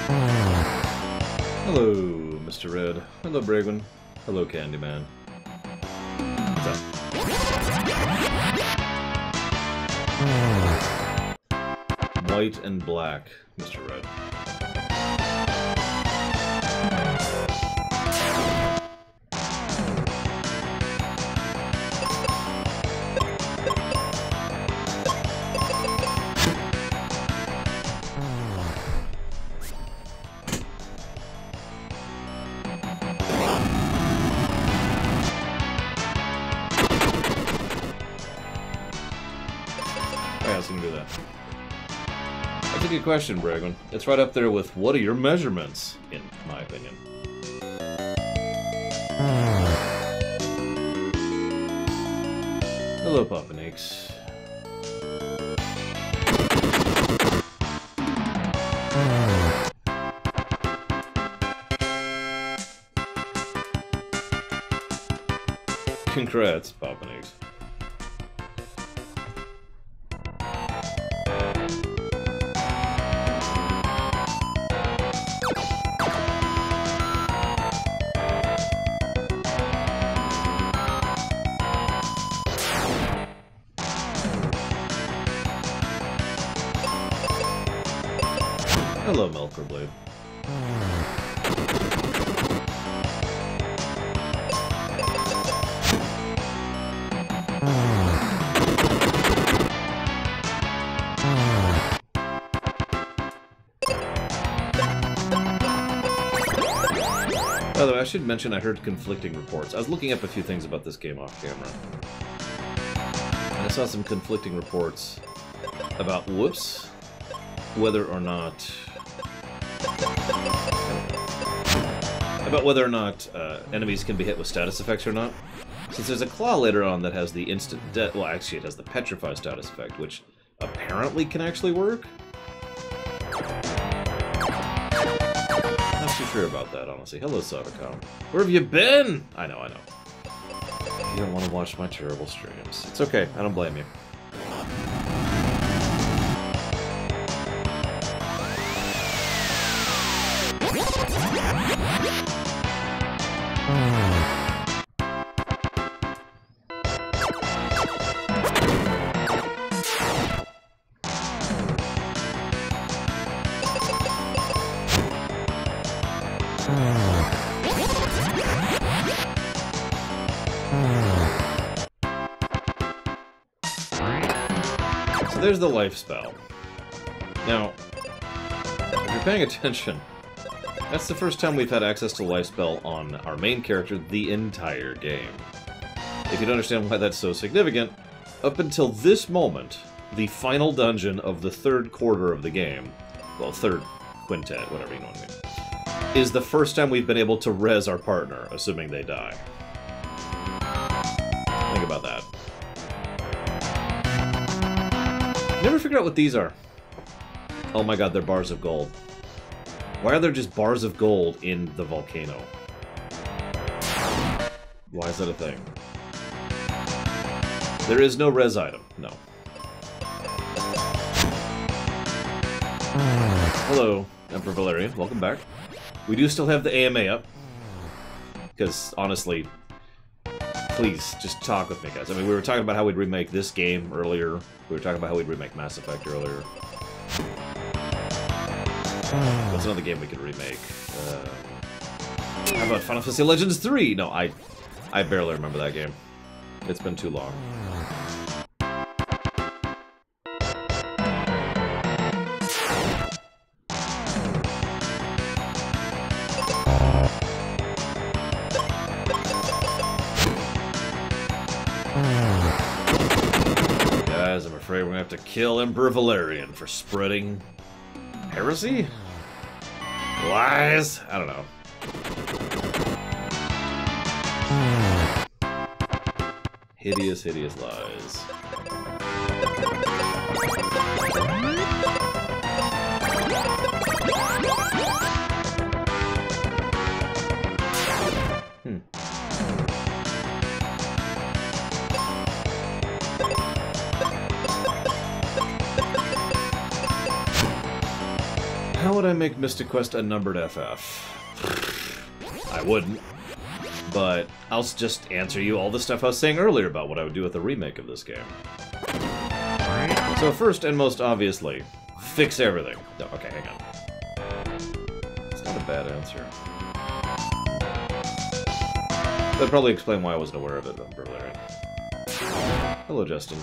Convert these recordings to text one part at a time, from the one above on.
Hello, Mr. Red. Hello, Bragwin. Hello, Candyman. What's up? White and black, Mr. Red. That's a good question, Bragwin. It's right up there with, what are your measurements, in my opinion. Hello, Papa Nakes. Congrats, Papa Nakes. Hello, Melkorblade. By the way, I should mention I heard conflicting reports. I was looking up a few things about this game off camera. And I saw some conflicting reports about, whoops, whether or not enemies can be hit with status effects or not. Since there's a claw later on that has the instant death, well, actually it has the petrify status effect, which apparently can actually work. Not too sure about that, honestly. Hello, Sadacom. Where have you been? I know. You don't want to watch my terrible streams. It's okay, I don't blame you. So there's the life spell. Now, if you're paying attention, that's the first time we've had access to life spell on our main character the entire game. If you don't understand why that's so significant, up until this moment, the final dungeon of the third quarter of the game, well, third quintet, whatever you know what I mean, is the first time we've been able to res our partner, assuming they die. Think about that. Never figured out what these are. Oh my god, they're bars of gold. Why are there just bars of gold in the volcano? Why is that a thing? There is no res item, no. Hello, Emperor Valerian, welcome back. We do still have the AMA up. Because, honestly, please, just talk with me, guys. I mean, we were talking about how we'd remake this game earlier. We were talking about how we'd remake Mass Effect earlier. What's another game we could remake? How about Final Fantasy Legends 3? No, I barely remember that game. It's been too long. Guys, I'm afraid we're gonna have to kill Emperor Valerian for spreading heresy? Lies? I don't know. Hideous, hideous lies. How would I make Mystic Quest a numbered FF? I wouldn't. But I'll just answer you all the stuff I was saying earlier about what I would do with a remake of this game. So first and most obviously, fix everything. No, okay, hang on. It's not a bad answer. That'd probably explain why I wasn't aware of it earlier. Hello, Justin.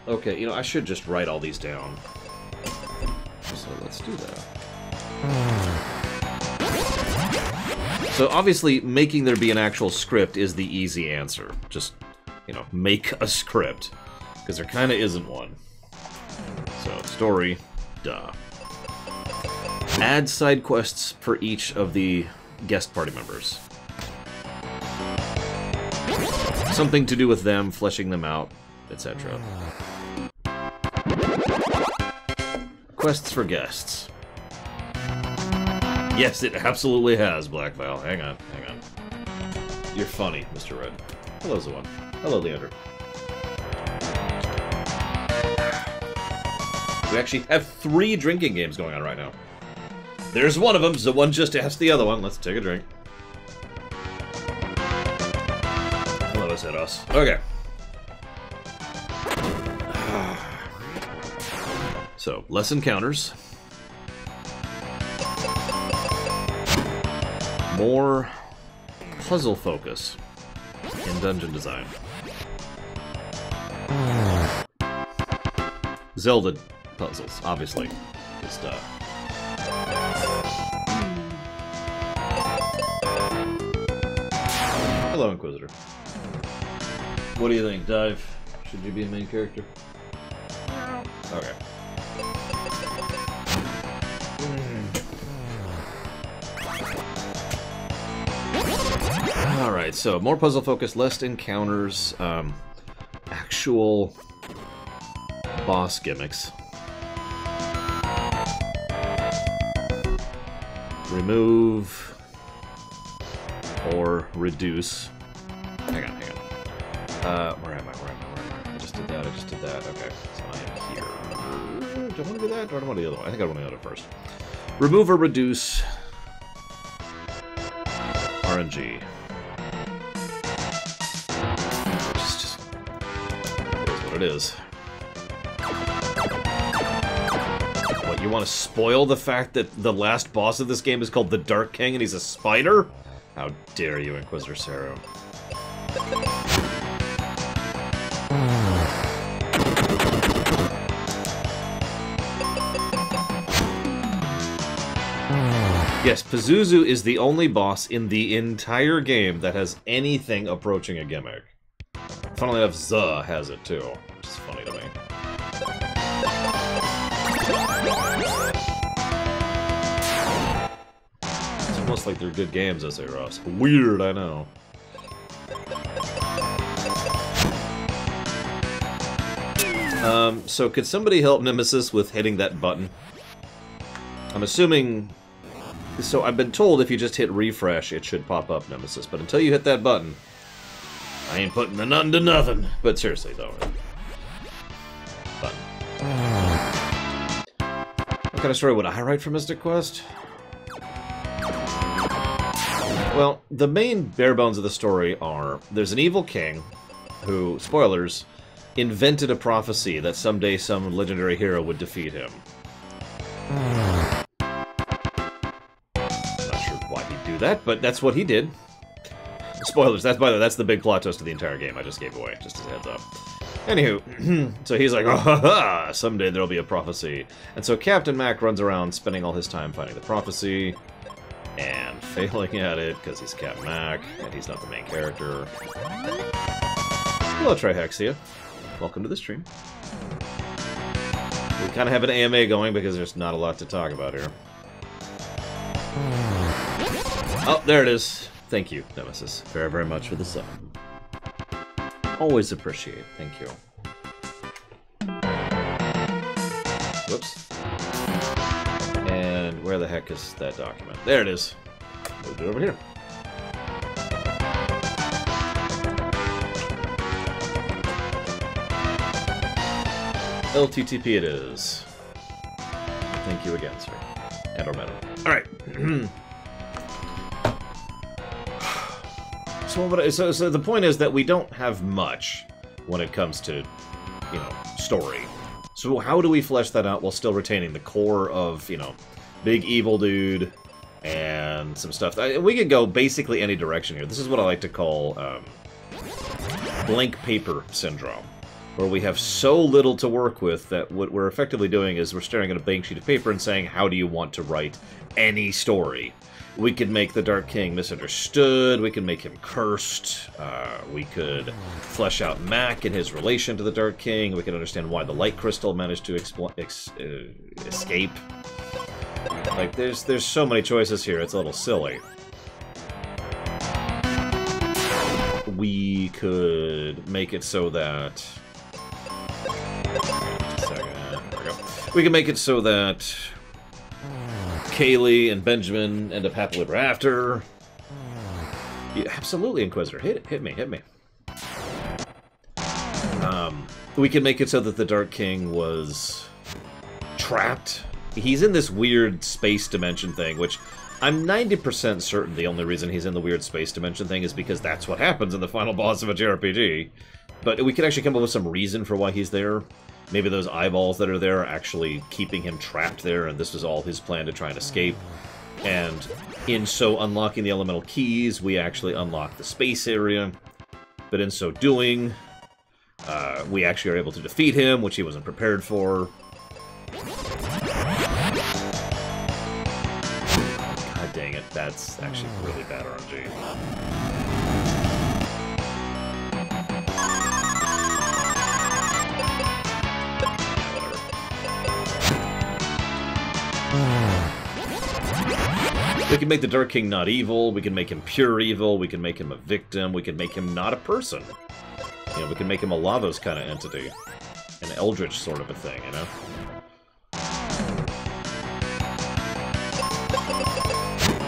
Okay, you know, I should just write all these down. So let's do that. So obviously, making there be an actual script is the easy answer. Just, you know, make a script. Because there kind of isn't one. So, story, duh. Add side quests for each of the guest party members. Something to do with them, fleshing them out, etc. Quests for guests. Yes, it absolutely has, Black Val. Hang on, hang on. You're funny, Mr. Red. Hello, Zoan. Hello, Leander. We actually have 3 drinking games going on right now. There's one of them, so one just asked the other one. Let's take a drink. Hello, Zeros. Okay. So, less encounters. More puzzle focus in dungeon design. Zelda puzzles, obviously. Good stuff. Hello, Inquisitor. What do you think, Dive? Should you be a main character? No. Okay. Alright, so more puzzle focus, less encounters, actual boss gimmicks. Remove or reduce. Hang on. Where am I? I just did that, Okay, so I am here. Do I want to do that, or do I want to do the other one? I think I want to do it first. Remove or reduce RNG. Just it is what it is. What, you want to spoil the fact that the last boss of this game is called the Dark King and he's a spider? How dare you, Inquisitor Saru. Yes, Pazuzu is the only boss in the entire game that has anything approaching a gimmick. Funnily enough, Zuh has it too, which is funny to me. It's almost like they're good games, S.A. Ross. Weird, I know. So could somebody help Nemesis with hitting that button? I'm assuming... So I've been told if you just hit refresh, it should pop up Nemesis. But until you hit that button, I ain't putting the none to nothing. But seriously, though. Button. What kind of story would I write for Mystic Quest? Well, the main bare bones of the story are, there's an evil king who, spoilers, invented a prophecy that someday some legendary hero would defeat him. That, but that's what he did. Spoilers, that's by the way, that's the big plot twist of the entire game I just gave away, just as a heads up. Anywho, so he's like, oh, ha, ha, someday there'll be a prophecy. And so Captain Mac runs around spending all his time finding the prophecy, and failing at it, because he's Captain Mac, and he's not the main character. Hello, Trihexia. Welcome to the stream. We kind of have an AMA going, because there's not a lot to talk about here. Oh, there it is. Thank you, Nemesis, very, very much for the sub. Always appreciate. Thank you. Whoops. And where the heck is that document? There it is. Moved it over here. LTTP it is. Thank you again, sir. And Ormeto. Alright. So the point is that we don't have much when it comes to, you know, story. So how do we flesh that out while still retaining the core of, you know, big evil dude and some stuff? We could go basically any direction here. This is what I like to call blank paper syndrome, where we have so little to work with that what we're effectively doing is we're staring at a blank sheet of paper and saying, how do you want to write any story? We could make the Dark King misunderstood, we could make him cursed, we could flesh out Mac and his relation to the Dark King, we could understand why the Light Crystal managed to escape. Like, there's so many choices here, it's a little silly. We could make it so that... Just a second, there we go. We could make it so that Kaylee and Benjamin end up happily ever after. Yeah, absolutely, Inquisitor. Hit me. We can make it so that the Dark King was trapped. He's in this weird space dimension thing, which I'm 90% certain the only reason he's in the weird space dimension thing is because that's what happens in the final boss of a JRPG. But we could actually come up with some reason for why he's there. Maybe those eyeballs that are there are actually keeping him trapped there, and this was all his plan to try and escape. And in so unlocking the elemental keys, we actually unlock the space area. But in so doing, we actually are able to defeat him, which he wasn't prepared for. God dang it, that's actually really bad RNG. We can make the Dark King not evil, we can make him pure evil, we can make him a victim, we can make him not a person. You know, we can make him a Lavos kind of entity. An Eldritch sort of a thing, you know?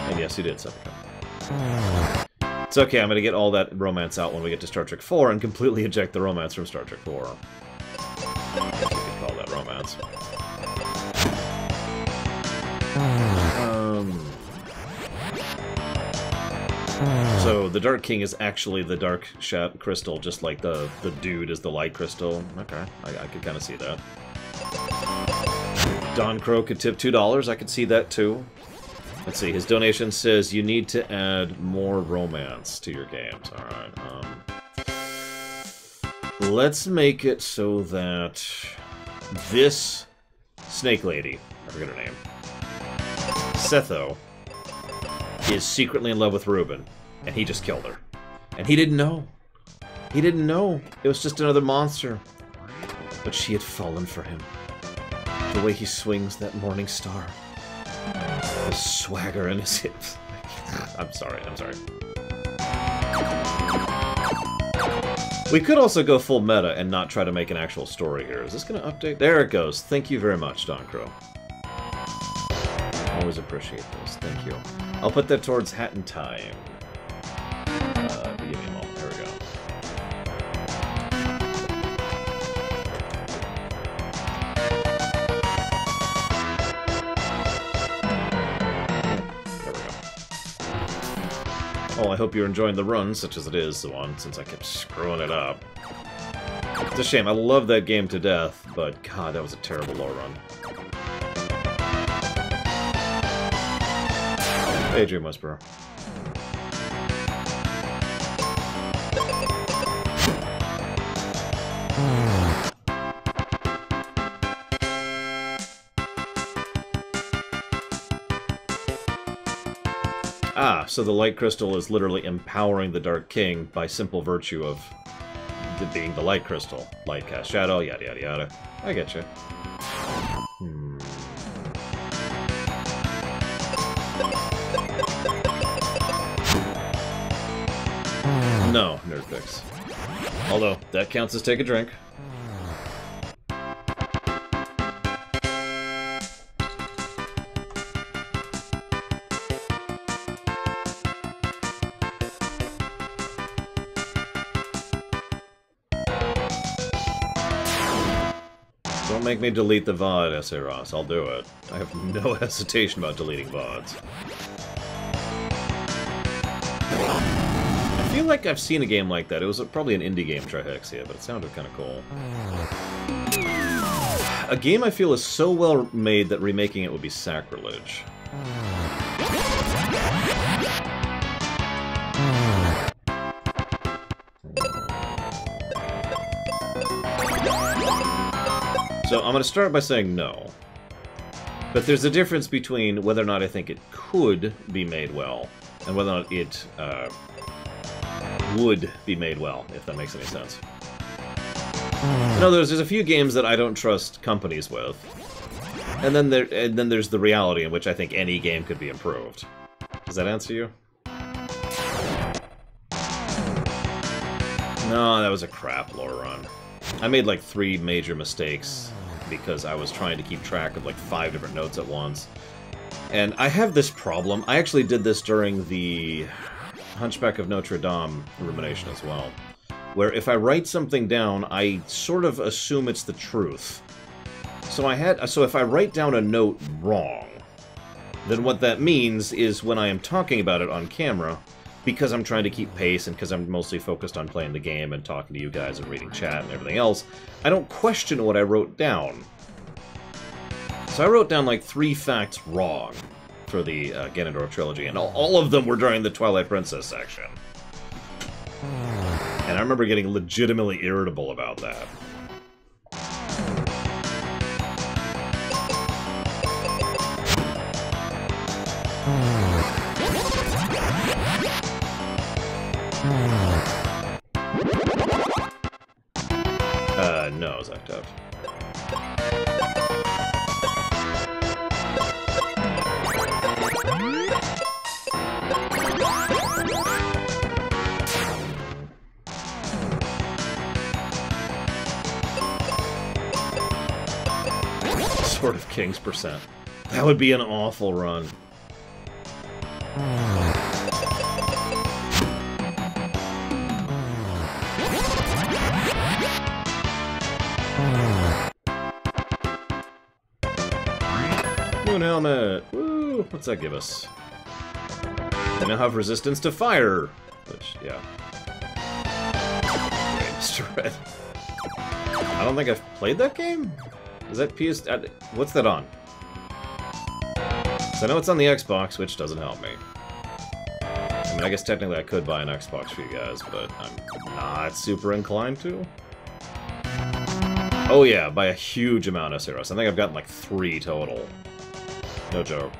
And yes, he did, Sepulchre. It's okay, I'm gonna get all that romance out when we get to Star Trek 4 and completely eject the romance from Star Trek 4. I guess you could call that romance. So the Dark King is actually the Dark Crystal, just like the dude is the Light Crystal. Okay, I could kind of see that. Don Crow could tip $2. I could see that too. Let's see. His donation says you need to add more romance to your games. All right. Let's make it so that this Snake Lady, I forget her name, Setho, is secretly in love with Ruben, and he just killed her. And he didn't know. He didn't know. It was just another monster. But she had fallen for him. The way he swings that morning star. The swagger in his hips. I'm sorry. We could also go full meta and not try to make an actual story here. Is this going to update? There it goes. Thank you very much, Don Crow. Always appreciate those. Thank you. I'll put that towards Hat in Time. Give me a moment. There we go. There we go. Oh, I hope you're enjoying the run, such as it is, the one, since I kept screwing it up. It's a shame. I love that game to death, but God, that was a terrible low run. Hey, Dream Whisperer. Ah, so the Light Crystal is literally empowering the Dark King by simple virtue of being the Light Crystal. Light cast shadow, yada yada yada. I get you. No, nerd picks. Although, that counts as take a drink. Don't make me delete the VOD, S.A. Ross. I'll do it. I have no hesitation about deleting VODs. I feel like I've seen a game like that. It was probably an indie game, Trihexia, but it sounded kind of cool. A game I feel is so well made that remaking it would be sacrilege. So I'm going to start by saying no. But there's a difference between whether or not I think it could be made well, and whether or not it would be made well, if that makes any sense. In other words, there's a few games that I don't trust companies with, and then there's the reality in which I think any game could be improved. Does that answer you? No, that was a crap lore run. I made like 3 major mistakes because I was trying to keep track of like 5 different notes at once. And I have this problem. I actually did this during the Hunchback of Notre Dame rumination as well, where if I write something down, I sort of assume it's the truth. So if I write down a note wrong, then what that means is when I am talking about it on camera, because I'm trying to keep pace and because I'm mostly focused on playing the game and talking to you guys and reading chat and everything else, I don't question what I wrote down. So I wrote down like 3 facts wrong for the Ganondorf trilogy, and all of them were during the Twilight Princess section. And I remember getting legitimately irritable about that. No, Zactov. Sword of Kings %. That would be an awful run. Moon Helmet! Woo! What's that give us? We now have resistance to fire! Which, yeah. Okay, Mr. Red. I don't think I've played that game? Is that PS... what's that on? So I know it's on the Xbox, which doesn't help me. I mean, I guess technically I could buy an Xbox for you guys, but I'm not super inclined to. Oh yeah, by a huge amount of Ceros. I think I've gotten like 3 total. No joke.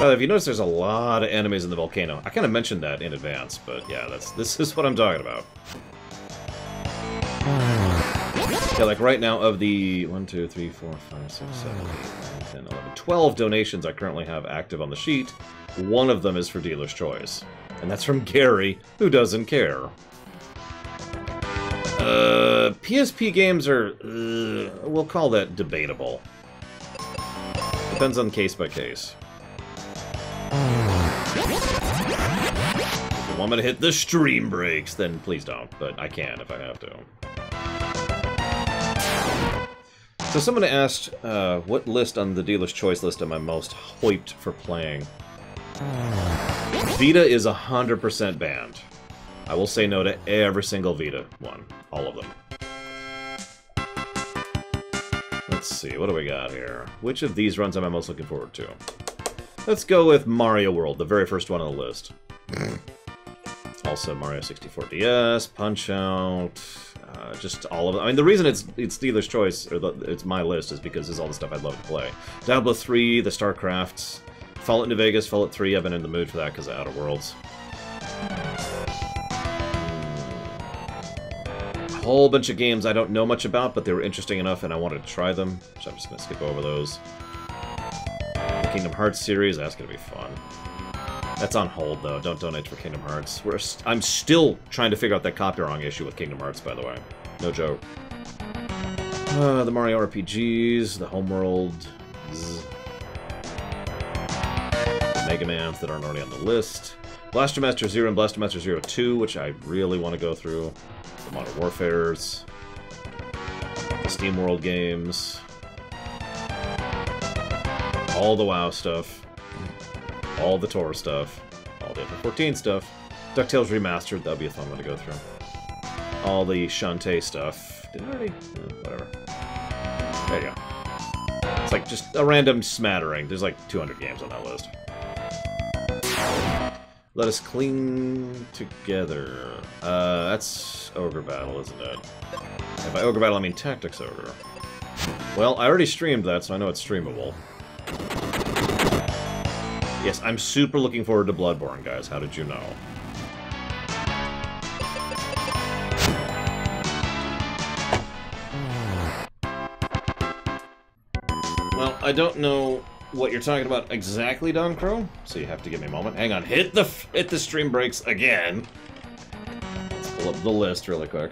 If you notice, there's a lot of enemies in the volcano. I kind of mentioned that in advance, but yeah, this is what I'm talking about. Yeah, like right now, of the 1, 2, 3, 4, 5, 6, 7, 8, 9, 10, 11, 12 donations I currently have active on the sheet, one of them is for Dealer's Choice. And that's from Gary, who doesn't care. PSP games are, we'll call that debatable. Depends on case by case. If you want me to hit the stream breaks, then please don't, but I can if I have to. So someone asked, what list on the Dealer's Choice list am I most hyped for playing? Vita is 100% banned. I will say no to every single Vita one. All of them. Let's see, what do we got here? Which of these runs am I most looking forward to? Let's go with Mario World, the very first one on the list. Also Mario 64 DS, Punch-Out, just all of them. I mean, the reason it's Dealer's Choice, or it's my list, is because this is all the stuff I'd love to play. Diablo 3, the StarCrafts, Fallout New Vegas, Fallout 3, I've been in the mood for that because of Outer Worlds. A whole bunch of games I don't know much about, but they were interesting enough and I wanted to try them, so I'm just going to skip over those. The Kingdom Hearts series, that's going to be fun. That's on hold, though. Don't donate for Kingdom Hearts. I'm still trying to figure out that copyright issue with Kingdom Hearts, by the way. No joke. The Mario RPGs, the Homeworld, the Mega Mans that aren't already on the list. Blaster Master Zero and Blaster Master Zero 2, which I really want to go through. The Modern Warfares. The Steam World games. All the WoW stuff. All the Tor stuff. All the FF14 stuff. DuckTales Remastered, that'd be a fun one to go through. All the Shantae stuff. Did I already? Whatever. There you go. It's like just a random smattering. There's like 200 games on that list. Let us cling together. That's Ogre Battle, isn't it? And by Ogre Battle, I mean Tactics Ogre. Well, I already streamed that, so I know it's streamable. Yes, I'm super looking forward to Bloodborne, guys. How did you know? Well, I don't know what you're talking about exactly, Don Crow, so you have to give me a moment. Hang on, hit the stream breaks again. Let's pull up the list really quick.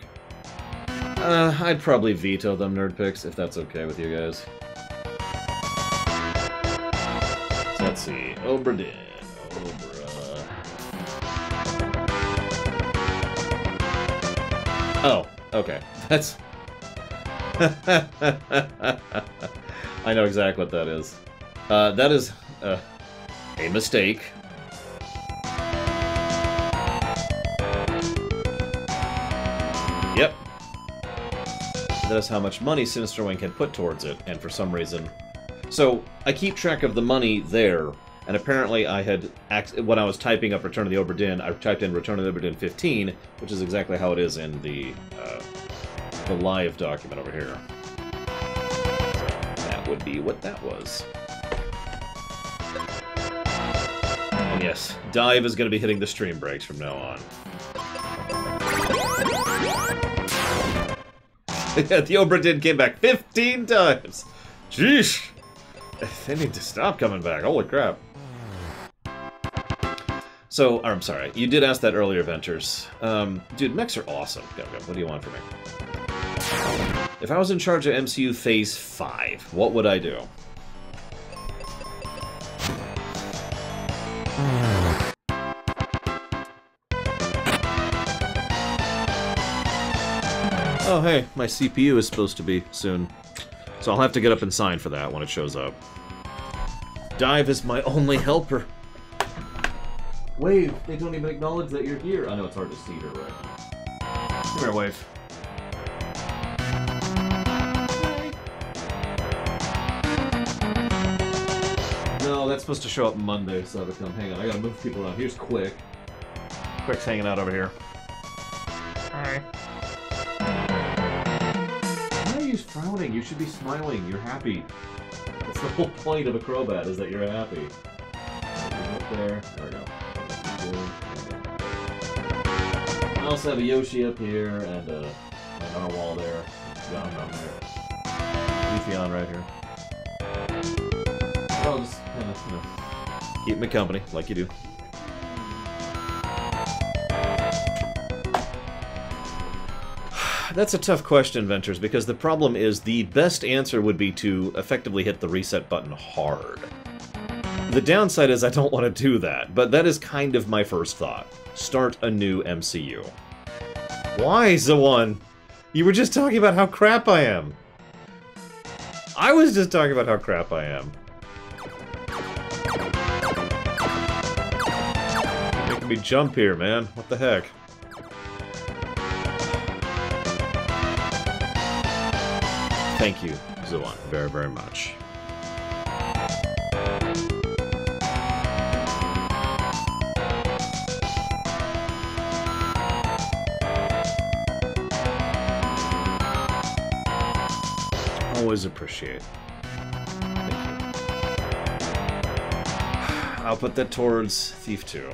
I'd probably veto them nerd picks if that's okay with you guys. So let's see, Obra Dinn. Oh, okay. That's... I know exactly what that is. That is a mistake. Yep. That is how much money Sinister Wing can put towards it, and for some reason... So, I keep track of the money there, and apparently I had... When I was typing up Return of the Obra Dinn, I typed in Return of the Obra Dinn 15, which is exactly how it is in the live document over here. That would be what that was. And yes, Dive is going to be hitting the stream breaks from now on. The Obra Dinn came back 15 times! Jeez! They need to stop coming back, holy crap. So, I'm sorry, you did ask that earlier, Ventures. Dude, mechs are awesome. Go. What do you want from me? If I was in charge of MCU Phase 5, what would I do? Oh, hey, my CPU is supposed to be soon. So I'll have to get up and sign for that when it shows up. Dive is my only helper. Wave, they don't even acknowledge that you're here. I know it's hard to see her right now. Come here, Wave. No, that's supposed to show up Monday, so I'll come. Hang on, I gotta move people around. Here's Quick. Quick's hanging out over here. Hi. Why are you frowning? You should be smiling. You're happy. That's the whole point of a Crobat, is that you're happy. Up there. There we go. I also have a Yoshi up here, and on our wall there. John down there. Leafeon right here. I'll just kind of, keep me company, like you do. That's a tough question, Ventures, because the problem is the best answer would be to effectively hit the reset button hard. The downside is I don't want to do that, but that is kind of my first thought. Start a new MCU. Why, Zawan? You were just talking about how crap I am. I was just talking about how crap I am. You're making me jump here, man. What the heck? Thank you, Zawan, very, very much. Always appreciate. Thank you. I'll put that towards Thief 2.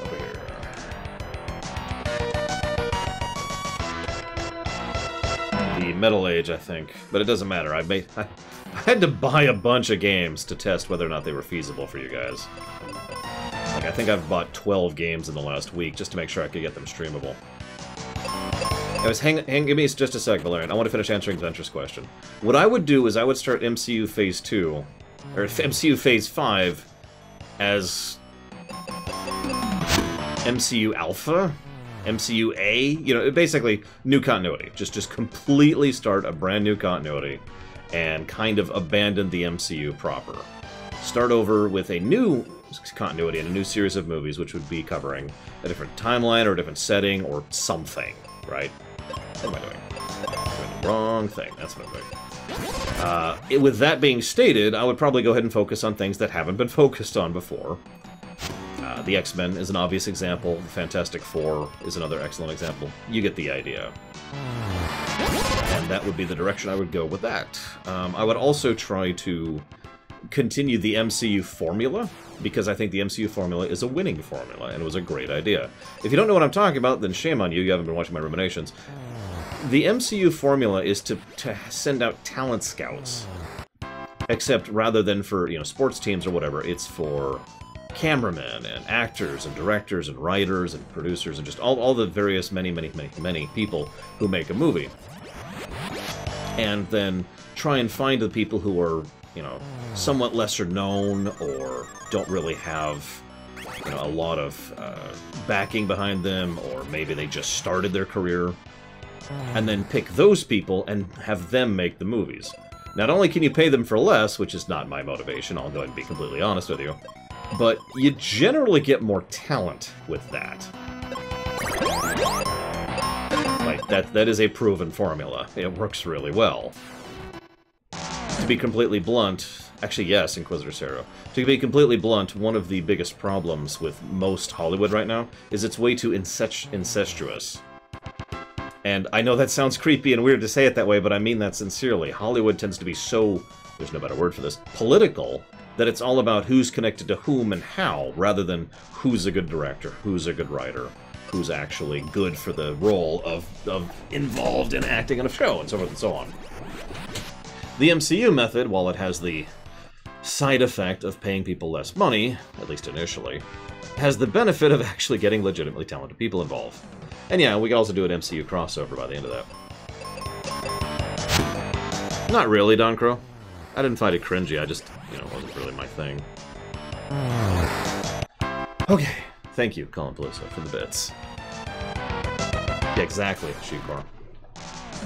Over here. The Metal Age, I think. But it doesn't matter. I had to buy a bunch of games to test whether or not they were feasible for you guys. Like, I think I've bought 12 games in the last week just to make sure I could get them streamable. Give me just a sec, Valerian. I want to finish answering Venture's question. What I would do is I would start MCU Phase 2, or MCU Phase 5, as MCU Alpha, MCU A, you know, basically new continuity. Just completely start a brand new continuity and kind of abandon the MCU proper. Start over with a new continuity and a new series of movies, which would be covering a different timeline or a different setting or something, right? What am I doing? I'm doing the wrong thing. That's what I'm doing. With that being stated, I would probably go ahead and focus on things that haven't been focused on before. The X-Men is an obvious example. The Fantastic Four is another excellent example. You get the idea. And that would be the direction I would go with that. I would also try to continue the MCU formula, because I think the MCU formula is a winning formula, and it was a great idea. If you don't know what I'm talking about, then shame on you. You haven't been watching my ruminations. The MCU formula is to send out talent scouts. Except rather than for, you know, sports teams or whatever, it's for cameramen and actors and directors and writers and producers and just all the various many people who make a movie. And then try and find the people who are, you know, somewhat lesser known or don't really have, you know, a lot of backing behind them, or maybe they just started their career, and then pick those people and have them make the movies. Not only can you pay them for less, which is not my motivation, I'll go ahead and be completely honest with you, but you generally get more talent with that. Like, that is a proven formula. It works really well. To be completely blunt, actually yes, Inquisitor Zero. To be completely blunt, one of the biggest problems with most Hollywood right now is it's way too incestuous. And I know that sounds creepy and weird to say it that way, but I mean that sincerely. Hollywood tends to be so, there's no better word for this, political, that it's all about who's connected to whom and how, rather than who's a good director, who's a good writer, who's actually good for the role of involved in acting in a show, and so forth and so on. The MCU method, while it has the side effect of paying people less money, at least initially, has the benefit of actually getting legitimately talented people involved. And yeah, we can also do an MCU crossover by the end of that. Not really, Don Crow. I didn't find it cringy, I just, you know, wasn't really my thing. Okay, thank you, Colin Peluso, for the bits. Yeah, exactly, Shikor.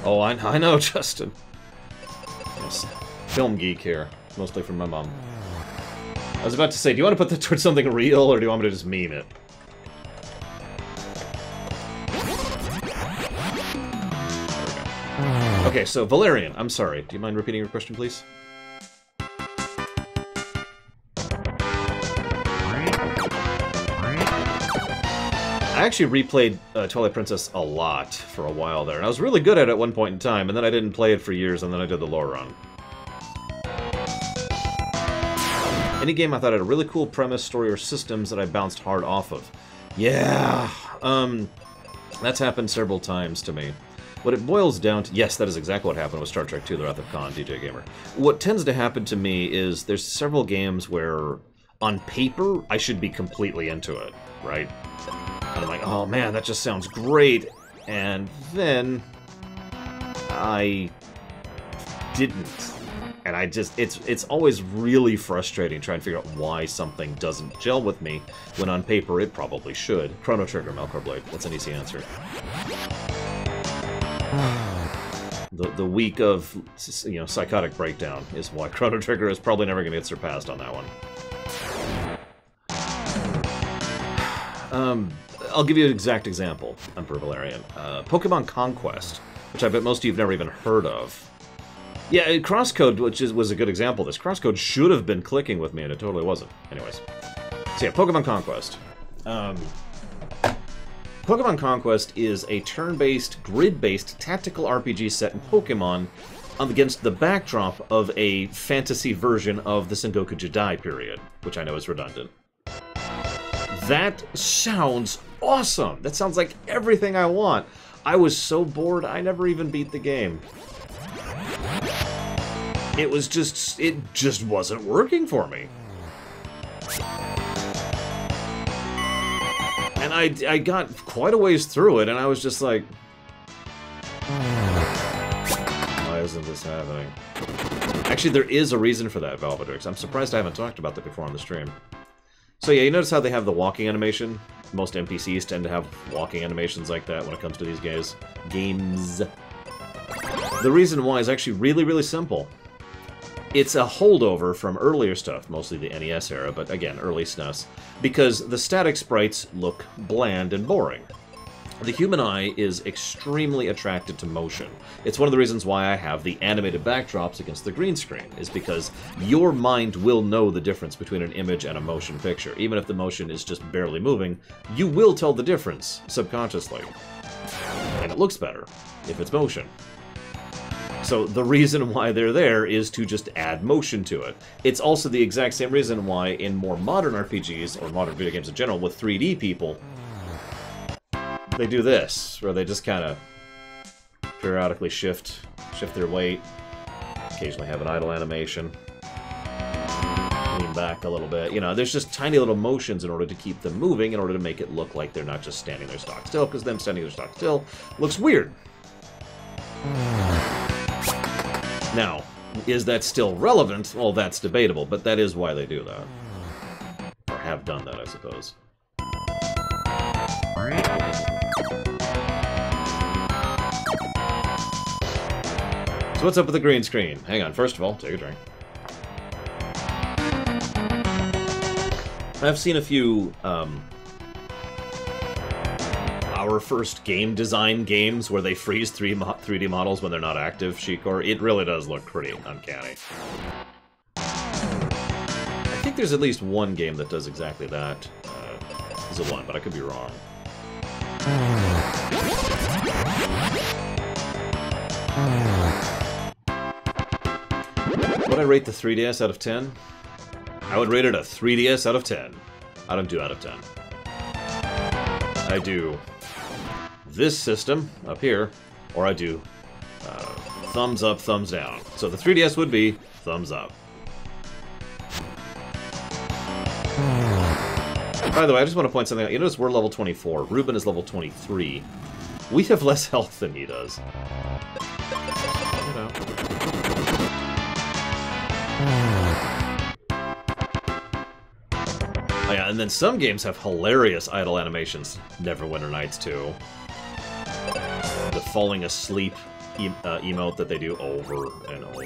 Oh, I know, Justin. Yes. Film geek here, mostly from my mom. I was about to say, do you want to put that towards something real, or do you want me to just meme it? Okay, so Valerian, I'm sorry. Do you mind repeating your question, please? I actually replayed Twilight Princess a lot for a while there, and I was really good at it at one point in time, and then I didn't play it for years, and then I did the lore run. Any game I thought had a really cool premise, story, or systems that I bounced hard off of. Yeah, that's happened several times to me. What it boils down to, yes, that is exactly what happened with Star Trek II: The Wrath of Khan, DJ Gamer. What tends to happen to me is there's several games where, on paper, I should be completely into it, right? And I'm like, oh man, that just sounds great, and then I didn't. And I just, it's always really frustrating trying to figure out why something doesn't gel with me, when on paper it probably should. Chrono Trigger, Melkor Blade, that's an easy answer. The week of, you know, psychotic breakdown is why Chrono Trigger is probably never going to get surpassed on that one. I'll give you an exact example, Emperor Valerian. Pokemon Conquest, which I bet most of you have never even heard of. Yeah, Crosscode, which was a good example of this. Crosscode should have been clicking with me, and it totally wasn't. Anyways. So yeah, Pokemon Conquest. Pokemon Conquest is a turn-based, grid-based tactical RPG set in Pokemon against the backdrop of a fantasy version of the Sengoku Jidai period, which I know is redundant. That sounds awesome! That sounds like everything I want. I was so bored, I never even beat the game. It just wasn't working for me. And I got quite a ways through it, and I was just like, why isn't this happening? Actually, there is a reason for that, Valvedrix. I'm surprised I haven't talked about that before on the stream. So yeah, you notice how they have the walking animation? Most NPCs tend to have walking animations like that when it comes to these games. The reason why is actually really, really simple. It's a holdover from earlier stuff, mostly the NES era, but again, early SNES, because the static sprites look bland and boring. The human eye is extremely attracted to motion. It's one of the reasons why I have the animated backdrops against the green screen, is because your mind will know the difference between an image and a motion picture. Even if the motion is just barely moving, you will tell the difference subconsciously. And it looks better if it's motion. So the reason why they're there is to just add motion to it. It's also the exact same reason why in more modern RPGs, or modern video games in general, with 3D people, they do this, where they just kind of periodically shift their weight, occasionally have an idle animation, lean back a little bit. You know, there's just tiny little motions in order to keep them moving, in order to make it look like they're not just standing there stock still, because them standing there stock still looks weird. Now, is that still relevant? Well, that's debatable, but that is why they do that. Or have done that, I suppose. So what's up with the green screen? Hang on, first of all, take a drink. I've seen a few, our first game design games where they freeze 3D models when they're not active, Shikor. It really does look pretty uncanny. I think there's at least one game that does exactly that. Is it one, but I could be wrong. Would I rate the 3DS out of 10? I would rate it a 3DS out of 10. I don't do out of 10. I do this system up here, or I do thumbs up, thumbs down. So the 3DS would be thumbs up. By the way, I just want to point something out. You notice we're level 24. Ruben is level 23. We have less health than he does. You know. Oh yeah, and then some games have hilarious idle animations. Neverwinter Nights 2. The falling asleep emote that they do over and over.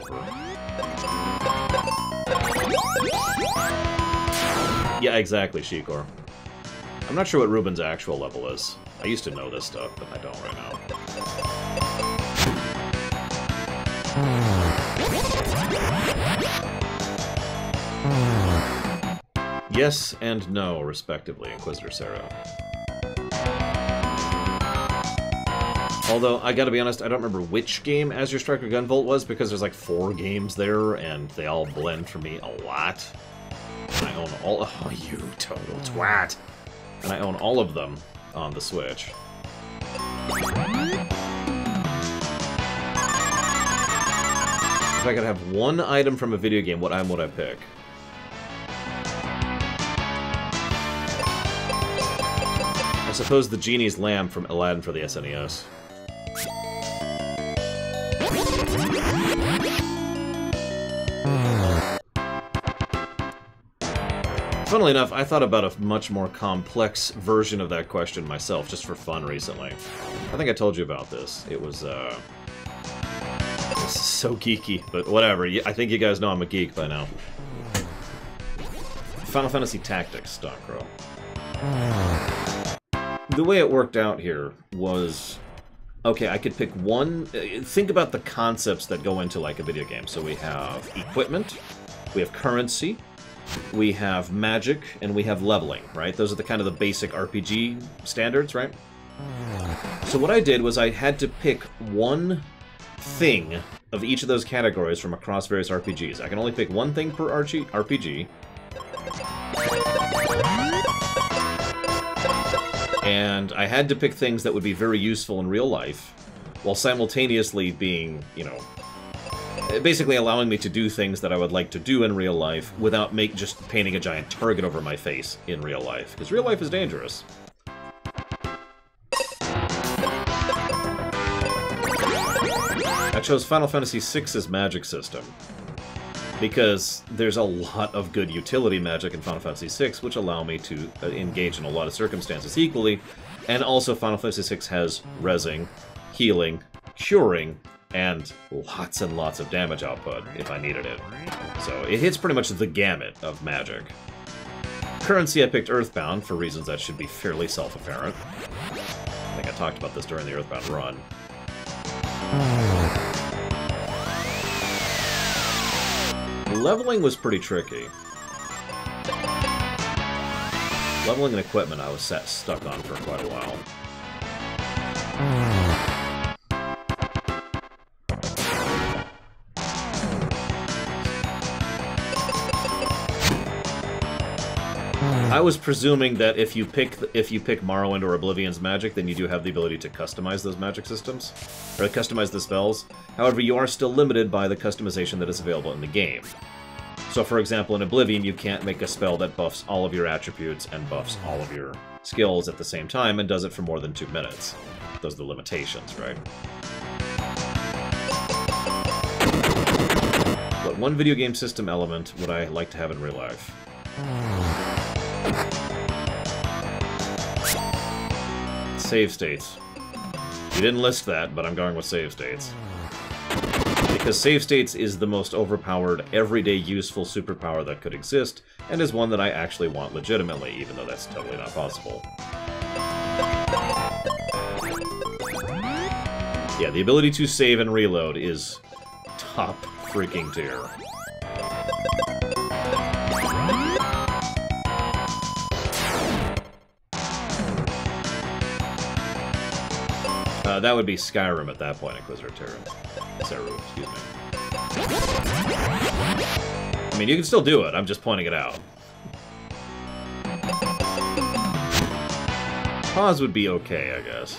Yeah, exactly, Shikor. I'm not sure what Ruben's actual level is. I used to know this stuff, but I don't right now. Yes and no, respectively, Inquisitor Sarah. Although, I gotta be honest, I don't remember which game Azure Striker Gunvolt was, because there's like 4 games there, and they all blend for me a lot. And I own all... Oh, you total twat! And I own all of them on the Switch. If I could have one item from a video game, what item would I pick? I suppose the Genie's Lamp from Aladdin for the SNES. Funnily enough, I thought about a much more complex version of that question myself, just for fun recently. I think I told you about this. It was, this is so geeky, but whatever. I think you guys know I'm a geek by now. Final Fantasy Tactics, Stockrow. The way it worked out here was... Okay, I could pick one... Think about the concepts that go into, like, a video game. So we have equipment, we have currency, we have magic, and we have leveling, right? Those are the kind of the basic RPG standards, right? So what I did was I had to pick one thing of each of those categories from across various RPGs. I can only pick one thing per RPG. And I had to pick things that would be very useful in real life, while simultaneously being, you know, basically allowing me to do things that I would like to do in real life without just painting a giant target over my face in real life, because real life is dangerous. I chose Final Fantasy VI's magic system. because there's a lot of good utility magic in Final Fantasy VI, which allow me to engage in a lot of circumstances equally, and also Final Fantasy VI has rezzing, healing, curing, and lots and lots of damage output if I needed it. So it hits pretty much the gamut of magic. Currency I picked Earthbound for reasons that should be fairly self-apparent. I think I talked about this during the Earthbound run. Leveling was pretty tricky. Leveling and equipment I was stuck on for quite a while. I was presuming that if you pick Morrowind or Oblivion's magic, then you do have the ability to customize those magic systems, or customize the spells. However, you are still limited by the customization that is available in the game. So, for example, in Oblivion, you can't make a spell that buffs all of your attributes and buffs all of your skills at the same time and does it for more than 2 minutes. Those are the limitations, right? But one video game system element would I like to have in real life? Save states. You didn't list that, but I'm going with save states. Because save states is the most overpowered, everyday useful superpower that could exist, and is one that I actually want legitimately, even though that's totally not possible. Yeah, the ability to save and reload is top freaking tier. That would be Skyrim at that point, Inquisitor Seru, excuse me. I mean, you can still do it, I'm just pointing it out. Pause would be okay, I guess.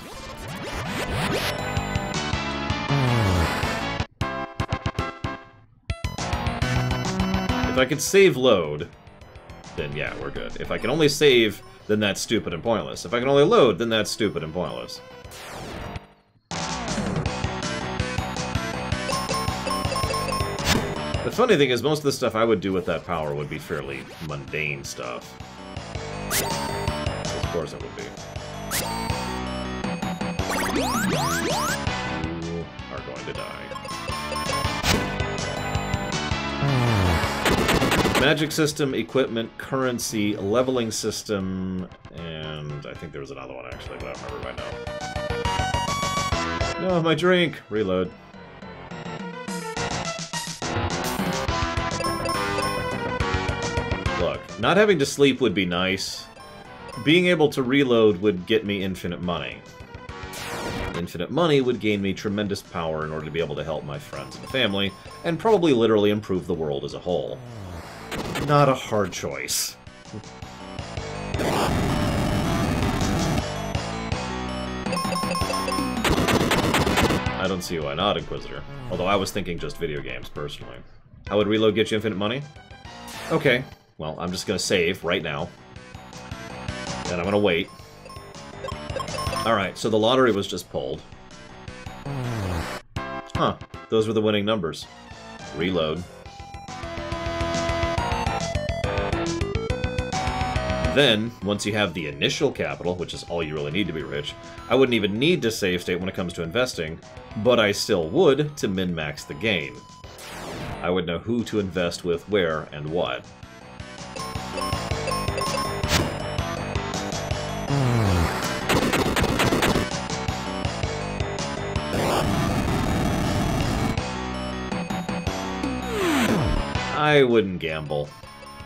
If I could save load, then yeah, we're good. If I can only save, then that's stupid and pointless. If I can only load, then that's stupid and pointless. The funny thing is, most of the stuff I would do with that power would be fairly mundane stuff. Of course it would be. You are going to die. Magic system, equipment, currency, leveling system, and I think there was another one actually, but I don't remember right now. No, my drink! Reload. Look, not having to sleep would be nice. Being able to reload would get me infinite money. Infinite money would gain me tremendous power in order to be able to help my friends and family, and probably literally improve the world as a whole. Not a hard choice. I don't see why not, Inquisitor. Although I was thinking just video games, personally. How would reload get you infinite money? Okay. Well, I'm just gonna save right now. And I'm gonna wait. Alright, so the lottery was just pulled. Huh. Those were the winning numbers. Reload. Then, once you have the initial capital, which is all you really need to be rich, I wouldn't even need to save state when it comes to investing, but I still would to min-max the gain. I would know who to invest with, where, and what. I wouldn't gamble.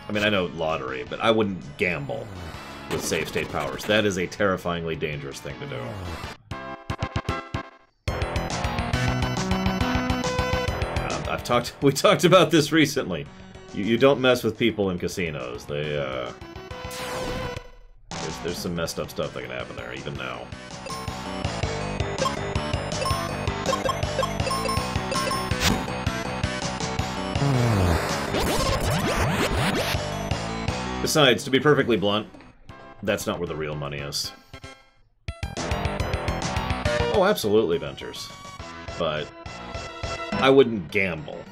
I mean, I know lottery, but I wouldn't gamble with save state powers. That is a terrifyingly dangerous thing to do. We talked about this recently. You don't mess with people in casinos. They, there's some messed up stuff that can happen there, even now. Besides, to be perfectly blunt, that's not where the real money is. Oh, absolutely, Ventures. But I wouldn't gamble.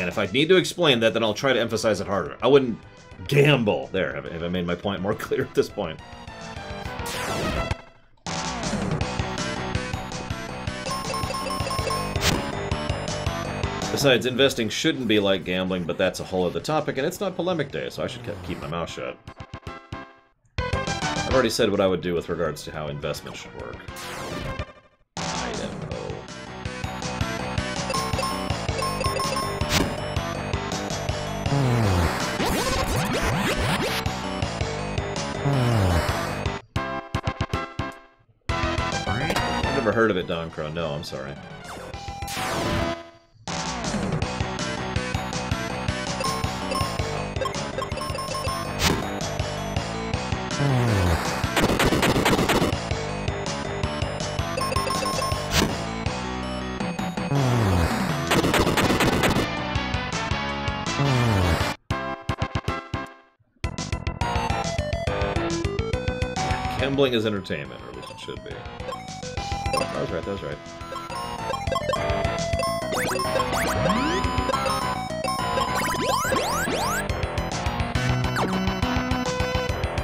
And if I need to explain that, then I'll try to emphasize it harder. I wouldn't gamble. There, have I made my point more clear at this point? Besides, investing shouldn't be like gambling, but that's a whole other topic, and it's not polemic day, so I should keep my mouth shut. I've already said what I would do with regards to how investment should work. IMO. I've never heard of it, Don Crow. No, I'm sorry. Gambling is entertainment, or at least it should be. That was right, that was right.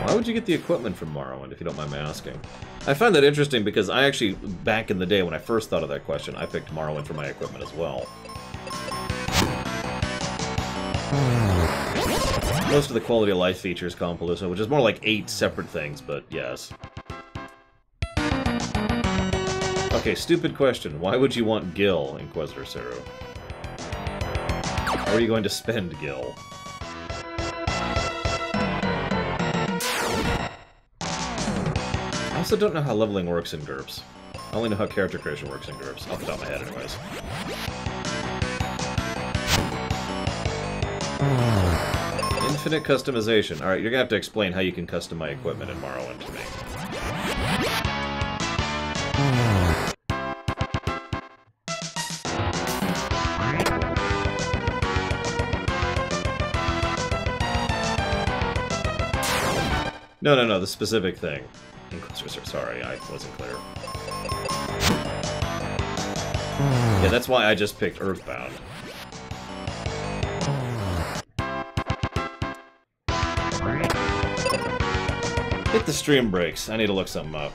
Why would you get the equipment from Morrowind, if you don't mind me asking? I find that interesting because I actually, back in the day when I first thought of that question, I picked Morrowind for my equipment as well. Most of the quality of life features, Compaloosa, which is more like 8 separate things, but yes. Okay, stupid question. Why would you want Gil, Inquisitor Seru? How are you going to spend Gil? I also don't know how leveling works in GURPS. I only know how character creation works in GURPS, off the top of my head anyways. Infinite customization. Alright, you're gonna have to explain how you can custom my equipment in Morrowind to me. No, the specific thing. Sorry, I wasn't clear. Yeah, that's why I just picked Earthbound. Hit the stream breaks. I need to look something up.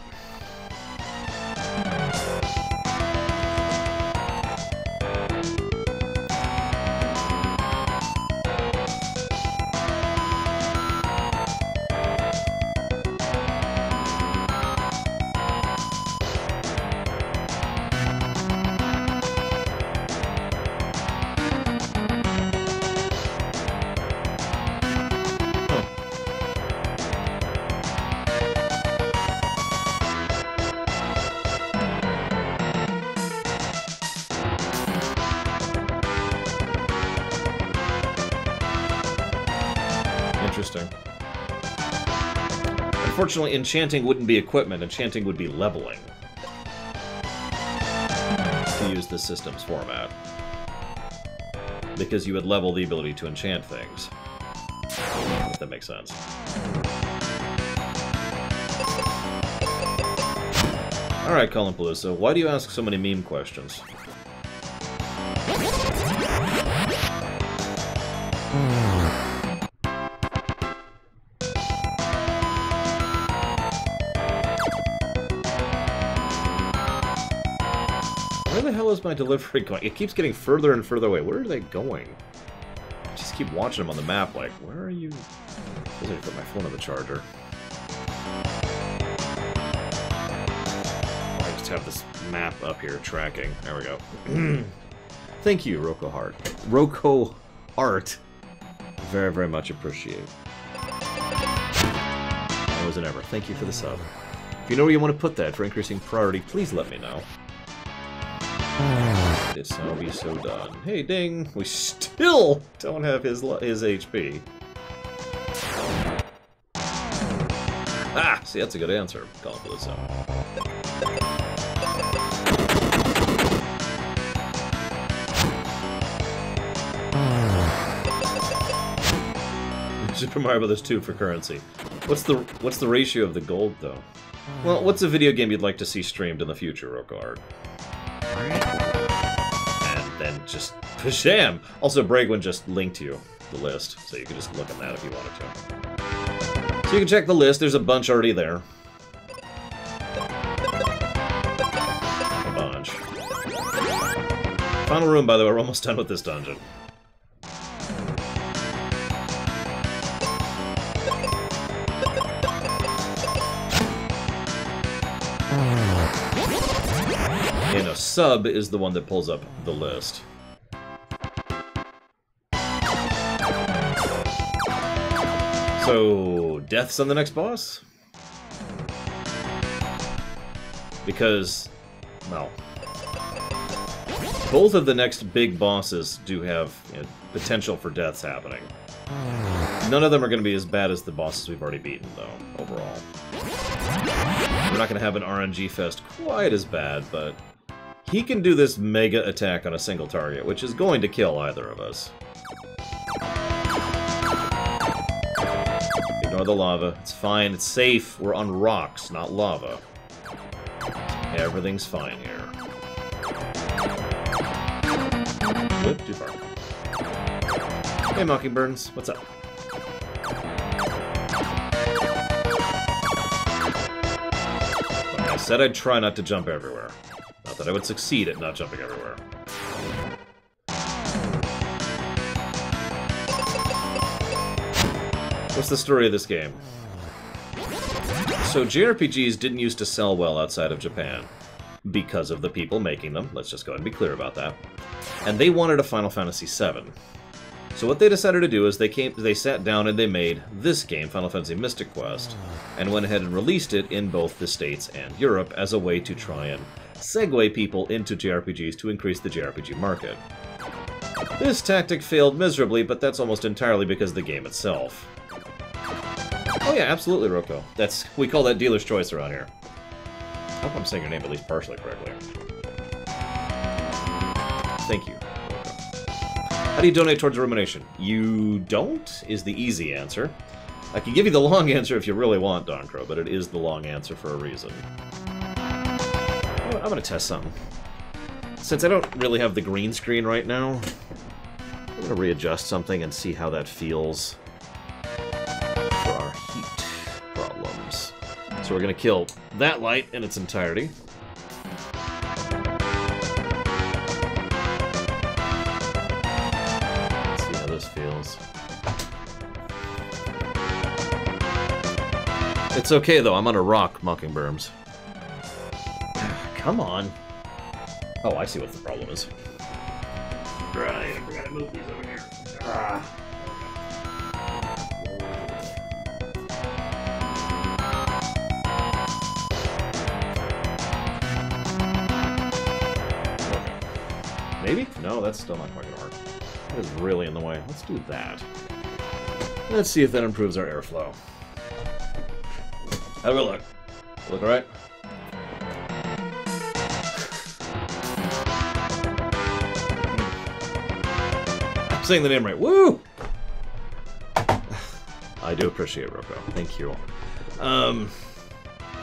Interesting. Unfortunately, enchanting wouldn't be equipment, enchanting would be leveling. To use the system's format. Because you would level the ability to enchant things. If that makes sense. Alright, Compaloosa, why do you ask so many meme questions? Where the hell is my delivery going? It keeps getting further and further away. Where are they going? I just keep watching them on the map like, where are you? I need to put my phone on the charger. I just have this map up here tracking. There we go. Thank you, Roko Heart. Roko Art. Very, very much appreciate. Always and ever. Thank you for the sub. If you know where you want to put that for increasing priority, please let me know. This will be so done. Hey, ding! We still don't have his HP. Ah! See, that's a good answer. Compaloosa. Super Mario Bros. 2 for currency. What's the ratio of the gold, though? Well, what's a video game you'd like to see streamed in the future, Roko Art? And then and just pasham! Also, Braegwyn just linked you the list, so you can just look at that if you wanted to. So you can check the list, there's a bunch already there. A bunch. Final room, by the way, we're almost done with this dungeon. And a sub is the one that pulls up the list. So, deaths on the next boss? Because, well, both of the next big bosses do have, you know, potential for deaths happening. None of them are going to be as bad as the bosses we've already beaten, though, overall. We're not going to have an RNG fest quite as bad, but he can do this mega attack on a single target, which is going to kill either of us. Ignore the lava. It's fine. It's safe. We're on rocks, not lava. Everything's fine here. Whoop, too far. Hey, Mockingbirds. What's up? I said I'd try not to jump everywhere. Not that I would succeed at not jumping everywhere. What's the story of this game? So JRPGs didn't used to sell well outside of Japan because of the people making them. Let's just go ahead and be clear about that. And they wanted a Final Fantasy VII. So what they decided to do is they sat down and they made this game, Final Fantasy Mystic Quest, and went ahead and released it in both the States and Europe as a way to try and segue people into JRPGs to increase the JRPG market. This tactic failed miserably, but that's almost entirely because of the game itself. Oh yeah, absolutely, Roko. We call that dealer's choice around here. I hope I'm saying your name at least partially correctly. Thank you. How do you donate towards Rumination? You don't, is the easy answer. I can give you the long answer if you really want, Doncro, but it is the long answer for a reason. I'm gonna test something. Since I don't really have the green screen right now, I'm gonna readjust something and see how that feels for our heat problems. So we're gonna kill that light in its entirety. Feels. It's okay though, I'm on a rock, Mockingbirds. Come on. Oh, I see what the problem is. Right, I forgot to move these over here. Maybe? No, that's still not quite gonna work. That is really in the way. Let's do that. Let's see if that improves our airflow. How do we look? Look alright? I'm saying the name right. Woo! I do appreciate it, Roko. Thank you.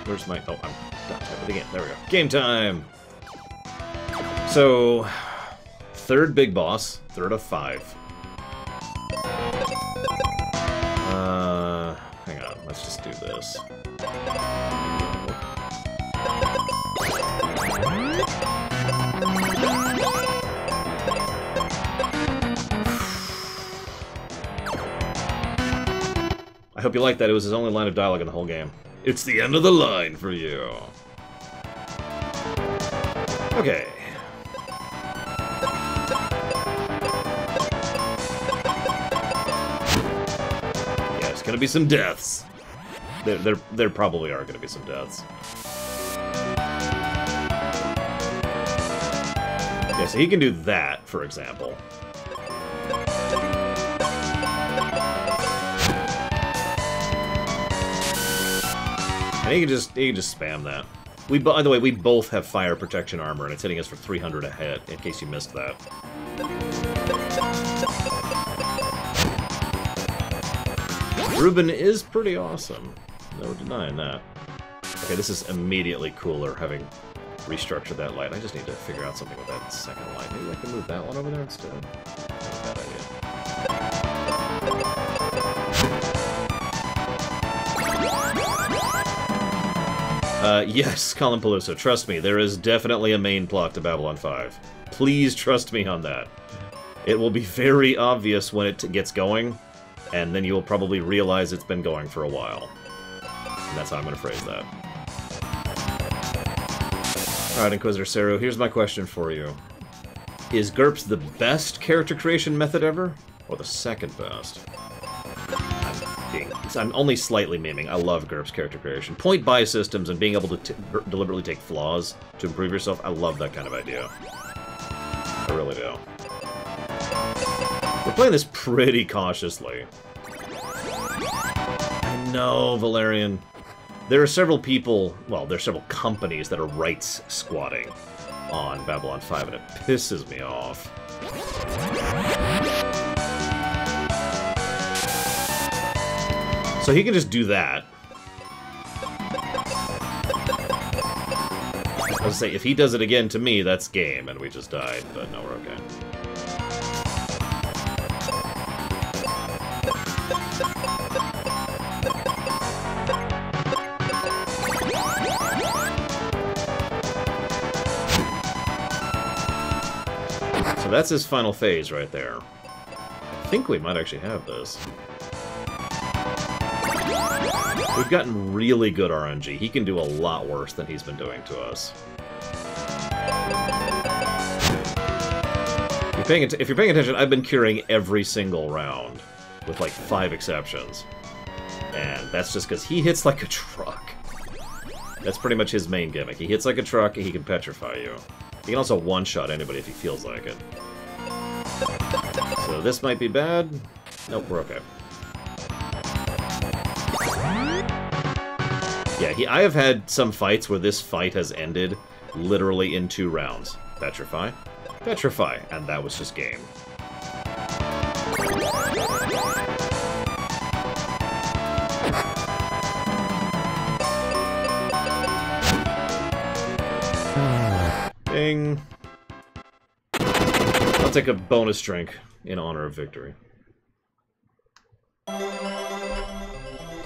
Where's my... Oh, I'm not typing the game. There we go. Game time! So... Third big boss. Third of 5. Hang on. Let's just do this. I hope you like that. It was his only line of dialogue in the whole game. It's the end of the line for you. Okay. Gonna be some deaths. There probably are gonna be some deaths. Yeah, so he can do that, for example. And he can just spam that. By the way, we both have fire protection armor, and it's hitting us for 300 a hit, in case you missed that. Ruben is pretty awesome. No denying that. Okay, this is immediately cooler, having restructure that light. I just need to figure out something with that second light. Maybe I can move that one over there instead. Not a bad idea. Yes, Colin Peluso, trust me, there is definitely a main plot to Babylon 5. Please trust me on that. It will be very obvious when it gets going, and then you'll probably realize it's been going for a while. And that's how I'm going to phrase that. Alright, Inquisitor Seru, here's my question for you. Is GURPS the best character creation method ever? Or the second best? I'm only slightly memeing. I love GURPS character creation. Point-buy systems and being able to deliberately take flaws to improve yourself, I love that kind of idea. I really do. We're playing this pretty cautiously. I know, Valerian. There are several people, well, there are several companies that are rights squatting on Babylon 5, and it pisses me off. So he can just do that. I was say, if he does it again to me, that's game, and we just died, but no, we're okay. So that's his final phase right there. I think we might actually have this. We've gotten really good RNG. He can do a lot worse than he's been doing to us. If you're paying attention, I've been curing every single round, with like 5 exceptions. And that's just because he hits like a truck. That's pretty much his main gimmick. He hits like a truck, and he can petrify you. He can also one-shot anybody if he feels like it. So this might be bad. Nope, we're okay. Yeah, I have had some fights where this fight has ended literally in 2 rounds. Petrify, petrify, and that was just game. Ding. I'll take a bonus drink in honor of victory.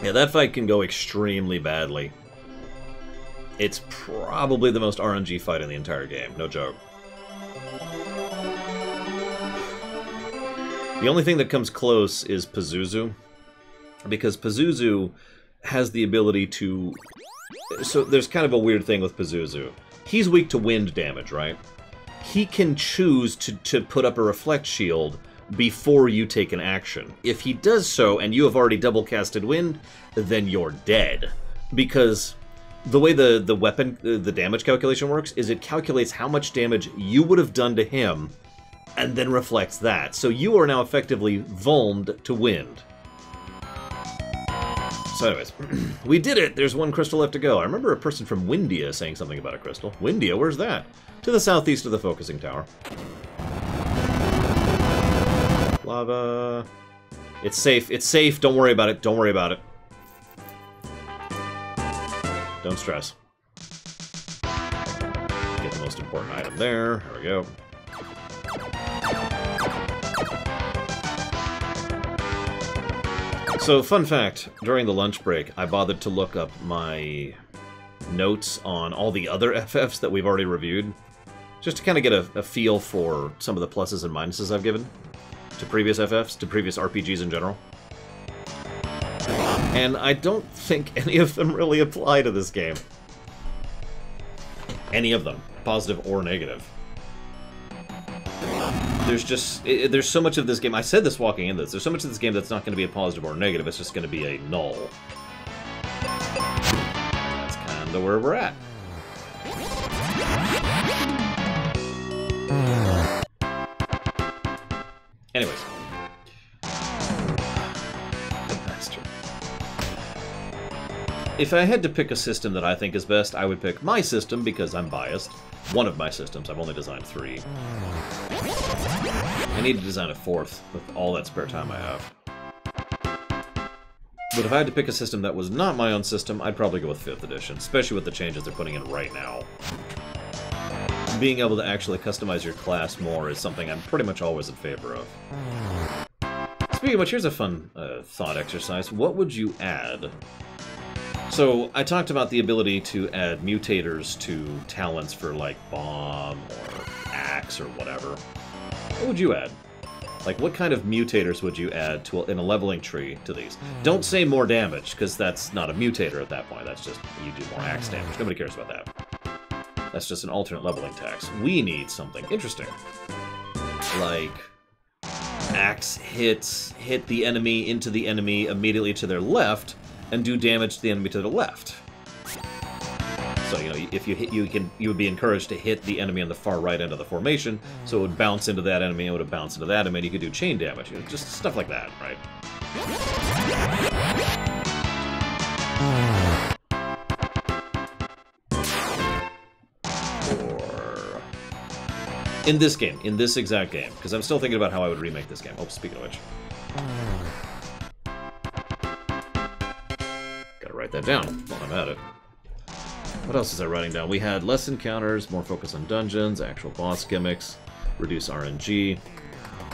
Yeah, that fight can go extremely badly. It's probably the most RNG fight in the entire game, no joke. The only thing that comes close is Pazuzu, because Pazuzu has the ability to... So there's kind of a weird thing with Pazuzu. He's weak to wind damage, right? He can choose to put up a reflect shield before you take an action. If he does so, and you have already double casted wind, then you're dead. Because the way the weapon, the damage calculation works, is it calculates how much damage you would have done to him, and then reflects that. So you are now effectively vulned to wind. So anyways, we did it! There's 1 crystal left to go. I remember a person from Windia saying something about a crystal. Windia, where's that? To the southeast of the focusing tower. Lava. It's safe, don't worry about it, don't worry about it. Don't stress. Get the most important item there, there we go. So, fun fact, during the lunch break, I bothered to look up my notes on all the other FFs that we've already reviewed, just to kind of get a feel for some of the pluses and minuses I've given to previous FFs, to previous RPGs in general. And I don't think any of them really apply to this game. Any of them, positive or negative. There's so much of this game, I said this walking into this, there's so much of this game that's not going to be a positive or a negative, it's just going to be a null. That's kind of where we're at. Anyways. If I had to pick a system that I think is best, I would pick my system because I'm biased. One of my systems, I've only designed 3. I need to design a 4th with all that spare time I have. But if I had to pick a system that was not my own system, I'd probably go with 5th edition, especially with the changes they're putting in right now. being able to actually customize your class more is something I'm pretty much always in favor of. Speaking of which, here's a fun thought exercise. What would you add? So, I talked about the ability to add mutators to talents for, like, Bomb or Axe or whatever. What would you add? Like, what kind of mutators would you add to in a leveling tree to these? Don't say more damage, because that's not a mutator at that point. That's just, you do more Axe damage. Nobody cares about that. That's just an alternate leveling tax. We need something interesting. Like, Axe hit the enemy into the enemy immediately to their left, and do damage to the enemy to the left. So, you know, if you hit, you would be encouraged to hit the enemy on the far right end of the formation, so it would bounce into that enemy, it would bounce into that enemy, and you could do chain damage. You know, just stuff like that, right? Or in this game, in this exact game, because I'm still thinking about how I would remake this game. Oh, speaking of which. Write that down while I'm at it. What else is I writing down? We had less encounters, more focus on dungeons, actual boss gimmicks, reduce RNG,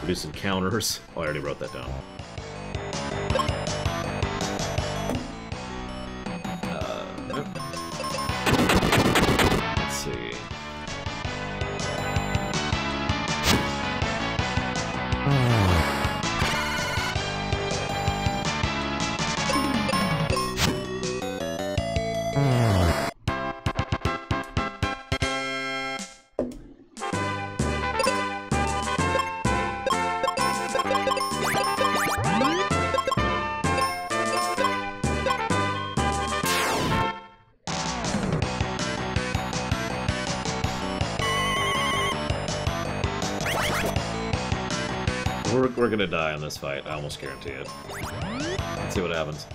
reduce encounters. Oh, I already wrote that down. Let's see. We're gonna die on this fight, I almost guarantee it. Let's see what happens.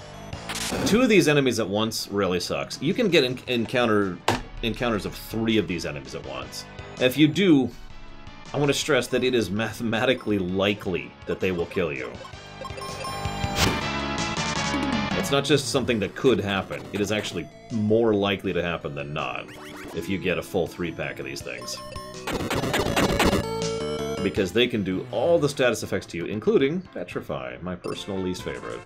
Two of these enemies at once really sucks. You can get encounters of 3 of these enemies at once. If you do, I want to stress that it is mathematically likely that they will kill you. It's not just something that could happen, it is actually more likely to happen than not if you get a full 3-pack of these things. Because they can do all the status effects to you, including Petrify, my personal least favorite.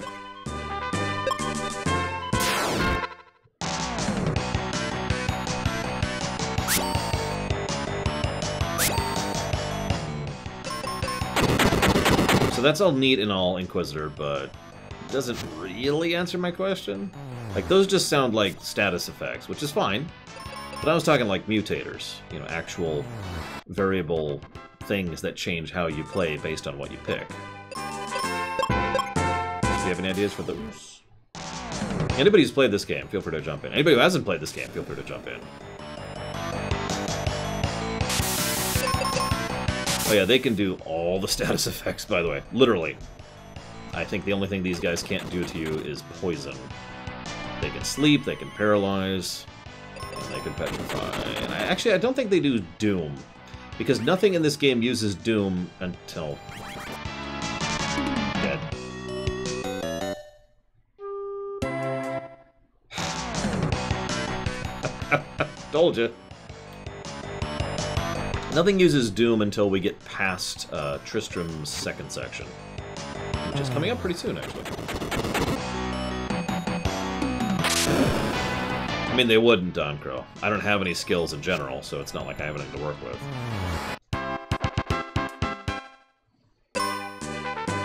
So that's all neat and all, Inquisitor, but it doesn't really answer my question. Like, those just sound like status effects, which is fine. But I was talking like mutators, you know, actual variable things that change how you play based on what you pick. Do you have any ideas for those? Anybody who's played this game, feel free to jump in. Anybody who hasn't played this game, feel free to jump in. Oh yeah, they can do all the status effects, by the way. Literally. I think the only thing these guys can't do to you is poison. They can sleep, they can paralyze, and they can petrify. And I don't think they do Doom. Because nothing in this game uses Doom until dead. Told you. Nothing uses Doom until we get past Tristram's second section. Which is coming up pretty soon, actually. I mean, they wouldn't, Don Crow. I don't have any skills in general, so it's not like I have anything to work with. So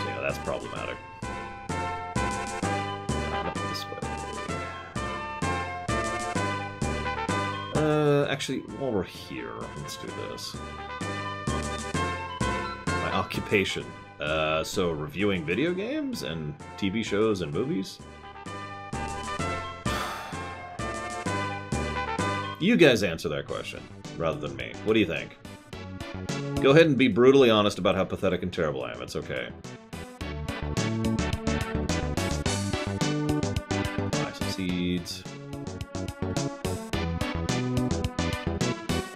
yeah, that's problematic. Up this way. Actually, while we're here, let's do this. My occupation. So reviewing video games and TV shows and movies? You guys answer that question, rather than me. What do you think? Go ahead and be brutally honest about how pathetic and terrible I am. It's okay. Buy some seeds.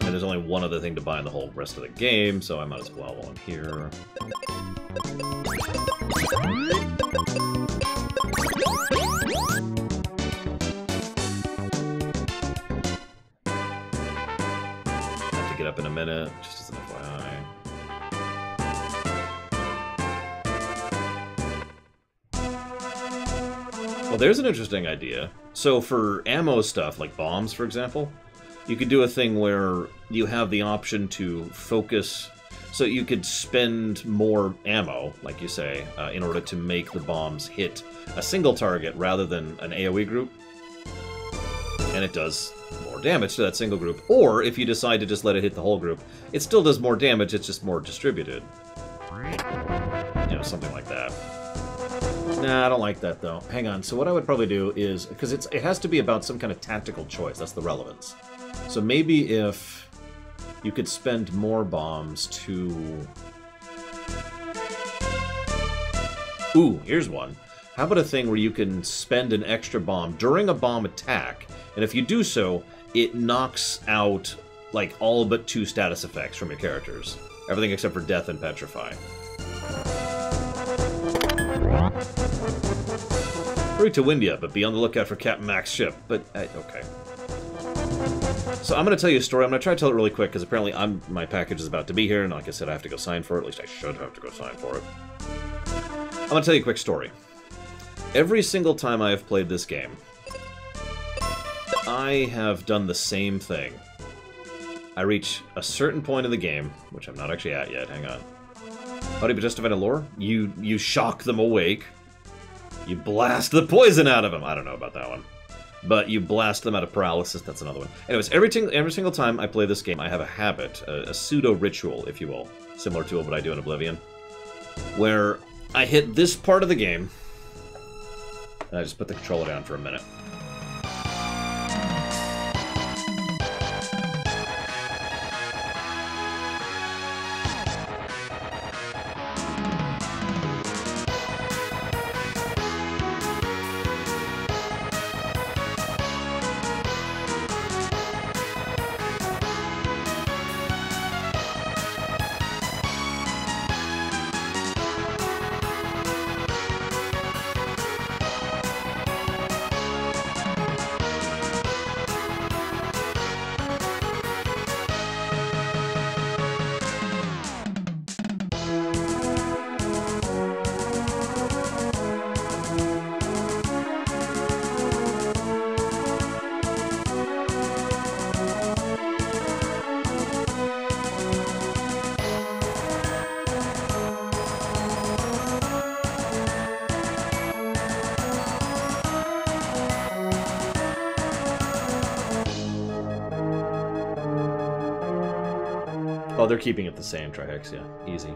And there's only one other thing to buy in the whole rest of the game, so I might as well while I'm here. Have to get up in a minute. minute, just as an FYI. Well, there's an interesting idea. So for ammo stuff, like bombs, for example, you could do a thing where you have the option to focus. So you could spend more ammo, like you say, in order to make the bombs hit a single target rather than an AoE group. And it does more damage to that single group. Or if you decide to just let it hit the whole group, it still does more damage, it's just more distributed. You know, something like that. Nah, I don't like that, though. Hang on, so what I would probably do is... Because it has to be about some kind of tactical choice, that's the relevance. So maybe if you could spend more bombs to... Ooh, here's one. How about a thing where you can spend an extra bomb during a bomb attack, and if you do so, it knocks out, like, all but 2 status effects from your characters. Everything except for Death and Petrify. Hurry to Windia, but be on the lookout for Captain Mac's ship. But, okay. So I'm going to tell you a story. I'm going to try to tell it really quick, because apparently my package is about to be here, and like I said, I have to go sign for it. At least I should have to go sign for it. I'm going to tell you a quick story. Every single time I have played this game, I have done the same thing. I reach a certain point in the game, which I'm not actually at yet, hang on. How do you justify the lore? You shock them awake. You blast the poison out of them. I don't know about that one. But you blast them out of paralysis. That's another one. Anyways, every single time I play this game, I have a habit, a pseudo-ritual, if you will, similar to what I do in Oblivion, where I hit this part of the game, and I just put the controller down for a minute. Oh, they're keeping it the same, Trihex, yeah. Easy.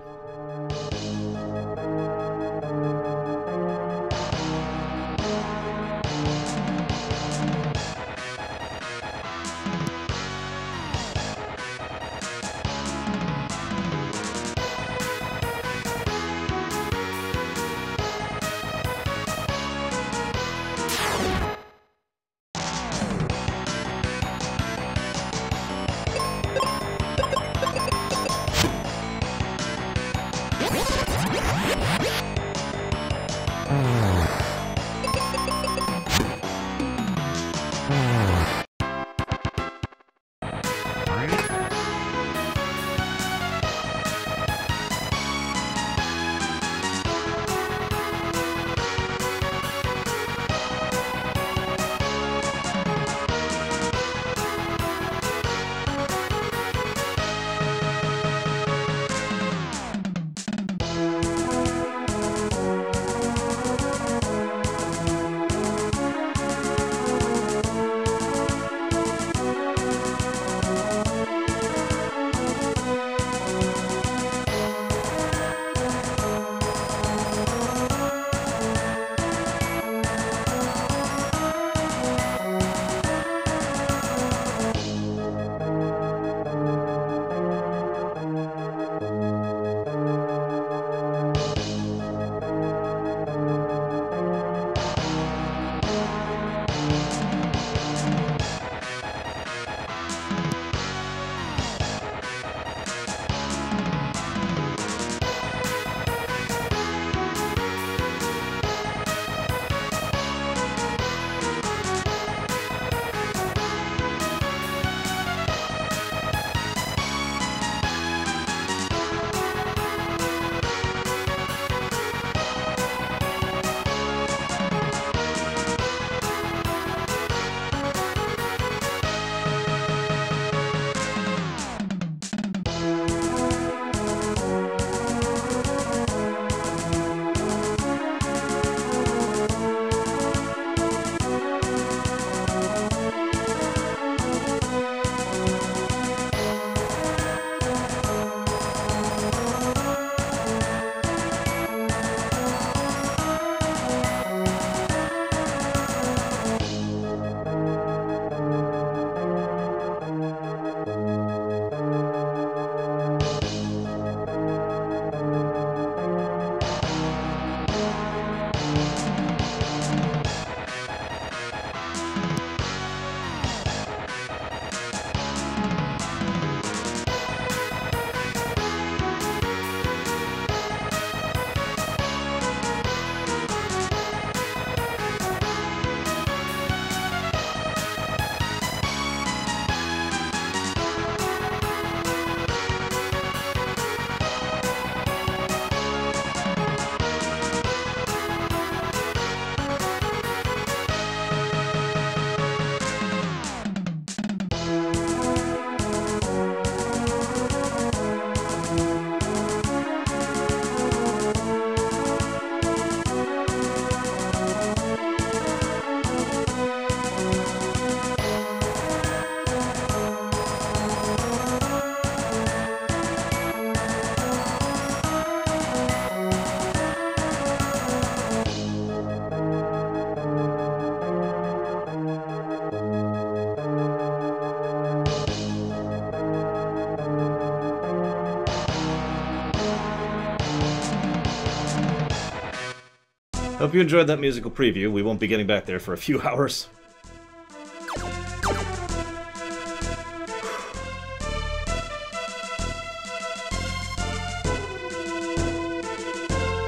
Hope you enjoyed that musical preview. We won't be getting back there for a few hours.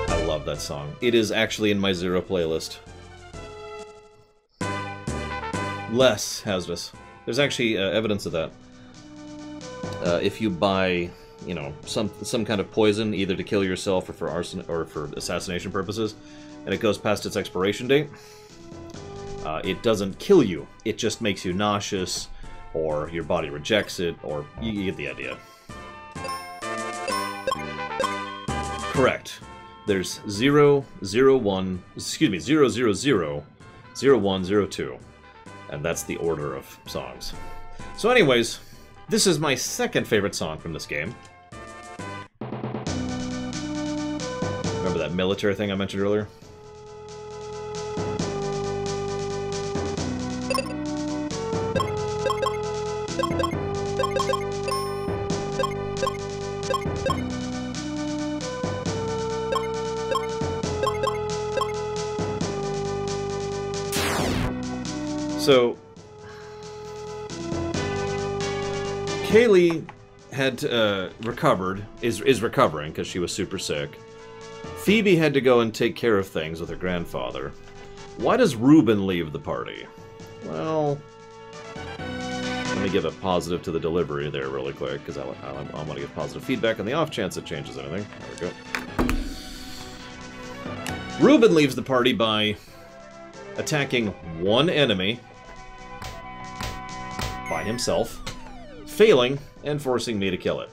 I love that song. It is actually in my Zero playlist. Less hazardous. There's actually evidence of that. If you buy, you know, some kind of poison, either to kill yourself or for arson or for assassination purposes, and it goes past its expiration date, it doesn't kill you. It just makes you nauseous, or your body rejects it, or you get the idea. Correct. There's 0, 0, 1, excuse me, 0, 0, 0, 0, 1, 0, 2. And that's the order of songs. So anyways, this is my second favorite song from this game. Remember that military thing I mentioned earlier? So, Kaylee had recovered, is recovering because she was super sick. Phoebe had to go and take care of things with her grandfather. Why does Ruben leave the party? Well, let me give a positive to the delivery there really quick, because I want to give positive feedback on the off chance it changes anything. There we go. Ruben leaves the party by attacking one enemy by himself, failing, and forcing me to kill it.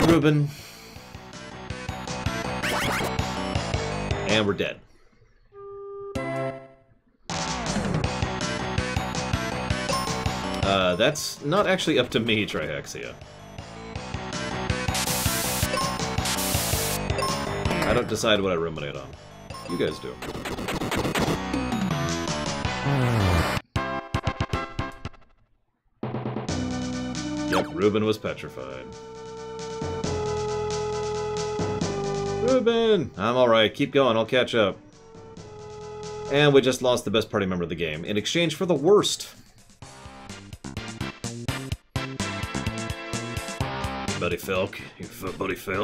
Ruben. And we're dead. That's not actually up to me, Trihexia. I don't decide what I ruminate on. You guys do. Yep, Ruben was petrified. Ruben! I'm alright, keep going, I'll catch up. And we just lost the best party member of the game, in exchange for the worst. Buddy fell,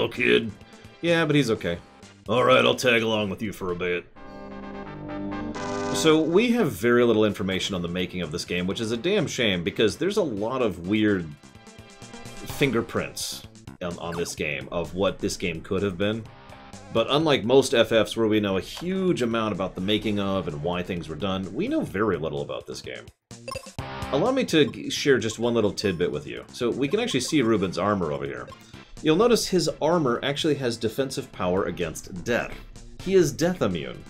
kid? Yeah, but he's okay. Alright, I'll tag along with you for a bit. So, we have very little information on the making of this game, which is a damn shame, because there's a lot of weird fingerprints on this game of what this game could have been. But unlike most FFs where we know a huge amount about the making of and why things were done, we know very little about this game. Allow me to share just one little tidbit with you. So we can actually see Ruben's armor over here. You'll notice his armor actually has defensive power against death. He is death immune.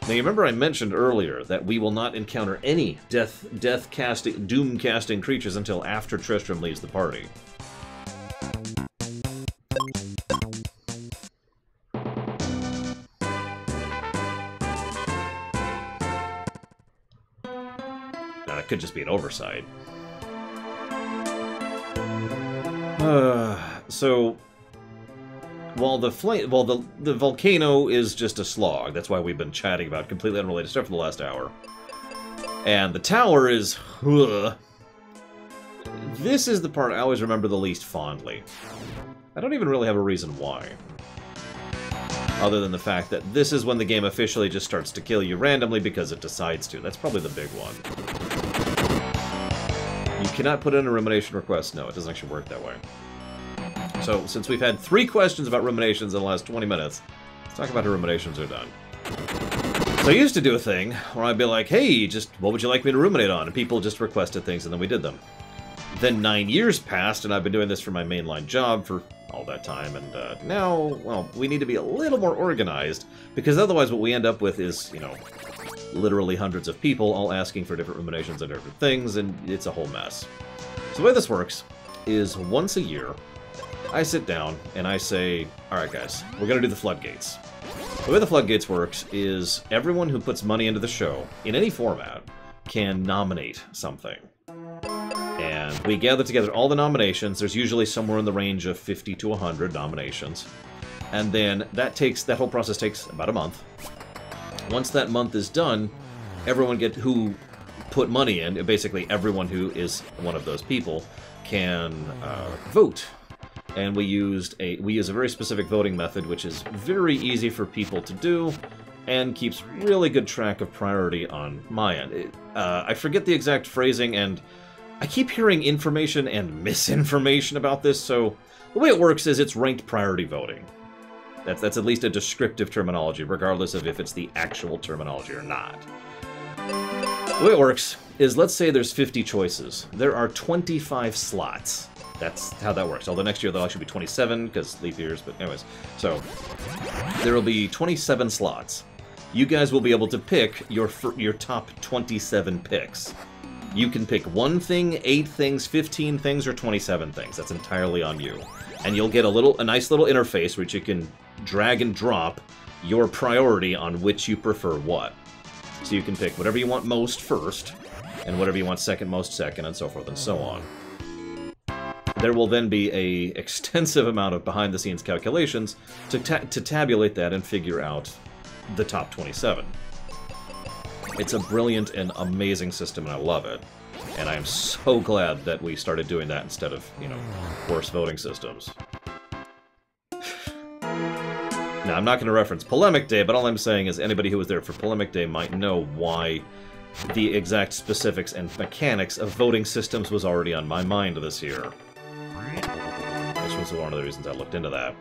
Now you remember I mentioned earlier that we will not encounter any doom casting creatures until after Tristram leaves the party. Now that could just be an oversight. So, while the volcano is just a slog, that's why we've been chatting about completely unrelated stuff for the last hour. And the tower is... This is the part I always remember the least fondly. I don't even really have a reason why. Other than the fact that this is when the game officially just starts to kill you randomly because it decides to. That's probably the big one. You cannot put in a rumination request. No, it doesn't actually work that way. So, since we've had 3 questions about ruminations in the last 20 minutes, let's talk about how ruminations are done. So I used to do a thing where I'd be like, hey, just what would you like me to ruminate on? And people just requested things and then we did them. Then 9 years passed and I've been doing this for my mainline job for all that time, and now, well, we need to be a little more organized, because otherwise what we end up with is, you know, literally hundreds of people all asking for different ruminations and different things, and it's a whole mess. So the way this works is once a year, I sit down and I say, alright guys, we're gonna do the floodgates. The way the floodgates works is everyone who puts money into the show, in any format, can nominate something. And And we gather together all the nominations. There's usually somewhere in the range of 50 to 100 nominations. And then that whole process takes about a month. Once that month is done, everyone who put money in, basically everyone who is one of those people, can vote. And we use a very specific voting method, which is very easy for people to do, and keeps really good track of priority on my end. I forget the exact phrasing, and I keep hearing information and misinformation about this, so the way it works is it's ranked priority voting. That's at least a descriptive terminology, regardless of if it's the actual terminology or not. The way it works is, let's say there's 50 choices. There are 25 slots. That's how that works. Although next year there'll actually be 27, because leap years, but anyways. So, there will be 27 slots. You guys will be able to pick your top 27 picks. You can pick 1 thing, 8 things, 15 things, or 27 things. That's entirely on you. And you'll get a nice little interface which you can drag and drop your priority on which you prefer what. So you can pick whatever you want most first, and whatever you want second most second, and so forth and so on. There will then be an extensive amount of behind-the-scenes calculations to tabulate that and figure out the top 27. It's a brilliant and amazing system, and I love it. And I am so glad that we started doing that instead of, worse voting systems. Now, I'm not going to reference Polemic Day, but all I'm saying is anybody who was there for Polemic Day might know why the exact specifics and mechanics of voting systems was already on my mind this year. Which was one of the reasons I looked into that.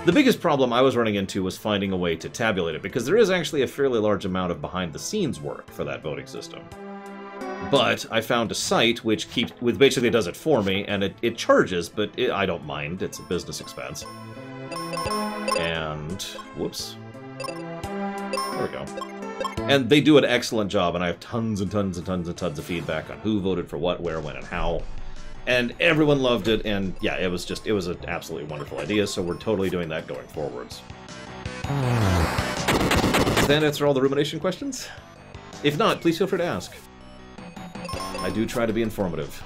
The biggest problem I was running into was finding a way to tabulate it, because there is actually a fairly large amount of behind-the-scenes work for that voting system. But I found a site which basically does it for me, and it charges, but I don't mind. It's a business expense. And whoops. There we go. And they do an excellent job, and I have tons and tons and tons and tons of feedback on who voted for what, where, when, and how. And everyone loved it, and yeah, it was an absolutely wonderful idea, so we're totally doing that going forwards. Does that answer all the rumination questions? If not, please feel free to ask. I do try to be informative.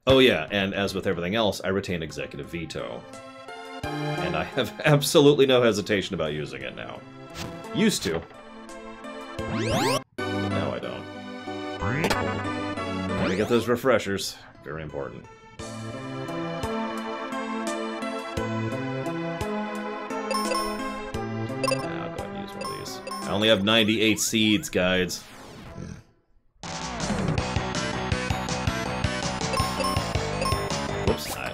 Oh yeah, and as with everything else, I retain executive veto. And I have absolutely no hesitation about using it now. Used to. But now I don't. Gotta get those refreshers. Very important. I'll go ahead and use one of these. I only have 98 seeds, guys. Whoops. Whatever.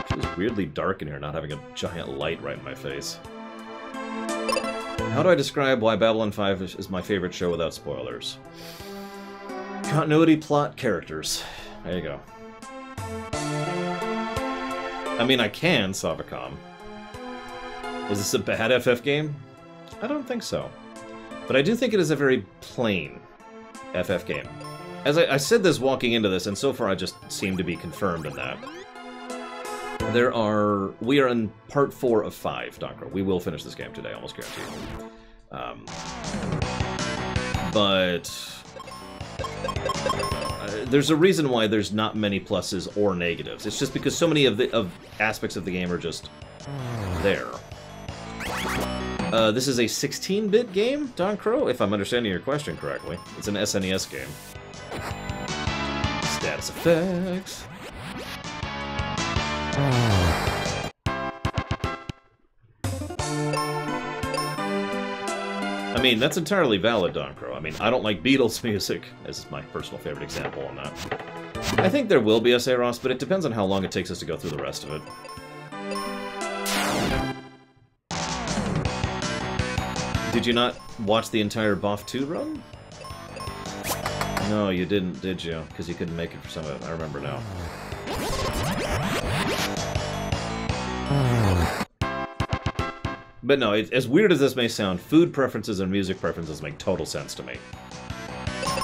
Feels weirdly dark in here, not having a giant light right in my face. How do I describe why Babylon 5 is my favorite show without spoilers? Continuity, plot, characters. There you go. I mean, I can, Savacom. Is this a bad FF game? I don't think so. But I do think it is a very plain FF game. As I said this walking into this, and so far I just seem to be confirmed in that. We are in part 4 of 5, Donkro. We will finish this game today, almost guaranteed. But there's a reason why there's not many pluses or negatives. It's just because so many of aspects of the game are just there. This is a 16-bit game, Donkro, if I'm understanding your question correctly. It's an SNES game. Status effects. I mean, that's entirely valid, Donkro. I mean, I don't like Beatles music, as my personal favorite example on that. I think there will be a Saros, but it depends on how long it takes us to go through the rest of it. Did you not watch the entire BoF 2 run? No, you didn't, did you? Because you couldn't make it for some of it. I remember now. But no, as weird as this may sound, food preferences and music preferences make total sense to me.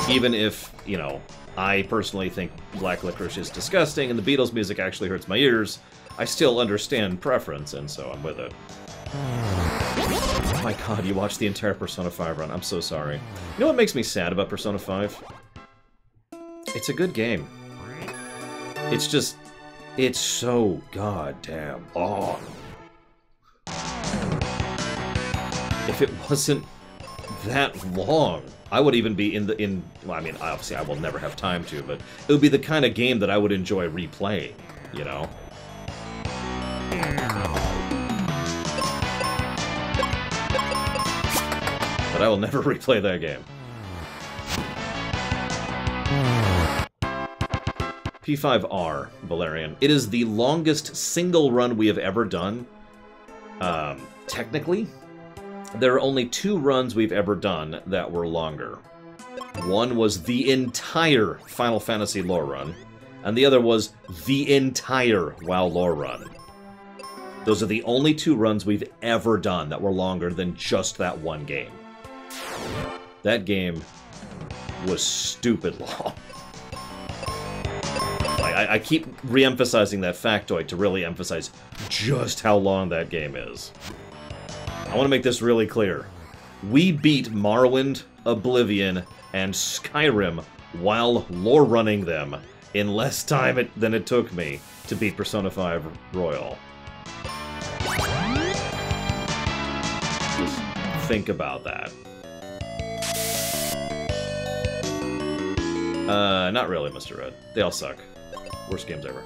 Even if, I personally think Black Licorice is disgusting, and the Beatles music actually hurts my ears, I still understand preference, and so I'm with it. Oh my god, you watched the entire Persona 5 run. I'm so sorry. You know what makes me sad about Persona 5? It's a good game. It's just... it's so goddamn long. If it wasn't that long, I would even be well, I mean, obviously I will never have time to, but it would be the kind of game that I would enjoy replaying, you know? But I will never replay that game. P5R, Valerian. It is the longest single run we have ever done. Technically, there are only 2 runs we've ever done that were longer. One was the entire Final Fantasy lore run, and the other was the entire WoW lore run. Those are the only 2 runs we've ever done that were longer than just that one game. That game was stupid long. I keep re-emphasizing that factoid to really emphasize just how long that game is. I want to make this really clear. We beat Morrowind, Oblivion, and Skyrim while lore running them in less time than it took me to beat Persona 5 Royal. Just think about that. Not really, Mr. Red. They all suck. Worst games ever.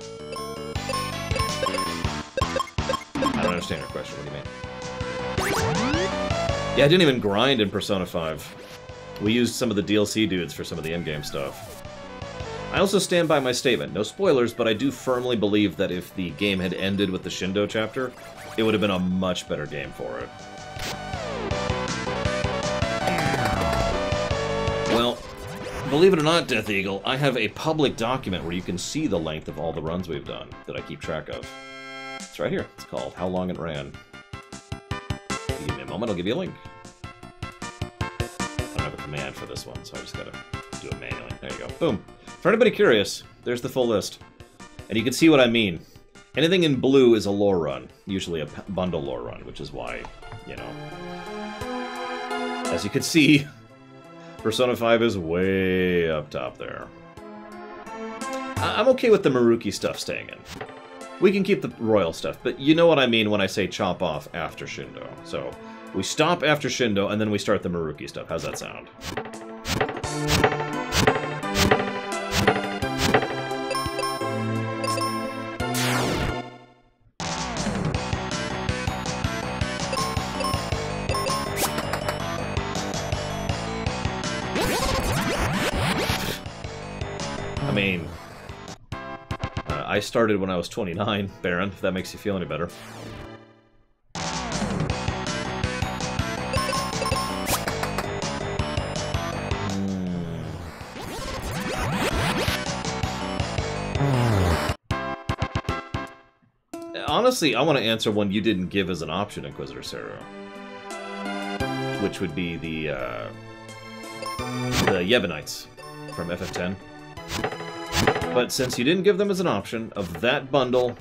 I don't understand your question. What do you mean? Yeah, I didn't even grind in Persona 5. We used some of the DLC dudes for some of the in-game stuff. I also stand by my statement. No spoilers, but I do firmly believe that if the game had ended with the Shindo chapter, it would have been a much better game for it. Well, believe it or not, Death Eagle, I have a public document where you can see the length of all the runs we've done that I keep track of. It's right here. It's called How Long It Ran. If you give me a moment, I'll give you a link. I don't have a command for this one, so I just gotta do it manually. There you go. Boom. For anybody curious, there's the full list. And you can see what I mean. Anything in blue is a lore run, usually a bundle lore run, which is why, you know. As you can see, Persona 5 is way up top there. I'm okay with the Maruki stuff staying in. We can keep the royal stuff, but you know what I mean when I say chop off after Shindo. So, we stop after Shindo, and then we start the Maruki stuff. How's that sound? I mean, I started when I was 29, Baron, if that makes you feel any better. Honestly, I want to answer one you didn't give as an option, Inquisitor Seru. Which would be the Yevonites from FF10. But since you didn't give them as an option of that bundle,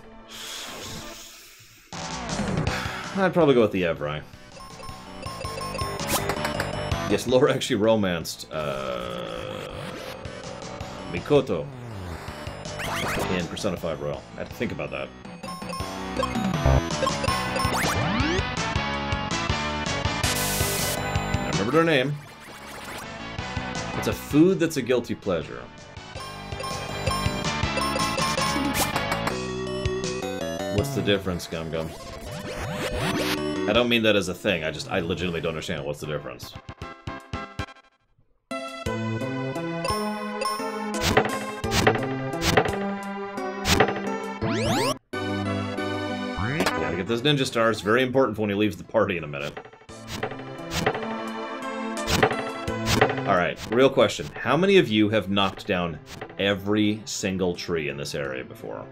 I'd probably go with the Evrai. Yes, Laura actually romanced Mikoto in Persona 5 Royal. I had to think about that. I remembered her name. It's a food that's a guilty pleasure. What's the difference, Gum Gum? I don't mean that as a thing, I legitimately don't understand what's the difference. Gotta get those ninja stars, very important for when he leaves the party in a minute. Alright, real question. How many of you have knocked down every single tree in this area before?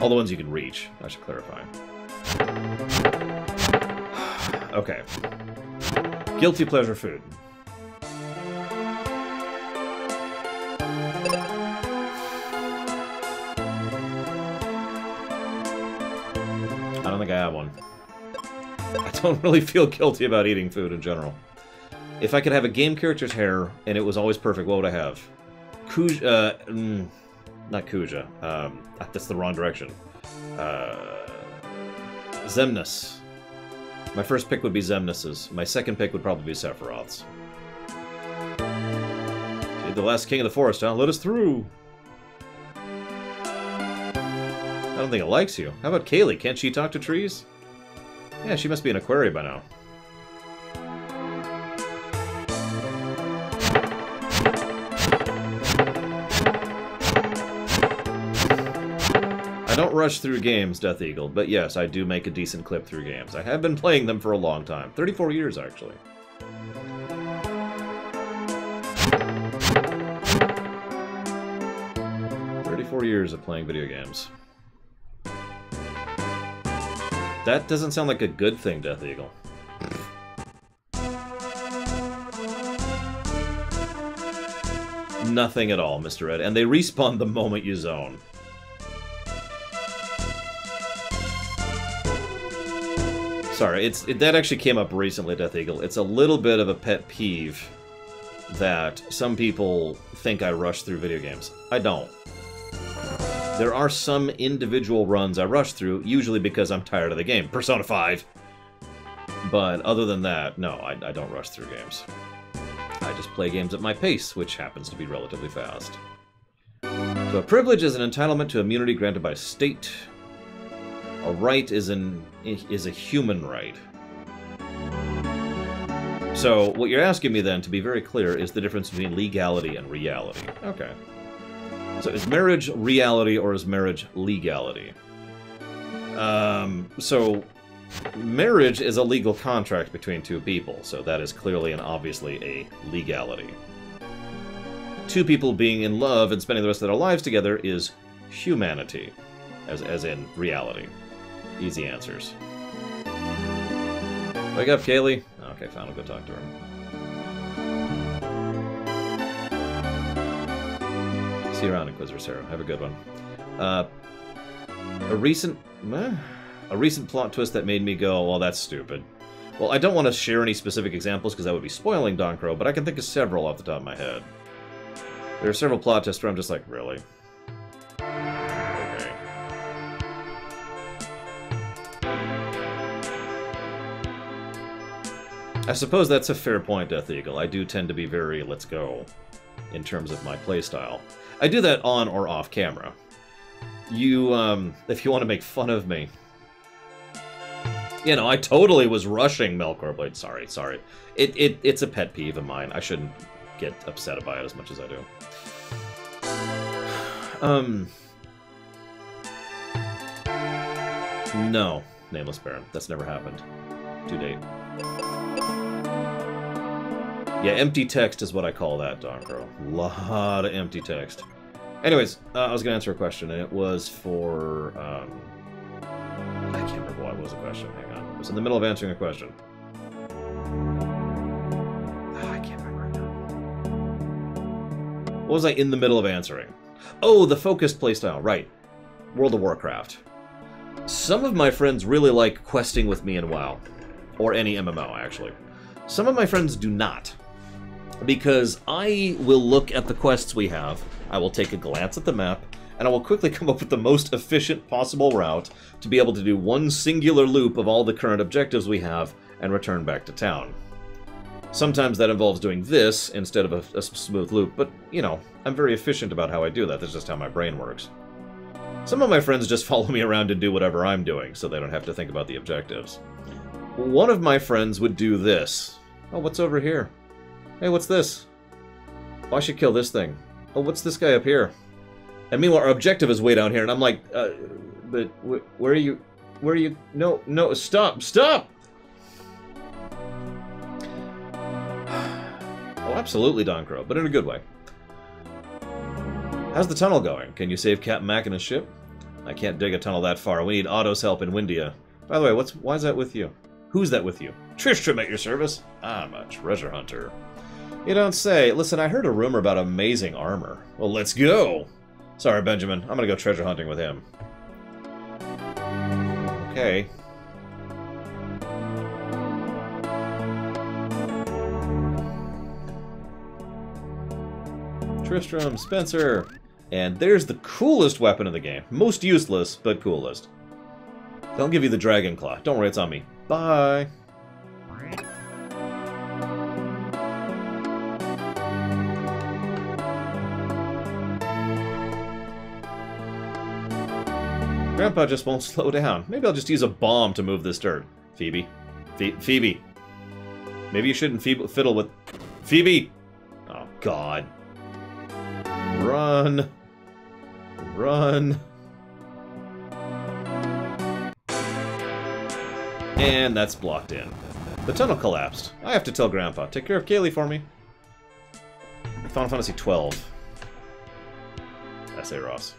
All the ones you can reach, I should clarify. Okay. Guilty pleasure food. I don't think I have one. I don't really feel guilty about eating food in general. If I could have a game character's hair and it was always perfect, what would I have? Kuja, not Kuja. That's the wrong direction. Xemnas. My first pick would be Xemnas's. My second pick would probably be Sephiroth's. You're the last king of the forest, huh? Let us through! I don't think it likes you. How about Kaylee? Can't she talk to trees? Yeah, she must be an Aquaria by now. I don't rush through games, Death Eagle, but yes, I do make a decent clip through games. I have been playing them for a long time. 34 years, actually. Years of playing video games. That doesn't sound like a good thing, Death Eagle. Nothing at all, Mr. Ed. And they respawn the moment you zone. Sorry, that actually came up recently, Death Eagle. It's a little bit of a pet peeve that some people think I rush through video games. I don't. There are some individual runs I rush through, usually because I'm tired of the game. Persona 5! But other than that, no, I don't rush through games. I just play games at my pace, which happens to be relatively fast. So a privilege is an entitlement to immunity granted by state. A right is a human right. So what you're asking me then, to be very clear, is the difference between legality and reality. Okay. So is marriage reality or is marriage legality? So marriage is a legal contract between two people, so that is clearly and obviously a legality. Two people being in love and spending the rest of their lives together is humanity, as in reality. Easy answers. Wake up, Kaylee. Okay, fine, I'll go talk to her. See you around, Inquisitor Sarah. Have a good one. A recent plot twist that made me go, well, that's stupid. Well, I don't want to share any specific examples because that would be spoiling Don Crow, but I can think of several off the top of my head. There are several plot twists where I'm just like, really? Okay. I suppose that's a fair point, Death Eagle. I do tend to be very let's go in terms of my playstyle. I do that on or off camera. You, if you want to make fun of me. You know, I totally was rushing Melkor Blade. Sorry. It's a pet peeve of mine. I shouldn't get upset about it as much as I do. No, Nameless Baron. That's never happened. To date. Yeah, empty text is what I call that, Don Crow. A lot of empty text. Anyways, I was going to answer a question, and it was for... I can't remember what was the question. Hang on. It was in the middle of answering a question. I can't remember right now. What was I in the middle of answering? Oh, the focused playstyle. Right. World of Warcraft. Some of my friends really like questing with me in WoW. Or any MMO, actually. Some of my friends do not. Because I will look at the quests we have, I will take a glance at the map, and I will quickly come up with the most efficient possible route to be able to do one singular loop of all the current objectives we have and return back to town. Sometimes that involves doing this instead of a smooth loop, but, you know, I'm very efficient about how I do that. That's just how my brain works. Some of my friends just follow me around and do whatever I'm doing, so they don't have to think about the objectives. One of my friends would do this. Oh, what's over here? Hey, what's this? Oh, I should kill this thing. Oh, what's this guy up here? And meanwhile, our objective is way down here, and I'm like, but where are you? Where are you? No, stop! Oh, absolutely, Don Crow, but in a good way. How's the tunnel going? Can you save Captain Mac and his ship? I can't dig a tunnel that far. We need Otto's help in Windia. By the way, why is that with you? Who's that with you? Tristram at your service. I'm a treasure hunter. You don't say. Listen, I heard a rumor about amazing armor. Well, let's go. Sorry, Benjamin. I'm gonna go treasure hunting with him. Okay. Tristram, Spencer. And there's the coolest weapon in the game. Most useless, but coolest. They'll give you the Dragon Claw. Don't worry, it's on me. Bye. Grandpa just won't slow down. Maybe I'll just use a bomb to move this dirt. Phoebe. Phoebe. Maybe you shouldn't fiddle with... Phoebe! Oh, God. Run. Run. And that's blocked in. The tunnel collapsed. I have to tell Grandpa. Take care of Kaylee for me. Final Fantasy XII. S.A. Ross.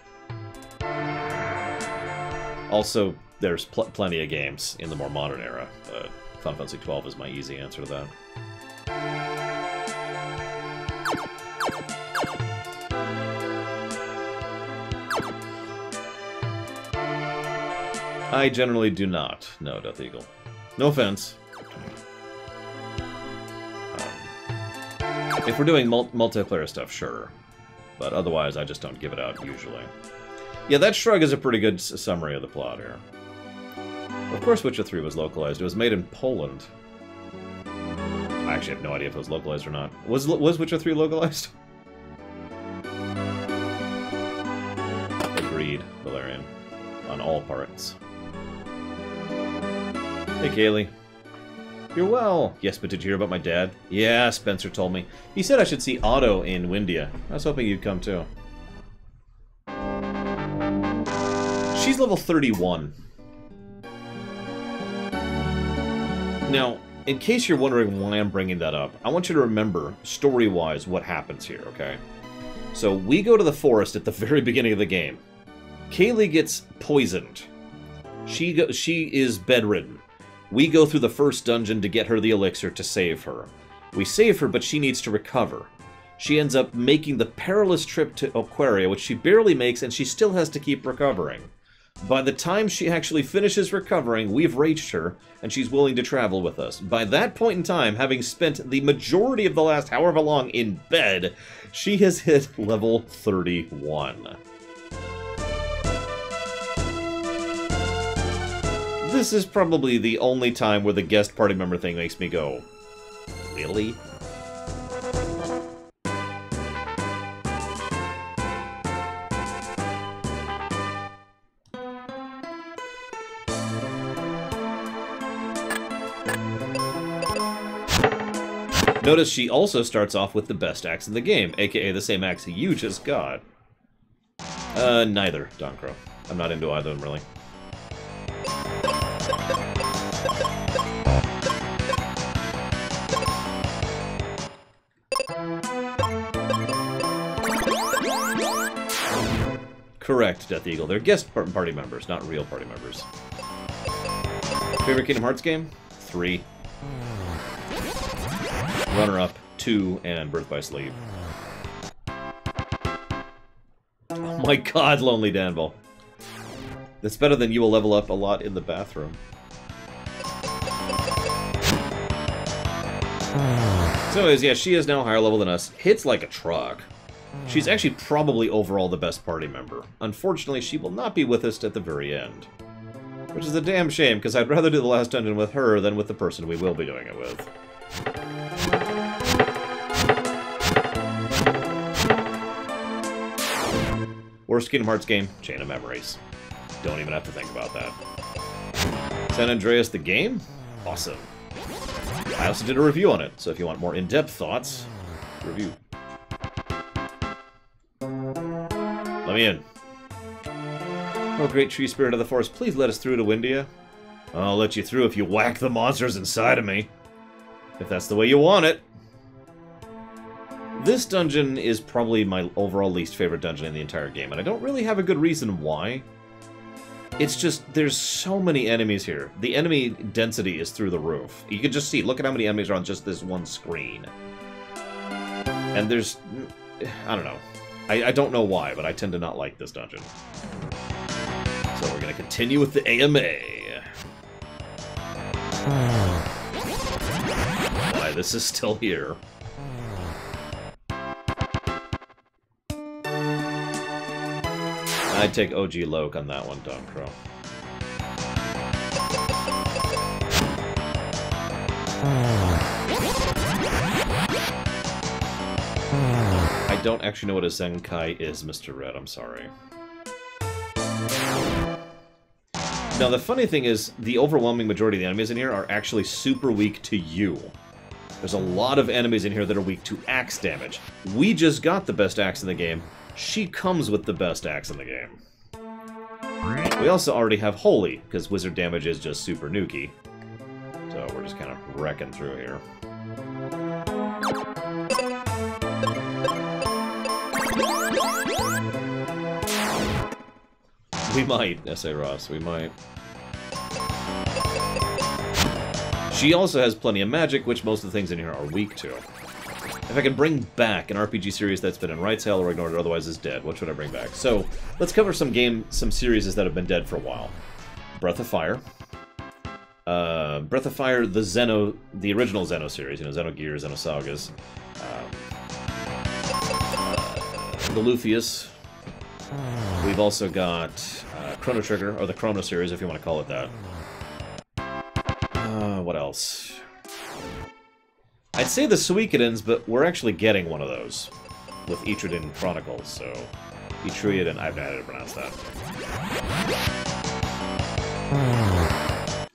Also, there's plenty of games in the more modern era. Final Fantasy XII is my easy answer to that. I generally do not. No, Death Eagle. No offense. If we're doing multiplayer stuff, sure. But otherwise, I just don't give it out, usually. Yeah, that shrug is a pretty good summary of the plot here. Of course Witcher 3 was localized. It was made in Poland. I actually have no idea if it was localized or not. Was Witcher 3 localized? Agreed, Valerian. On all parts. Hey, Kaylee. You're well. Yes, but did you hear about my dad? Yeah, Spencer told me. He said I should see Otto in Windia. I was hoping you'd come too. She's level 31. Now, in case you're wondering why I'm bringing that up, I want you to remember, story-wise, what happens here, okay? So, we go to the forest at the very beginning of the game. Kaylee gets poisoned. She is bedridden. We go through the first dungeon to get her the elixir to save her. We save her, but she needs to recover. She ends up making the perilous trip to Aquaria, which she barely makes, and she still has to keep recovering. By the time she actually finishes recovering, we've reached her, and she's willing to travel with us. By that point in time, having spent the majority of the last however long in bed, she has hit level 31. This is probably the only time where the guest party member thing makes me go, really? Notice she also starts off with the best axe in the game, aka the same axe you just got. Neither, Doncro. I'm not into either of them, really. Correct, Death Eagle. They're guest party members, not real party members. Favorite Kingdom Hearts game? 3. Runner-up, 2, and Birth by Sleep. Oh my god, Lonely Danville. That's better than you will level up a lot in the bathroom. So anyways, yeah, she is now higher level than us. Hits like a truck. She's actually probably overall the best party member. Unfortunately, she will not be with us at the very end. Which is a damn shame, because I'd rather do the last dungeon with her than with the person we will be doing it with. Worst Kingdom Hearts game? Chain of Memories. Don't even have to think about that. San Andreas the game? Awesome. I also did a review on it, so if you want more in-depth thoughts, review. Let me in. Oh, great tree spirit of the forest, please let us through to Windia. I'll let you through if you whack the monsters inside of me. If that's the way you want it. This dungeon is probably my overall least favorite dungeon in the entire game, and I don't really have a good reason why. It's just, there's so many enemies here. The enemy density is through the roof. You can just see, look at how many enemies are on just this one screen. And there's, I don't know. I don't know why, but I tend to not like this dungeon. So we're going to continue with the AMA. Why this is still here. I'd take OG Loke on that one, Don Crow. I don't actually know what a Zenkai is, Mr. Red, I'm sorry. Now, the funny thing is, the overwhelming majority of the enemies in here are actually super weak to you. There's a lot of enemies in here that are weak to axe damage. We just got the best axe in the game. She comes with the best axe in the game. We also already have Holy, because wizard damage is just super nuky. So we're just kind of wrecking through here. We might, S.A. Ross, we might. She also has plenty of magic, which most of the things in here are weak to. If I could bring back an RPG series that's been in Right Tail or ignored or otherwise is dead, what should I bring back? So, let's cover some series that have been dead for a while. Breath of Fire. Breath of Fire, the original Xeno series, you know, Xenogears, Xenosagas. The Lufius. We've also got Chrono Trigger, or the Chrono series, if you want to call it that. What else? I'd say the Suikoden's, but we're actually getting one of those with Etrigan Chronicles, so Etrigan, I've not had to pronounce that.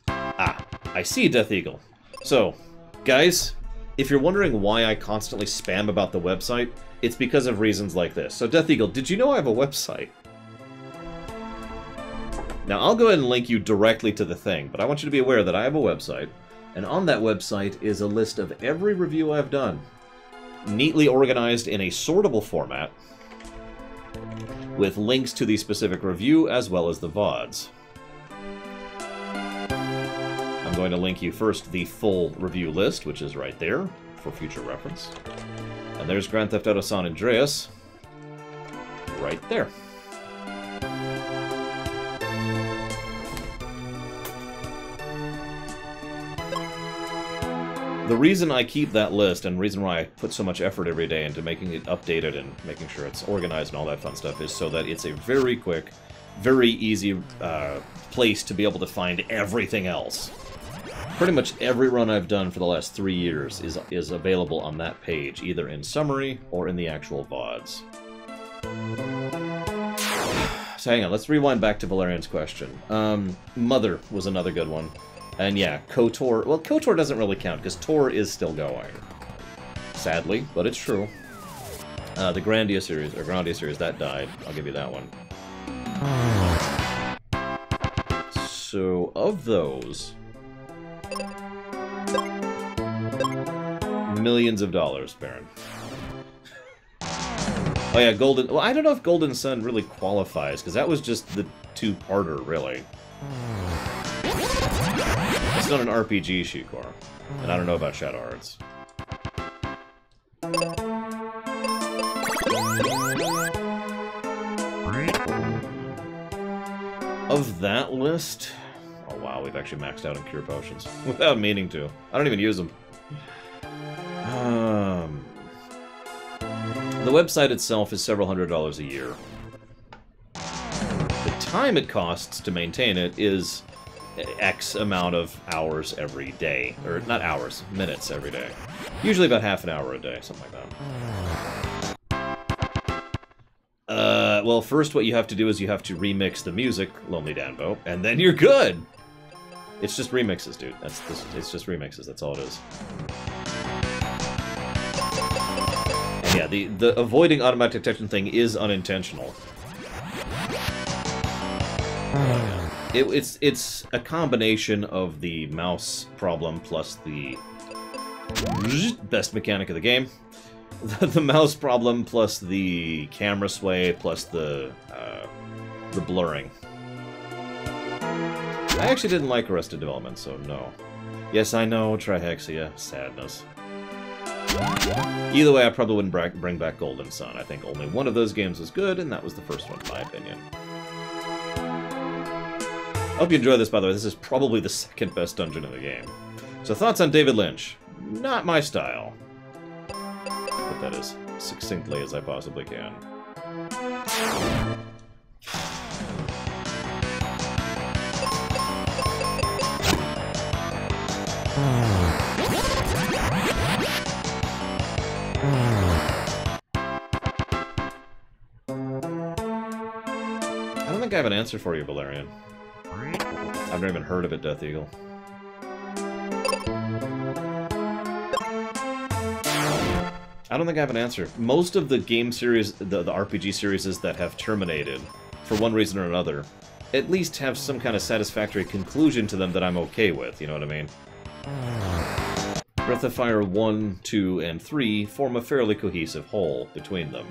Ah, I see Death Eagle. So, guys, if you're wondering why I constantly spam about the website, it's because of reasons like this. So, Death Eagle, did you know I have a website? Now, I'll go ahead and link you directly to the thing, but I want you to be aware that I have a website, and on that website is a list of every review I've done, neatly organized in a sortable format, with links to the specific review as well as the VODs. I'm going to link you first the full review list, which is right there, for future reference. And there's Grand Theft Auto San Andreas, right there. The reason I keep that list, and the reason why I put so much effort every day into making it updated and making sure it's organized and all that fun stuff, is so that it's a very quick, very easy place to be able to find everything else. Pretty much every run I've done for the last 3 years is available on that page, either in summary or in the actual VODs. So hang on, let's rewind back to Valerian's question. Mother was another good one. And yeah, KOTOR... Well, KOTOR doesn't really count, because Tor is still going. Sadly, but it's true. The Grandia series, that died. I'll give you that one. So, of those... millions of dollars, Baron. Oh yeah, Golden... Well, I don't know if Golden Sun really qualifies, because that was just the two-parter, really. It's not an RPG, Shikor. And I don't know about Shadow Hearts. Of that list... Oh wow, we've actually maxed out on Cure Potions. Without meaning to. I don't even use them. The website itself is several $100s a year. The time it costs to maintain it is X amount of hours every day. Or, not hours, minutes every day. Usually about half an hour a day, something like that. Well, first what you have to do is you have to remix the music, Lonely Danbo, and then you're good! It's just remixes, dude. It's just remixes, that's all it is. And yeah, the avoiding automatic detection thing is unintentional. It's a combination of the mouse problem plus the best mechanic of the game. The mouse problem plus the camera sway plus the blurring. I actually didn't like Arrested Development, so no. Yes, I know, Trihexia. Sadness. Either way, I probably wouldn't bring back Golden Sun. I think only one of those games was good, and that was the first one, in my opinion. I hope you enjoy this, by the way. This is probably the second best dungeon in the game. So thoughts on David Lynch? Not my style. Put that as succinctly as I possibly can. I don't think I have an answer for you, Valerian. I've never even heard of it, Death Eagle. I don't think I have an answer. Most of the game series, the RPG series that have terminated, for one reason or another, at least have some kind of satisfactory conclusion to them that I'm okay with, you know what I mean? Breath of Fire 1, 2, and 3 form a fairly cohesive whole between them,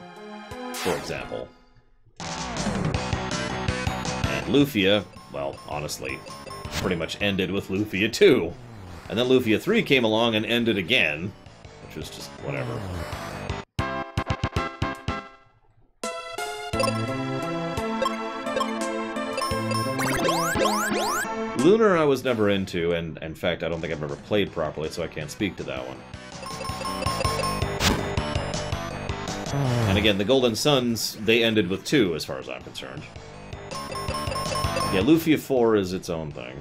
for example. And Lufia, well, honestly, pretty much ended with Lufia 2. And then Lufia 3 came along and ended again, which was just whatever. Lunar I was never into, and in fact I don't think I've ever played properly, so I can't speak to that one. And again, the Golden Suns, they ended with 2, as far as I'm concerned. Yeah, Lufia 4 is its own thing.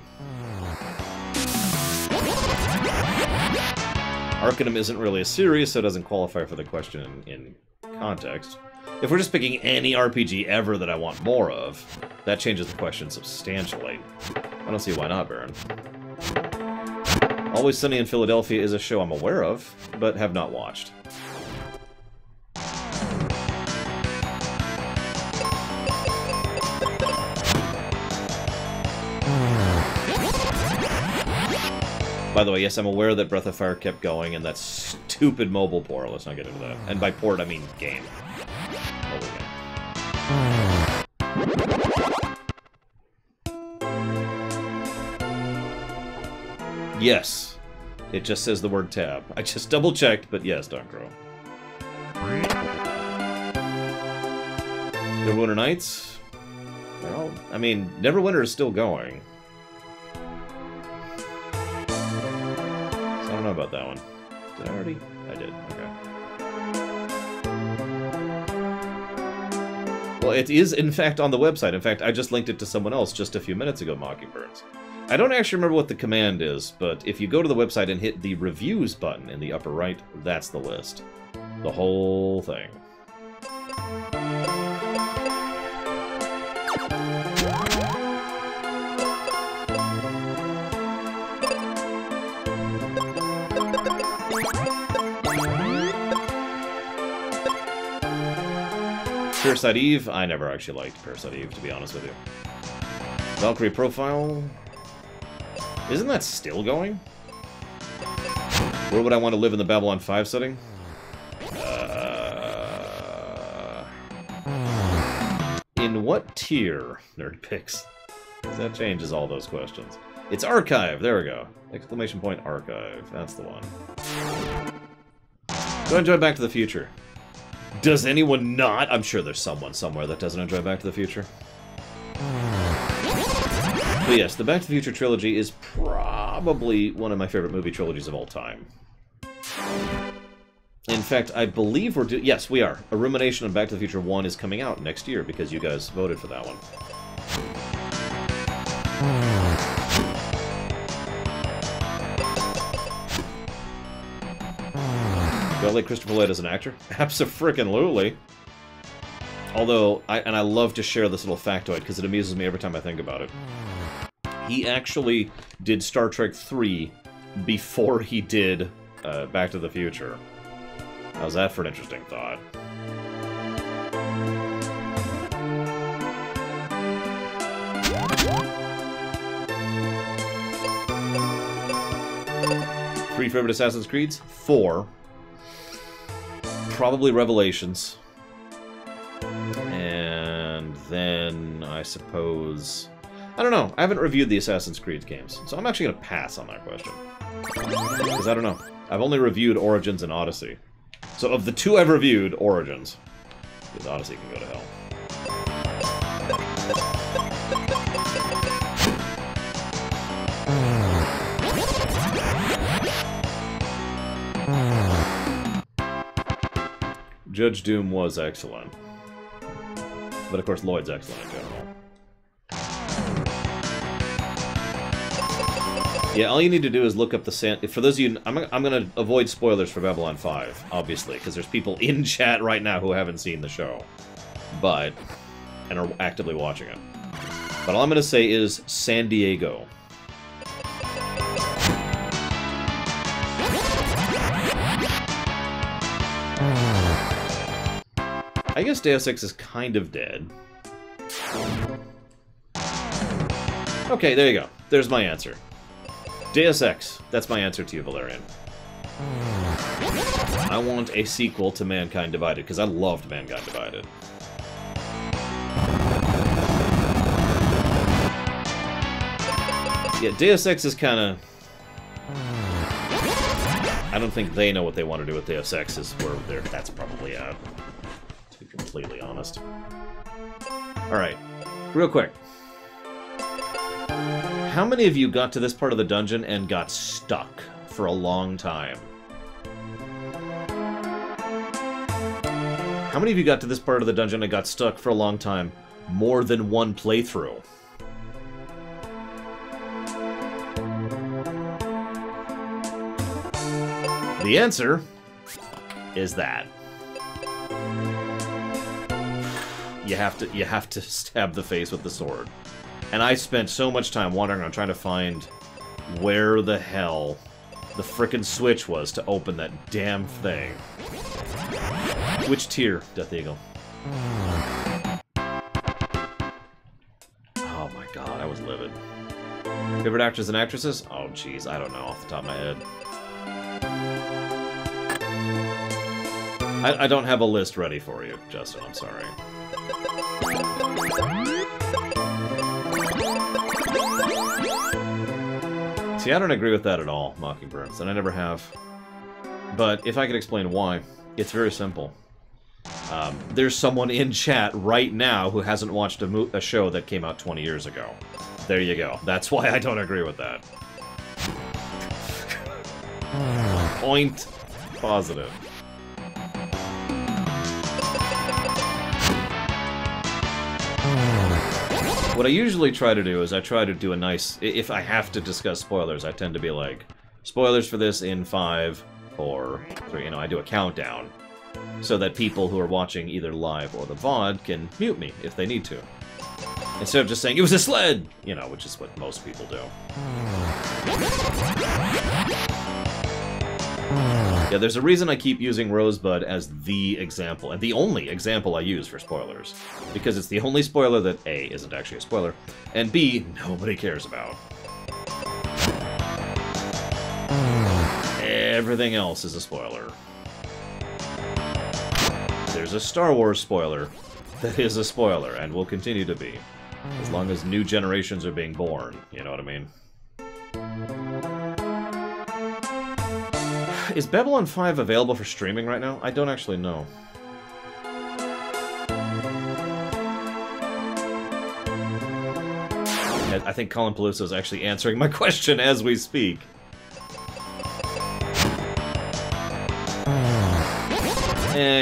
Arcanum isn't really a series, so it doesn't qualify for the question in context. If we're just picking any RPG ever that I want more of, that changes the question substantially. I don't see why not, Baron. Always Sunny in Philadelphia is a show I'm aware of, but have not watched. By the way, yes, I'm aware that Breath of Fire kept going, and that stupid mobile port. Let's not get into that. And by port, I mean game. Mobile game. Yes. It just says the word tab. I just double-checked, but yes, Don Crow. Neverwinter Nights? Well, I mean, Neverwinter is still going. I don't know about that one. Did I already? I did. Okay. Well, it is, in fact, on the website. In fact, I just linked it to someone else just a few minutes ago, Mockingbirds. I don't actually remember what the command is, but if you go to the website and hit the Reviews button in the upper right, that's the list. The whole thing. Parasite Eve? I never actually liked Parasite Eve, to be honest with you. Valkyrie Profile? Isn't that still going? Where would I want to live in the Babylon 5 setting? In what tier, Nerd Picks? That changes all those questions. It's Archive! There we go. Exclamation point Archive. That's the one. Go enjoy Back to the Future. Does anyone not? I'm sure there's someone somewhere that doesn't enjoy Back to the Future. But yes, the Back to the Future trilogy is probably one of my favorite movie trilogies of all time. In fact, I believe we're doing... Yes, we are. A Rumination on Back to the Future 1 is coming out next year because you guys voted for that one. Do I like Christopher Lloyd as an actor? Abso-frickin-lutely. Although, I love to share this little factoid because it amuses me every time I think about it. He actually did Star Trek 3 before he did Back to the Future. How's that for an interesting thought? Three favorite Assassin's Creeds? 4. Probably Revelations. And then, I suppose... I don't know. I haven't reviewed the Assassin's Creed games, so I'm actually going to pass on that question. Because I don't know. I've only reviewed Origins and Odyssey. So of the two I've reviewed, Origins. Because Odyssey can go to hell. Judge Doom was excellent. But of course, Lloyd's excellent in general. Yeah, all you need to do is look up the for those of you, I'm gonna avoid spoilers for Babylon 5, obviously, because there's people in chat right now who haven't seen the show, and are actively watching it. But all I'm gonna say is San Diego. I guess Deus Ex is kind of dead. Okay, there you go. There's my answer. Deus Ex. That's my answer to you, Valerian. I want a sequel to Mankind Divided, because I loved Mankind Divided. Yeah, Deus Ex is kind of... I don't think they know what they want to do with Deus Ex, is where that's probably at. To be completely honest. Alright, real quick. How many of you got to this part of the dungeon and got stuck for a long time? How many of you got to this part of the dungeon and got stuck for a long time? More than one playthrough? The answer is that. You have to stab the face with the sword. And I spent so much time wandering around trying to find where the hell the frickin' switch was to open that damn thing. Which tier, Death Eagle? Oh my god, I was livid. Favorite actors and actresses? Oh jeez, I don't know off the top of my head. I don't have a list ready for you, Justin, I'm sorry. See, I don't agree with that at all, Mockingbirds, and I never have. But if I could explain why, it's very simple. There's someone in chat right now who hasn't watched a show that came out 20 years ago. There you go. That's why I don't agree with that. Point positive. What I usually try to do is I try to do a nice... If I have to discuss spoilers, I tend to be like, spoilers for this in 5, 4, 3, you know, I do a countdown. So that people who are watching either live or the VOD can mute me if they need to. Instead of just saying, it was a sled! You know, which is what most people do. Yeah, there's a reason I keep using Rosebud as the example, and the only example I use for spoilers. Because it's the only spoiler that A, isn't actually a spoiler, and B, nobody cares about. Everything else is a spoiler. There's a Star Wars spoiler that is a spoiler, and will continue to be. As long as new generations are being born, you know what I mean? Is Babylon 5 available for streaming right now? I don't actually know. I think Colin Peluso is actually answering my question as we speak.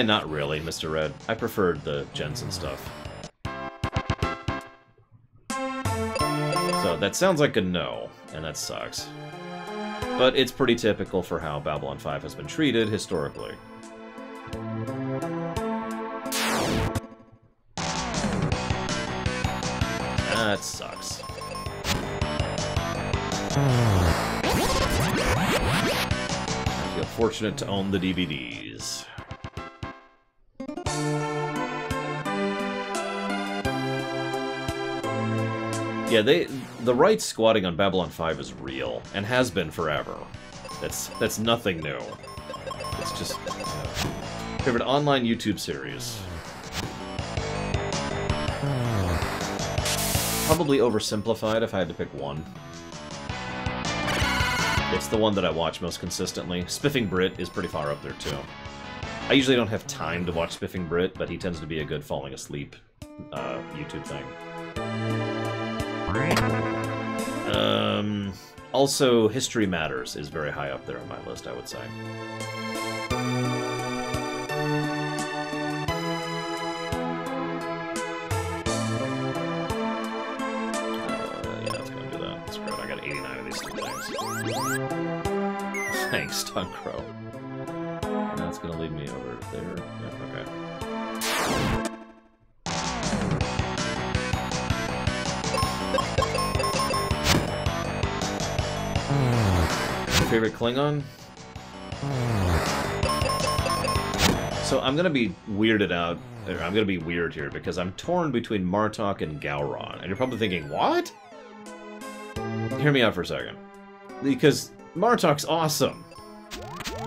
Not really, Mr. Red. I preferred the Jensen stuff. So that sounds like a no, and that sucks. But it's pretty typical for how Babylon 5 has been treated historically. That sucks. I feel fortunate to own the DVDs. Yeah, the right squatting on Babylon 5 is real, and has been forever. That's nothing new. It's just... favorite online YouTube series. probably oversimplified if I had to pick one. It's the one that I watch most consistently. Spiffing Brit is pretty far up there, too. I usually don't have time to watch Spiffing Brit, but he tends to be a good falling asleep YouTube thing. Also, History Matters is very high up there on my list, I would say. Yeah, it's gonna do that. Screw it, I got 89 of these two things. Thanks, Tunkrow. That's gonna lead me over there. Yep, okay. Favorite Klingon? So I'm gonna be weirded out. Or I'm gonna be weird here because I'm torn between Martok and Gowron, and you're probably thinking, what? Hear me out for a second, because Martok's awesome,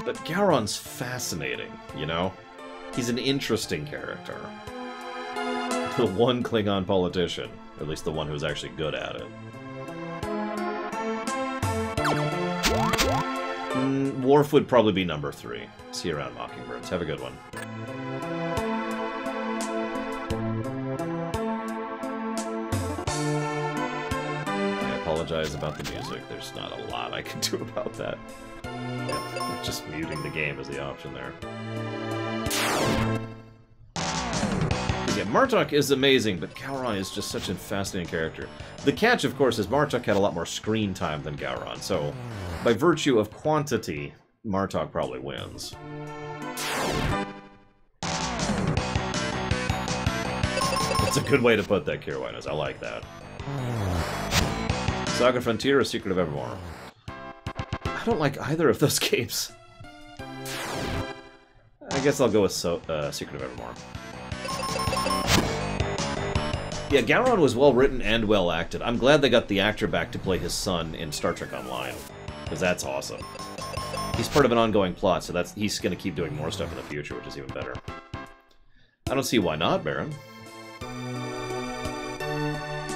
but Gowron's fascinating. You know, he's an interesting character. The one Klingon politician, or at least the one who's actually good at it. Worf would probably be number 3. See you around, Mockingbirds. Have a good one. I apologize about the music. There's not a lot I can do about that. Yeah, just muting the game is the option there. Yeah, Martok is amazing, but Gowron is just such a fascinating character. The catch, of course, is Martok had a lot more screen time than Gowron, so by virtue of quantity, Martok probably wins. That's a good way to put that, Kirwiners. I like that. Saga Frontier or Secret of Evermore? I don't like either of those games. I guess I'll go with Secret of Evermore. Yeah, Gowron was well written and well acted. I'm glad they got the actor back to play his son in Star Trek Online, because that's awesome. He's part of an ongoing plot, so he's going to keep doing more stuff in the future, which is even better. I don't see why not, Baron.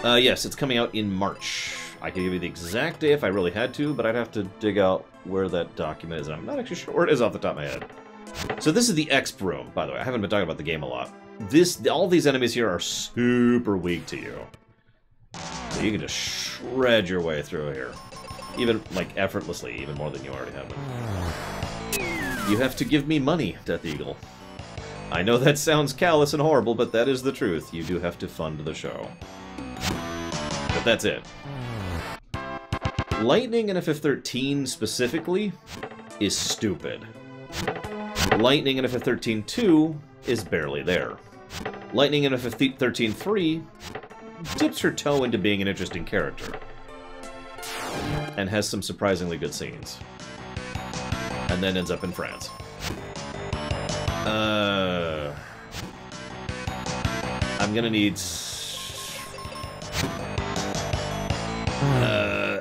Yes, it's coming out in March. I could give you the exact day if I really had to, but I'd have to dig out where that document is, and I'm not actually sure where it is off the top of my head. So this is the Exp room, by the way. I haven't been talking about the game a lot. All these enemies here are super weak to you. So you can just shred your way through here. Even, like, effortlessly, even more than you already have been. You have to give me money, Death Eagle. I know that sounds callous and horrible, but that is the truth. You do have to fund the show. But that's it. Lightning in FF13 specifically is stupid. Lightning in FF13-2 is barely there. Lightning in FF13-3 dips her toe into being an interesting character. And has some surprisingly good scenes. And then ends up in France. I'm gonna need...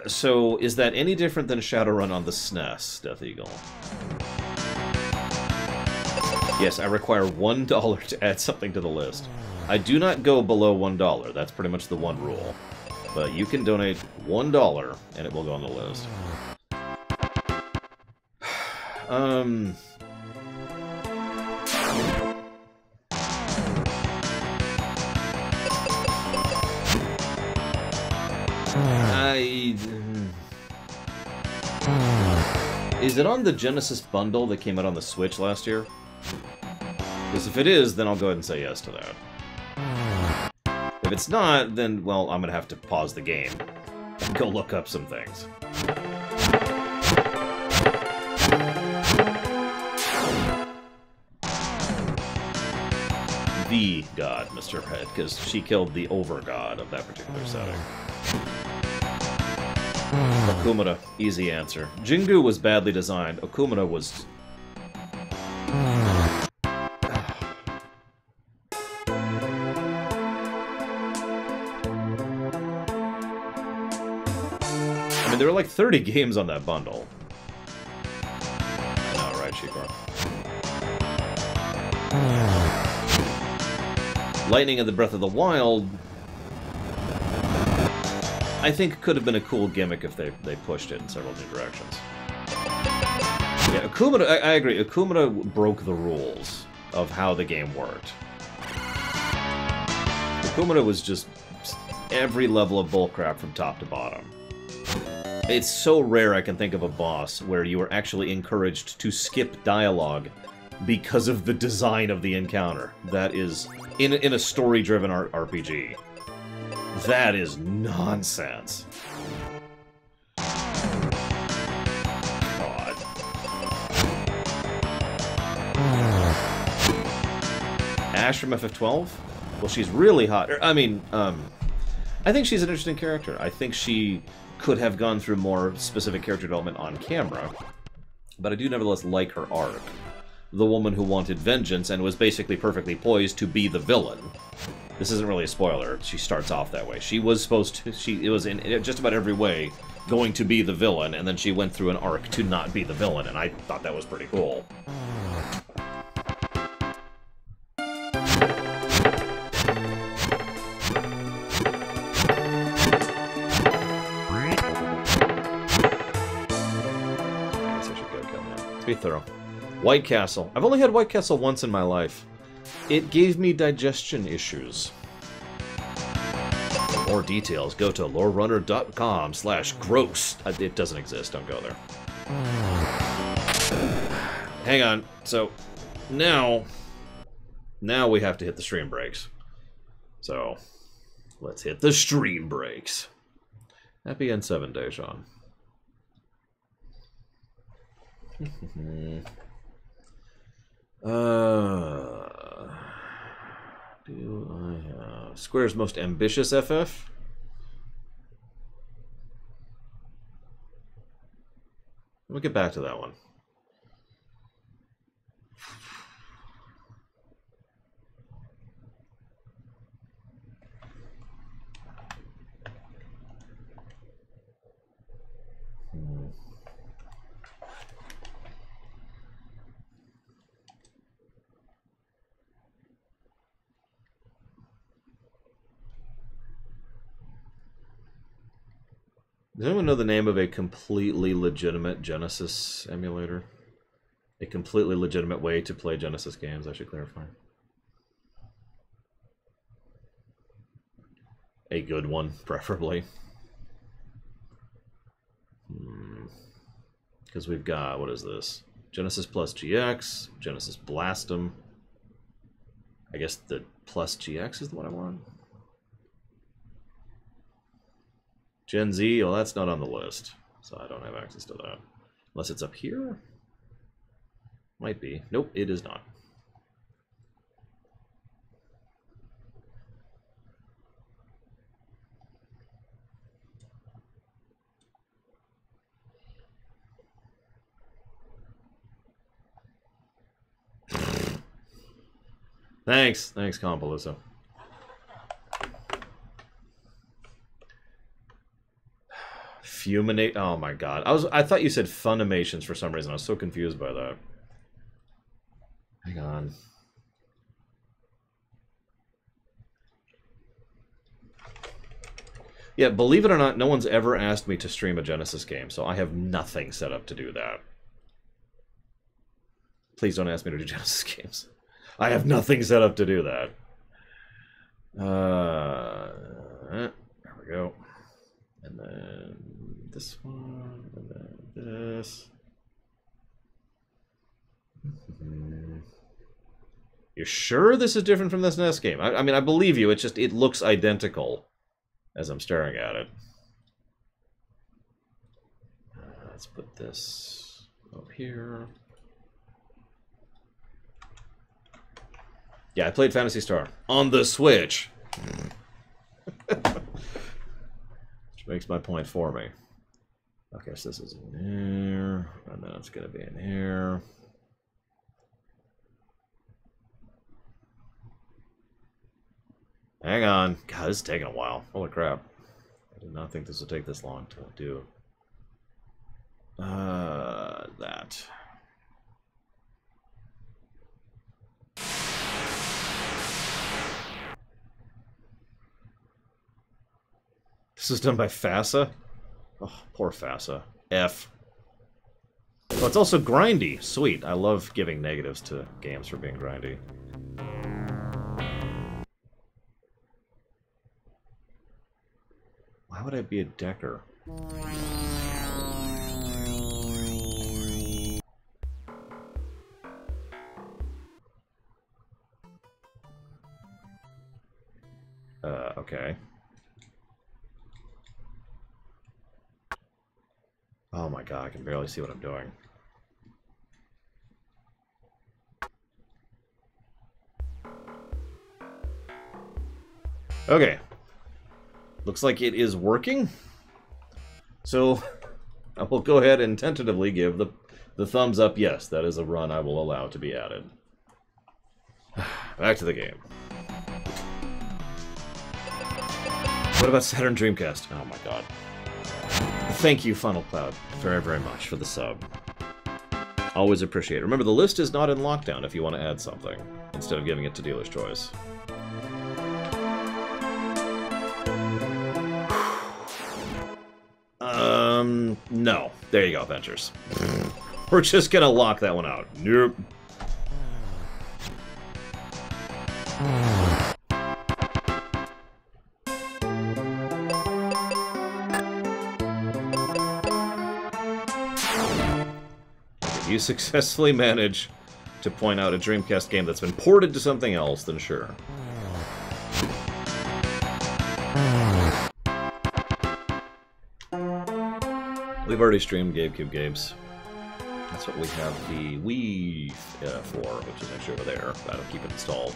so, is that any different than Shadowrun on the SNES, Death Eagle? Yes, I require $1 to add something to the list. I do not go below $1. That's pretty much the one rule. But you can donate $1, and it will go on the list. Is it on the Genesis bundle that came out on the Switch last year? Because if it is, then I'll go ahead and say yes to that. If it's not, then, well, I'm gonna have to pause the game and go look up some things. The god, Mr. Red, because she killed the over-god of that particular setting. Okumura, easy answer. Jingu was badly designed. Okumura was... I mean, there were like 30 games on that bundle. I know, right, Shikar? Lightning and the Breath of the Wild I think could have been a cool gimmick if they pushed it in several new directions. Yeah, Akumina, I agree. Akumina broke the rules of how the game worked. Akumina was just every level of bullcrap from top to bottom. It's so rare I can think of a boss where you are actually encouraged to skip dialogue because of the design of the encounter. That is, in a story-driven RPG. That is nonsense. God. Ash from FF12? Well, she's really hot. I mean, I think she's an interesting character. I think she could have gone through more specific character development on camera, but I do nevertheless like her arc. The woman who wanted vengeance and was basically perfectly poised to be the villain. This isn't really a spoiler. She starts off that way. She was supposed to... It was in just about every way going to be the villain, and then she went through an arc to not be the villain, and I thought that was pretty cool. Be thorough. White Castle. I've only had White Castle once in my life. It gave me digestion issues. For more details, go to lorerunner.com/gross. It doesn't exist, don't go there. Hang on. So, now we have to hit the stream breaks. So, let's hit the stream breaks. Happy N7 Day, Sean. Do I have Square's most ambitious FF? We'll get back to that one. Does anyone know the name of a completely legitimate Genesis emulator? A completely legitimate way to play Genesis games, I should clarify. A good one, preferably. Because we've got, what is this? Genesis Plus GX, Genesis Blastum. I guess the Plus GX is the one I want. Gen Z, well, that's not on the list, so I don't have access to that. Unless it's up here? Might be. Nope, it is not. Thanks, Compaloosa. Fuminate. Oh my god. I thought you said Funimations for some reason. I was so confused by that. Hang on. Yeah, believe it or not, no one's ever asked me to stream a Genesis game, so I have nothing set up to do that. Please don't ask me to do Genesis games. I have nothing set up to do that. There we go. And then this one, and then this. You're sure this is different from this NES game? I mean, I believe you. It's just, it looks identical as I'm staring at it. Let's put this up here. Yeah, I played Phantasy Star on the Switch. Makes my point for me. Okay, so this is in here, and then it's gonna be in here. Hang on. God, this is taking a while. Holy crap. I did not think this would take this long to do. That. This is done by FASA. Oh, poor FASA. F. Oh, it's also grindy. Sweet. I love giving negatives to games for being grindy. Why would I be a decker? Okay. Oh my god, I can barely see what I'm doing. Okay. Looks like it is working. So, I will go ahead and tentatively give the thumbs up. Yes, that is a run I will allow to be added. Back to the game. What about Saturn Dreamcast? Oh my god. Thank you, Funnel Cloud, very, very much for the sub. Always appreciate it. Remember, the list is not in lockdown if you want to add something, instead of giving it to dealer's choice. No. There you go, Ventures. We're just gonna lock that one out. Nope. If you successfully manage to point out a Dreamcast game that's been ported to something else, then sure. We've already streamed GameCube games. That's what we have the Wii for, which is actually over there. That'll keep it installed.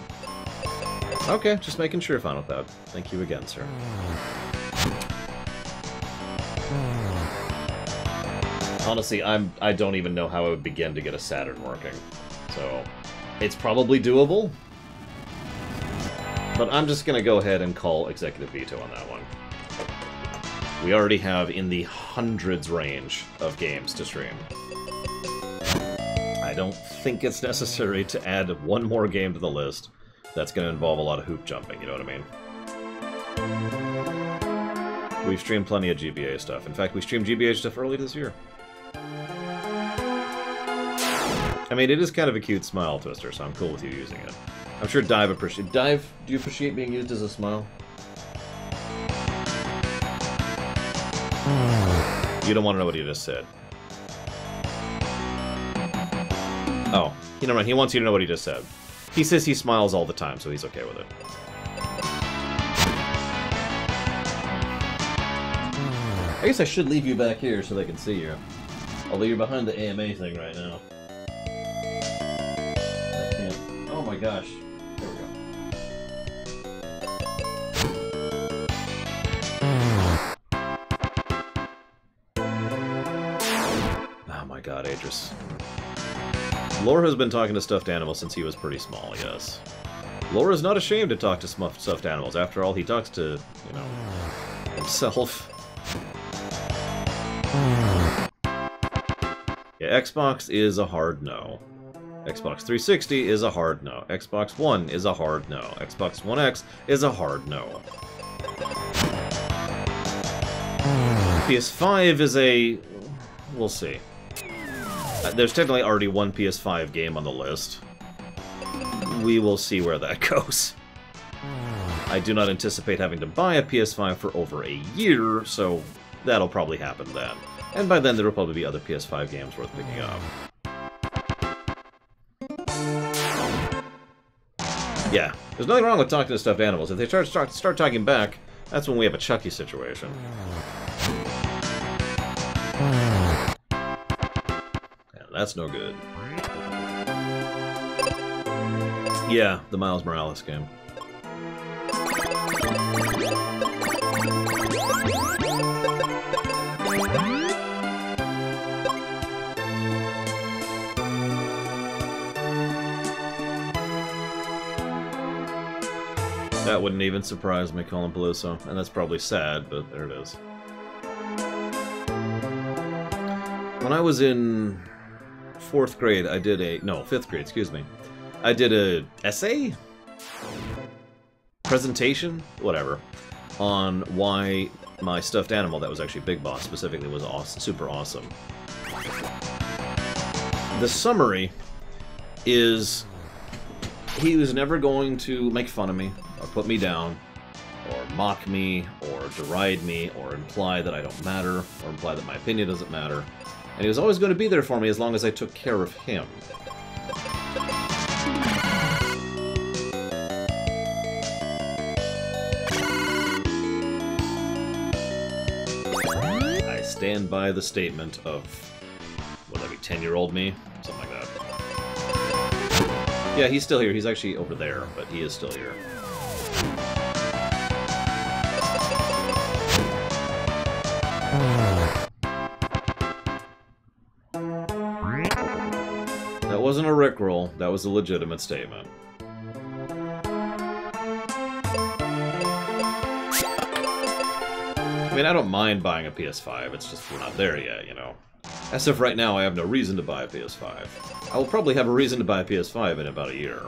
Okay, just making sure, Final Cloud. Thank you again, sir. Honestly, I don't even know how I would begin to get a Saturn working. So, it's probably doable. But I'm just gonna go ahead and call executive veto on that one. We already have in the hundreds range of games to stream. I don't think it's necessary to add one more game to the list that's going to involve a lot of hoop jumping, you know what I mean? We've streamed plenty of GBA stuff. In fact, we streamed GBA stuff early this year. I mean, it is kind of a cute smile twister, so I'm cool with you using it. I'm sure Dive appreciates... Dive, do you appreciate being used as a smile? You don't want to know what he just said. Oh, you know what? He wants you to know what he just said. He says he smiles all the time, so he's okay with it. I guess I should leave you back here so they can see you. Although you're behind the AMA thing right now. I can't. Oh my gosh. There we go. Oh my god, Adris. Laura has been talking to stuffed animals since he was pretty small, yes. Laura's not ashamed to talk to stuffed animals. After all, he talks to, you know, himself. Yeah, Xbox is a hard no. Xbox 360 is a hard no. Xbox One is a hard no. Xbox One X is a hard no. PS5 is a... we'll see. There's technically already one PS5 game on the list. We will see where that goes. I do not anticipate having to buy a PS5 for over a year, so that'll probably happen then. And by then, there will probably be other PS5 games worth picking up. Yeah, there's nothing wrong with talking to stuffed animals. If they start talking back, that's when we have a Chucky situation. That's no good. Yeah, the Miles Morales game. That wouldn't even surprise me, Colin Peluso, and that's probably sad, but there it is. When I was in 4th grade, I did a... no, 5th grade, excuse me. I did a essay? Presentation? Whatever. On why my stuffed animal that was actually Big Boss specifically was super awesome. The summary is he was never going to make fun of me, or put me down, or mock me, or deride me, or imply that I don't matter, or imply that my opinion doesn't matter. And he was always going to be there for me as long as I took care of him. I stand by the statement of, would that be 10-year-old me? Something like that. Yeah, he's still here. He's actually over there, but he is still here. That wasn't a rickroll. That was a legitimate statement. I mean, I don't mind buying a PS5. It's just we're not there yet, you know. As of right now, I have no reason to buy a PS5. I will probably have a reason to buy a PS5 in about a year.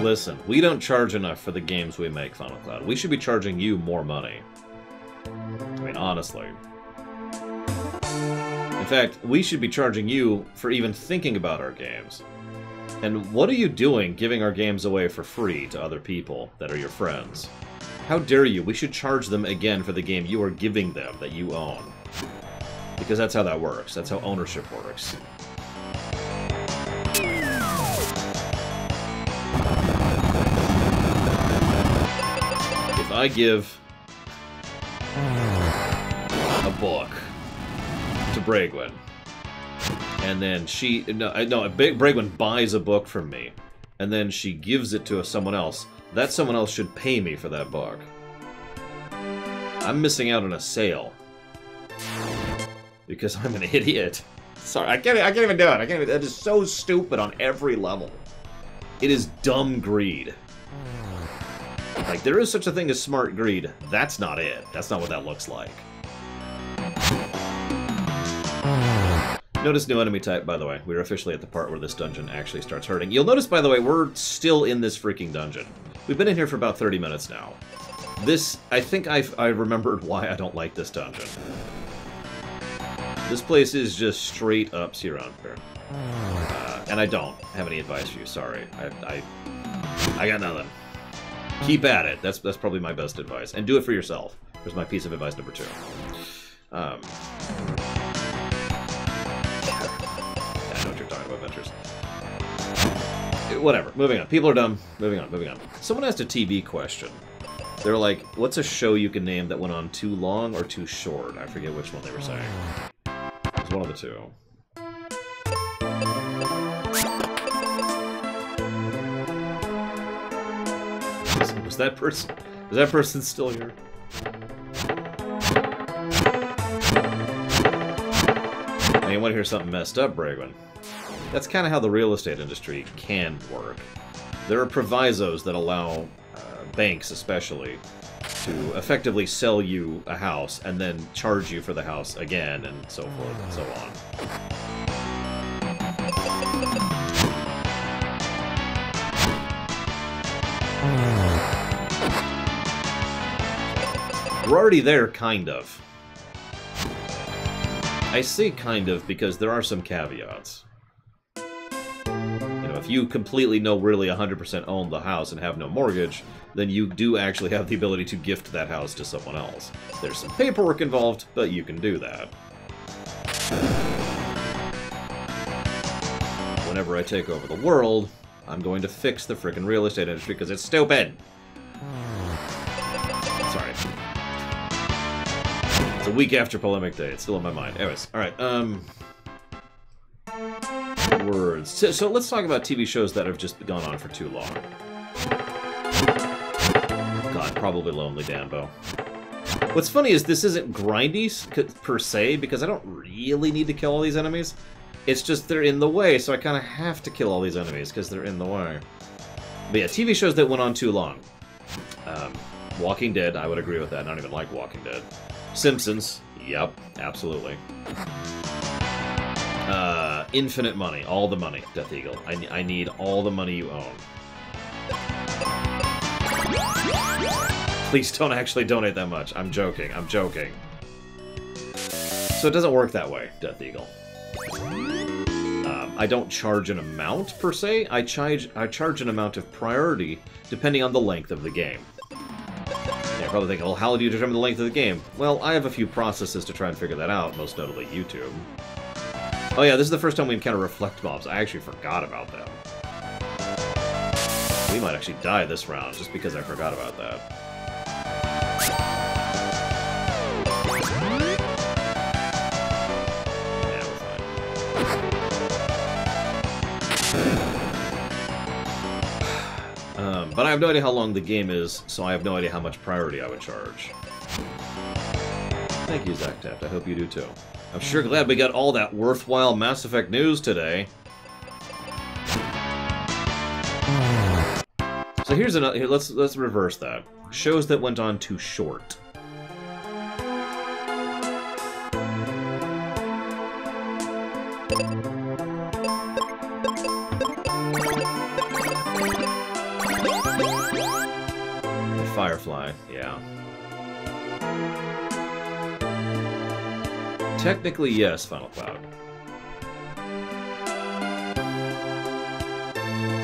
Listen, we don't charge enough for the games we make, Final Cloud. We should be charging you more money. I mean, honestly. In fact, we should be charging you for even thinking about our games. And what are you doing giving our games away for free to other people that are your friends? How dare you? We should charge them again for the game you are giving them that you own. Because that's how that works. That's how ownership works. If I give a book to Braegwyn, and then Braegwyn buys a book from me, and then she gives it to someone else, that someone else should pay me for that book. I'm missing out on a sale. Because I'm an idiot. Sorry, I can't even do it. That is so stupid on every level. It is dumb greed. Like, there is such a thing as smart greed. That's not it. That's not what that looks like. Notice new enemy type, by the way. We're officially at the part where this dungeon actually starts hurting. You'll notice, by the way, we're still in this freaking dungeon. We've been in here for about 30 minutes now. This, I think I remembered why I don't like this dungeon. This place is just straight up Siran Fair. And I don't have any advice for you, sorry. I got nothing. Keep at it. That's probably my best advice. And do it for yourself. Here's my piece of advice number 2. I know what you're talking about, Ventures. Whatever. Moving on. People are dumb. Moving on. Someone asked a TV question. They're like, what's a show you can name that went on too long or too short? I forget which one they were saying. It was one of the two. Was that person still here? I mean, you want to hear something messed up, Braegwyn? That's kind of how the real estate industry can work. There are provisos that allow banks, especially, to effectively sell you a house and then charge you for the house again, and so forth and so on. We're already there, kind of. I say kind of because there are some caveats. You know, if you completely really 100% own the house and have no mortgage, then you do actually have the ability to gift that house to someone else. There's some paperwork involved, but you can do that. Whenever I take over the world, I'm going to fix the frickin' real estate industry because it's stupid! Sorry. It's a week after Polemic Day. It's still in my mind. Anyways, alright, words. So let's talk about TV shows that have just gone on for too long. God, probably Lonely Danbo. What's funny is this isn't grindy per se, because I don't really need to kill all these enemies. It's just they're in the way, so I kind of have to kill all these enemies because they're in the way. But yeah, TV shows that went on too long. Walking Dead, I would agree with that. I don't even like Walking Dead. Simpsons, yep, absolutely. Infinite money, all the money, Death Eagle. I need all the money you own. Please don't actually donate that much. I'm joking, I'm joking. So it doesn't work that way, Death Eagle. I don't charge an amount, per se. I charge an amount of priority, depending on the length of the game. You're probably thinking, well, how do you determine the length of the game? Well, I have a few processes to try and figure that out, most notably YouTube. Oh yeah, this is the first time we encounter reflect mobs. I actually forgot about them. We might actually die this round, just because I forgot about that. But I have no idea how long the game is, so I have no idea how much priority I would charge. Thank you, Zach Taft. I hope you do too. I'm sure glad we got all that worthwhile Mass Effect news today. So here's another. Here, let's reverse that. Shows that went on too short. Firefly, yeah. Technically, yes, Final Cloud.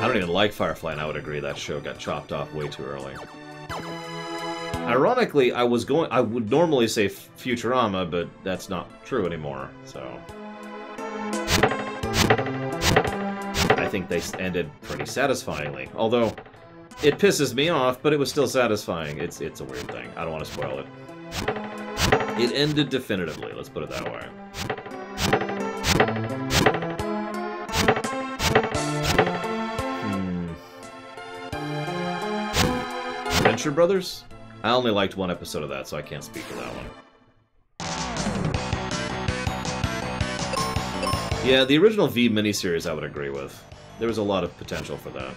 I don't even like Firefly, and I would agree that show got chopped off way too early. Ironically, I would normally say Futurama, but that's not true anymore, so... I think they ended pretty satisfyingly, although... It pisses me off, but it was still satisfying. It's a weird thing. I don't want to spoil it. It ended definitively, let's put it that way. Venture Brothers? I only liked one episode of that, so I can't speak to that one. Yeah, the original V miniseries I would agree with. There was a lot of potential for that.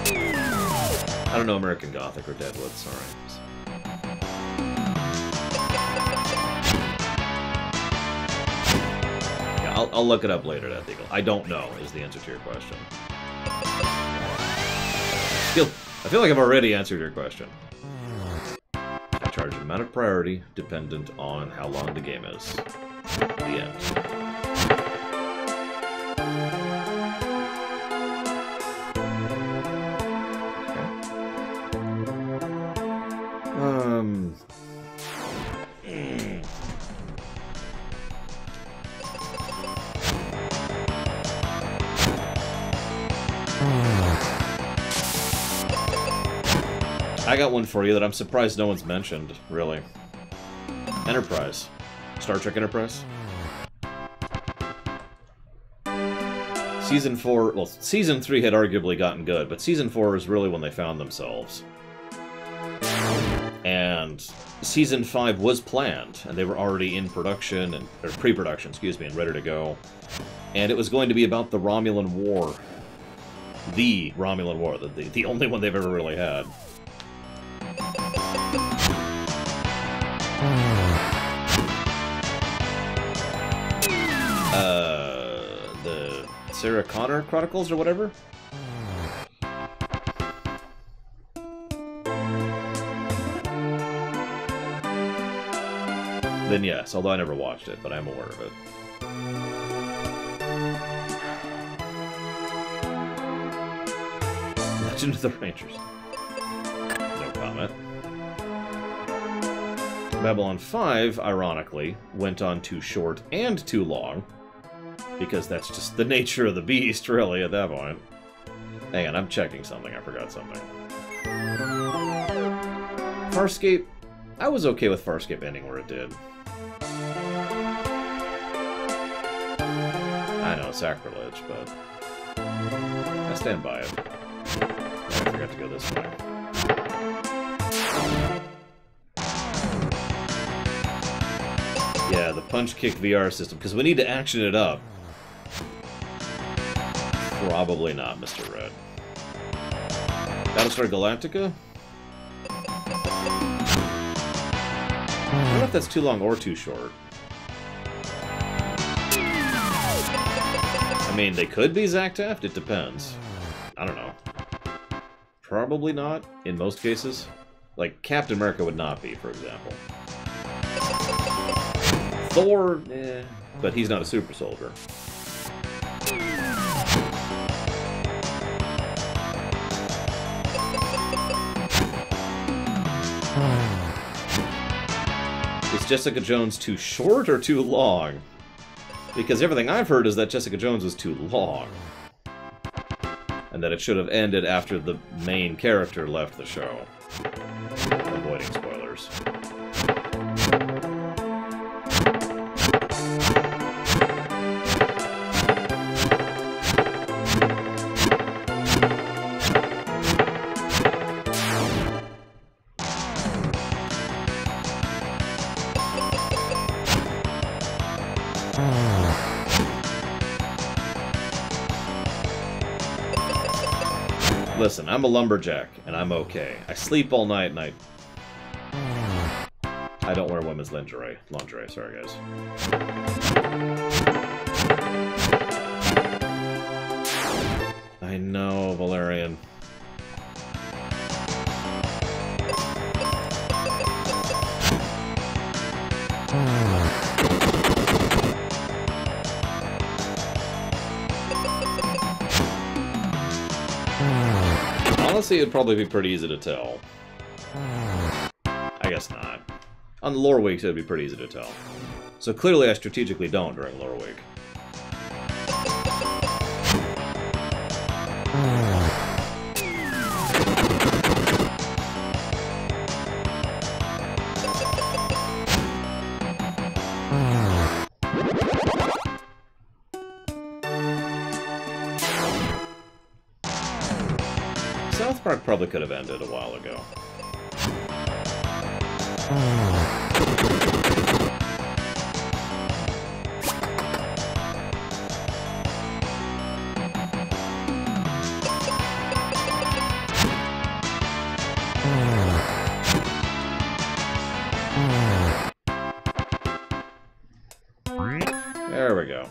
I don't know American Gothic or Deadwood, sorry. Yeah, I'll look it up later, Death Eagle. I don't know, is the answer to your question. I feel like I've already answered your question. I charge an amount of priority dependent on how long the game is. The end. I got one for you that I'm surprised no one's mentioned, really. Enterprise. Star Trek Enterprise. Season 4... Well, Season 3 had arguably gotten good, but Season 4 is really when they found themselves. And Season 5 was planned, and they were already in production, or pre-production, excuse me, and ready to go. And it was going to be about the Romulan War. The Romulan War, the only one they've ever really had. The Sarah Connor Chronicles or whatever? Then yes, although I never watched it, but I'm aware of it. Legend of the Rangers. No comment. Babylon 5, ironically, went on too short and too long. Because that's just the nature of the beast, really, at that point. Hang on, I'm checking something. I forgot something. Farscape. I was okay with Farscape ending where it did. I know, sacrilege, but... I stand by it. I forgot to go this way. Yeah, the punch kick VR system, because we need to action it up. Probably not, Mr. Red. Battlestar Galactica? I don't know if that's too long or too short. I mean, they could be Zack Taft, it depends. I don't know. Probably not, in most cases. Like, Captain America would not be, for example. Thor, but he's not a super soldier. Is Jessica Jones too short or too long? Because everything I've heard is that Jessica Jones was too long. And that it should have ended after the main character left the show. Avoiding spoilers. Listen, I'm a lumberjack, and I'm okay. I sleep all night, and I don't wear women's lingerie. Lingerie, sorry, guys. I know, Valerian. Honestly, it'd probably be pretty easy to tell. I guess not. On the lore weeks, it'd be pretty easy to tell. So clearly I strategically don't during lore week. South Park probably could have ended a while ago. There we go.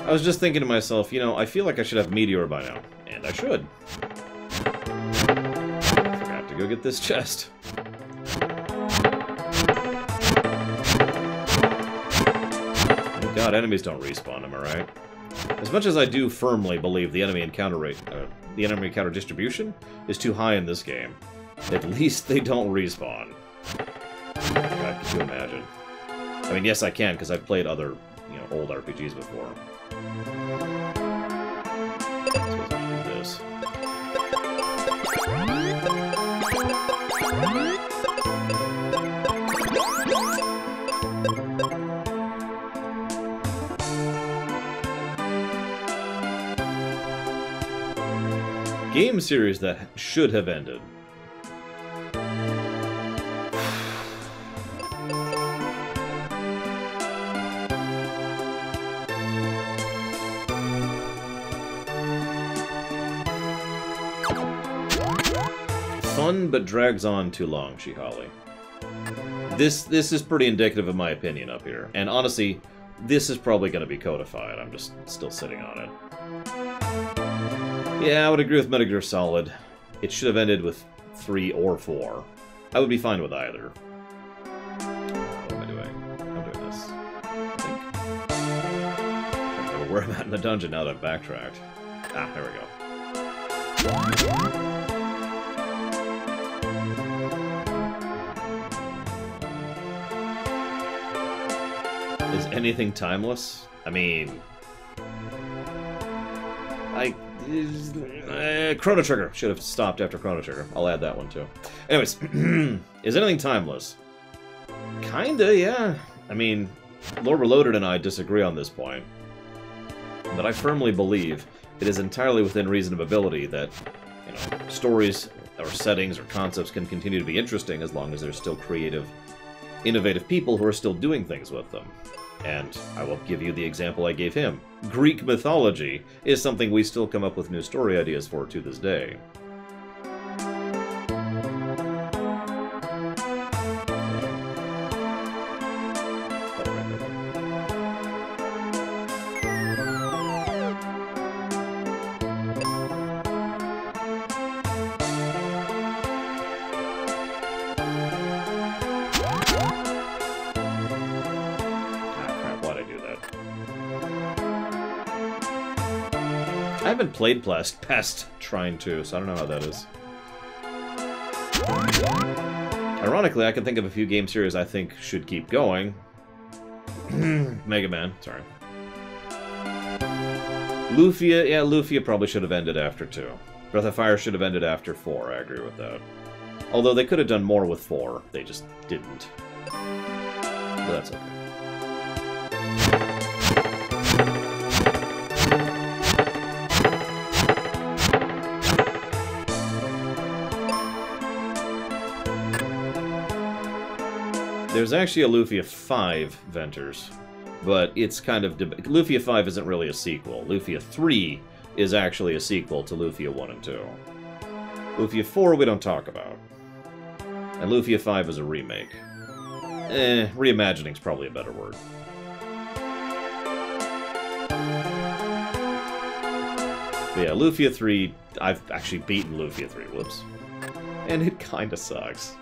I was just thinking to myself, you know, I feel like I should have Meteor by now. And I should. Forgot to go get this chest. Thank God, enemies don't respawn, am I right? As much as I do firmly believe the enemy encounter rate, the enemy encounter distribution is too high in this game, at least they don't respawn. God, could you imagine? I mean, yes, I can, because I've played other, you know, old RPGs before. So let's do this. Game series that should have ended. Fun, but drags on too long, Shihali. This is pretty indicative of my opinion up here. And honestly, this is probably going to be codified. I'm just still sitting on it. Yeah, I would agree with Metal Gear Solid. It should have ended with 3 or 4. I would be fine with either. What am I doing? I'm doing this. I think. I don't know where I'm at in the dungeon now that I've backtracked. Ah, there we go. Is anything timeless? I mean... Chrono Trigger. Should have stopped after Chrono Trigger. I'll add that one too. Anyways, is anything timeless? Kinda, yeah. I mean, Lore Reloaded and I disagree on this point. But I firmly believe it is entirely within reason of ability that, you know, stories or settings or concepts can continue to be interesting as long as there's still creative innovative people who are still doing things with them. And I will give you the example I gave him. Greek mythology is something we still come up with new story ideas for to this day. I haven't played past trying to, so I don't know how that is. Ironically, I can think of a few game series I think should keep going. Mega Man, sorry. Lufia, yeah, Lufia probably should have ended after 2. Breath of Fire should have ended after 4, I agree with that. Although they could have done more with 4, they just didn't. But that's okay. There's actually a Lufia 5 Venters, but it's kind of... Lufia 5 isn't really a sequel. Lufia 3 is actually a sequel to Lufia 1 and 2. Lufia 4 we don't talk about. And Lufia 5 is a remake. Reimagining's probably a better word. But yeah, Lufia 3, I've actually beaten Lufia 3, whoops. And it kinda sucks.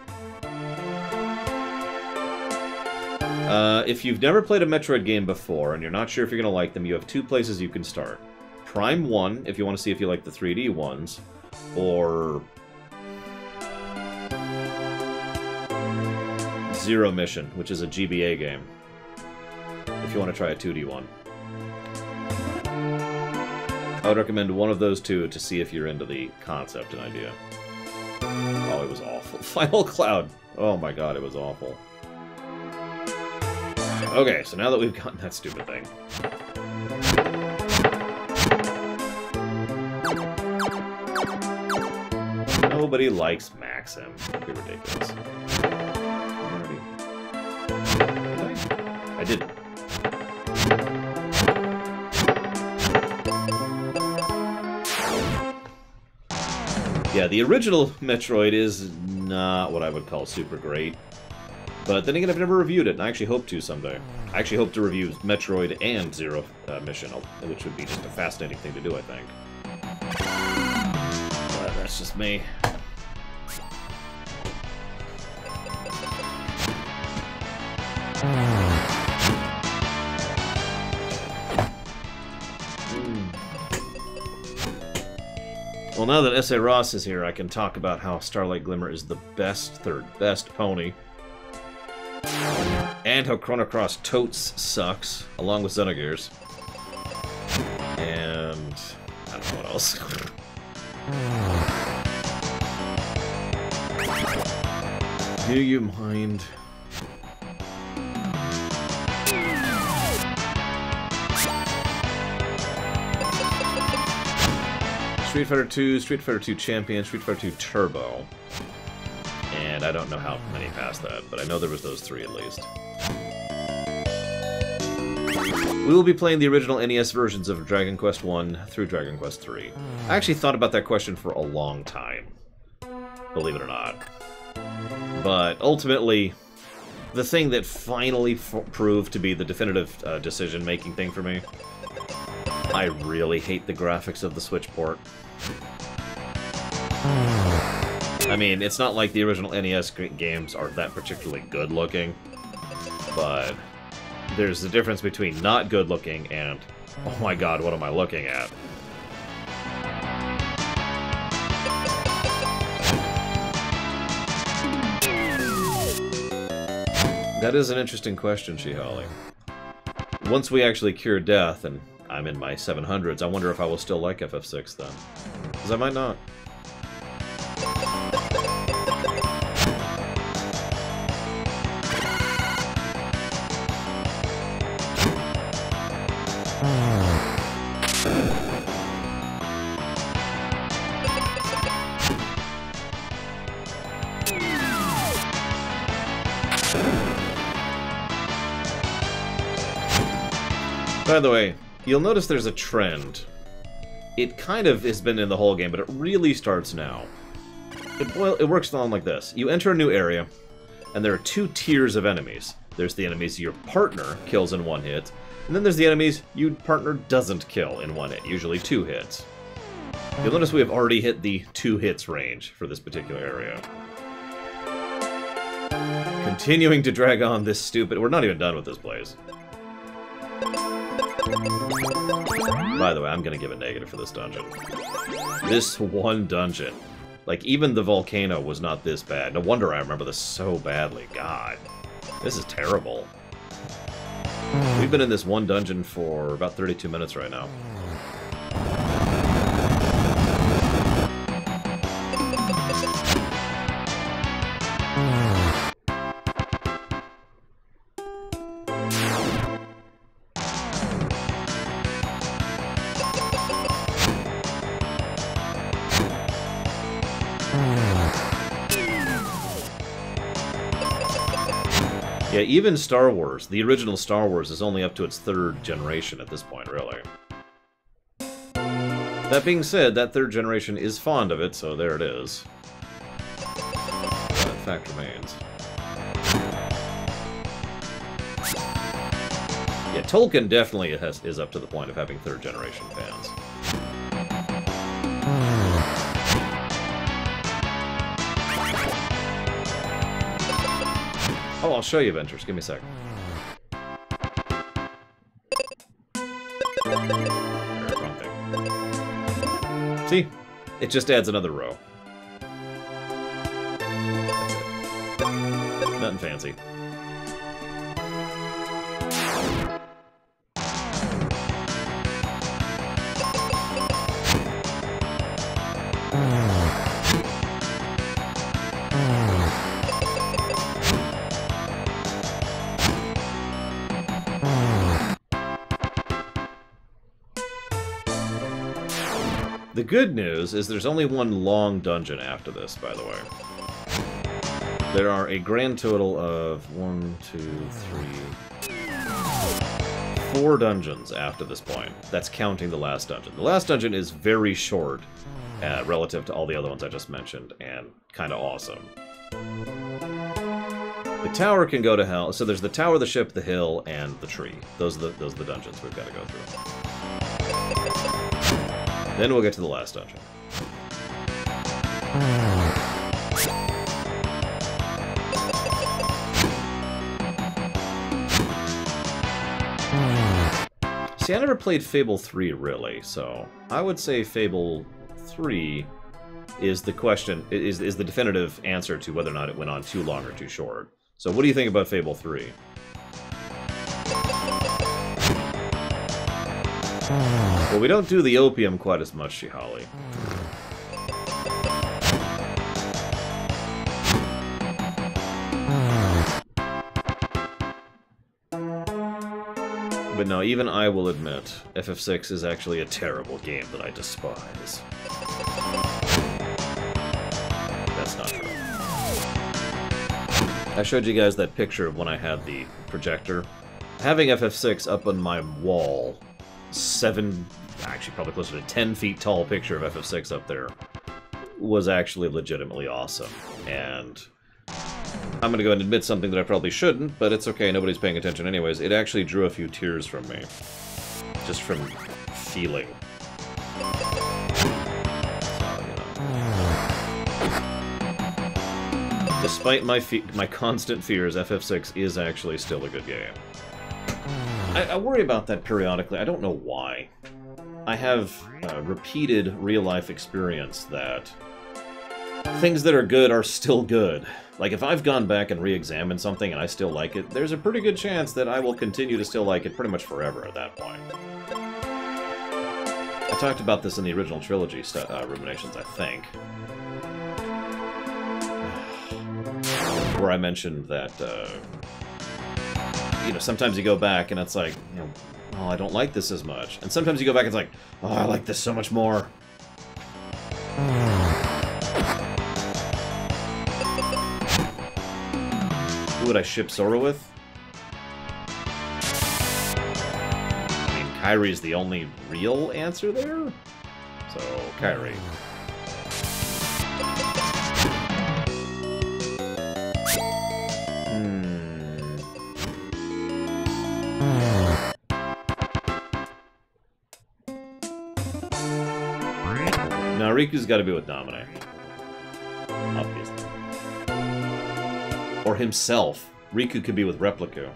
If you've never played a Metroid game before, and you're not sure if you're going to like them, you have 2 places you can start. Prime 1, if you want to see if you like the 3D ones, or... Zero Mission, which is a GBA game, if you want to try a 2D one. I would recommend one of those 2 to see if you're into the concept and idea. Oh, it was awful. Final Cloud. Oh my god, it was awful. Okay, so now that we've gotten that stupid thing. Nobody likes Maxim. That'd be ridiculous. I didn't. Yeah, the original Metroid is not what I would call super great. But then again, I've never reviewed it, and I actually hope to someday. I actually hope to review Metroid and Zero Mission, which would be just a fascinating thing to do, I think. But that's just me. Well, now that S.A. Ross is here, I can talk about how Starlight Glimmer is the third best pony. And how Chrono Cross totes sucks, along with Xenogears. And... I don't know what else. Do you mind? Street Fighter 2, Street Fighter 2 Champion, Street Fighter 2 Turbo. And I don't know how many passed that, but I know there was those 3 at least. We will be playing the original NES versions of Dragon Quest 1 through Dragon Quest 3. I actually thought about that question for a long time, believe it or not. But ultimately, the thing that finally proved to be the definitive decision-making thing for me, I really hate the graphics of the Switch port. I mean, it's not like the original NES games are that particularly good-looking, but there's a difference between not good-looking and, oh my god, what am I looking at? That is an interesting question, Shihali. Once we actually cure death, and I'm in my 700s, I wonder if I will still like FF6 then. Because I might not. By the way, you'll notice there's a trend. It kind of has been in the whole game, but it really starts now. It works on like this. You enter a new area, and there are two tiers of enemies. There's the enemies your partner kills in one hit, and then there's the enemies your partner doesn't kill in one hit, usually 2 hits. You'll notice we have already hit the 2 hits range for this particular area. Continuing to drag on this stupid... We're not even done with this place. By the way, I'm gonna give a negative for this dungeon. This one dungeon. Like, even the volcano was not this bad. No wonder I remember this so badly. God. This is terrible. We've been in this one dungeon for about 32 minutes right now. Yeah, even Star Wars, the original Star Wars, is only up to its 3rd generation at this point, really. That being said, that 3rd generation is fond of it, so there it is. That fact remains. Yeah, Tolkien definitely is up to the point of having 3rd generation fans. Oh, I'll show you, Ventures. Give me a sec. Wrong thing. See? It just adds another row. Nothing fancy. The good news is there's only one long dungeon after this, by the way. There are a grand total of 4 dungeons after this point. That's counting the last dungeon. The last dungeon is very short relative to all the other ones I just mentioned, and kind of awesome. The tower can go to hell. So there's the tower, the ship, the hill, and the tree. Those are the dungeons we've got to go through. Then we'll get to the last dungeon. See, I never played Fable 3, really, so I would say Fable 3 is the question, is the definitive answer to whether or not it went on too long or too short. So what do you think about Fable 3? Well, we don't do the opium quite as much, Shihali. But no, even I will admit, FF6 is actually a terrible game that I despise. That's not true. I showed you guys that picture of when I had the projector. Having FF6 up on my wall, actually probably closer to 10 feet tall picture of FF6 up there, was actually legitimately awesome. And I'm gonna go and admit something that I probably shouldn't, but it's okay, nobody's paying attention anyways. It actually drew a few tears from me. Just from feeling. Despite my constant fears, FF6 is actually still a good game. I worry about that periodically. I don't know why. I have repeated real-life experience that things that are good are still good. Like, if I've gone back and re-examined something and I still like it, there's a pretty good chance that I will continue to still like it pretty much forever at that point. I talked about this in the original trilogy Ruminations, I think. Where I mentioned that, you know, sometimes you go back and it's like, you know, oh, I don't like this as much. And sometimes you go back and it's like, oh, I like this so much more. Who would I ship Sora with? I mean, Kyrie's the only real answer there. So, Kyrie. Now, Riku's got to be with Naminé. Obviously. Or himself. Riku could be with Replica.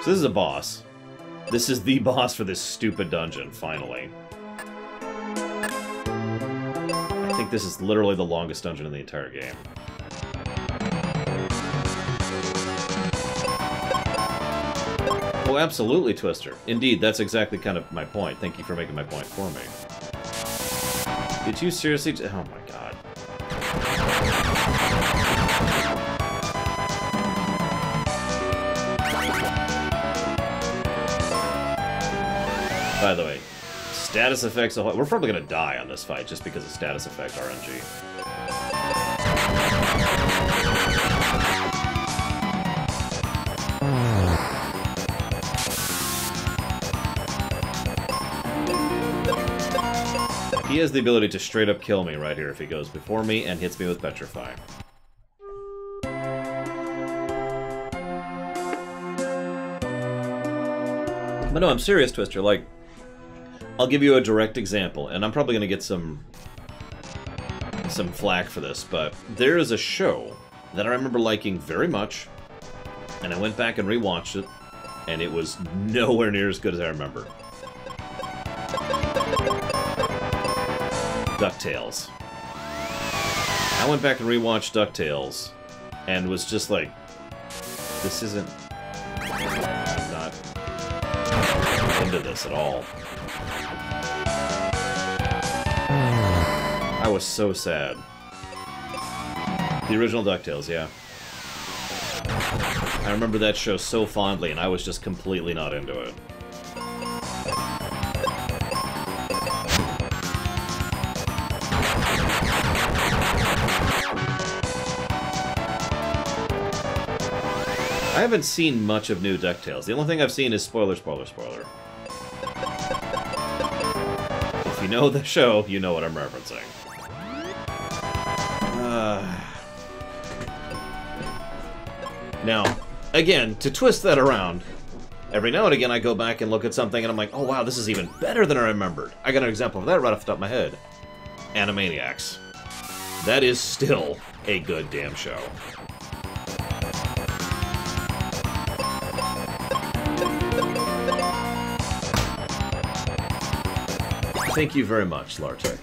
So this is a boss. This is the boss for this stupid dungeon, finally. I think this is literally the longest dungeon in the entire game. Oh, absolutely, Twister. Indeed, that's exactly kind of my point. Thank you for making my point for me. Did you seriously... Oh my god. By the way, status effects... We're probably going to die on this fight just because of status effect RNG. He has the ability to straight up kill me right here if he goes before me and hits me with Petrify. But no, I'm serious, Twister. Like, I'll give you a direct example, and I'm probably going to get some flack for this, but there is a show that I remember liking very much, and I went back and rewatched it, and it was nowhere near as good as I remember. DuckTales. I went back and rewatched DuckTales, and was just like, this isn't... I'm not into this at all. I was so sad. The original DuckTales, yeah. I remember that show so fondly, and I was just completely not into it. I haven't seen much of new DuckTales. The only thing I've seen is spoiler, spoiler, spoiler. If you know the show, you know what I'm referencing. Now, again, to twist that around, every now and again I go back and look at something and I'm like, oh wow, this is even better than I remembered. I got an example of that right off the top of my head. Animaniacs. That is still a good damn show. Thank you very much, Lartek.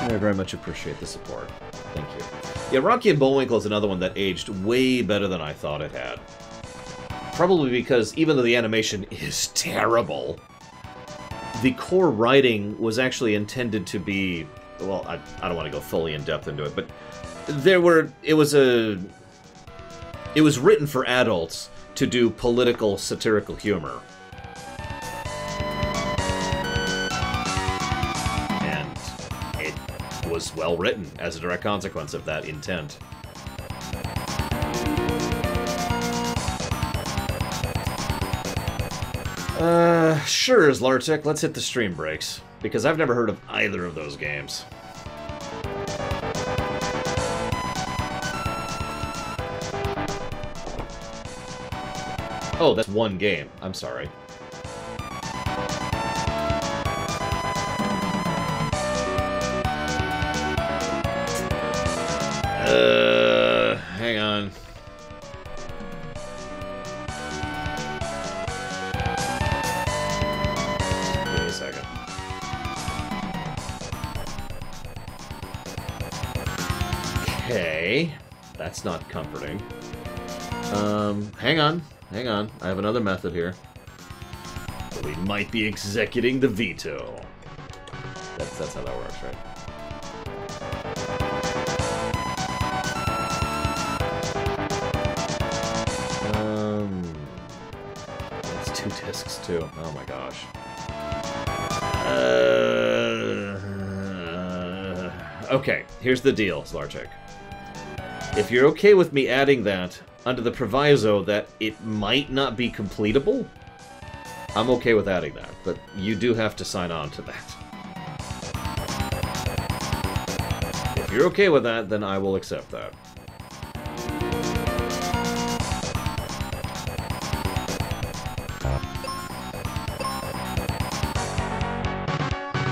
I very much appreciate the support. Thank you. Yeah, Rocky and Bullwinkle is another one that aged way better than I thought it had. Probably because even though the animation is terrible, the core writing was actually intended to be... Well, I don't want to go fully in-depth into it, but it was written for adults to do political, satirical humor. Was well written as a direct consequence of that intent. Sure, Zlartek, let's hit the stream breaks, because I've never heard of either of those games. Oh, that's one game. I'm sorry. Hang on. Give me a second. Okay. That's not comforting. Hang on. Hang on. I have another method here. We might be executing the veto. That's how that works, right? It's 2 discs too. Oh my gosh. Okay, here's the deal, Slarchek. If you're okay with me adding that under the proviso that it might not be completable, I'm okay with adding that, but you do have to sign on to that. If you're okay with that, then I will accept that.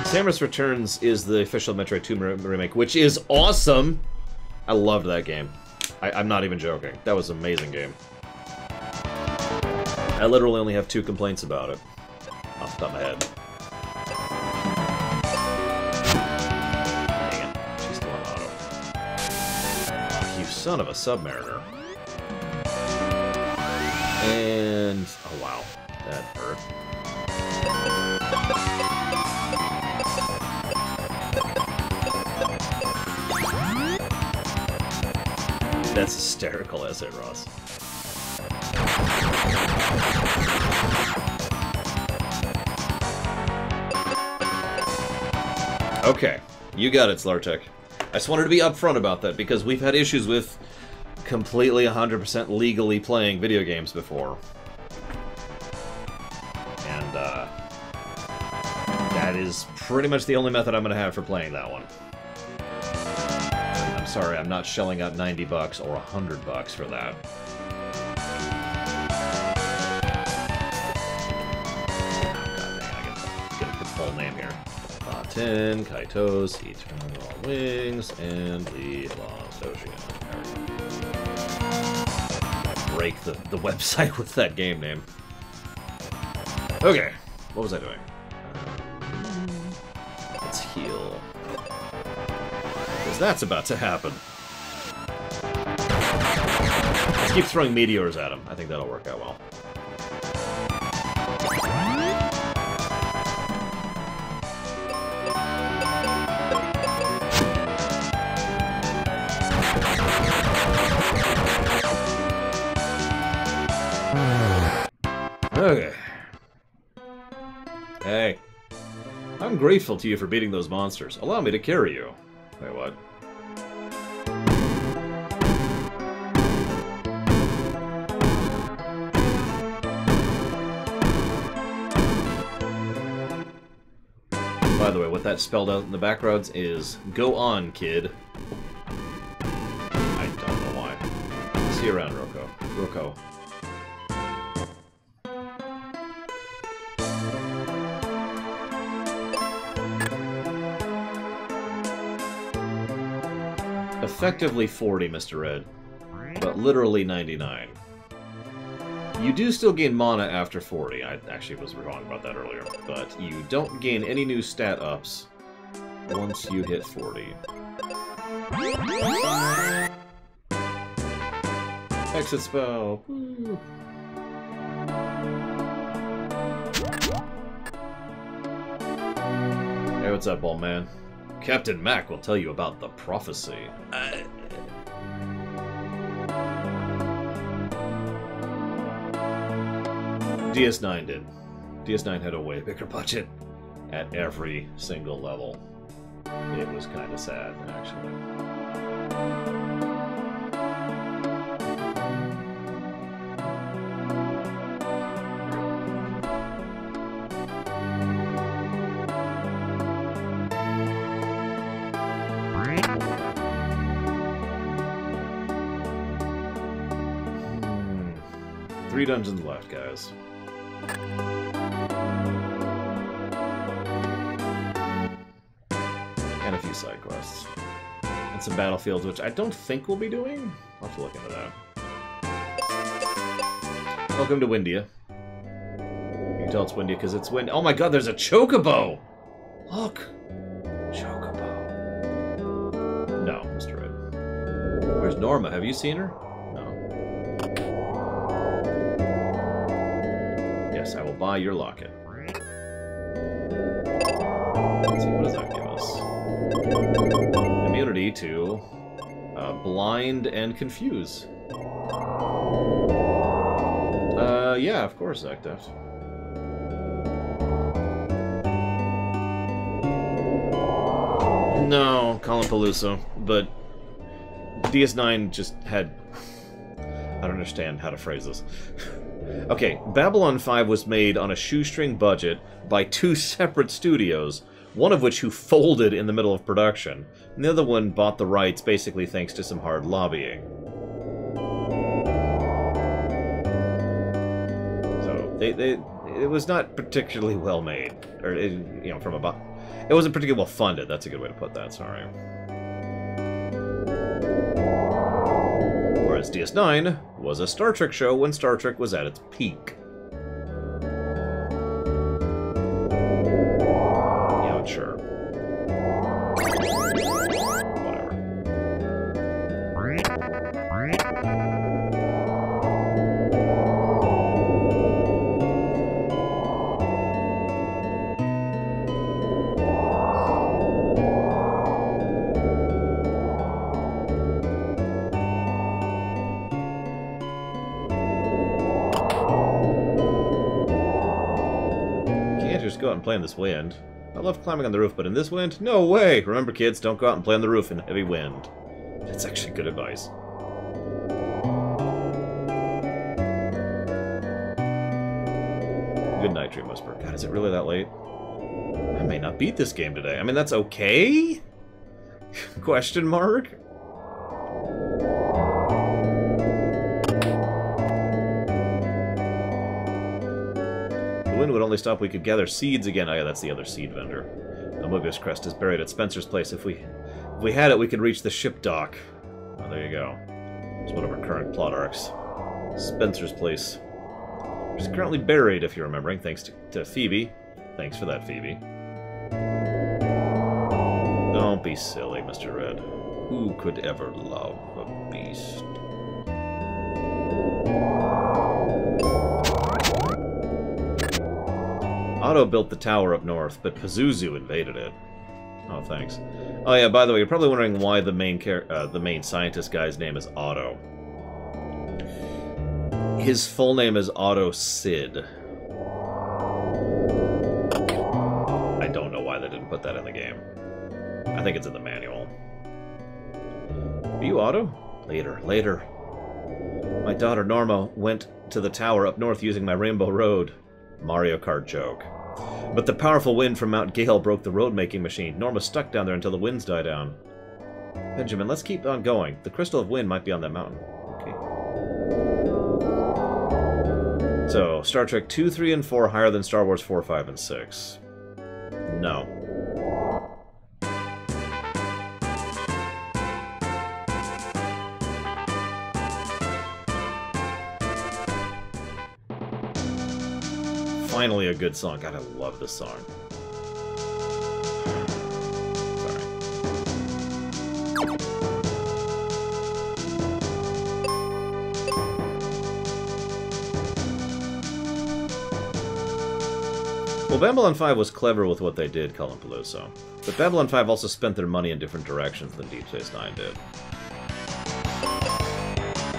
Samus Returns is the official Metroid 2 remake, which is awesome! I loved that game. I'm not even joking. That was an amazing game. I literally only have 2 complaints about it. Off the top of my head. Dang it. She's still on auto. Oh, you son of a Submariner. And... oh wow. That hurt. That's hysterical, S.A. Ross. Okay, you got it, Slartech. I just wanted to be upfront about that, because we've had issues with completely 100% legally playing video games before. And, that is pretty much the only method I'm going to have for playing that one. Sorry, I'm not shelling out $90 or $100 for that. God dang, I get the full name here. Baten, Kaitos, Eternal Wings, and the Lost Ocean. Break the website with that game name. Okay, what was I doing? Let's heal. That's about to happen. Let's keep throwing meteors at him. I think that'll work out well. Okay. Hey. I'm grateful to you for beating those monsters. Allow me to carry you. Wait, what? By the way, what that spelled out in the backgrounds is, go on, kid. I don't know why. See you around, Roko. Roko. Effectively 40, Mr. Red, but literally 99. You do still gain mana after 40. I actually was wrong about that earlier. But you don't gain any new stat ups once you hit 40. Exit spell. Woo. Hey, what's up, bald man? Captain Mac will tell you about the prophecy. DS9 did. DS9 had a way bigger budget at every single level. It was kind of sad, actually. Three dungeons left, guys. And a few side quests. And some battlefields, which I don't think we'll be doing. I'll have to look into that. Welcome to Windia. You can tell it's Windia because it's wind. Oh my god, there's a Chocobo! Look! Chocobo. No, Mr. Red. Where's Norma? Have you seen her? Yes, I will buy your locket. Let's see, what does that give us? Immunity to blind and confuse. Yeah, of course, Zacteft. No, Palooza, but DS9 just had... I don't understand how to phrase this. Okay, Babylon 5 was made on a shoestring budget by 2 separate studios, one of which who folded in the middle of production, and the other one bought the rights basically thanks to some hard lobbying. So, it was not particularly well made, or, you know, from about... It wasn't particularly well funded, that's a good way to put that, sorry. Whereas DS9 was a Star Trek show when Star Trek was at its peak. Yeah, sure. Whatever. Go out and play in this wind. I love climbing on the roof, but in this wind? No way! Remember, kids, don't go out and play on the roof in heavy wind. That's actually good advice. Good night, Dream Whisper. God, is it really that late? I may not beat this game today. I mean, that's okay? Question mark? The wind would only stop if we could gather seeds again. Oh yeah, that's the other seed vendor. Amogus Crest is buried at Spencer's place. If we had it, we could reach the ship dock. Oh, there you go. It's one of our current plot arcs. Spencer's place. Which is currently buried, if you're remembering, thanks to Phoebe. Thanks for that, Phoebe. Don't be silly, Mr. Red. Who could ever love a beast? Otto built the tower up north, but Pazuzu invaded it. Oh, thanks. Oh yeah, by the way, you're probably wondering why the main scientist guy's name is Otto. His full name is Otto Sid. I don't know why they didn't put that in the game. I think it's in the manual. Are you Otto? Later. My daughter Norma went to the tower up north using my Rainbow Road. Mario Kart joke. But the powerful wind from Mount Gale broke the road-making machine. Norma's stuck down there until the winds die down. Benjamin, let's keep on going. The Crystal of Wind might be on that mountain. Okay. So, Star Trek 2, 3, and 4 higher than Star Wars 4, 5, and 6. No. Finally a good song. God, I love this song. Sorry. Well, Babylon 5 was clever with what they did, Colin Peluso. But Babylon 5 also spent their money in different directions than Deep Space Nine did.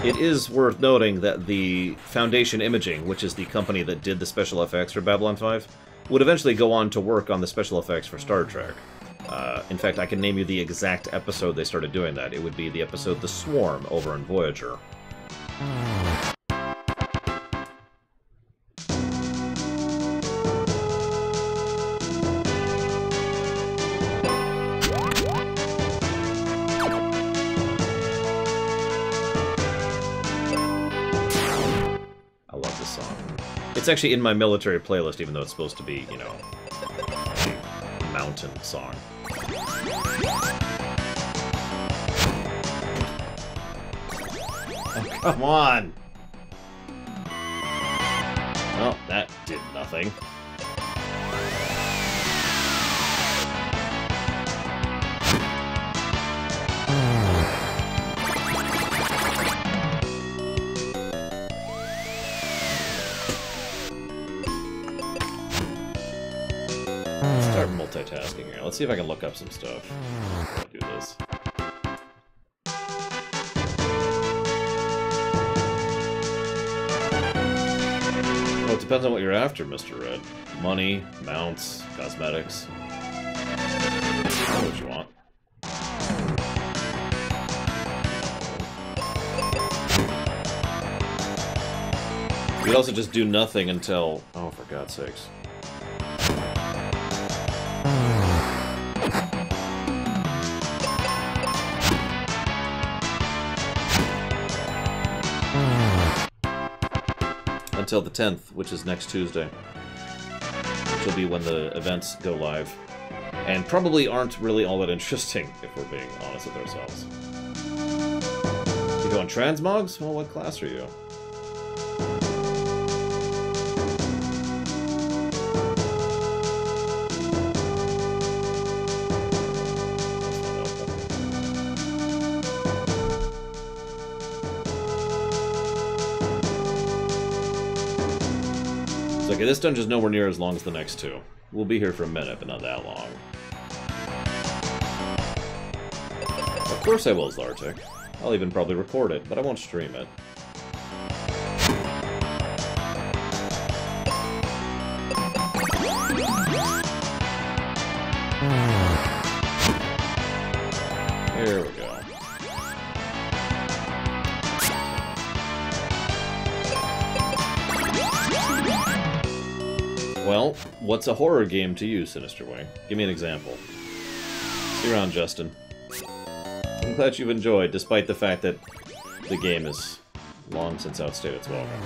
It is worth noting that the Foundation Imaging, which is the company that did the special effects for Babylon 5, would eventually go on to work on the special effects for Star Trek. In fact, I can name you the exact episode they started doing that. It would be the episode The Swarm over in Voyager. It's actually in my military playlist, even though it's supposed to be, you know, a mountain song. Oh, come on! Well, that did nothing. Multitasking here. Let's see if I can look up some stuff. I'll do this. Well, it depends on what you're after, Mr. Red. Money, mounts, cosmetics. I know what you want. You could also just do nothing until... Oh, for God's sakes. Until the 10th, which is next Tuesday. Which will be when the events go live. And probably aren't really all that interesting, if we're being honest with ourselves. You going transmogs? Well, what class are you? Okay, this dungeon's nowhere near as long as the next two. We'll be here for a minute, but not that long. Of course I will, Zlartic. I'll even probably record it, but I won't stream it. Here we go. Well, what's a horror game to you, Sinister Wing? Give me an example. See you around, Justin. I'm glad you've enjoyed, despite the fact that the game is long since outstayed its welcome.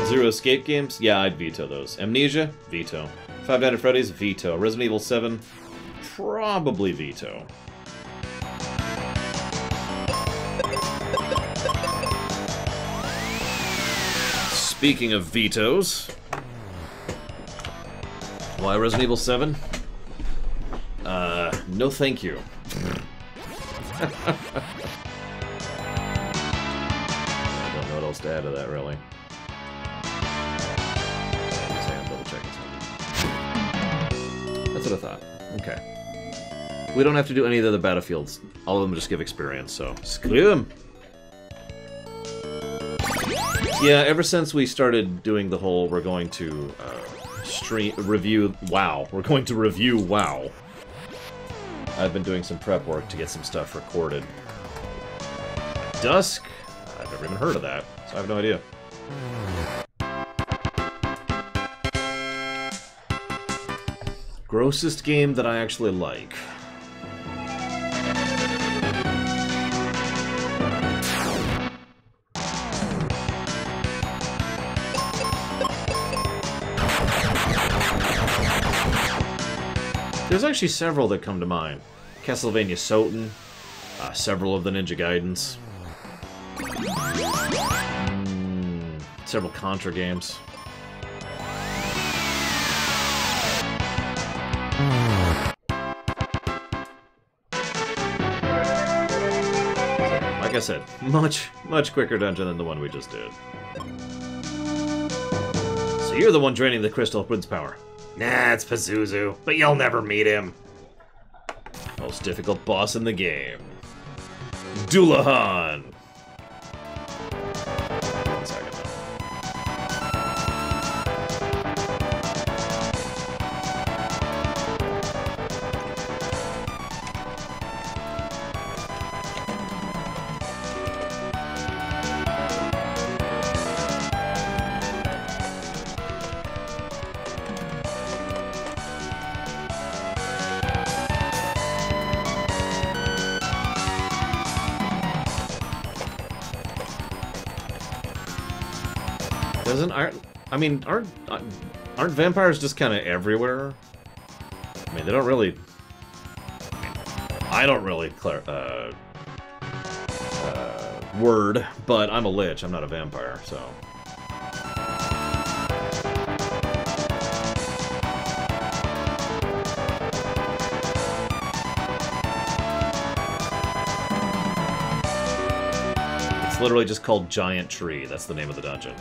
Zero Escape games? Yeah, I'd veto those. Amnesia? Veto. Five Nights at Freddy's? Veto. Resident Evil 7? Probably veto. Speaking of vetoes... Why Resident Evil 7? No thank you. I don't know what else to add to that, really. That's what I thought. Okay. We don't have to do any of the other Battlefields. All of them just give experience, so screw them. Yeah, ever since we started doing the whole we're going to review WoW. We're going to review WoW. I've been doing some prep work to get some stuff recorded. Dusk? I've never even heard of that, so I have no idea. Grossest game that I actually like. There's actually several that come to mind. Castlevania Soten, several of the Ninja Gaidens, several Contra games. Like I said, much quicker dungeon than the one we just did. So you're the one draining the Crystal Prince power. Nah, it's Pazuzu, but you'll never meet him. Most difficult boss in the game. Dullahan! One second, though. Aren't vampires just kind of everywhere? I mean, they don't really... I don't really word, but I'm a lich. I'm not a vampire, so... It's literally just called Giant Tree. That's the name of the dungeon.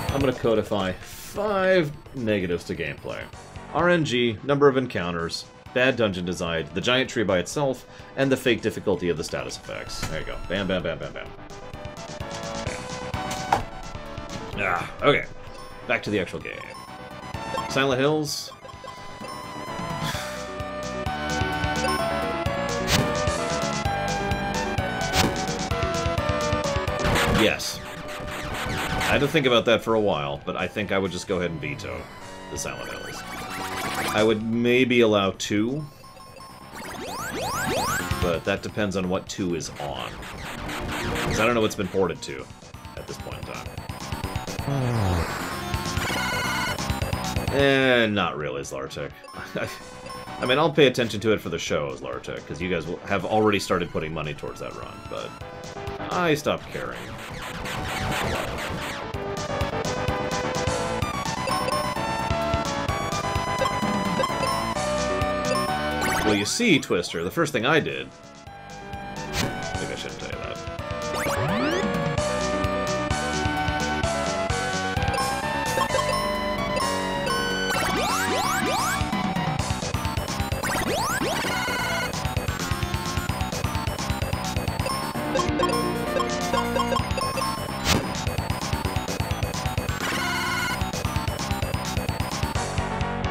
I'm going to codify 5 negatives to gameplay. RNG, number of encounters, bad dungeon design, the giant tree by itself, and the fake difficulty of the status effects. There you go. Bam, bam, bam, bam, bam. Ah, okay. Back to the actual game. Silent Hills. Yes. I had to think about that for a while, but I think I would just go ahead and veto the Silent Hills. I would maybe allow 2, but that depends on what 2 is on. Because I don't know what's been ported to at this point in time. Not really, Zlartic. I mean, I'll pay attention to it for the show, Zlartic, because you guys have already started putting money towards that run, but I stopped caring. Well, you see, Twister, the first thing I did... Maybe I shouldn't tell you that.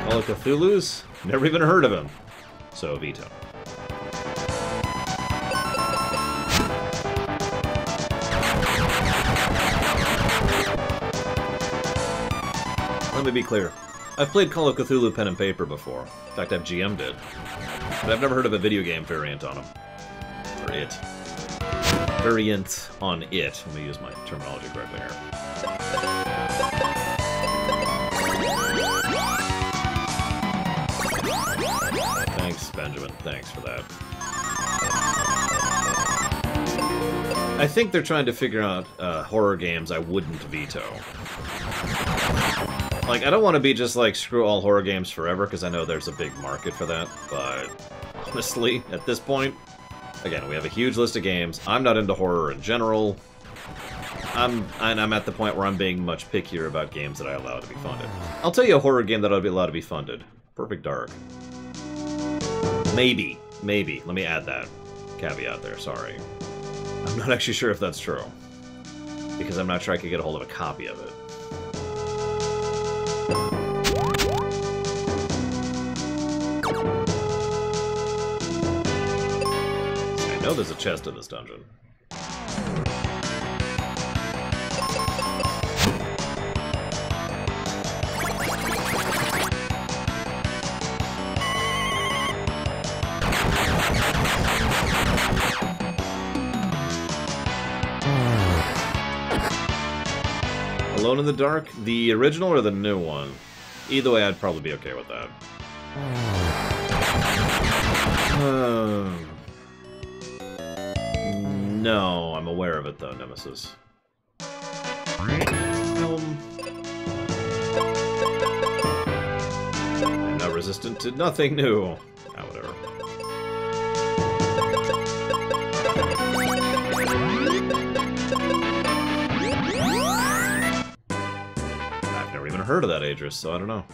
Call of Cthulhu's? Never even heard of him. So, veto. Let me be clear. I've played Call of Cthulhu Pen and Paper before. In fact, I've GM'd it. But I've never heard of a video game variant on him. Or it. Variant on it. Let me use my terminology correctly here. Thanks, Benjamin. Thanks for that. I think they're trying to figure out horror games I wouldn't veto. Like, I don't want to be just like, screw all horror games forever, because I know there's a big market for that, but honestly, at this point, again, we have a huge list of games. I'm not into horror in general. I'm at the point where I'm being much pickier about games that I allow to be funded. I'll tell you a horror game that I'll be allowed to be funded. Perfect Dark. Maybe. Maybe. Let me add that caveat there, sorry. I'm not actually sure if that's true. Because I'm not sure I could get a hold of a copy of it. I know there's a chest in this dungeon. Alone in the Dark? The original or the new one? Either way, I'd probably be okay with that. No, I'm aware of it though, Nemesis. I'm not resistant to nothing new. Ah, whatever. I've never even heard of that Aedrus, so I don't know.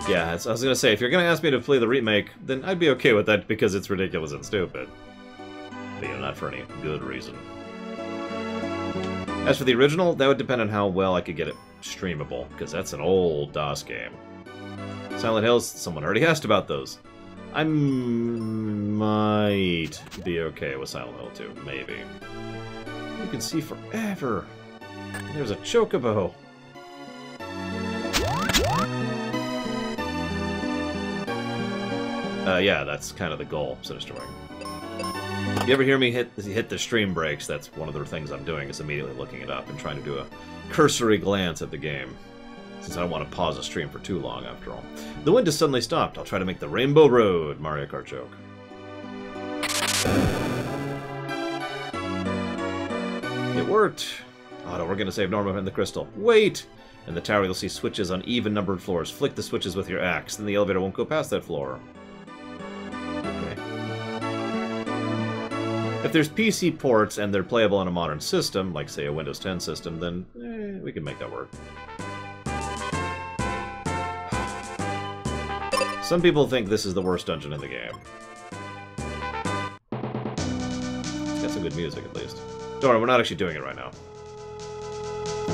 Yeah, I was gonna say, if you're gonna ask me to play the remake, then I'd be okay with that because it's ridiculous and stupid. But, you know, not for any good reason. As for the original, that would depend on how well I could get it streamable, because that's an old DOS game. Silent Hills, someone already asked about those. I might be okay with Silent Hill 2, maybe. You can see forever. There's a chocobo. Yeah, that's kind of the goal, Sinister Wing. If you ever hear me hit the stream breaks, that's one of the things I'm doing, is immediately looking it up and trying to do a cursory glance at the game. Since I don't want to pause a stream for too long, after all. The wind has suddenly stopped. I'll try to make the Rainbow Road Mario Kart joke. It worked! Oh, no, we're going to save Norma and the crystal. Wait! In the tower, you'll see switches on even-numbered floors. Flick the switches with your axe, then the elevator won't go past that floor. Okay. If there's PC ports and they're playable on a modern system, like say a Windows 10 system, then we can make that work. Some people think this is the worst dungeon in the game. It's got some good music, at least. Don't worry, we're not actually doing it right now.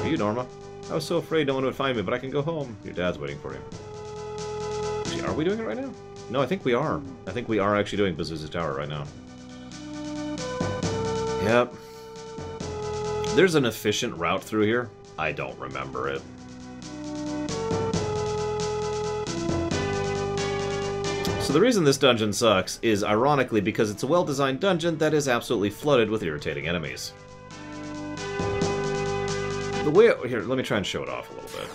Are you, Norma? I was so afraid no one would find me, but I can go home. Your dad's waiting for you. Actually, are we doing it right now? No, I think we are. I think we are actually doing Pazuzu Tower right now. Yep. There's an efficient route through here. I don't remember it. So the reason this dungeon sucks is, ironically, because it's a well-designed dungeon that is absolutely flooded with irritating enemies. The way... Here, let me try and show it off a little bit.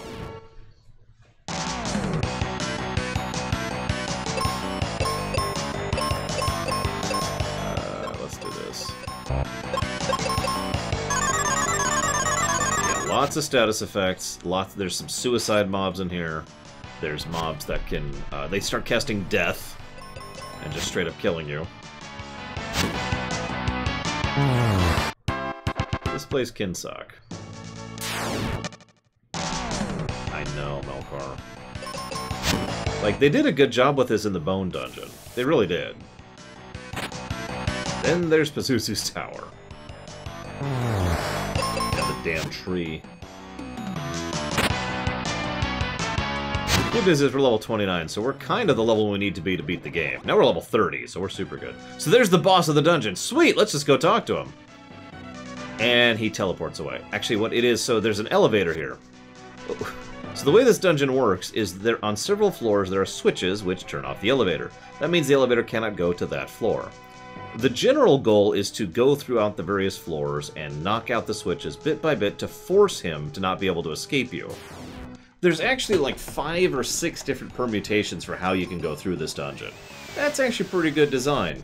Let's do this. Yeah, lots of status effects. There's some suicide mobs in here. There's mobs that can... they start casting death and just straight up killing you. This place can suck. I know, Melkar. Like, they did a good job with this in the Bone Dungeon. They really did. Then there's Pazuzu's Tower. And the damn tree. Good news is we're level 29, so we're kind of the level we need to beat the game. Now we're level 30, so we're super good. So there's the boss of the dungeon. Sweet, let's just go talk to him. And he teleports away. Actually, what it is, so there's an elevator here. So the way this dungeon works is there on several floors there are switches which turn off the elevator. That means the elevator cannot go to that floor. The general goal is to go throughout the various floors and knock out the switches bit by bit to force him to not be able to escape you. There's actually like 5 or 6 different permutations for how you can go through this dungeon. That's actually pretty good design.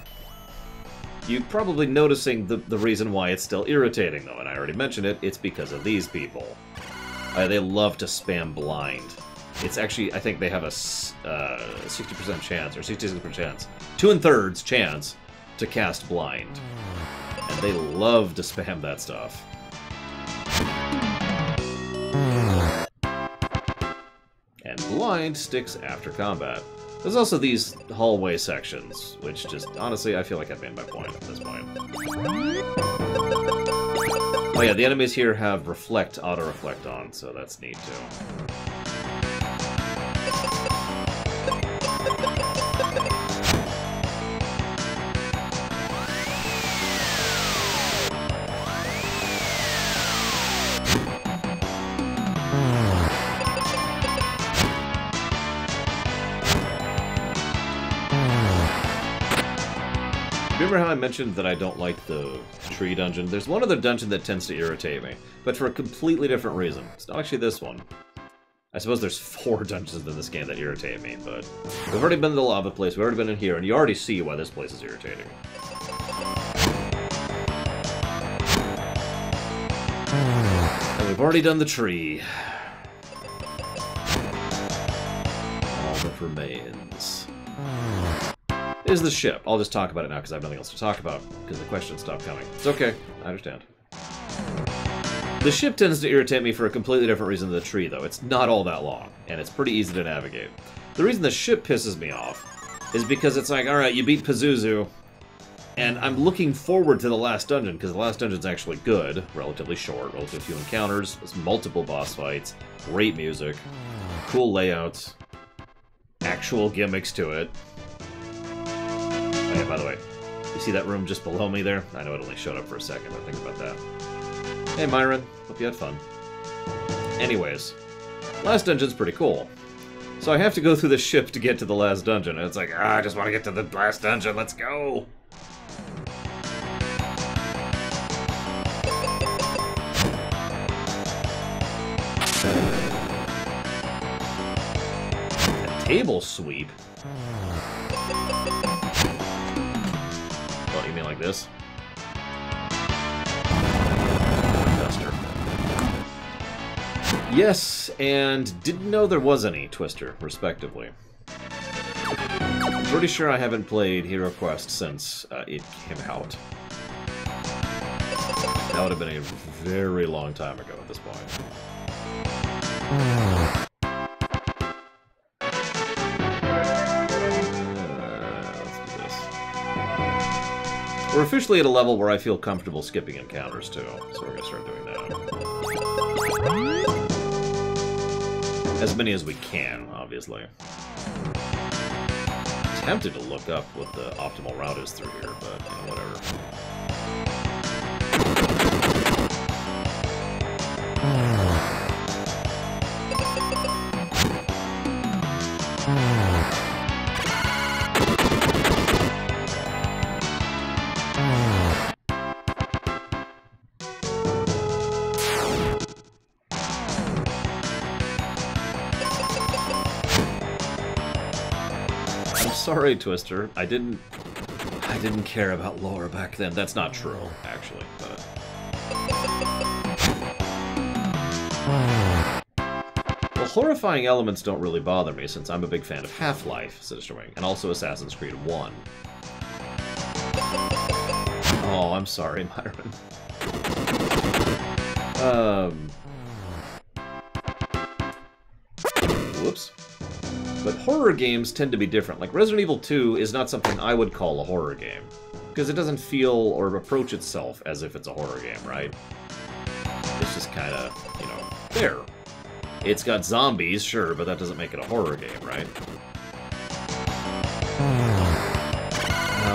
You're probably noticing the reason why it's still irritating, though, and I already mentioned it, it's because of these people. They love to spam blind. It's actually, I think they have a 60% chance, or 66% chance, 2 2/3 chance to cast blind. And they love to spam that stuff. And blind sticks after combat. There's also these hallway sections, which just, honestly, I feel like I've made my point at this point. Oh yeah, the enemies here have reflect, auto-reflect on, so that's neat too. Remember how I mentioned that I don't like the tree dungeon? There's one other dungeon that tends to irritate me, but for a completely different reason. It's not actually this one. I suppose there's 4 dungeons in this game that irritate me, but we've already been to the lava place, we've already been in here, and you already see why this place is irritating. And we've already done the tree. All that remains is the ship. I'll just talk about it now because I have nothing else to talk about, because the questions stopped coming. It's okay, I understand. The ship tends to irritate me for a completely different reason than the tree, though. It's not all that long, and it's pretty easy to navigate. The reason the ship pisses me off is because it's like, alright, you beat Pazuzu, and I'm looking forward to the last dungeon, because the last dungeon's actually good, relatively short, relatively few encounters, there's multiple boss fights, great music, cool layouts, actual gimmicks to it. Oh yeah, by the way, you see that room just below me there? I know it only showed up for a second, but think about that. Hey Myron, hope you had fun. Anyways, last dungeon's pretty cool. So I have to go through the ship to get to the last dungeon, and it's like, I just want to get to the last dungeon, let's go! A table sweep? Oh, you mean like this? Duster. Yes, and didn't know there was any Twister, respectively. I'm pretty sure I haven't played Hero Quest since it came out. That would have been a very long time ago at this point. Let's do this. We're officially at a level where I feel comfortable skipping encounters, too. So we're going to start doing that. As many as we can, obviously. Tempted to look up what the optimal route is through here, but, you know, whatever. Sorry, Twister. I didn't care about lore back then. That's not true, actually. But well, horrifying elements don't really bother me, since I'm a big fan of Half-Life, Sinister Wing, and also Assassin's Creed 1. Oh, I'm sorry, Myron. Whoops. But horror games tend to be different. Like, Resident Evil 2 is not something I would call a horror game. Because it doesn't feel or approach itself as if it's a horror game, right? It's just kind of, you know, there. It's got zombies, sure, but that doesn't make it a horror game, right?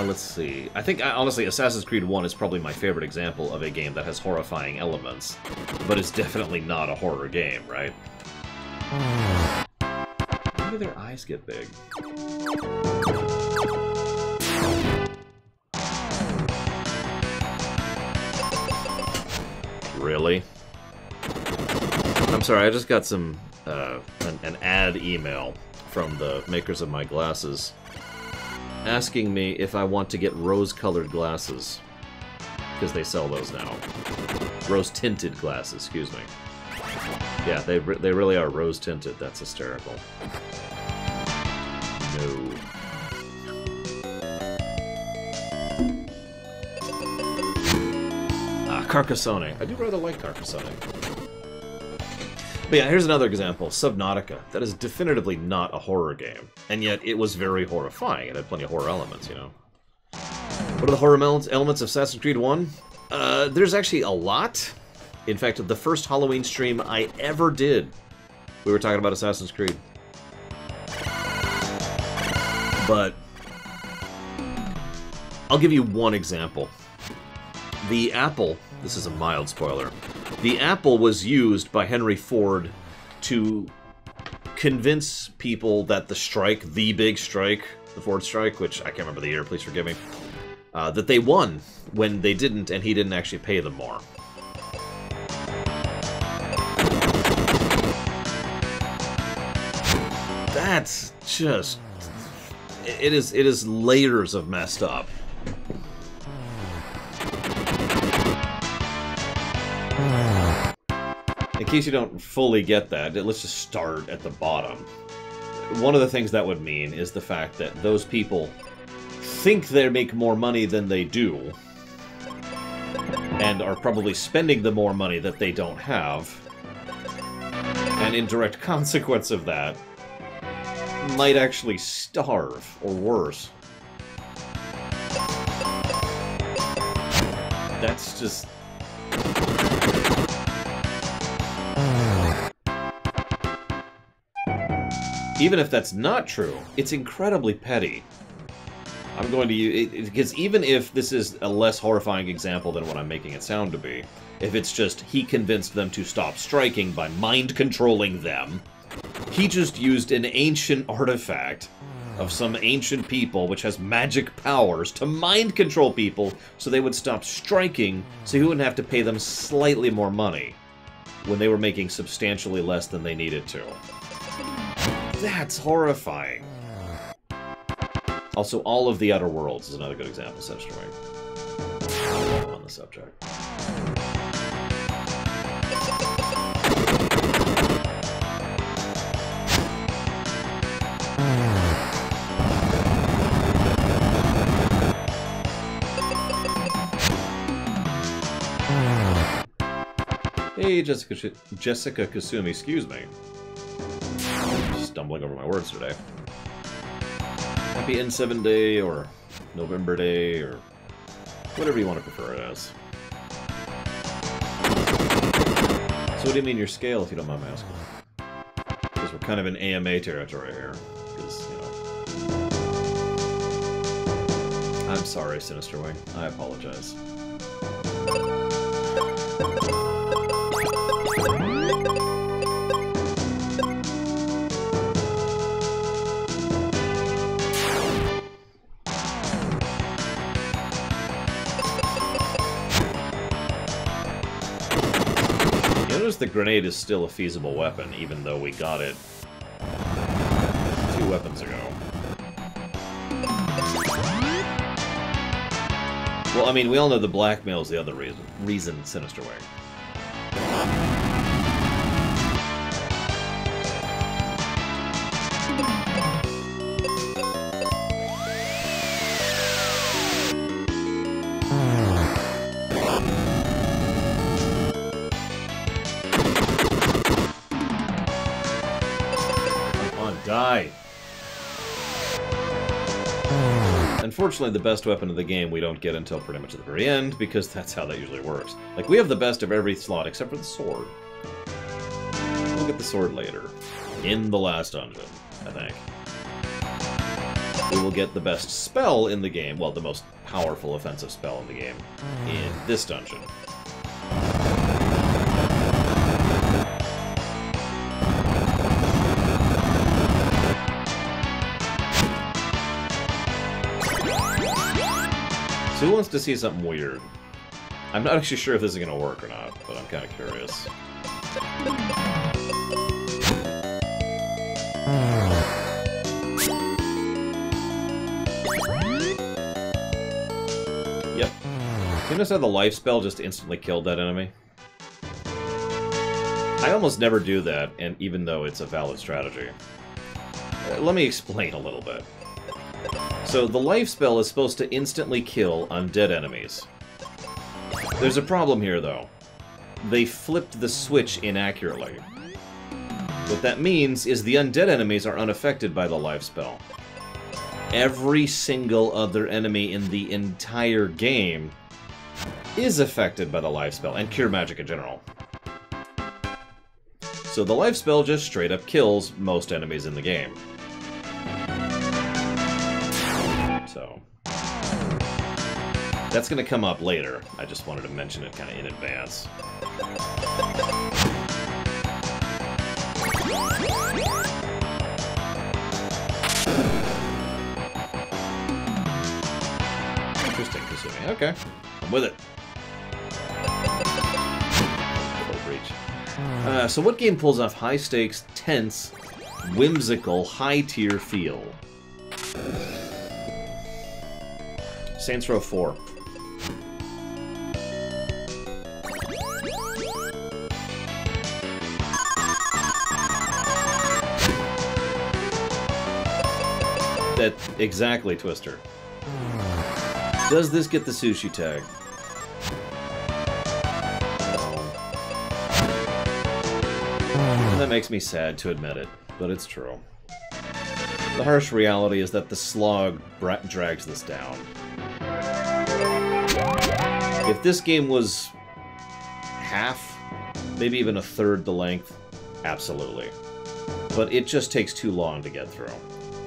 Let's see. I think, honestly, Assassin's Creed 1 is probably my favorite example of a game that has horrifying elements, but it's definitely not a horror game, right? Why do their eyes get big? Really? I'm sorry, I just got some, an ad email from the makers of my glasses asking me if I want to get rose-colored glasses. Because they sell those now. Rose-tinted glasses, excuse me. Yeah, they really are rose-tinted. That's hysterical. No. Carcassonne. I do rather like Carcassonne. But yeah, here's another example. Subnautica. That is definitively not a horror game. And yet, it was very horrifying. It had plenty of horror elements, you know. What are the horror elements of Assassin's Creed 1? There's actually a lot. In fact, the first Halloween stream I ever did, we were talking about Assassin's Creed. But I'll give you one example. The apple, this is a mild spoiler, the apple was used by Henry Ford to convince people that the strike, the big strike, the Ford strike, which I can't remember the year, please forgive me, that they won when they didn't, and he didn't actually pay them more. That's just... It is layers of messed up. In case you don't fully get that, let's just start at the bottom. One of the things that would mean is the fact that those people think they make more money than they do, and are probably spending the more money that they don't have. An indirect consequence of that might actually starve, or worse. That's just... Even if that's not true, it's incredibly petty. I'm going to use... Because even if this is a less horrifying example than what I'm making it sound to be, if it's just he convinced them to stop striking by mind-controlling them, he just used an ancient artifact of some ancient people which has magic powers to mind-control people so they would stop striking so he wouldn't have to pay them slightly more money when they were making substantially less than they needed to. That's horrifying. Also, All of the Outer Worlds is another good example of such story on the subject. Hey, Jessica Kasumi, excuse me. Stumbling over my words today. Happy N7 Day, or November Day, or whatever you want to prefer it as. So what do you mean your scale, if you don't mind my asking? Because we're kind of in AMA territory here. Because, you know... I'm sorry, Sinister Wing. I apologize. The grenade is still a feasible weapon, even though we got it 2 weapons ago. Well, I mean, we all know the blackmail is the other reason Sinister Wing. Die. Unfortunately, the best weapon of the game we don't get until pretty much at the very end, because that's how that usually works. Like, we have the best of every slot except for the sword. We'll get the sword later. In the last dungeon, I think. We will get the best spell in the game, well, the most powerful offensive spell in the game, in this dungeon. So who wants to see something weird? I'm not actually sure if this is going to work or not, but I'm kind of curious. Yep. You notice how the life spell just instantly killed that enemy? I almost never do that, and even though it's a valid strategy. Let me explain a little bit. So, the life spell is supposed to instantly kill undead enemies. There's a problem here, though. They flipped the switch inaccurately. What that means is the undead enemies are unaffected by the life spell. Every single other enemy in the entire game is affected by the life spell, and cure magic in general. So the life spell just straight up kills most enemies in the game. So, that's going to come up later. I just wanted to mention it kind of in advance. Interesting, Kasumi. Okay, I'm with it. So what game pulls off high-stakes, tense, whimsical, high-tier feel? Saints Row 4. That exactly, Twister. Does this get the sushi tag? That makes me sad to admit it, but it's true. The harsh reality is that the slog drags this down. If this game was half, maybe even a third the length, absolutely. But it just takes too long to get through.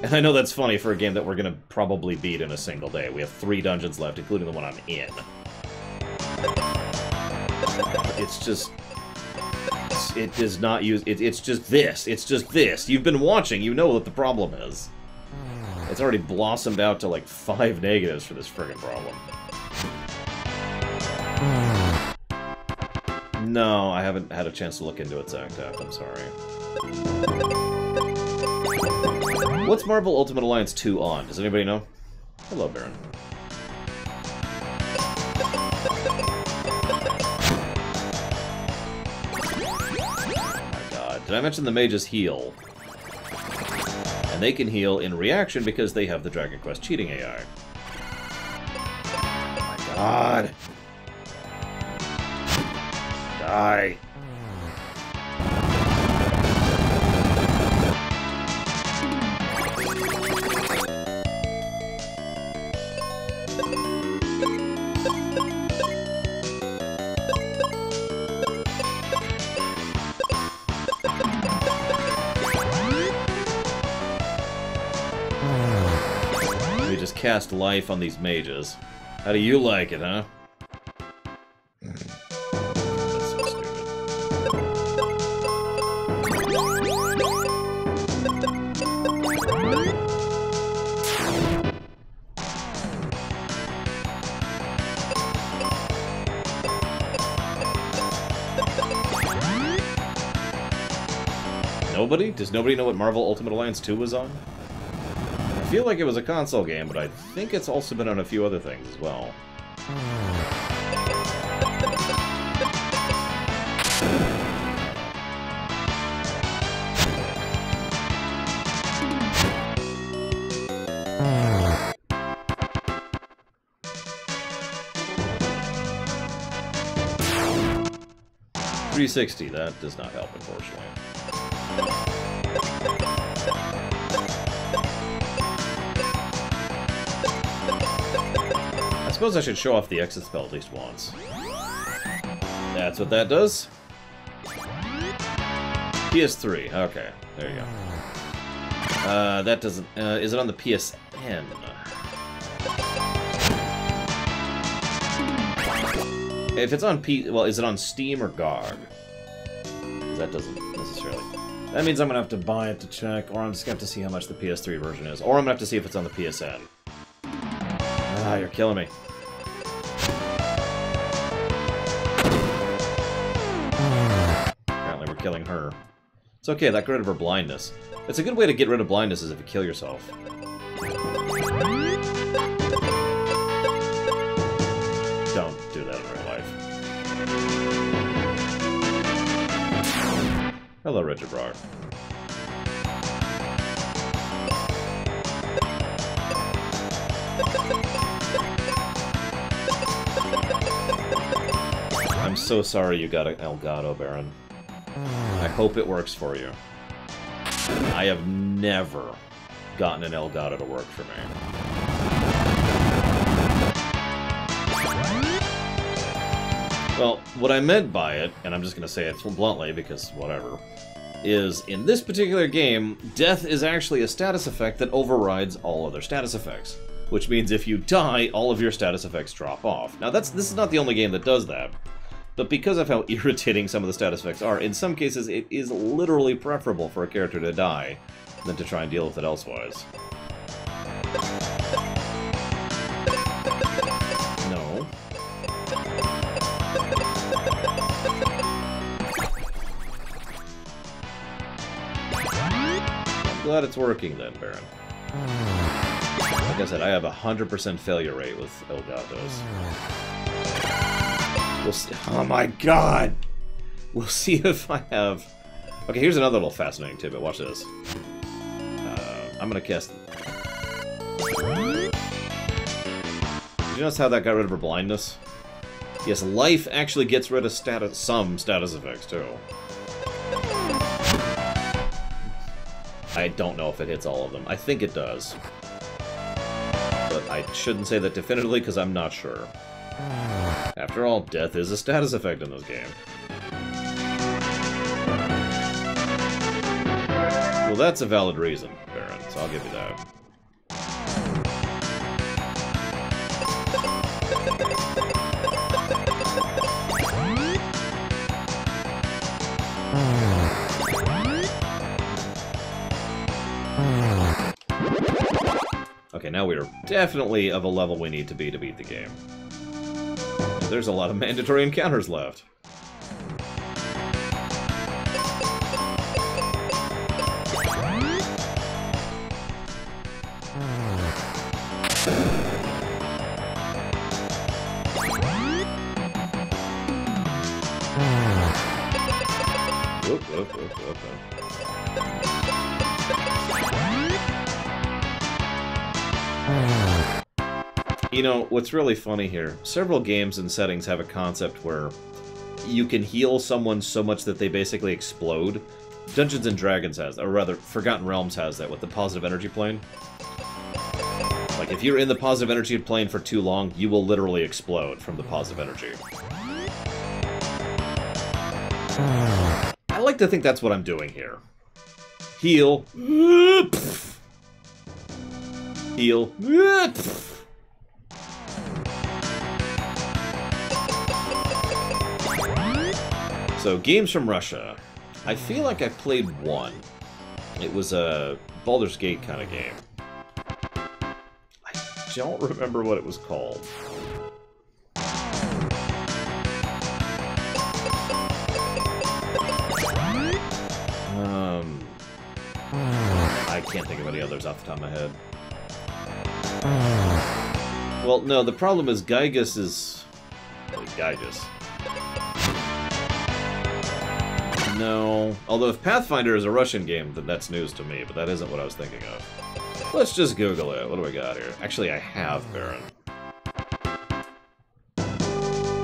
And I know that's funny for a game that we're going to probably beat in a single day. We have 3 dungeons left, including the one I'm in. It's just... It does not use... It's just this. It's just this. You've been watching. You know what the problem is. It's already blossomed out to like 5 negatives for this friggin' problem. No, I haven't had a chance to look into its Octaft. I'm sorry. What's Marvel Ultimate Alliance 2 on? Does anybody know? Hello, Baron. Did I mention the mages heal? And they can heal in reaction because they have the Dragon Quest cheating AI. Oh my god. Die. cast life on these mages. How do you like it, huh? That's so stupid. Nobody? Does nobody know what Marvel Ultimate Alliance 2 was on? I feel like it was a console game, but I think it's also been on a few other things as well. $360, that does not help, unfortunately. I suppose I should show off the exit spell at least once. That's what that does. PS3, okay, there you go. That doesn't, is it on the PSN? If it's on well, is it on Steam or GOG? That doesn't necessarily. That means I'm gonna have to buy it to check, or I'm just gonna have to see how much the PS3 version is, or I'm gonna have to see if it's on the PSN. Ah, you're killing me. Apparently we're killing her. It's okay, that got rid of her blindness. It's a good way to get rid of blindness is if you kill yourself. Don't do that in real life. Hello, Richard Brar. I'm so sorry you got an Elgato, Baron. I hope it works for you. I have never gotten an Elgato to work for me. Well, what I meant by it, and I'm just going to say it bluntly because whatever, is in this particular game, death is actually a status effect that overrides all other status effects. Which means if you die, all of your status effects drop off. Now this is not the only game that does that, but because of how irritating some of the status effects are, in some cases it is literally preferable for a character to die than to try and deal with it elsewise. No. I'm glad it's working then, Baron. Like I said, I have a 100% failure rate with Elgatos. We'll see. Oh my god! We'll see if I have... Okay, here's another little fascinating tidbit. Watch this. I'm gonna cast... Did you notice how that got rid of her blindness? Yes, life actually gets rid of some status effects, too. I don't know if it hits all of them. I think it does. But I shouldn't say that definitively because I'm not sure. After all, death is a status effect in this game. Well, that's a valid reason, Baron, so I'll give you that. Okay, now we are definitely of a level we need to beat the game. There's a lot of mandatory encounters left. Whoop, whoop, whoop, whoop, whoop. You know, what's really funny here, several games and settings have a concept where you can heal someone so much that they basically explode. Dungeons & Dragons has, or rather, Forgotten Realms has that with the positive energy plane. Like, if you're in the positive energy plane for too long, you will literally explode from the positive energy. I like to think that's what I'm doing here. Heal. Heal. Heal. So, games from Russia. I feel like I played one. It was a Baldur's Gate kind of game. I don't remember what it was called. I can't think of any others off the top of my head. Well, no, the problem is Gygus is... Gygus. No. Although if Pathfinder is a Russian game, then that's news to me, but that isn't what I was thinking of. Let's just Google it. What do we got here? Actually, I have, Baron.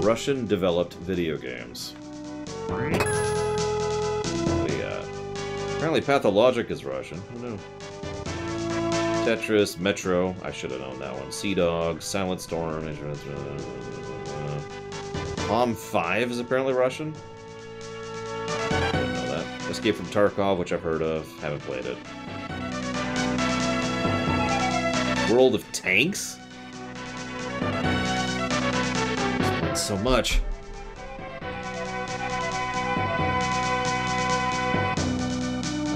Russian-developed video games. What do you got? Apparently Pathologic is Russian. Who knew? Tetris, Metro. I should have known that one. Sea Dog, Silent Storm. Palm 5 is apparently Russian. I didn't know that. Escape from Tarkov, which I've heard of. Haven't played it. World of Tanks? So much.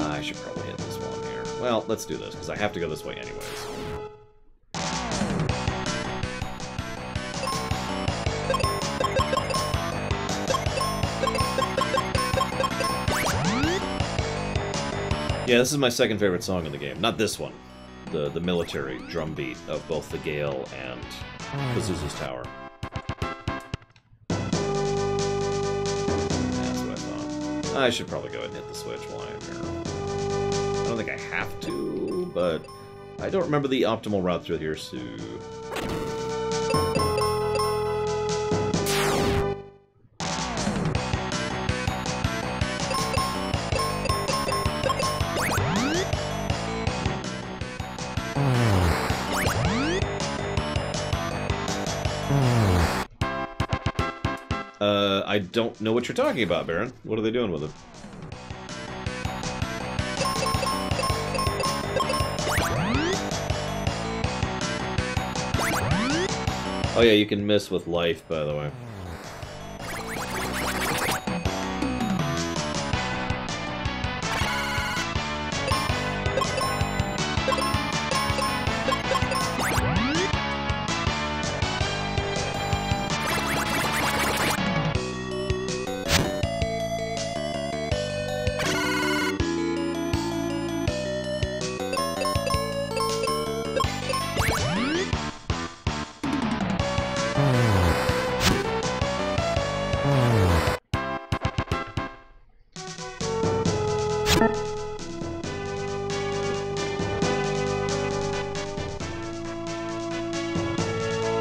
I should probably hit this one here. Well, let's do this, because I have to go this way anyways. Yeah, this is my second favorite song in the game. Not this one. The military drum beat of both the Gale and Pazuzu's Tower. I should probably go ahead and hit the switch while I'm here. I don't think I have to, but I don't remember the optimal route through here, so... I don't know what you're talking about, Baron. What are they doing with it? Oh yeah, you can miss with life, by the way.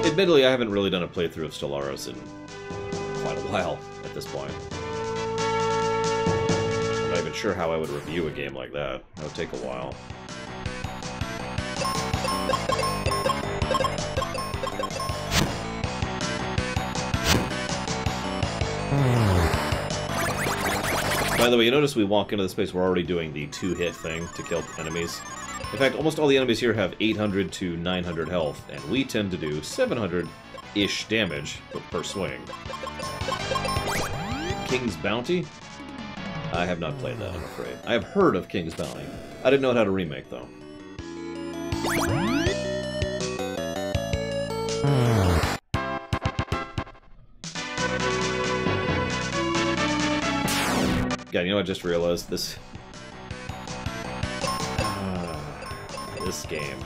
Admittedly, I haven't really done a playthrough of Stellaris in quite a while at this point. I'm not even sure how I would review a game like that. That would take a while. By the way, you notice we walk into the space, we're already doing the two-hit thing to kill enemies. In fact, almost all the enemies here have 800 to 900 health, and we tend to do 700-ish damage per swing. King's Bounty? I have not played that, I'm afraid. I have heard of King's Bounty. I didn't know how to remake, though. God, you know, I just realized this... this game.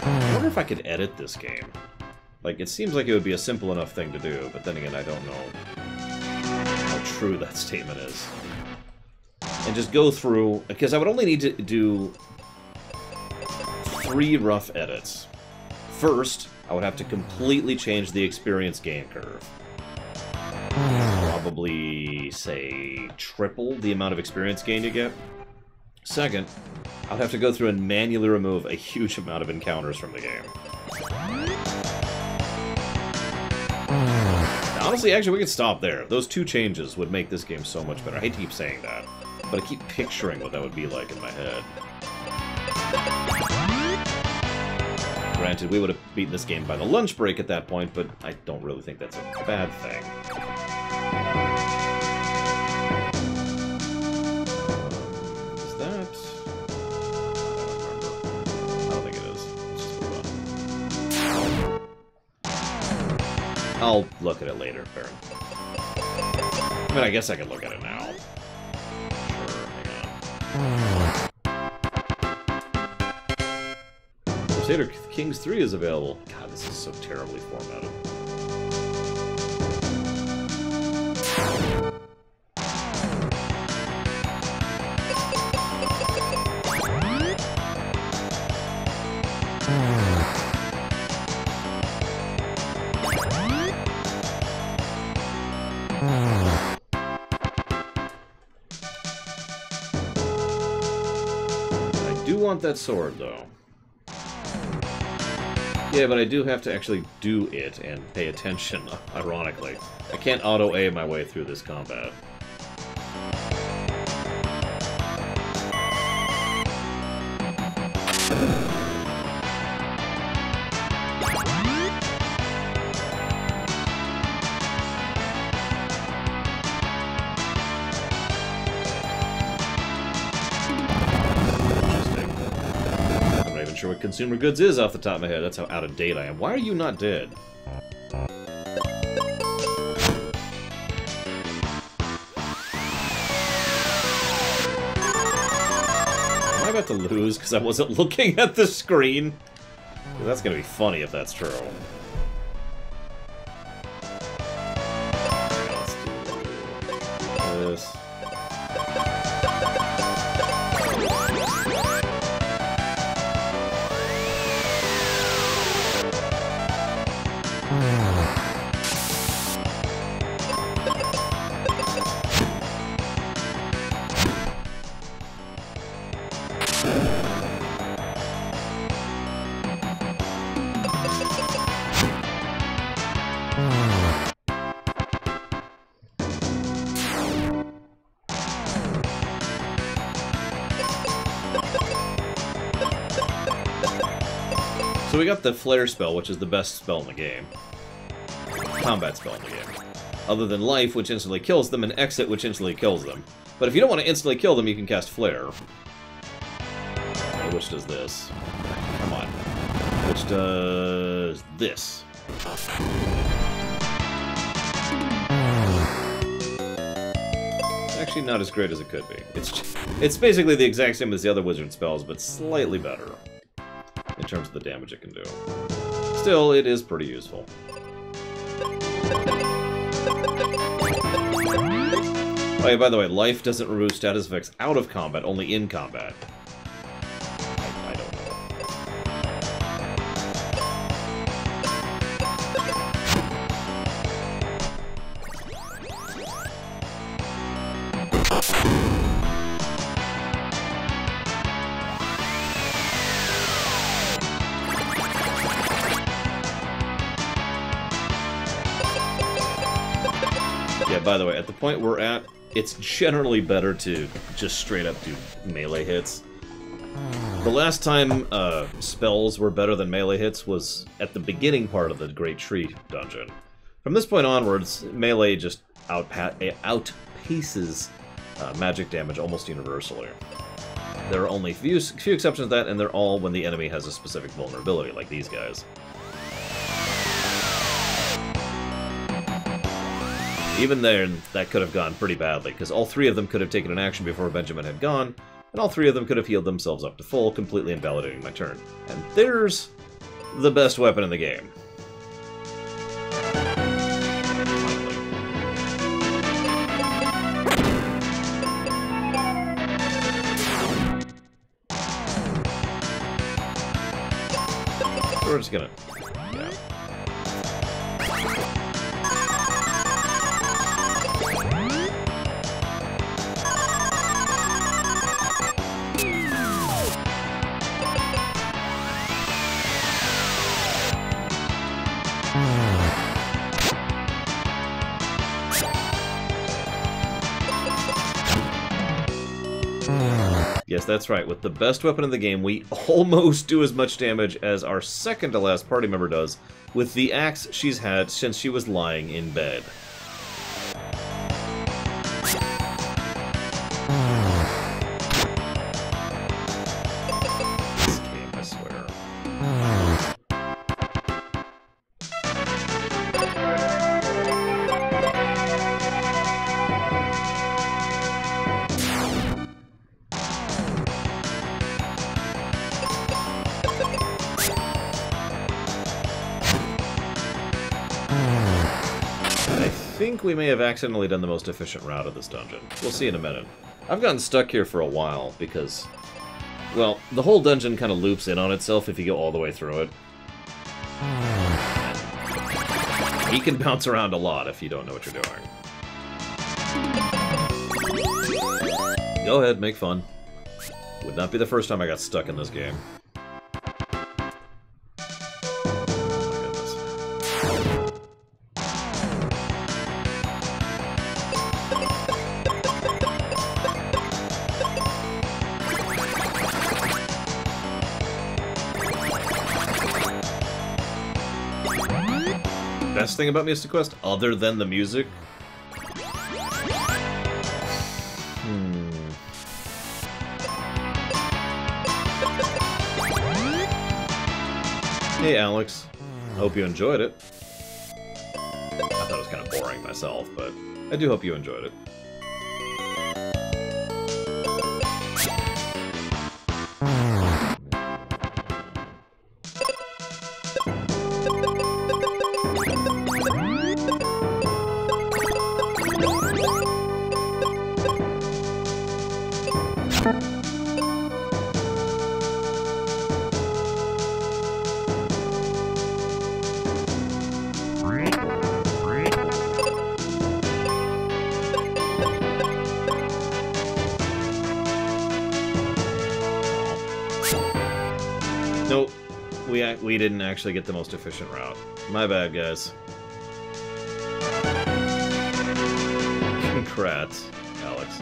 I wonder if I could edit this game. Like, it seems like it would be a simple enough thing to do, but then again, I don't know how true that statement is. And just go through, because I would only need to do 3 rough edits. First, I would have to completely change the experience gain curve. Probably, say, triple the amount of experience gain you get. Second, I'll have to go through and manually remove a huge amount of encounters from the game. Now, honestly, actually, we could stop there. Those 2 changes would make this game so much better. I hate to keep saying that, but I keep picturing what that would be like in my head. Granted, we would have beaten this game by the lunch break at that point, but I don't really think that's a bad thing. Is that... I don't think it is. Let's just move on. I'll look at it later, Baron. I mean, I guess I could look at it now. Sure, hang on. Crusader Kings 3 is available. God, this is so terribly formatted. I do want that sword, though. Yeah, but I do have to actually do it and pay attention, ironically. I can't auto-A my way through this combat. Sure what consumer goods is off the top of my head. That's how out of date I am. Why are you not dead? Am I about to lose because I wasn't looking at the screen? That's gonna be funny if that's true. Let's do this. So we got the Flare spell, which is the best spell in the game. Combat spell in the game. Other than Life, which instantly kills them, and Exit, which instantly kills them. But if you don't want to instantly kill them, you can cast Flare. Which does this. Come on. Which does this. Actually not as great as it could be. It's basically the exact same as the other wizard spells, but slightly better. In terms of the damage it can do. Still, it is pretty useful. Oh yeah, by the way, Life doesn't remove status effects out of combat, only in combat. I don't know. Yeah, by the way, at the point we're at, it's generally better to just straight up do melee hits. The last time spells were better than melee hits was at the beginning part of the Great Tree dungeon. From this point onwards, melee just outpaces magic damage almost universally. There are only few exceptions to that, and they're all when the enemy has a specific vulnerability, like these guys. Even then, that could have gone pretty badly, because all three of them could have taken an action before Benjamin had gone, and all three of them could have healed themselves up to full, completely invalidating my turn. And there's the best weapon in the game. We're just gonna... yeah. Yes, that's right. With the best weapon in the game, we almost do as much damage as our second-to-last party member does with the axe she's had since she was lying in bed. This game, I swear. I think we may have accidentally done the most efficient route of this dungeon. We'll see in a minute. I've gotten stuck here for a while because, well, the whole dungeon kind of loops in on itself if you go all the way through it. He can bounce around a lot if you don't know what you're doing. Go ahead, make fun. Would not be the first time I got stuck in this game. Best thing about Mystic Quest, other than the music? Hey, Alex. Hope you enjoyed it. I thought it was kind of boring myself, but I do hope you enjoyed it. Nope, we didn't actually get the most efficient route. My bad, guys. Congrats, Alex.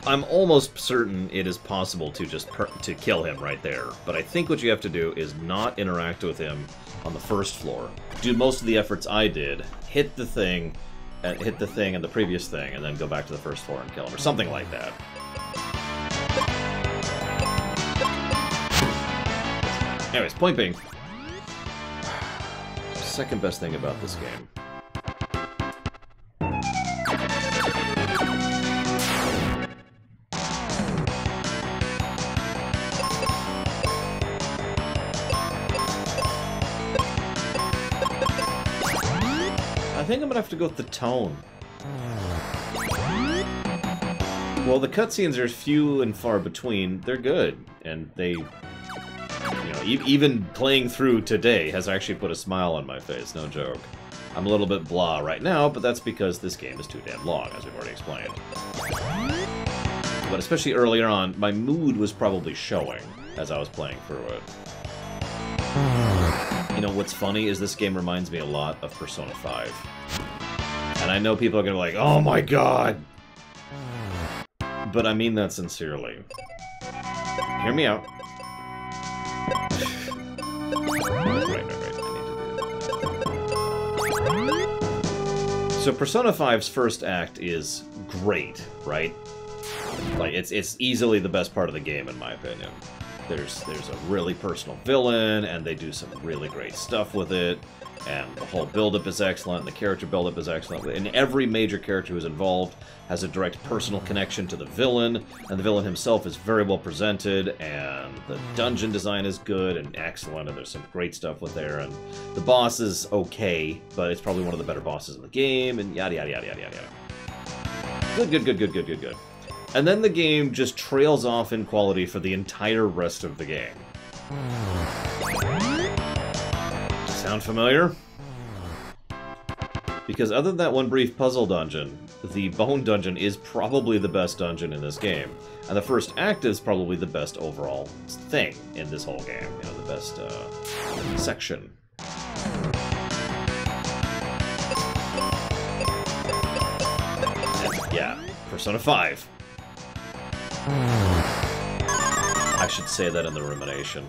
I'm almost certain it is possible to just to kill him right there, but I think what you have to do is not interact with him on the first floor. Do most of the efforts I did, hit the thing and the previous thing, and then go back to the first floor and kill him, or something like that. Anyways, point being, second best thing about this game. I think I'm gonna have to go with the tone. Well, the cutscenes are few and far between. They're good, and they... You know, even playing through today has actually put a smile on my face, no joke. I'm a little bit blah right now, but that's because this game is too damn long, as we've already explained. But especially earlier on, my mood was probably showing as I was playing through it. You know, what's funny is this game reminds me a lot of Persona 5. And I know people are gonna be like, oh my god! But I mean that sincerely. Hear me out. So Persona 5's first act is great, right? Like, it's easily the best part of the game, in my opinion. There's a really personal villain, and they do some really great stuff with it, and the whole build-up is excellent, and the character build-up is excellent, and every major character who's involved has a direct personal connection to the villain, and the villain himself is very well presented, and the dungeon design is good and excellent, and there's some great stuff with there, and the boss is okay, but it's probably one of the better bosses in the game, and yada yada yada yada yada. Good. And then the game just trails off in quality for the entire rest of the game. Sound familiar? Because other than that one brief puzzle dungeon, the Bone Dungeon is probably the best dungeon in this game. And the first act is probably the best overall thing in this whole game. You know, the best section. And, yeah. Persona 5. I should say that in the rumination.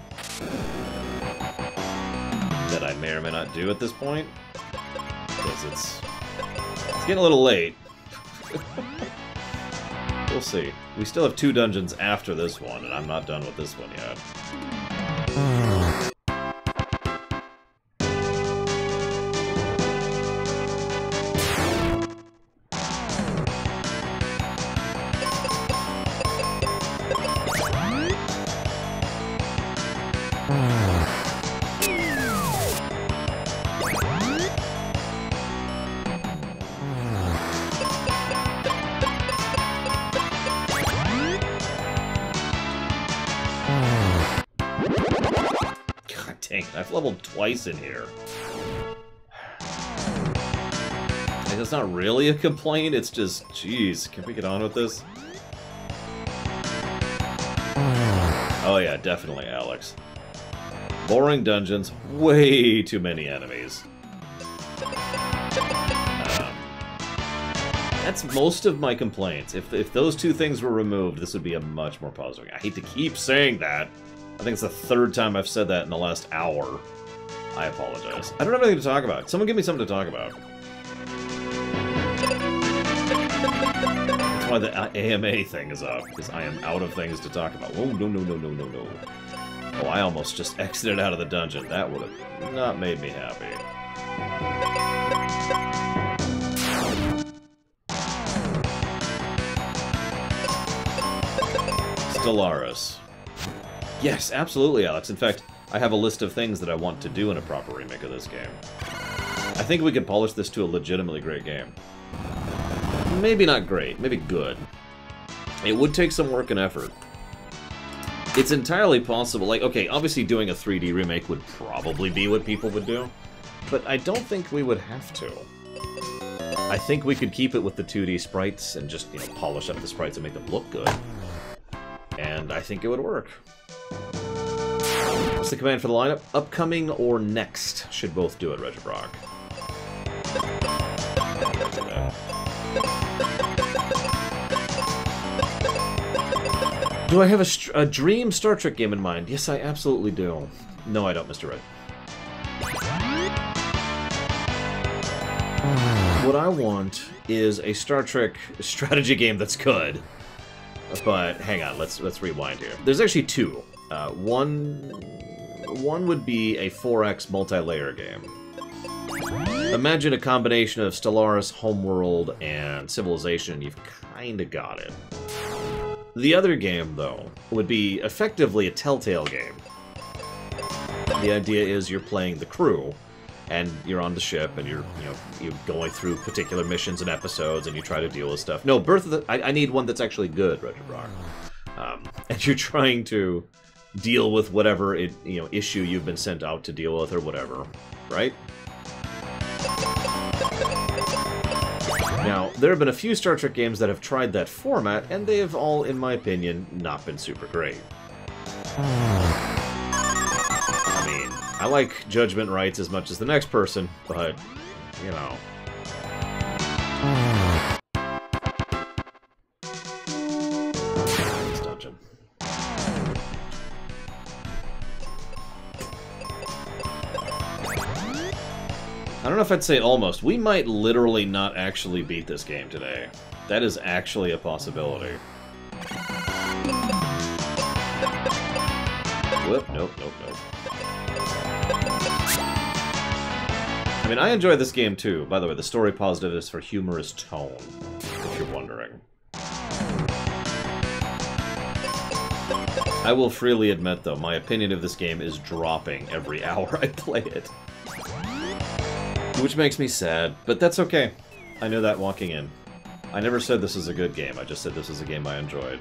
That I may or may not do at this point. Because it's getting a little late. We'll see. We still have 2 dungeons after this one, and I'm not done with this one yet. Dang, I've leveled twice in here. It's not really a complaint, it's just, jeez, can we get on with this? Oh yeah, definitely, Alex. Boring dungeons, way too many enemies. That's most of my complaints. If those 2 things were removed, this would be a much more positive. I hate to keep saying that. I think it's the 3rd time I've said that in the last hour. I apologize. I don't have anything to talk about. Someone give me something to talk about. That's why the AMA thing is up, because I am out of things to talk about. Oh, no. Oh, I almost just exited out of the dungeon. That would have not made me happy. Stellaris. Yes, absolutely, Alex. In fact, I have a list of things that I want to do in a proper remake of this game. I think we could polish this to a legitimately great game. Maybe not great, maybe good. It would take some work and effort. It's entirely possible, like, okay, obviously doing a 3D remake would probably be what people would do, but I don't think we would have to. I think we could keep it with the 2D sprites and just, you know, polish up the sprites and make them look good. And I think it would work. What's the command for the lineup? Upcoming or next should both do it, Regirock. Do I have a dream Star Trek game in mind? Yes, I absolutely do. No, I don't, Mr. Red. What I want is a Star Trek strategy game that's good. But hang on, let's rewind here. There's actually 2. One would be a 4X multi-layer game. Imagine a combination of Stellaris, Homeworld, and Civilization. You've kind of got it. The other game, though, would be effectively a Telltale game. The idea is you're playing the crew, and you're on the ship, and you're going through particular missions and episodes, and you try to deal with stuff. No, Birth of the... I need one that's actually good, Regirock. And you're trying to deal with whatever issue you've been sent out to deal with, or whatever, right? Now, there have been a few Star Trek games that have tried that format, and they have all, in my opinion, not been super great. I mean, I like Judgment Rights as much as the next person, but, you know... This dungeon. I don't know if I'd say almost. We might literally not actually beat this game today. That is actually a possibility. Whoop, nope. I mean, I enjoy this game too. By the way, the story positive is for humorous tone, if you're wondering. I will freely admit, though, my opinion of this game is dropping every hour I play it. Which makes me sad, but that's okay. I knew that walking in. I never said this is a good game, I just said this is a game I enjoyed.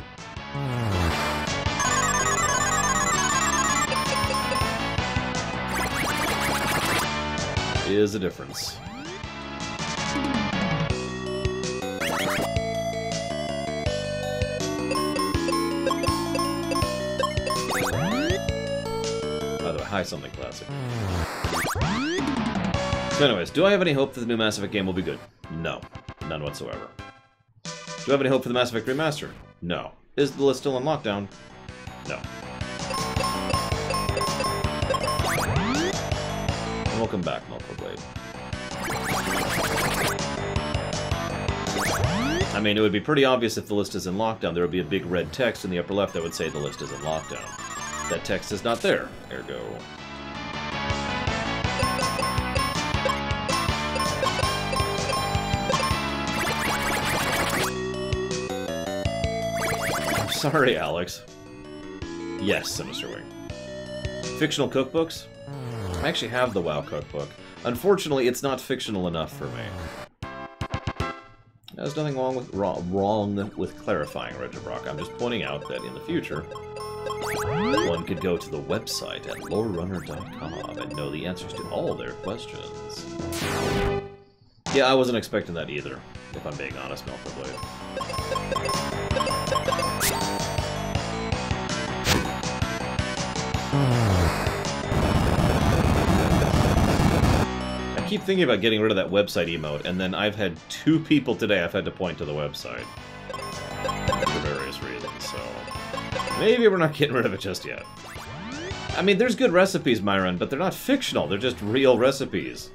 Is a difference. By the way, hi, Something Classic. So anyways, do I have any hope that the new Mass Effect game will be good? No. None whatsoever. Do I have any hope for the Mass Effect Remaster? No. Is the list still on lockdown? No. And welcome back, Blade. I mean, it would be pretty obvious if the list is in lockdown. There would be a big red text in the upper left that would say the list is in lockdown. That text is not there. Ergo. I'm sorry, Alex. Yes, Sinister Wing. Fictional cookbooks? I actually have the WoW cookbook. Unfortunately, it's not fictional enough for me. There's nothing wrong with clarifying, Regibrock. I'm just pointing out that in the future, one could go to the website at lorerunner.com and know the answers to all their questions. Yeah, I wasn't expecting that either, if I'm being honest, Melford. I keep thinking about getting rid of that website emote, and then I've had 2 people today I've had to point to the website. For various reasons, so... maybe we're not getting rid of it just yet. I mean, there's good recipes, Myron, but they're not fictional, they're just real recipes.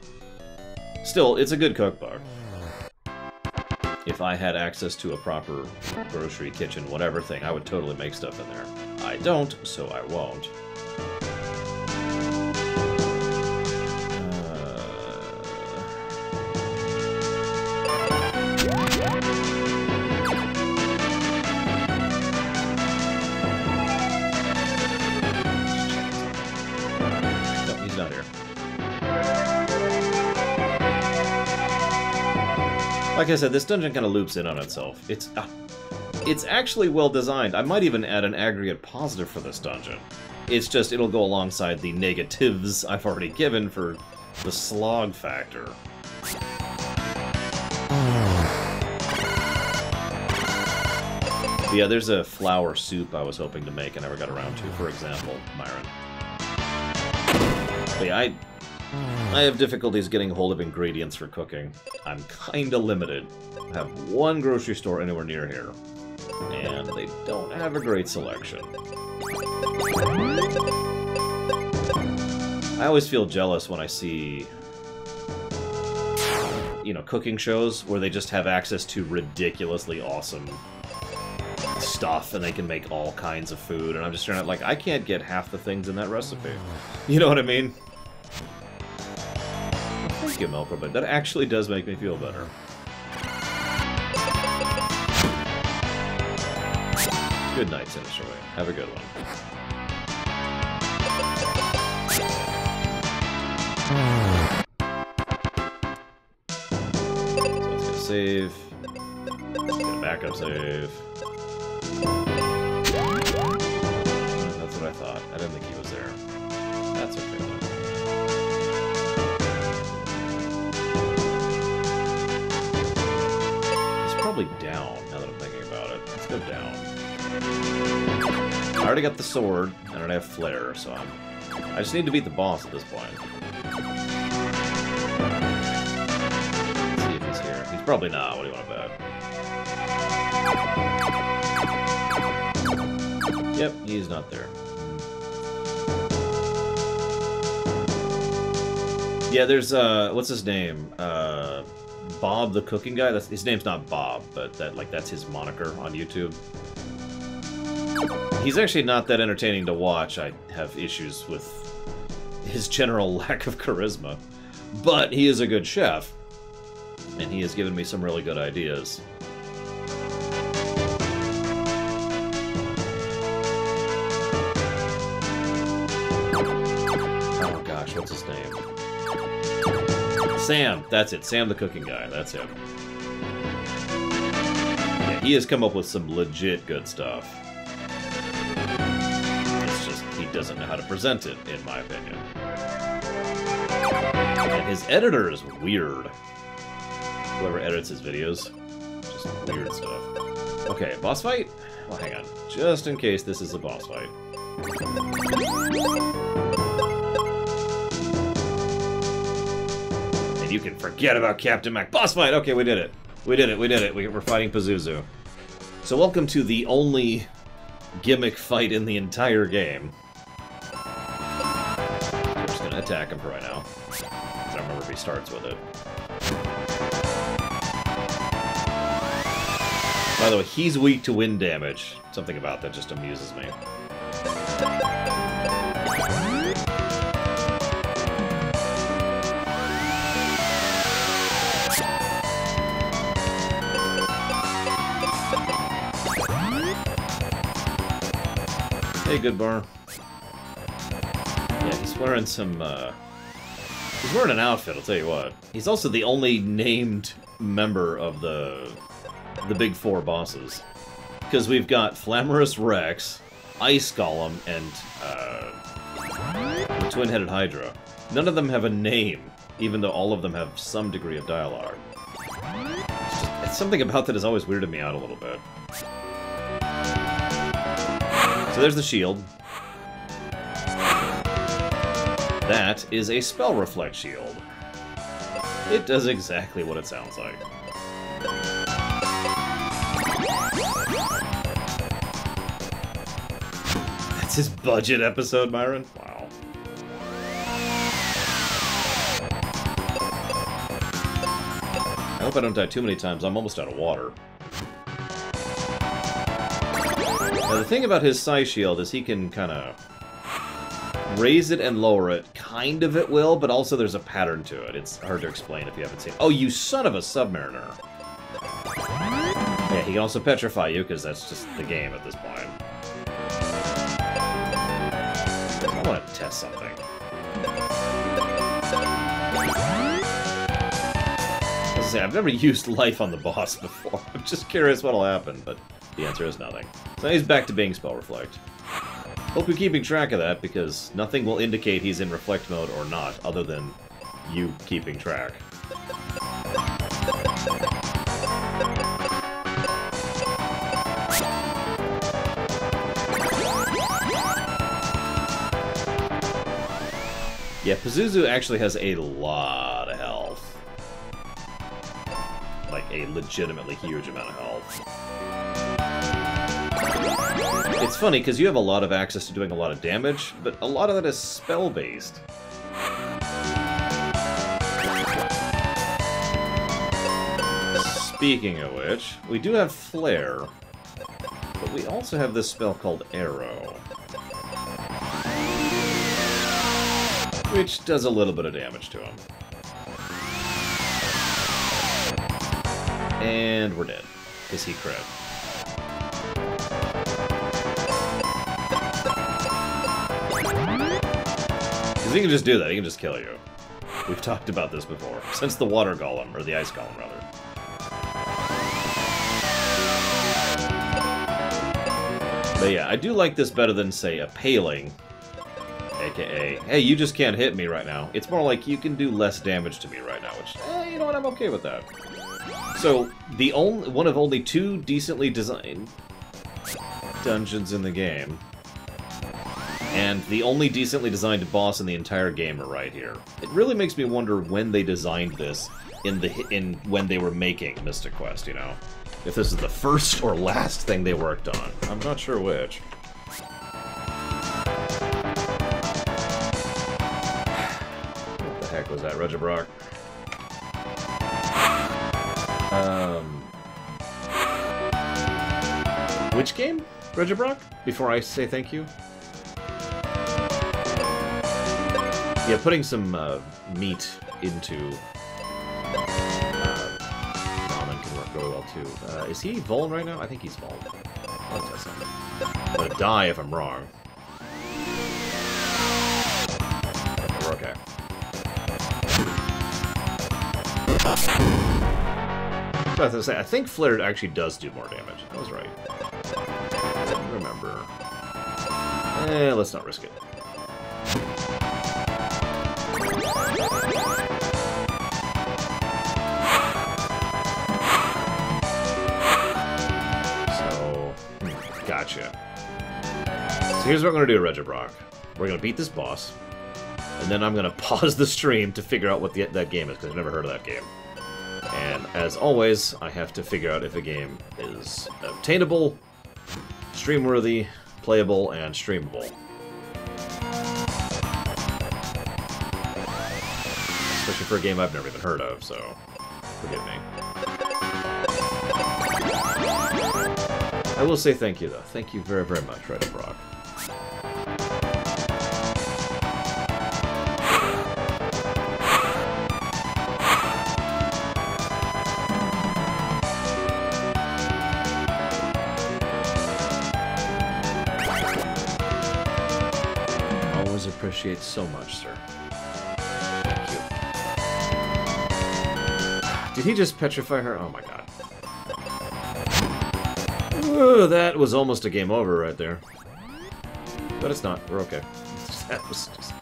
Still, it's a good cookbook. If I had access to a proper grocery, kitchen, whatever thing, I would totally make stuff in there. I don't, so I won't. Like I said, this dungeon kind of loops in on itself. It's actually well designed. I might even add an aggregate positive for this dungeon. It's just, it'll go alongside the negatives I've already given for the slog factor. But yeah, there's a flour soup I was hoping to make and never got around to, for example, Myron. But yeah, I have difficulties getting hold of ingredients for cooking. I'm kinda limited. I have one grocery store anywhere near here, and they don't have a great selection. I always feel jealous when I see, you know, cooking shows where they just have access to ridiculously awesome stuff and they can make all kinds of food, and I'm just trying to, like, I can't get half the things in that recipe. You know what I mean? Thank you, Melko, but that actually does make me feel better. Good night, Sinister Wing. Have a good one. So let's get a save. Let's get a backup save. That's what I thought. I didn't think he was there. That's okay, though. Probably down, now that I'm thinking about it. Let's go down. I already got the sword, I don't have flare, so I just need to beat the boss at this point. Let's see if he's here. He's probably not. What do you want to bet? Yep, he's not there. Yeah, there's, what's his name? Bob the cooking guy. His name's not Bob, but that's his moniker on YouTube. He's actually not that entertaining to watch. I have issues with his general lack of charisma. But he is a good chef, and he has given me some really good ideas. Oh gosh, what's his name? Sam, that's it. Sam the cooking guy, that's him. Yeah, he has come up with some legit good stuff. It's just, he doesn't know how to present it, in my opinion. And his editor is weird. Whoever edits his videos, just weird stuff. Okay, boss fight? Well, hang on. Just in case this is a boss fight. You can forget about Captain Mac. Boss fight! Okay, we did it. We did it. We're fighting Pazuzu. So welcome to the only gimmick fight in the entire game. I'm just gonna attack him for right now. I don't remember if he starts with it. By the way, he's weak to wind damage. Something about that just amuses me. Hey, Goodbar. Yeah, he's wearing some, he's wearing an outfit, I'll tell you what. He's also the only named member of the big four bosses. Because we've got Flamorous Rex, Ice Golem, and, the Twin-Headed Hydra. None of them have a name, even though all of them have some degree of dialogue. It's something about that has always weirded me out a little bit. So there's the shield. That is a Spell Reflect shield. It does exactly what it sounds like. That's his budget episode, Myron? Wow. I hope I don't die too many times. I'm almost out of water. Now, the thing about his Psy Shield is he can kind of raise it and lower it, kind of at will, but also there's a pattern to it. It's hard to explain if you haven't seen it. Oh, you son of a Submariner! Yeah, he can also petrify you, because that's just the game at this point. I want to test something. As I say, I've never used life on the boss before. I'm just curious what'll happen, but the answer is nothing. So he's back to being Spell Reflect. Hope you're keeping track of that, because nothing will indicate he's in Reflect mode or not, other than you keeping track. Yeah, Pazuzu actually has a lot of health. Like, a legitimately huge amount of health. It's funny, because you have a lot of access to doing a lot of damage, but a lot of that is spell-based. Speaking of which, we do have Flare, but we also have this spell called Arrow, which does a little bit of damage to him. And we're dead, because he crit. Because he can just do that, he can just kill you. We've talked about this before, since the Water Golem, or the Ice Golem, rather. But yeah, I do like this better than, say, a Paling, aka, hey, you just can't hit me right now. It's more like, you can do less damage to me right now, which, you know what, I'm okay with that. So, one of only 2 decently designed dungeons in the game, and the only decently designed boss in the entire game are right here. It really makes me wonder when they designed this when they were making Mystic Quest, you know? If this is the first or last thing they worked on. I'm not sure which. What the heck was that, Regibrock? Which game, Regibrock? Before I say thank you? Yeah, putting some meat into ramen can work really well too. Is he Vuln right now? I think he's Vuln. I'll test something. I'm gonna die if I'm wrong. We're okay. So I was gonna say, I think Flare actually does do more damage. I was right. I don't remember. Let's not risk it. Gotcha. So here's what I'm going to do, Regibrock. We're going to beat this boss, and then I'm going to pause the stream to figure out what that game is, because I've never heard of that game. And as always, I have to figure out if a game is obtainable, stream-worthy, playable, and streamable. Especially for a game I've never even heard of, so forgive me. I will say thank you, though. Thank you very, very much, Red Brock. Always appreciate so much, sir. Thank you. Did he just petrify her? Oh my god. Ooh, that was almost a game over right there. But it's not. We're okay. That was just...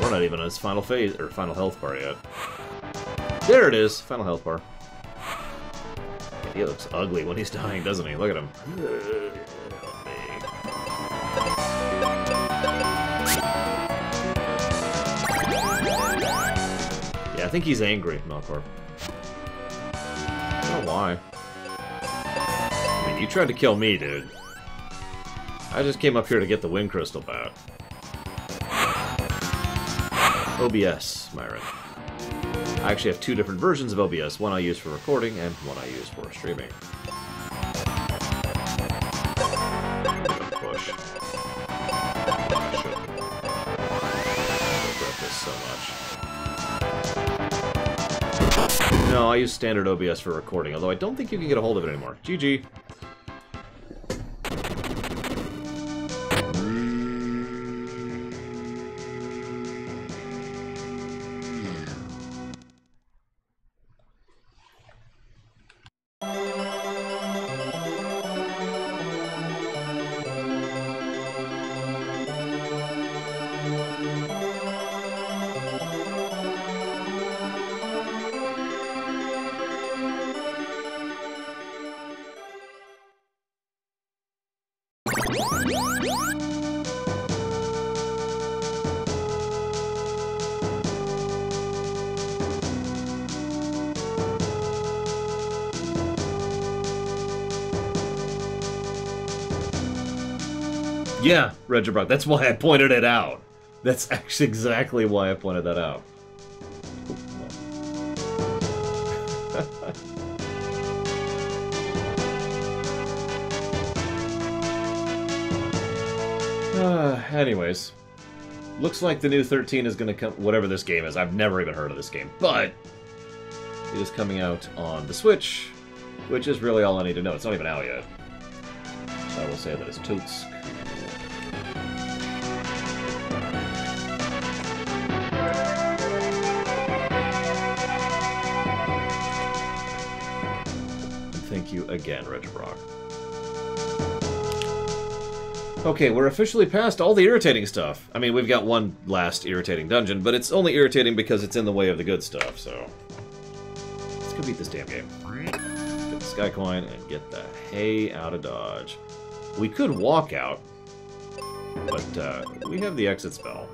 We're not even on his final phase, or final health bar yet. There it is! Final health bar. Yeah, he looks ugly when he's dying, doesn't he? Look at him. I think he's angry, Melkor. I don't know why. I mean, you tried to kill me, dude. I just came up here to get the Wind Crystal bat. OBS, Myron. I actually have two different versions of OBS. One I use for recording, and one I use for streaming. Push. I shouldn't regret this so much. No, I use standard OBS for recording, although I don't think you can get a hold of it anymore. GG. Yeah, Regibrock, that's why I pointed it out. That's actually exactly why I pointed that out. Anyways. Looks like the new 13 is going to come... Whatever this game is. I've never even heard of this game. But it is coming out on the Switch, which is really all I need to know. It's not even out yet. So I will say that it's totes cool. Thank you again, Regibrock. Okay, we're officially past all the irritating stuff. I mean, we've got one last irritating dungeon, but it's only irritating because it's in the way of the good stuff, so... Let's go beat this damn game. Get the Sky Coin and get the hay out of Dodge. We could walk out, but we have the exit spell.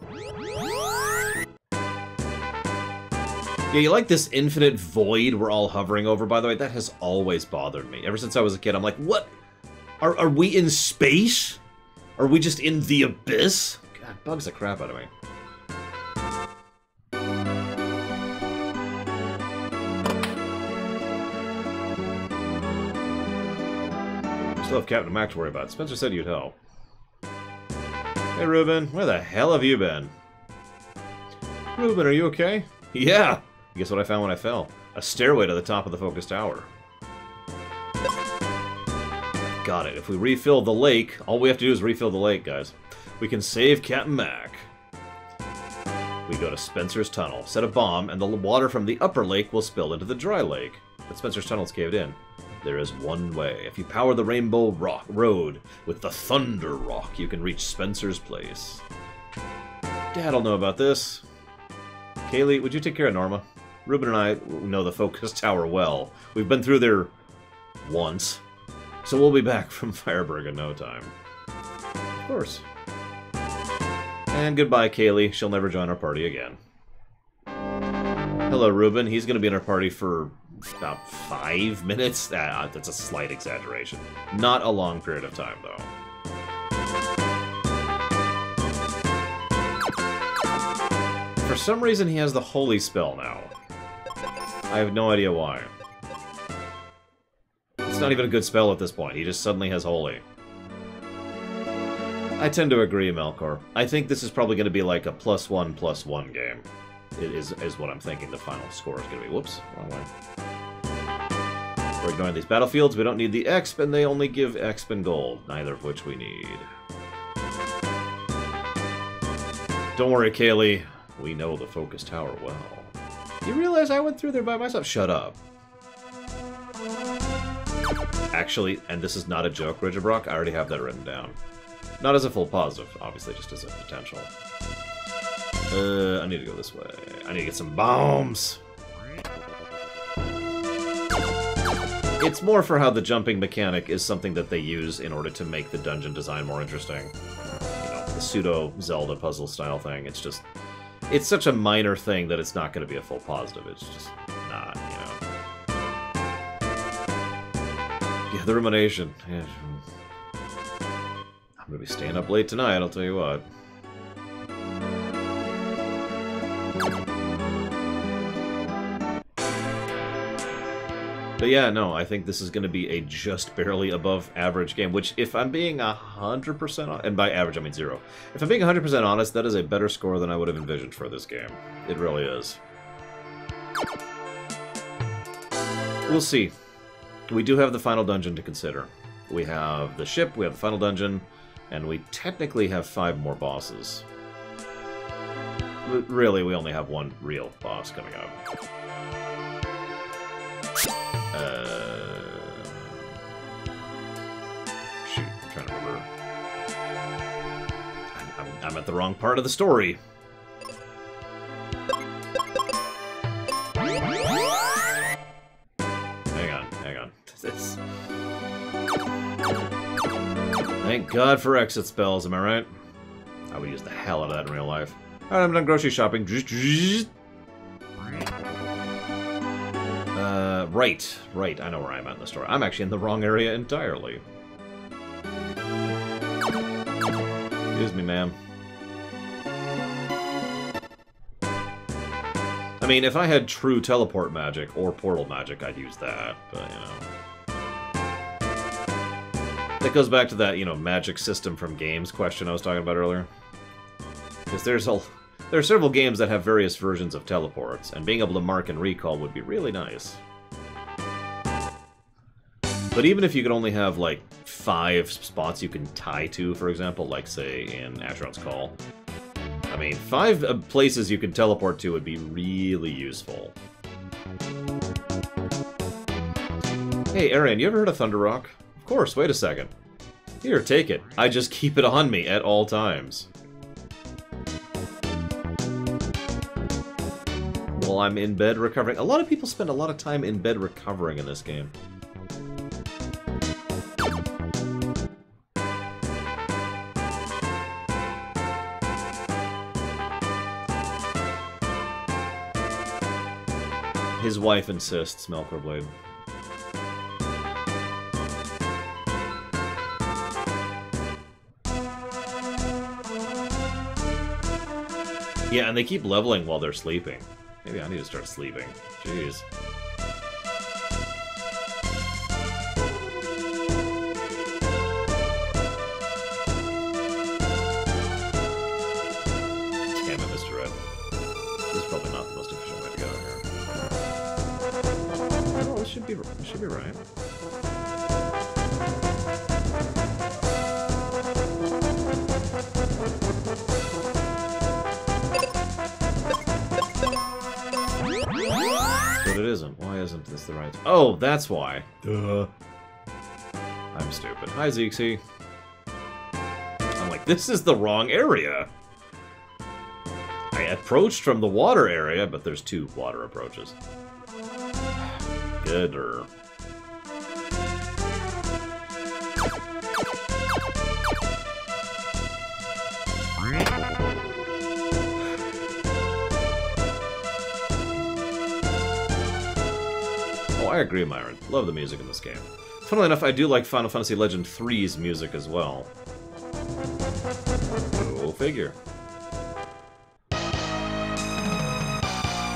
Yeah, you like this infinite void we're all hovering over, by the way? That has always bothered me. Ever since I was a kid, I'm like, what? Are we in space? Are we just in the abyss? God, it bugs the crap out of me. Still have Captain Mac to worry about. Spencer said you'd help. Hey, Ruben, where the hell have you been? Ruben, are you okay? Yeah! Guess what I found when I fell? A stairway to the top of the Focus Tower. Got it. If we refill the lake, all we have to do is refill the lake, guys. We can save Captain Mac. We go to Spencer's Tunnel, set a bomb, and the water from the upper lake will spill into the dry lake. But Spencer's Tunnel's caved in. There is one way. If you power the Rainbow Rock Road with the Thunder Rock, you can reach Spencer's place. Dad'll know about this. Kaylee, would you take care of Norma? Ruben and I know the Focus Tower well. We've been through there once. So we'll be back from Fireburg in no time. course. And goodbye, Kaylee. She'll never join our party again. Hello, Ruben. He's going to be in our party for about 5 minutes. That's a slight exaggeration. Not a long period of time, though. For some reason, he has the Holy Spell now. I have no idea why. It's not even a good spell at this point. He just suddenly has Holy. I tend to agree, Melkor. I think this is probably going to be like a +1/+1 game. It is what I'm thinking the final score is going to be. Whoops, wrong way. We're ignoring these battlefields. We don't need the exp, and they only give exp and gold, neither of which we need. Don't worry, Kaylee. We know the Focus Tower well. You realize I went through there by myself? Shut up. Actually, and this is not a joke, Ridgebrock, I already have that written down. Not as a full positive, obviously, just as a potential. I need to go this way. I need to get some bombs! It's more for how the jumping mechanic is something that they use in order to make the dungeon design more interesting. You know, the pseudo-Zelda puzzle style thing. It's just... It's such a minor thing that it's not going to be a full positive. It's just not, you know. Yeah, the rumination. Yeah. I'm going to be staying up late tonight, I'll tell you what. But yeah, no, I think this is going to be a just barely above average game, which, if I'm being 100% honest, and by average I mean 0, if I'm being 100% honest, that is a better score than I would have envisioned for this game. It really is. We'll see. We do have the final dungeon to consider. We have the ship, we have the final dungeon, and we technically have 5 more bosses. But really, we only have one real boss coming up. Shoot, I'm trying to remember. I'm at the wrong part of the story. Hang on. This. Thank God for exit spells, am I right? I would use the hell out of that in real life. Alright, I'm done grocery shopping. Right, I know where I'm at in the story. I'm actually in the wrong area entirely. Excuse me, ma'am. I mean, if I had true teleport magic or portal magic, I'd use that, but, you know. That goes back to that, you know, magic system from games question I was talking about earlier. Because there are several games that have various versions of teleports, and being able to mark and recall would be really nice. But even if you could only have, like, 5 spots you can tie to, for example, like, say, in Asheron's Call, I mean, 5 places you can teleport to would be really useful. Hey, Arian, you ever heard of Thunder Rock? Of course, wait a second. Here, take it. I just keep it on me at all times. While I'm in bed recovering. A lot of people spend a lot of time in bed recovering in this game. His wife insists, Melkor Blade. Yeah, and they keep leveling while they're sleeping. Maybe I need to start sleeping. Jeez. Damn it, Mr. Red. This is probably not the most efficient way to go here. Oh, this should be right. But it isn't. Why isn't this the right... Oh, that's why. Duh. I'm stupid. Hi, Zeexy. I'm like, this is the wrong area. I approached from the water area, but there's 2 water approaches. Gooder. agree, Myron. Love the music in this game. Funnily enough, I do like Final Fantasy Legend 3's music as well. Go figure.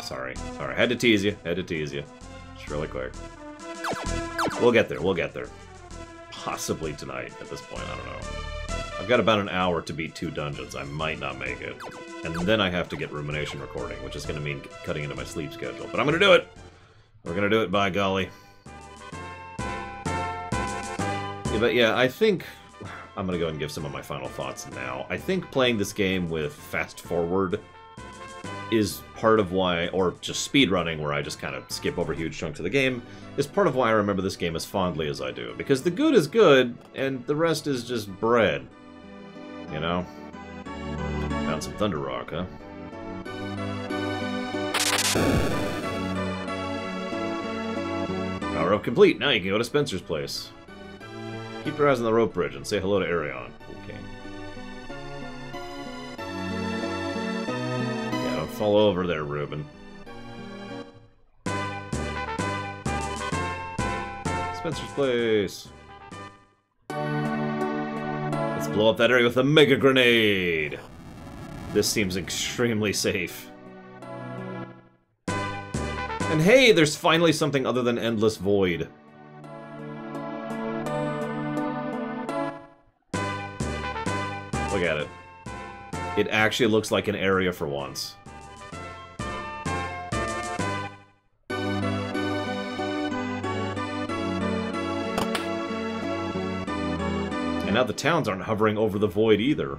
Sorry. Had to tease you. Just really quick. We'll get there. Possibly tonight at this point, I don't know. I've got about an hour to beat 2 dungeons. I might not make it. And then I have to get Rumination recording, which is going to mean cutting into my sleep schedule. But I'm going to do it! We're going to do it, by golly. Yeah, but yeah, I think... I'm going to go ahead and give some of my final thoughts now. I think playing this game with fast forward is part of why, or just speedrunning, where I just kind of skip over huge chunks of the game, is part of why I remember this game as fondly as I do. Because the good is good, and the rest is just bread. You know? Found some Thunder Rock, huh? Power up complete. Now you can go to Spencer's place. Keep your eyes on the rope bridge and say hello to Arion. Okay. Yeah, don't fall over there, Ruben. Spencer's place. Let's blow up that area with a Mega Grenade! This seems extremely safe. And hey, there's finally something other than Endless Void. Look at it. It actually looks like an area for once. And now the towns aren't hovering over the void either.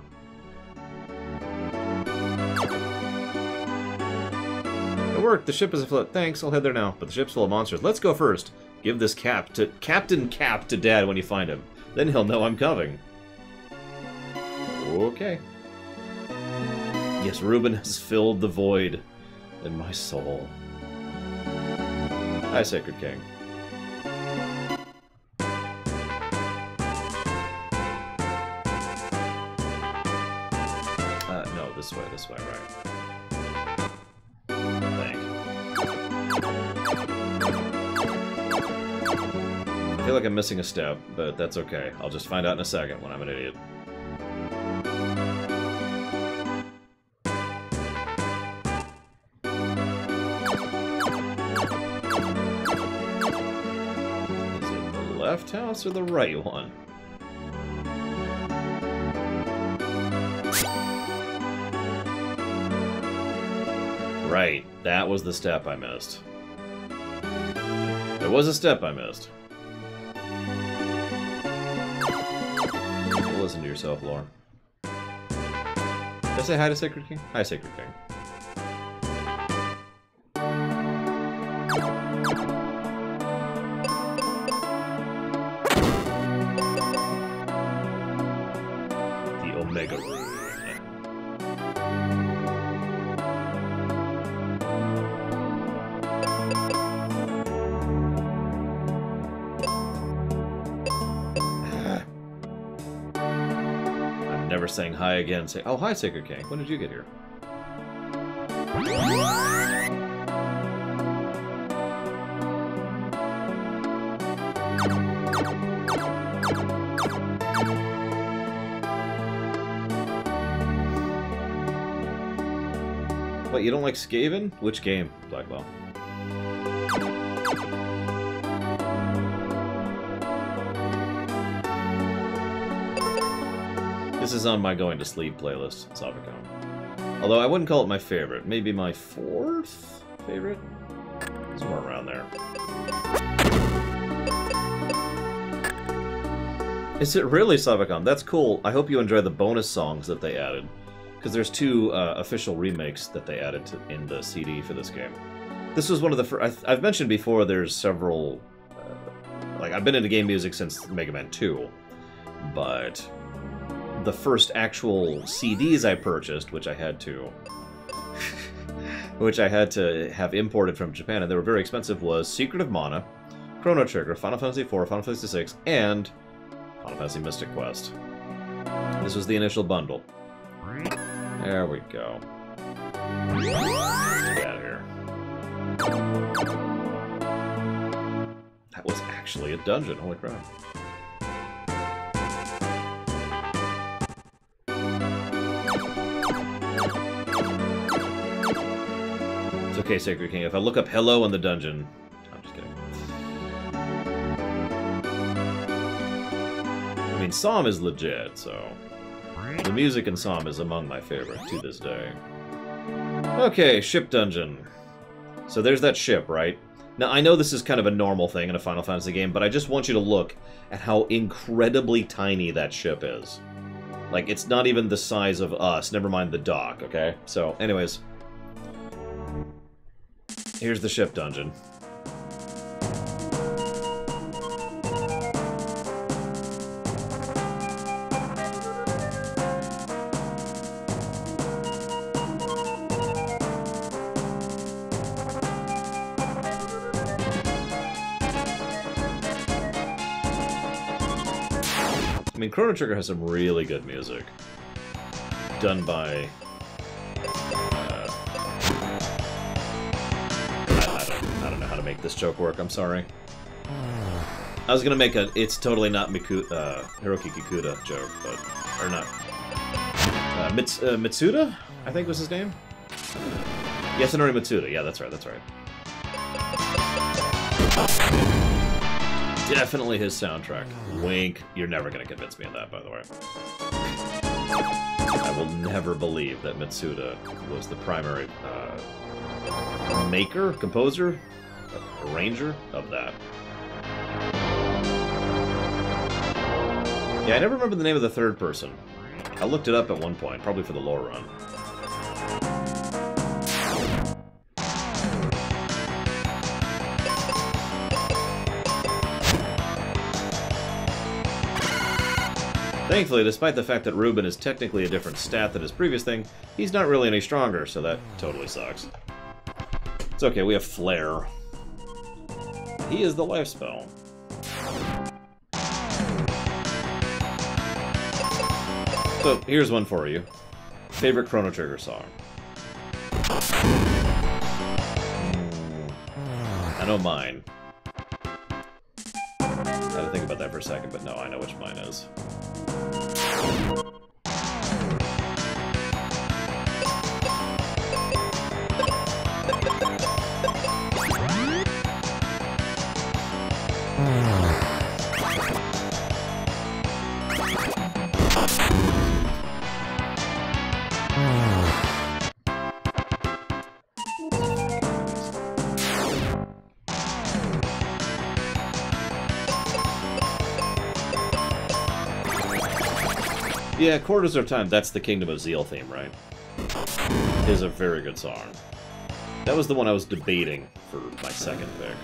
It worked. The ship is afloat. Thanks, I'll head there now. But the ship's full of monsters. Let's go first. Give this Captain Cap to Dad when you find him. Then he'll know I'm coming. Okay. Yes, Ruben has filled the void in my soul. Hi, Sacred King. No, this way, right. Thank. I feel like I'm missing a step, but that's okay. I'll just find out in a second when I'm an idiot. Left house or the right one? Right, that was the step I missed. There was a step I missed. Listen to yourself, Laura. Did I say hi to Sacred King? Hi, Sacred King. Omega Rune. I'm never saying hi again. Say, oh, hi, Sacred King. When did you get here? What, you don't like Skaven? Which game, Blackwell? This is on my going to sleep playlist, Sabacon. Although I wouldn't call it my favorite. Maybe my 4th favorite? Somewhere around there. Is it really, Sabacon? That's cool. I hope you enjoy the bonus songs that they added. Because there's 2 official remakes that they added in the CD for this game. This was one of the first... I've mentioned before there's several... like, I've been into game music since Mega Man 2. But the first actual CDs I purchased, which I had to... which I had to have imported from Japan, and they were very expensive, was Secret of Mana, Chrono Trigger, Final Fantasy IV, Final Fantasy VI, and Final Fantasy Mystic Quest. This was the initial bundle. There we go. Get out of here. actually a dungeon. Holy crap. It's okay, Sacred King. If I look up hello in the dungeon... I'm just kidding. I mean, Psalm is legit, so... The music in Psalm is among my favorite to this day. Okay, ship dungeon. So there's that ship, right? Now, I know this is kind of a normal thing in a Final Fantasy game, but I just want you to look at how incredibly tiny that ship is. Like, it's not even the size of us, never mind the dock, okay? So, anyways. Here's the ship dungeon. I mean, Chrono Trigger has some really good music. Done by... I don't know how to make this joke work, I'm sorry. I was gonna make a it's totally not Hiroki Kikuta joke, but... Or not. Mitsuda? I think was his name? Yasunori Mitsuda, yeah, that's right, that's right. Definitely his soundtrack. Wink. You're never going to convince me of that, by the way. I will never believe that Mitsuda was the primary maker, composer, arranger of that. Yeah, I never remember the name of the third person. I looked it up at one point, probably for the lore run. Thankfully, despite the fact that Ruben is technically a different stat than his previous thing, he's not really any stronger, so that totally sucks. It's okay, we have Flare. He is the life spell. So, here's one for you. Favorite Chrono Trigger song? I know mine. I had to think about that for a second, but no, I know which mine is. Yeah, Quarters of Time, that's the Kingdom of Zeal theme, right? It is a very good song. That was the one I was debating for my second pick.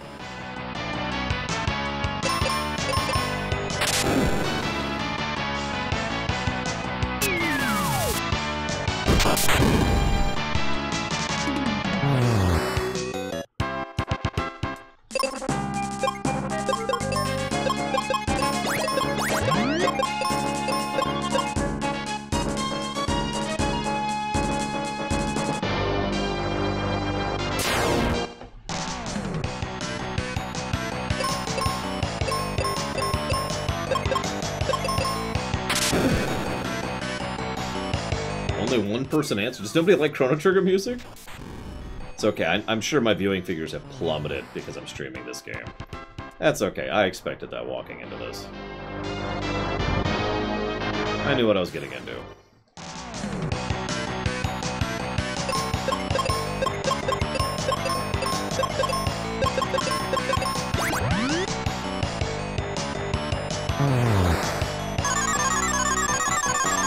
Only one person answered. Does nobody like Chrono Trigger music? It's okay. I'm sure my viewing figures have plummeted because I'm streaming this game. That's okay. I expected that walking into this. I knew what I was getting into.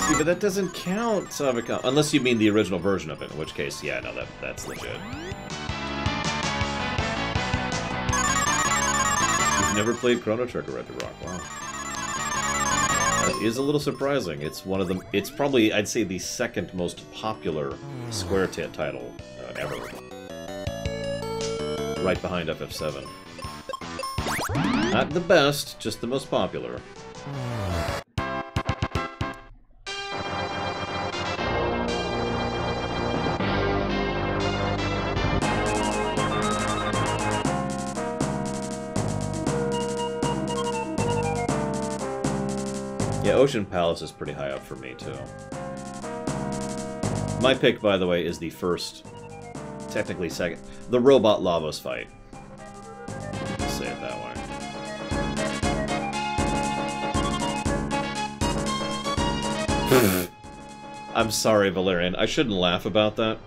See, but that doesn't count, Savicom. Unless you mean the original version of it, in which case, yeah, no, that's legit. You've never played Chrono Trigger, Red the Rock. Wow. That is a little surprising. It's one of the... It's probably, I'd say, the second most popular Square title ever. Right behind FF7. Not the best, just the most popular. Ocean Palace is pretty high up for me, too. My pick, by the way, is the first, technically second, the Robot Lavos fight. Let's say it that way. I'm sorry, Valerian. I shouldn't laugh about that.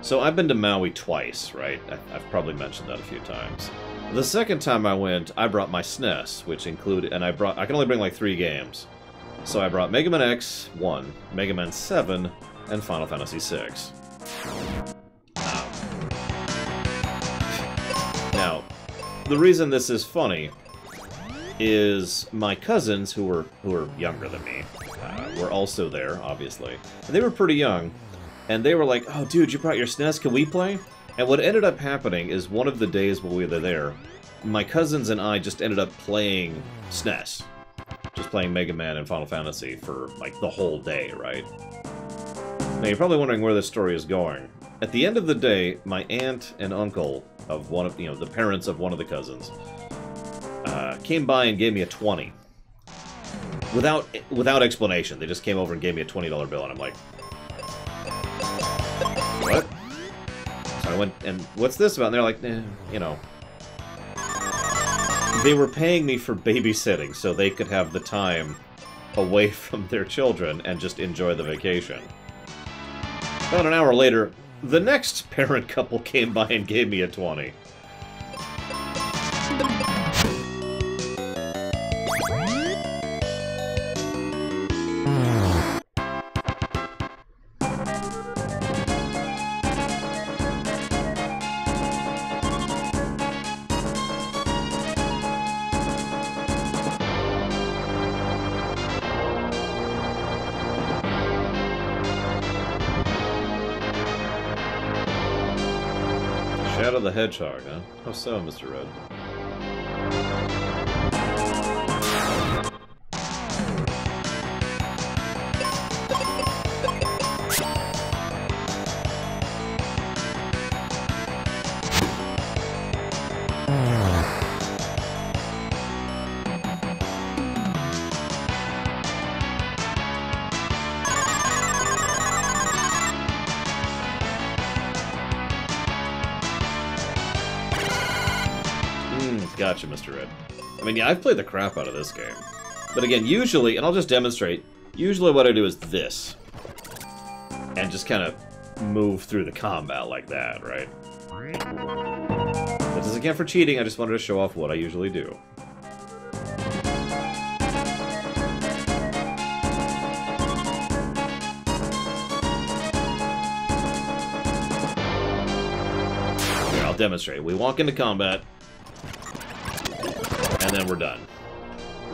So I've been to Maui twice, right? I've probably mentioned that a few times. The second time I went, I brought my SNES, which included, and I can only bring like 3 games. So I brought Mega Man X1, Mega Man 7, and Final Fantasy VI. Now, the reason this is funny is my cousins, who were younger than me, were also there, obviously. And they were pretty young, and they were like, "Oh, dude, you brought your SNES, can we play?" And what ended up happening is one of the days while we were there, my cousins and I just ended up playing SNES. Just playing Mega Man and Final Fantasy for, like, the whole day, right? Now, you're probably wondering where this story is going. At the end of the day, my aunt and uncle of one of, the parents of one of the cousins, came by and gave me a 20. Without explanation. They just came over and gave me a $20 bill, and I'm like, what? So I went, and what's this about? And they're like, They were paying me for babysitting so they could have the time away from their children and just enjoy the vacation. About an hour later, the next parent couple came by and gave me a 20. Shadow the Hedgehog, huh? How so, Mr. Red? Gotcha, Mr. Red. I mean, yeah, I've played the crap out of this game. But again, usually, and I'll just demonstrate, usually what I do is this. And just kind of move through the combat like that, right? That doesn't count for cheating, I just wanted to show off what I usually do. Here, I'll demonstrate. We walk into combat, and then we're done.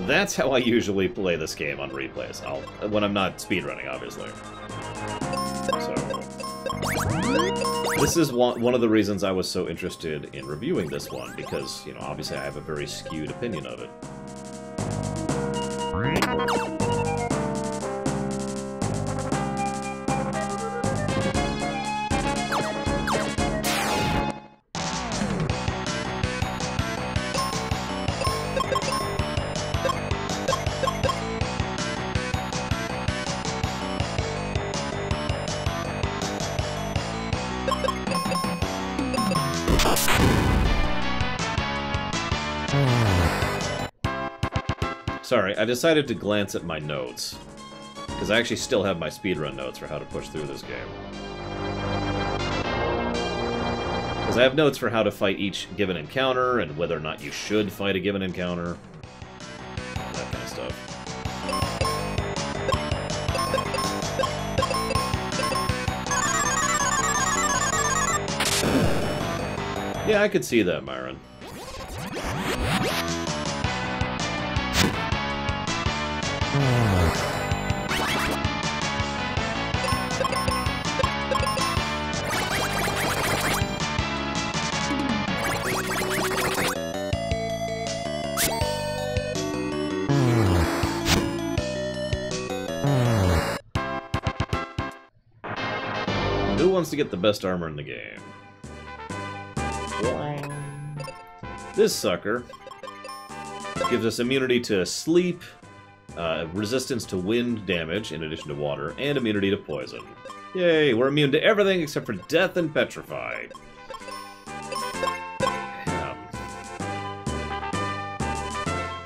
That's how I usually play this game on replays. When I'm not speedrunning, obviously. So, this is one of the reasons I was so interested in reviewing this one, because, obviously I have a very skewed opinion of it. Sorry, I decided to glance at my notes, because I actually still have my speedrun notes for how to push through this game. Because I have notes for how to fight each given encounter, and whether or not you should fight a given encounter, that kind of stuff. Yeah, I could see that, Myron. Who wants to get the best armor in the game? This sucker gives us immunity to sleep, resistance to wind damage, in addition to water, and immunity to poison. Yay, we're immune to everything except for death and petrify.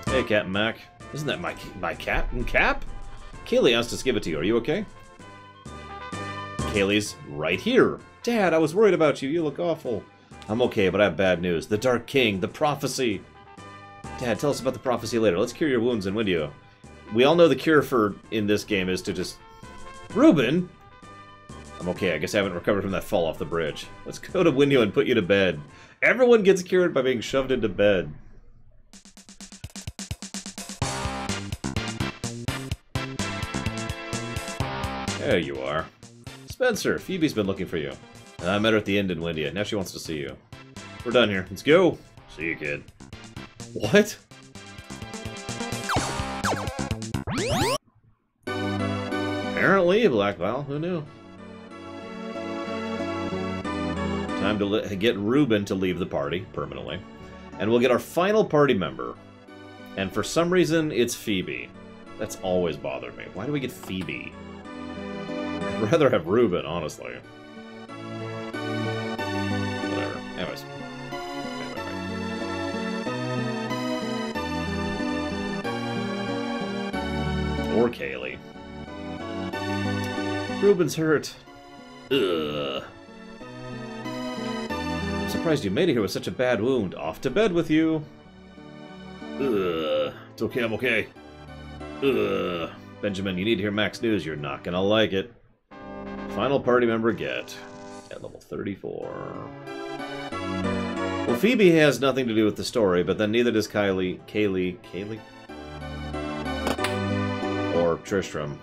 Hey, Captain Mac. Isn't that my Captain Cap? Kaylee asked us to give it to you. Are you okay? Kaylee's right here. Dad, I was worried about you. You look awful. I'm okay, but I have bad news. The Dark King, the prophecy. Dad, tell us about the prophecy later. Let's cure your wounds in Windio. We all know the cure for in this game is to just... Reuben? I'm okay. I guess I haven't recovered from that fall off the bridge. Let's go to Windio and put you to bed. Everyone gets cured by being shoved into bed. There you are. Spencer, Phoebe's been looking for you. I met her at the inn in Windia. Now she wants to see you. We're done here. Let's go. See you, kid. What? Apparently, Black Val. Who knew? Time to get Reuben to leave the party permanently. And we'll get our final party member. And for some reason, it's Phoebe. That's always bothered me. Why do we get Phoebe? I'd rather have Reuben, honestly. Whatever. Anyways. Or Kaylee. Reuben's hurt. Ugh. I'm surprised you made it here with such a bad wound. Off to bed with you. Ugh. It's okay, I'm okay. Ugh. Benjamin, you need to hear Mac's news. You're not gonna like it. Final party member get at level 34. Well, Phoebe has nothing to do with the story, but then neither does Kaylee? Or Tristram.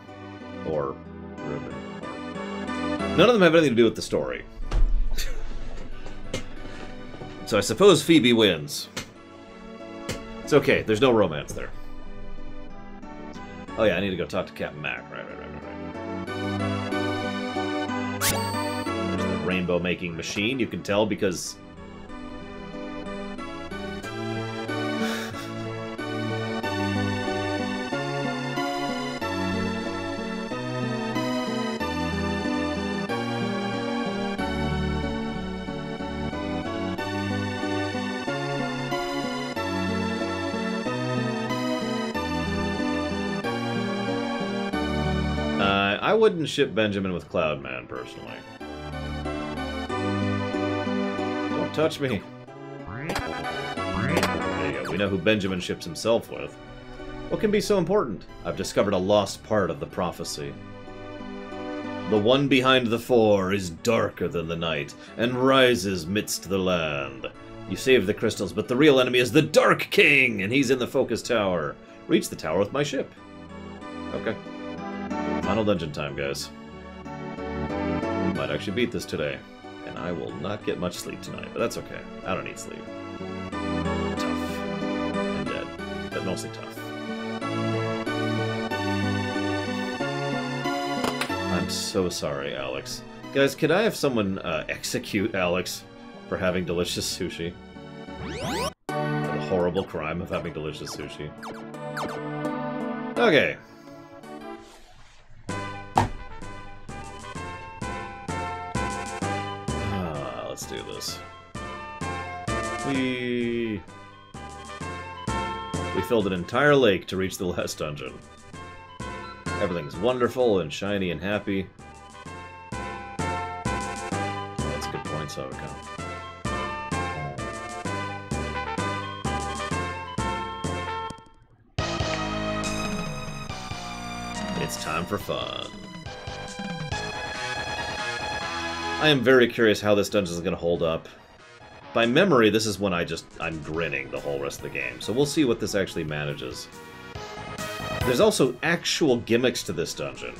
Or Reuben. None of them have anything to do with the story. So I suppose Phoebe wins. It's okay, there's no romance there. Oh yeah, I need to go talk to Captain Mac. Right. There's the rainbow-making machine, you can tell because... I wouldn't ship Benjamin with Cloudman, personally. Don't touch me. There you go. We know who Benjamin ships himself with. What can be so important? I've discovered a lost part of the prophecy. The one behind the four is darker than the night, and rises midst the land. You saved the crystals, but the real enemy is the Dark King, and he's in the focus tower. Reach the tower with my ship. Okay. Final dungeon time, guys. We might actually beat this today. And I will not get much sleep tonight, but that's okay. I don't need sleep. Tough. And dead. But mostly tough. I'm so sorry, Alex. Guys, could I have someone execute Alex for having delicious sushi? For the horrible crime of having delicious sushi. Okay. Let's do this. We filled an entire lake to reach the last dungeon. Everything's wonderful and shiny and happy. Oh, that's a good point, Savaka. It's time for fun. I am very curious how this dungeon is going to hold up. By memory, this is when I'm grinning the whole rest of the game, so we'll see what this actually manages. There's also actual gimmicks to this dungeon,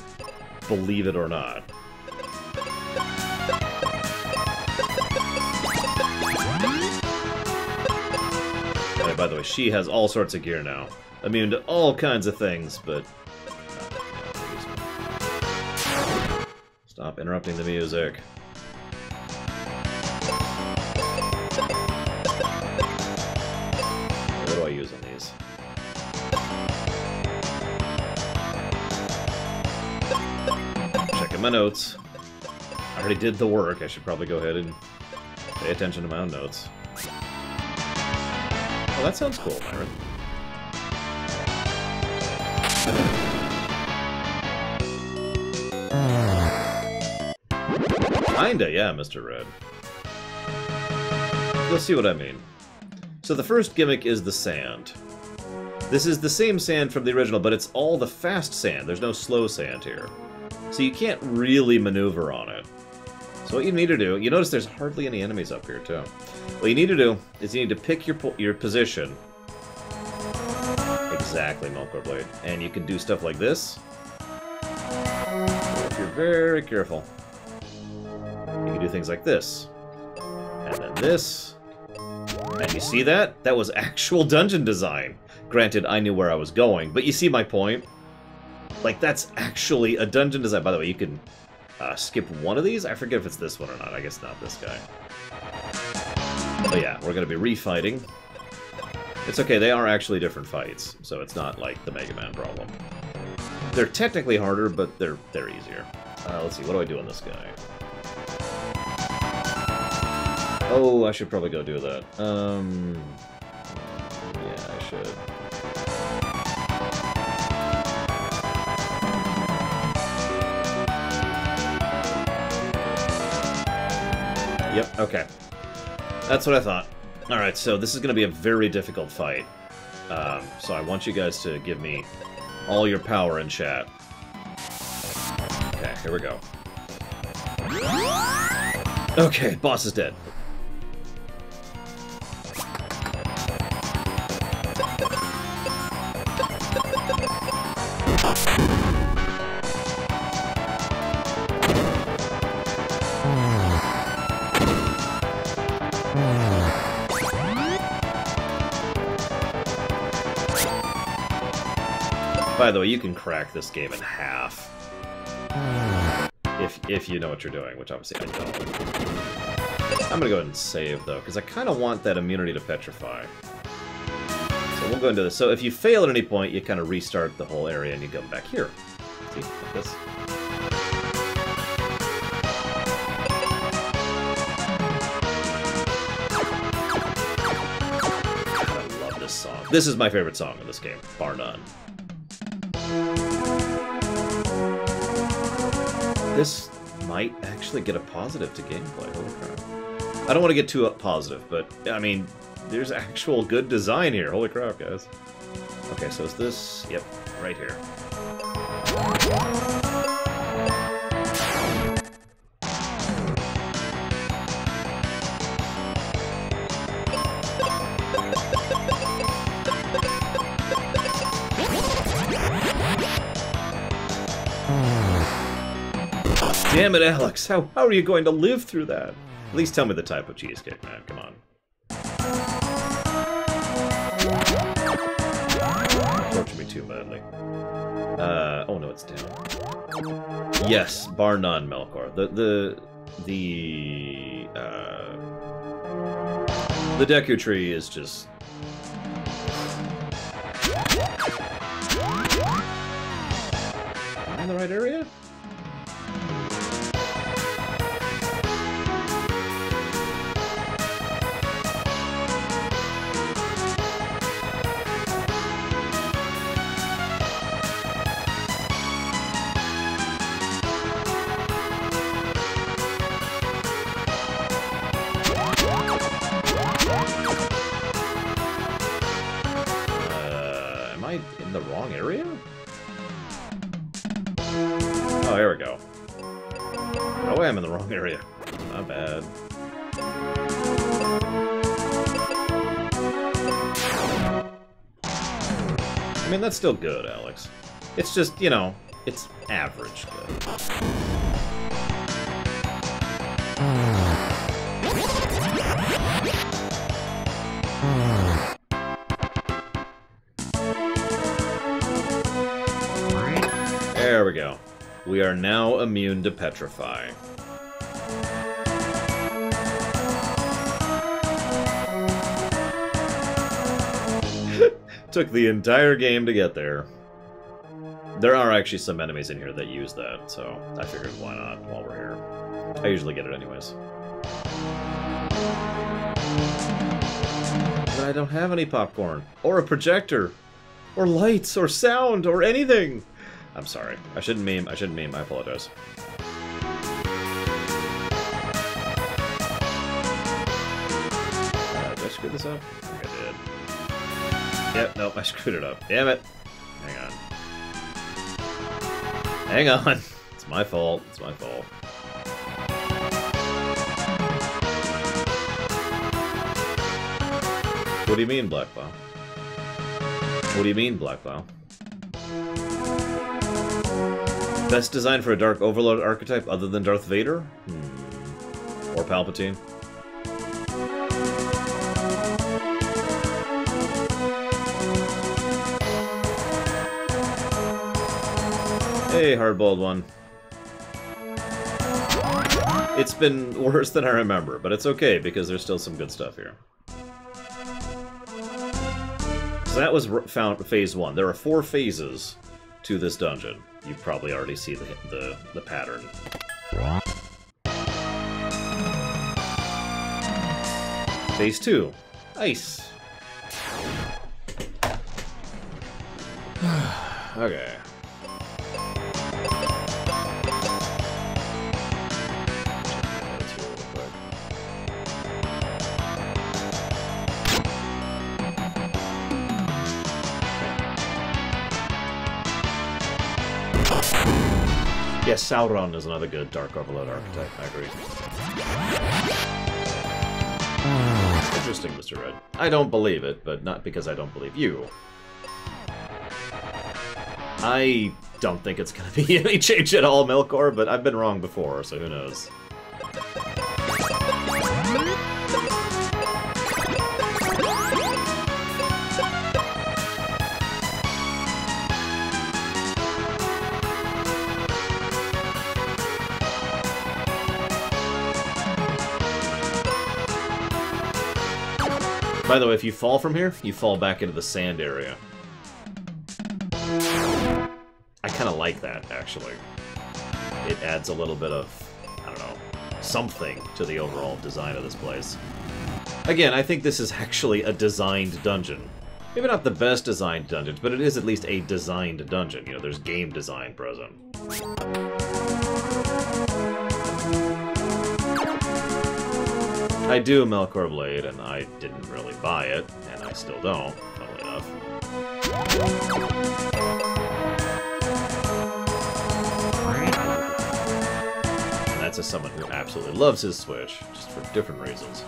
believe it or not. And by the way, she has all sorts of gear now. Immune to all kinds of things, but... Stop interrupting the music. What do I use on these? Checking my notes. I already did the work. I should probably go ahead and pay attention to my own notes. Oh, that sounds cool, Myron. Kinda, yeah, Mr. Red. You'll see what I mean. So the first gimmick is the sand. This is the same sand from the original, but it's all the fast sand. There's no slow sand here. So you can't really maneuver on it. So what you need to do, you notice there's hardly any enemies up here, too. What you need to do is you need to pick your position. Exactly, Melkor Blade. And you can do stuff like this. If you're very careful. You can do things like this. And then this. And you see that? That was actual dungeon design. Granted, I knew where I was going, but you see my point? Like, that's actually a dungeon design. By the way, you can skip one of these? I forget if it's this one or not. I guess not this guy. But yeah, we're going to be refighting. It's okay, they are actually different fights, so it's not like the Mega Man problem. They're technically harder, but they're easier. Let's see, what do I do on this guy? Oh, I should probably go do that. Yeah, I should. Yep, okay. That's what I thought. Alright, so this is going to be a very difficult fight. So I want you guys to give me all your power in chat. Okay, here we go. Okay, boss is dead. By the way, you can crack this game in half. If you know what you're doing, which obviously I don't. I'm gonna go ahead and save, though, because I kind of want that immunity to petrify. So we'll go into this. So if you fail at any point, you kind of restart the whole area and you come back here. See? Like this. I love this song. This is my favorite song in this game, bar none. This might actually get a positive to gameplay. Holy crap. I don't want to get too positive, but, I mean, there's actual good design here. Holy crap, guys. Okay, so is this... Yep, right here. Damn it, Alex! How are you going to live through that? At least tell me the type of cheesecake, man. Come on. Torture me too badly. Oh no, it's down. Yes, bar none, Melkor. The Deku Tree is just... Am I in the right area? In the wrong area? Oh, here we go. Oh, I am in the wrong area. Not bad. I mean, that's still good, Alex. It's just, you know, it's average good. There we go. We are now immune to petrify. Took the entire game to get there. There are actually some enemies in here that use that, so I figured why not while we're here. I usually get it anyways. But I don't have any popcorn, or a projector, or lights, or sound, or anything! I'm sorry. I shouldn't meme, I apologize. Did I screw this up? I think I did. Yep, nope, I screwed it up. Damn it! Hang on. Hang on! It's my fault, it's my fault. What do you mean, Black Cloud? What do you mean, Black Cloud? Best design for a Dark Overlord archetype other than Darth Vader? Or Palpatine? Hey, hardballed one. It's been worse than I remember, but it's okay because there's still some good stuff here. So that was found phase 1. There are 4 phases to this dungeon. You probably already see the pattern. Phase 2. Ice. Okay. Yes, Sauron is another good Dark Overlord archetype, I agree. Interesting, Mr. Red. I don't believe it, but not because I don't believe you. I don't think it's gonna be any change at all, Melkor, but I've been wrong before, so who knows. By the way, if you fall from here, you fall back into the sand area. I kind of like that, actually. It adds a little bit of, I don't know, something to the overall design of this place. Again, I think this is actually a designed dungeon. Maybe not the best designed dungeons, but it is at least a designed dungeon. You know, there's game design present. I do Melkor Blade, and I didn't really buy it, and I still don't, funnily enough. And that's as someone who absolutely loves his Switch, just for different reasons.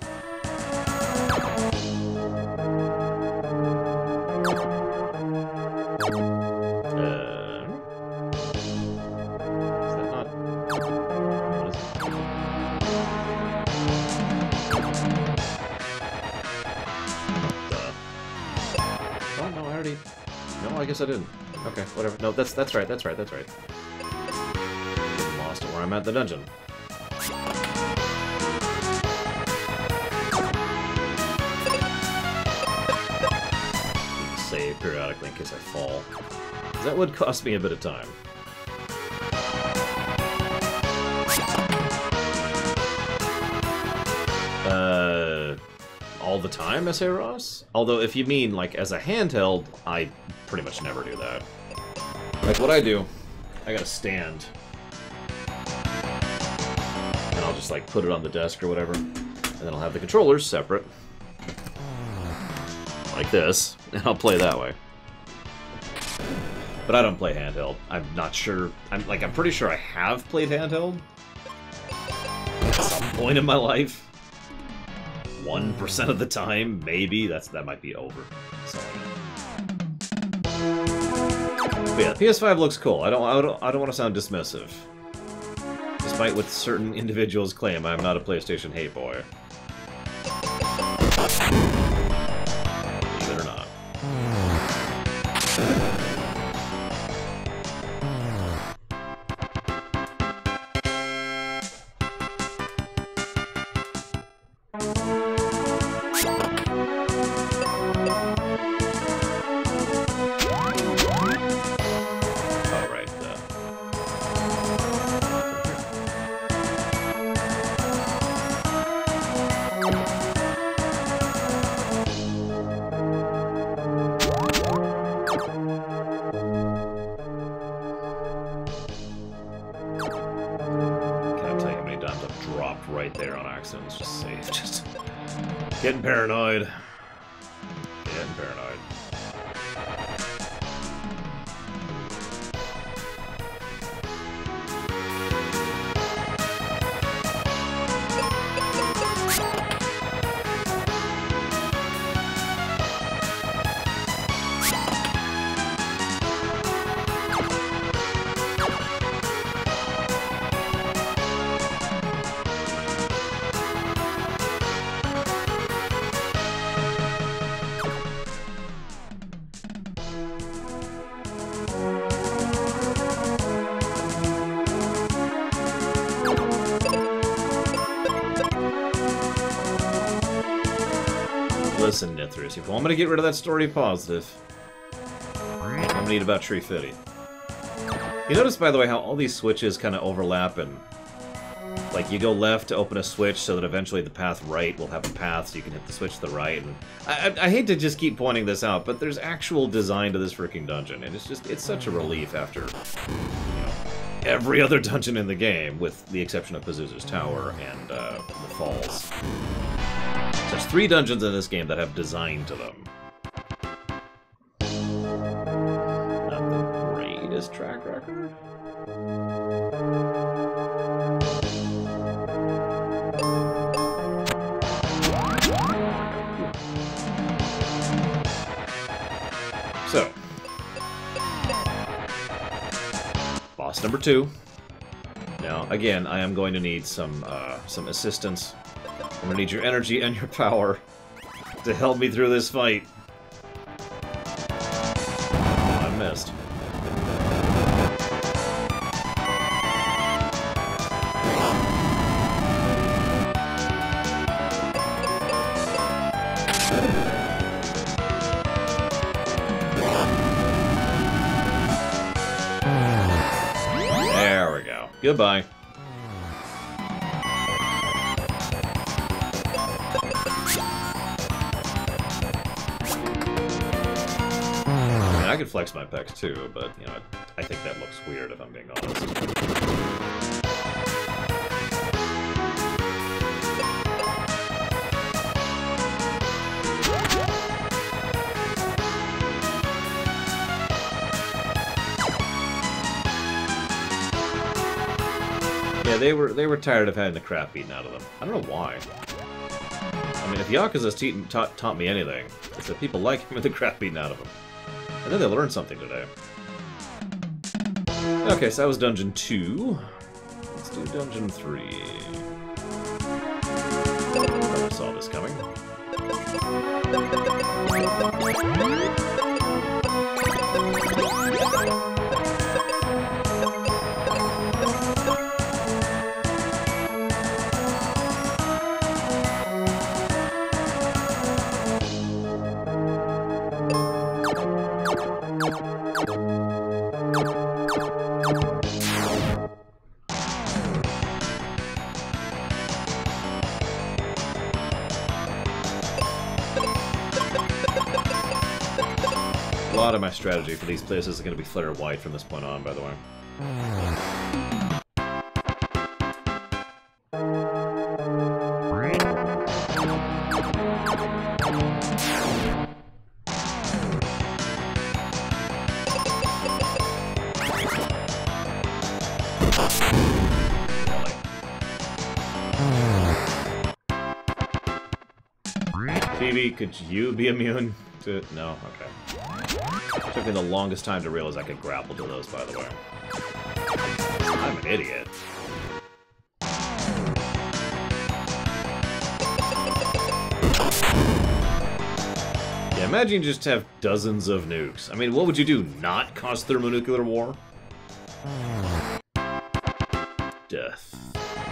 I guess I didn't. Okay, whatever. No, that's right, that's right. Lost it where I'm at the dungeon. Save periodically in case I fall. That would cost me a bit of time. All the time, S.A. Ross? Although, if you mean, like, as a handheld, I pretty much never do that. Like, what I do, I got a stand. And I'll just, like, put it on the desk or whatever. And then I'll have the controllers separate. Like this. And I'll play that way. But I don't play handheld. I'm not sure. I'm pretty sure I have played handheld. At some point in my life. 1% of the time, maybe. That might be over. So. But yeah, PS5 looks cool. I don't want to sound dismissive. Despite what certain individuals claim, I'm not a PlayStation hate boy. Believe it or not. right there on accident. Let's just save. Just getting paranoid. Getting paranoid. Listen, Nithris, if you want me to get rid of that story positive, I'm gonna need about Tree Fitty. You notice, by the way, how all these switches kind of overlap, and like you go left to open a switch so that eventually the path right will have a path so you can hit the switch to the right. And I hate to just keep pointing this out, but there's actual design to this freaking dungeon, and it's such a relief after, you know, every other dungeon in the game, with the exception of Pazuzu's Tower and the Falls. There's 3 dungeons in this game that have design to them. Not the greatest track record. So, boss number 2. Now, again, I am going to need some assistance. I'm gonna need your energy and your power to help me through this fight. Oh, I missed. There we go. Goodbye. I could flex my pecs too, but, you know, I think that looks weird if I'm being honest. Yeah, they were tired of having the crap beaten out of them. I don't know why. I mean, if Yakuza's taught me anything, it's that people like him with the crap beaten out of them. And then they learned something today. Okay, so that was Dungeon 2. Let's do Dungeon 3. Never saw this coming. A lot of my strategy for these places is going to be Flare White from this point on, by the way. Phoebe, could you be immune to... No? Okay. It took me the longest time to realize I could grapple to those, by the way. I'm an idiot. Yeah, imagine you just have dozens of nukes. I mean, what would you do? Not cause thermonuclear war? Death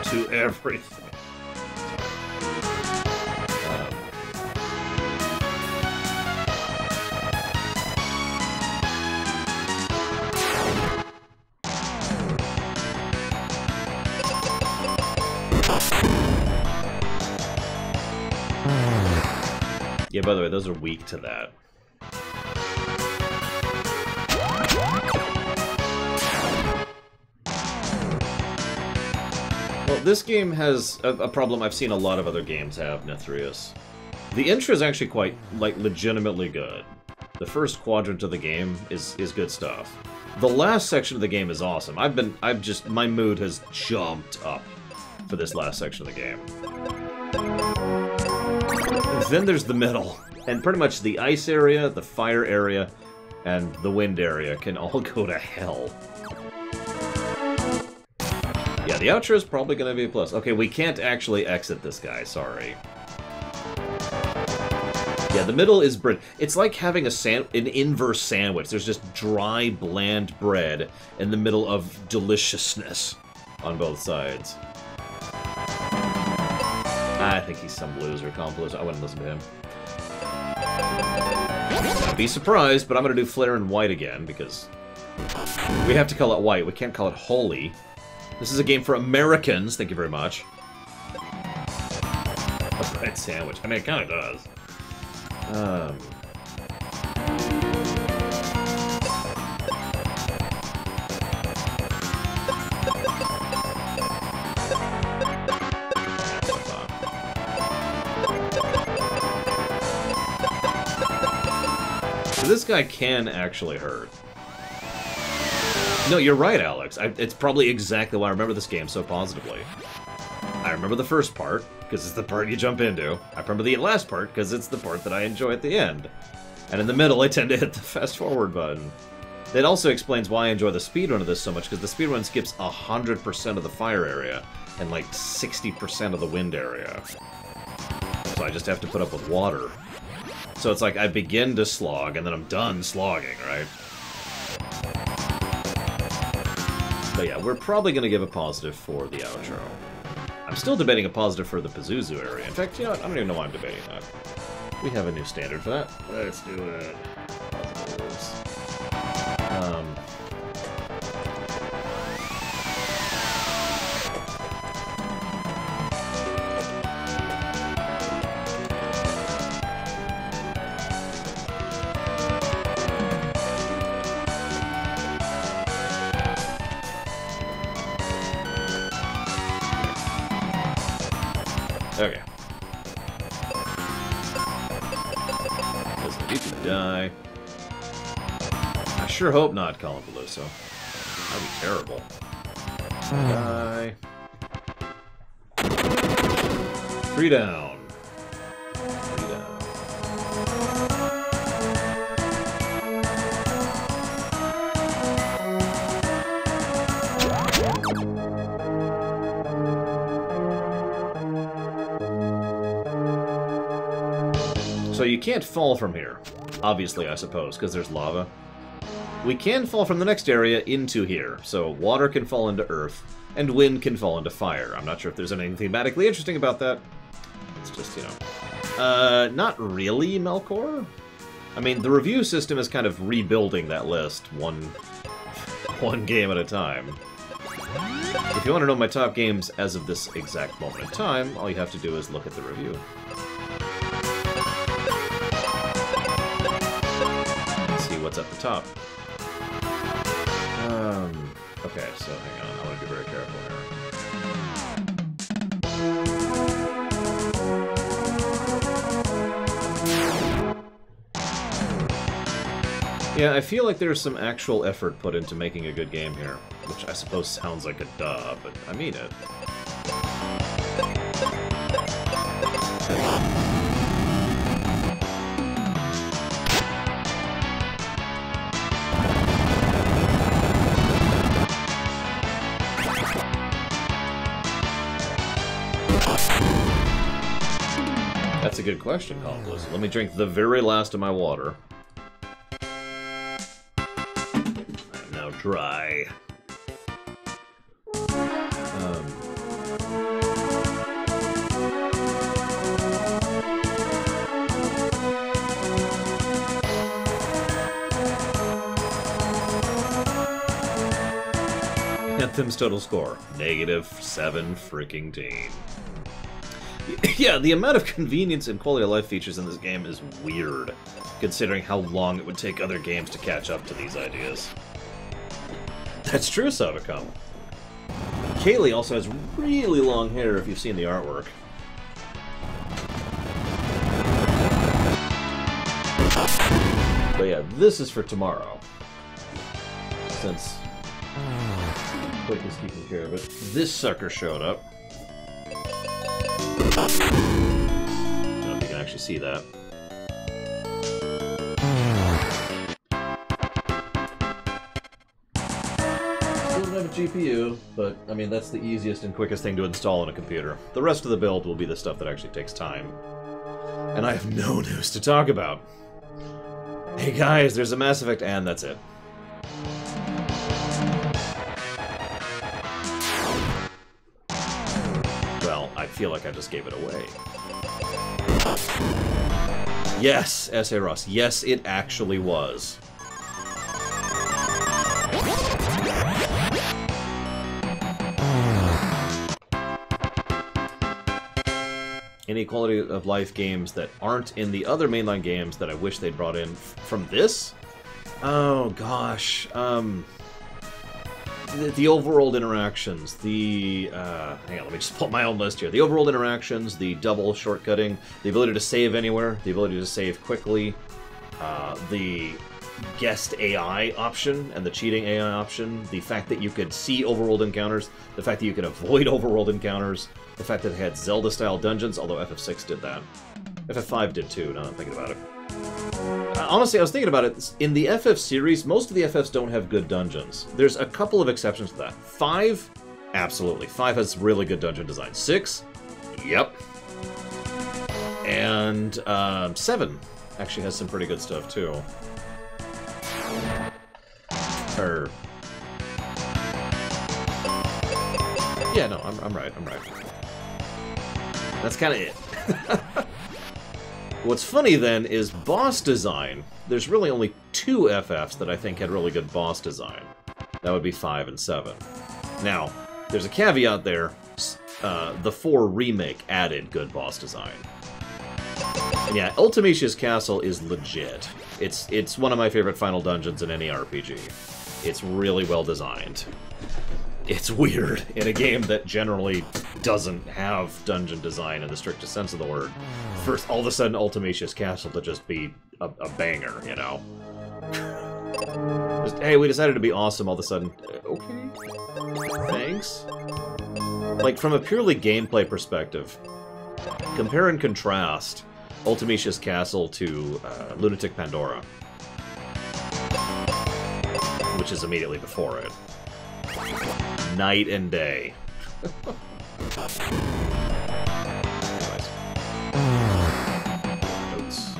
to everything. Yeah, by the way, those are weak to that. Well, this game has a problem I've seen a lot of other games have, Nethrius. The intro is actually quite, like, legitimately good. The first quadrant of the game is good stuff. The last section of the game is awesome. My mood has jumped up for this last section of the game. Then there's the middle. And pretty much the ice area, the fire area, and the wind area can all go to hell. Yeah, the outro is probably going to be a plus. Okay, we can't actually exit this guy, sorry. Yeah, the middle is bread. It's like having an inverse sandwich. There's just dry, bland bread in the middle of deliciousness on both sides. I think he's some loser, loser. I wouldn't listen to him. Don't be surprised, but I'm going to do Flare in white again, because we have to call it white. We can't call it holy. This is a game for Americans, thank you very much. A bread sandwich. I mean, it kind of does. So this guy can actually hurt. No, you're right, Alex. It's probably exactly why I remember this game so positively. I remember the first part, because it's the part you jump into. I remember the last part, because it's the part that I enjoy at the end. And in the middle, I tend to hit the fast-forward button. That also explains why I enjoy the speedrun of this so much, because the speedrun skips 100% of the fire area, and like 60% of the wind area. So I just have to put up with water. So it's like I begin to slog, and then I'm done slogging, right? But yeah, we're probably going to give a positive for the outro. I'm still debating a positive for the Pazuzu area. In fact, you know what? I don't even know why I'm debating that. We have a new standard for that. Let's do it. Positives. Okay. Listen, you can die. I sure hope not, Colin Beluso. That'd be terrible. Die. 3 down. 3 down. So you can't fall from here, obviously, I suppose, because there's lava. We can fall from the next area into here, so water can fall into earth, and wind can fall into fire. I'm not sure if there's anything thematically interesting about that. It's just, you know... not really, Melkor? I mean, the review system is kind of rebuilding that list one game at a time. If you want to know my top games as of this exact moment in time, all you have to do is look at the review. What's at the top. Okay, so hang on, I want to be very careful here. Yeah, I feel like there's some actual effort put into making a good game here, which I suppose sounds like a duh, but I mean it. That's a good question, Colin Beluso. Let me drink the very last of my water. I'm now dry. Anthem's total score, -7 freaking teen. Yeah, the amount of convenience and quality of life features in this game is weird, considering how long it would take other games to catch up to these ideas. That's true, Savacom. Kaylee also has really long hair if you've seen the artwork. But yeah, this is for tomorrow. Since Quick is keeping care of it. This sucker showed up. I don't know if you can actually see that. Doesn't have a GPU, but I mean that's the easiest and quickest thing to install on a computer. The rest of the build will be the stuff that actually takes time. And I have no news to talk about. Hey guys, there's a Mass Effect, and that's it. Well, I feel like I just gave it away. Yes, S.A. Ross. Yes, it actually was. Any quality of life games that aren't in the other mainline games that I wish they'd brought in from this? Oh gosh, the overworld interactions, the hang on, let me just pull up my own list here. The overworld interactions, the double shortcutting, the ability to save anywhere, the ability to save quickly, the guest AI option and the cheating AI option, the fact that you could see overworld encounters, the fact that you could avoid overworld encounters, the fact that it had Zelda-style dungeons, although FF6 did that. FF5 did too, now I'm thinking about it. Honestly, I was thinking about it. In the FF series, most of the FFs don't have good dungeons. There's a couple of exceptions to that. 5, absolutely. 5 has really good dungeon design. 6, yep. And 7 actually has some pretty good stuff too. Yeah, no, I'm right. That's kind of it. What's funny, then, is boss design. There's really only 2 FFs that I think had really good boss design. That would be 5 and 7. Now, there's a caveat there. The 4 remake added good boss design. And yeah, Ultimecia's Castle is legit. It's one of my favorite final dungeons in any RPG. It's really well designed. It's weird in a game that generally doesn't have dungeon design in the strictest sense of the word. First, all of a sudden, Ultimecia's Castle to just be a banger, you know? Just, hey, we decided to be awesome all of a sudden. Okay. Thanks. Like, from a purely gameplay perspective, compare and contrast Ultimecia's Castle to Lunatic Pandora, which is immediately before it. Night and day. Anyways. Notes.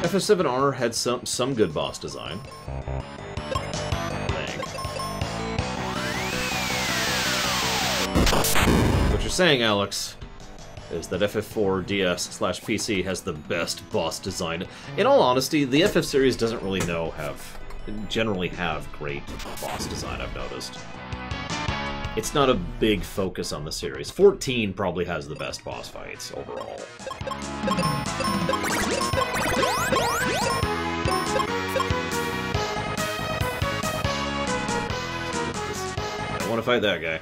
FF7R had some good boss design. What you're saying, Alex, is that FF4 DS/PC has the best boss design. In all honesty, the FF series doesn't really generally have great boss design, I've noticed. It's not a big focus on the series. 14 probably has the best boss fights overall. I want to fight that guy.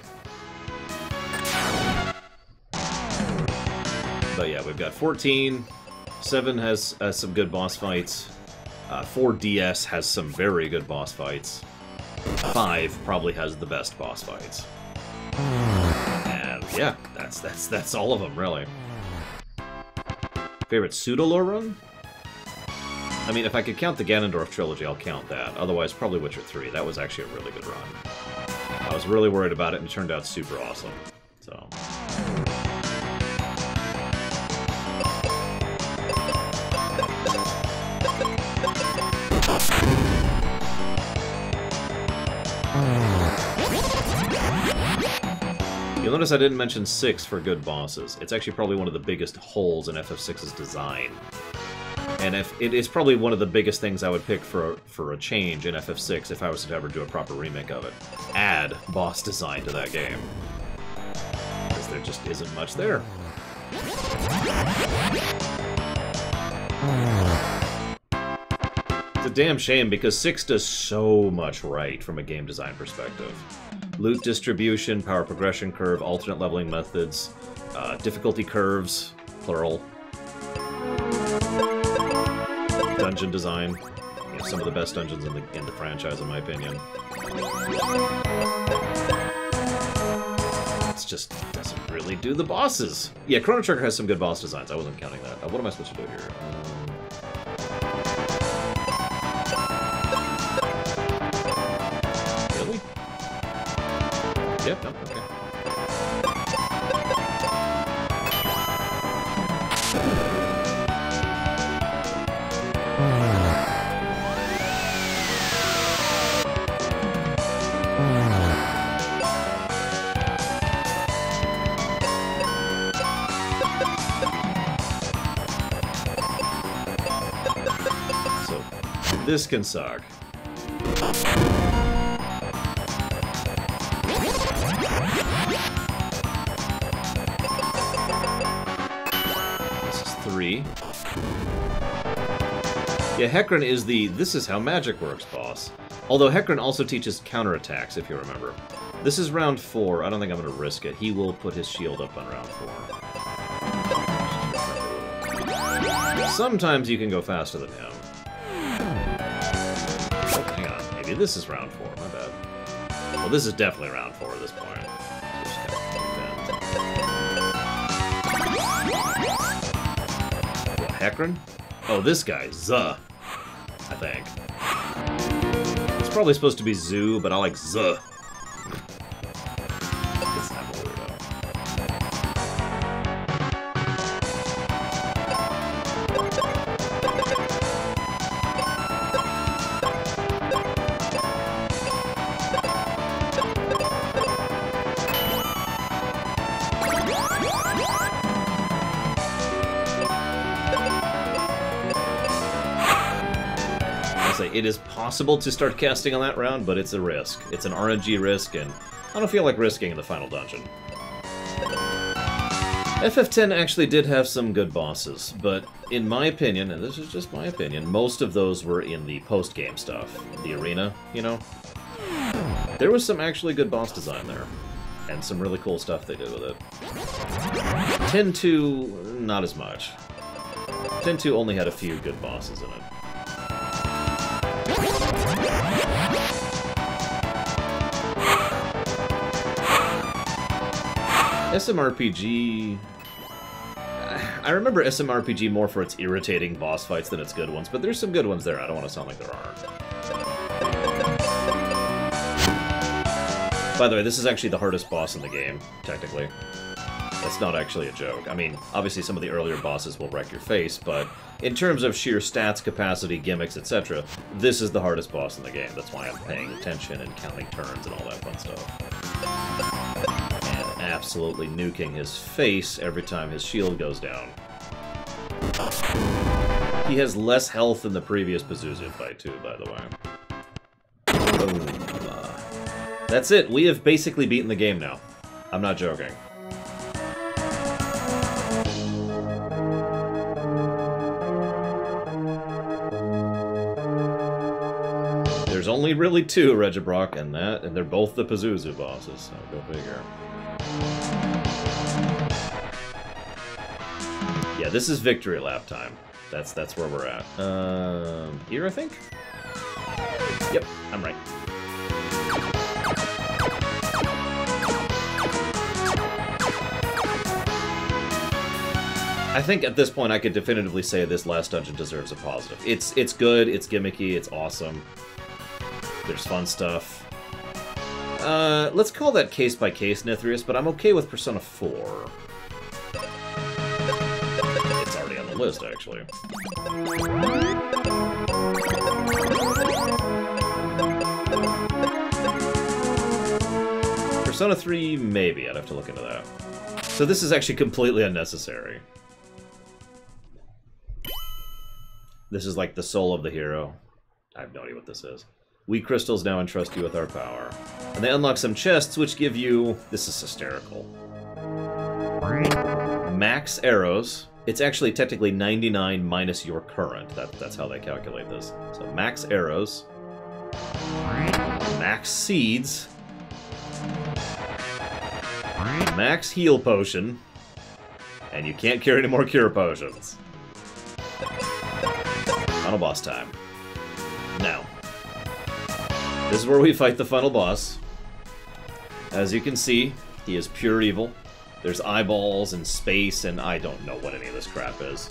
But yeah, we've got 14, 7 has some good boss fights, 4DS has some very good boss fights, 5 probably has the best boss fights. And yeah, that's all of them, really. Favorite pseudo-lore run? I mean, if I could count the Ganondorf trilogy, I'll count that. Otherwise, probably Witcher 3. That was actually a really good run. I was really worried about it, and it turned out super awesome. So... You'll notice I didn't mention 6 for good bosses. It's actually probably one of the biggest holes in FF6's design. And it is probably one of the biggest things I would pick for a change in FF6 if I was to ever do a proper remake of it. Add boss design to that game. because there just isn't much there. It's a damn shame because 6 does so much right from a game design perspective. Loot distribution, power progression curve, alternate leveling methods, difficulty curves, plural. Dungeon design. You know, some of the best dungeons in the franchise, in my opinion. It just doesn't really do the bosses. Yeah, Chrono Trigger has some good boss designs. I wasn't counting that. What am I supposed to do here? Really? Yep, no, okay. This can suck. This is 3. Yeah, Hecarim is the "this is how magic works" boss. Although Hecarim also teaches counterattacks, if you remember. This is round 4. I don't think I'm going to risk it. He will put his shield up on round 4. Sometimes you can go faster than him. Maybe this is round 4, my bad. Well, this is definitely round 4 at this point. What, Hecarim? Oh, this guy, Zuh, I think. It's probably supposed to be Zoo, but I like Zuh. It's not a weirdo. It is possible to start casting on that round, but it's a risk. It's an RNG risk, and I don't feel like risking in the final dungeon. FF10 actually did have some good bosses, but in my opinion, and this is just my opinion, most of those were in the post-game stuff. The arena, you know? There was some actually good boss design there, and some really cool stuff they did with it. 10-2, not as much. 10-2 only had a few good bosses in it. SMRPG... I remember SMRPG more for its irritating boss fights than its good ones, but there's some good ones there. I don't want to sound like there aren't. By the way, this is actually the hardest boss in the game, technically. That's not actually a joke. I mean, obviously some of the earlier bosses will wreck your face, but in terms of sheer stats, capacity, gimmicks, etc., this is the hardest boss in the game. That's why I'm paying attention and counting turns and all that fun stuff. Absolutely nuking his face every time his shield goes down. He has less health than the previous Pazuzu fight, too, by the way. Boom. That's it. We have basically beaten the game now. I'm not joking. There's only really 2, Regibrock, and they're both the Pazuzu bosses, so go figure. Yeah, this is victory lap time. That's where we're at. Here, I think? Yep, I'm right. I think at this point I could definitively say this last dungeon deserves a positive. It's good, it's gimmicky, it's awesome. There's fun stuff. Let's call that case-by-case, Nithrius, but I'm okay with Persona 4. It's already on the list, actually. Persona 3, maybe. I'd have to look into that. So this is actually completely unnecessary. This is like the soul of the hero. I have no idea what this is. We crystals now entrust you with our power. And they unlock some chests which give you... This is hysterical. Max arrows. It's actually technically 99 minus your current. That's how they calculate this. So max arrows. Max seeds. Max heal potion. And you can't carry any more cure potions. Final boss time. Now, this is where we fight the final boss. As you can see, he is pure evil. There's eyeballs and space, and I don't know what any of this crap is.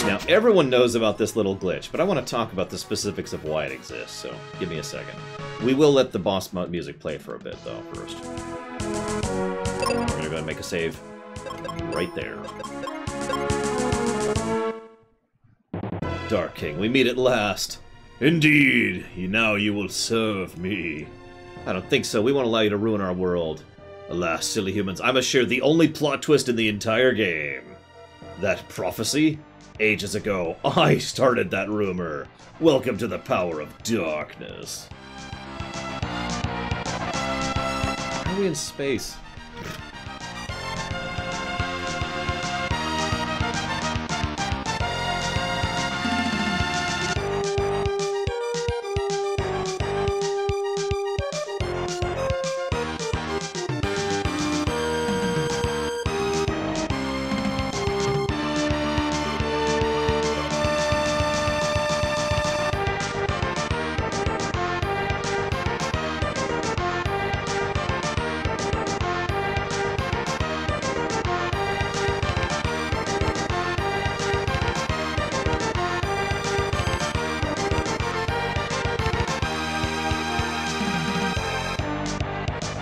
Now, everyone knows about this little glitch, but I want to talk about the specifics of why it exists, so give me a second. We will let the boss music play for a bit, though, first. We're going to go ahead and make a save right there. Dark King, we meet at last. Indeed, now you will serve me. I don't think so. We won't allow you to ruin our world. Alas, silly humans, I must share the only plot twist in the entire game. That prophecy? Ages ago, I started that rumor. Welcome to the power of darkness. How are we in space?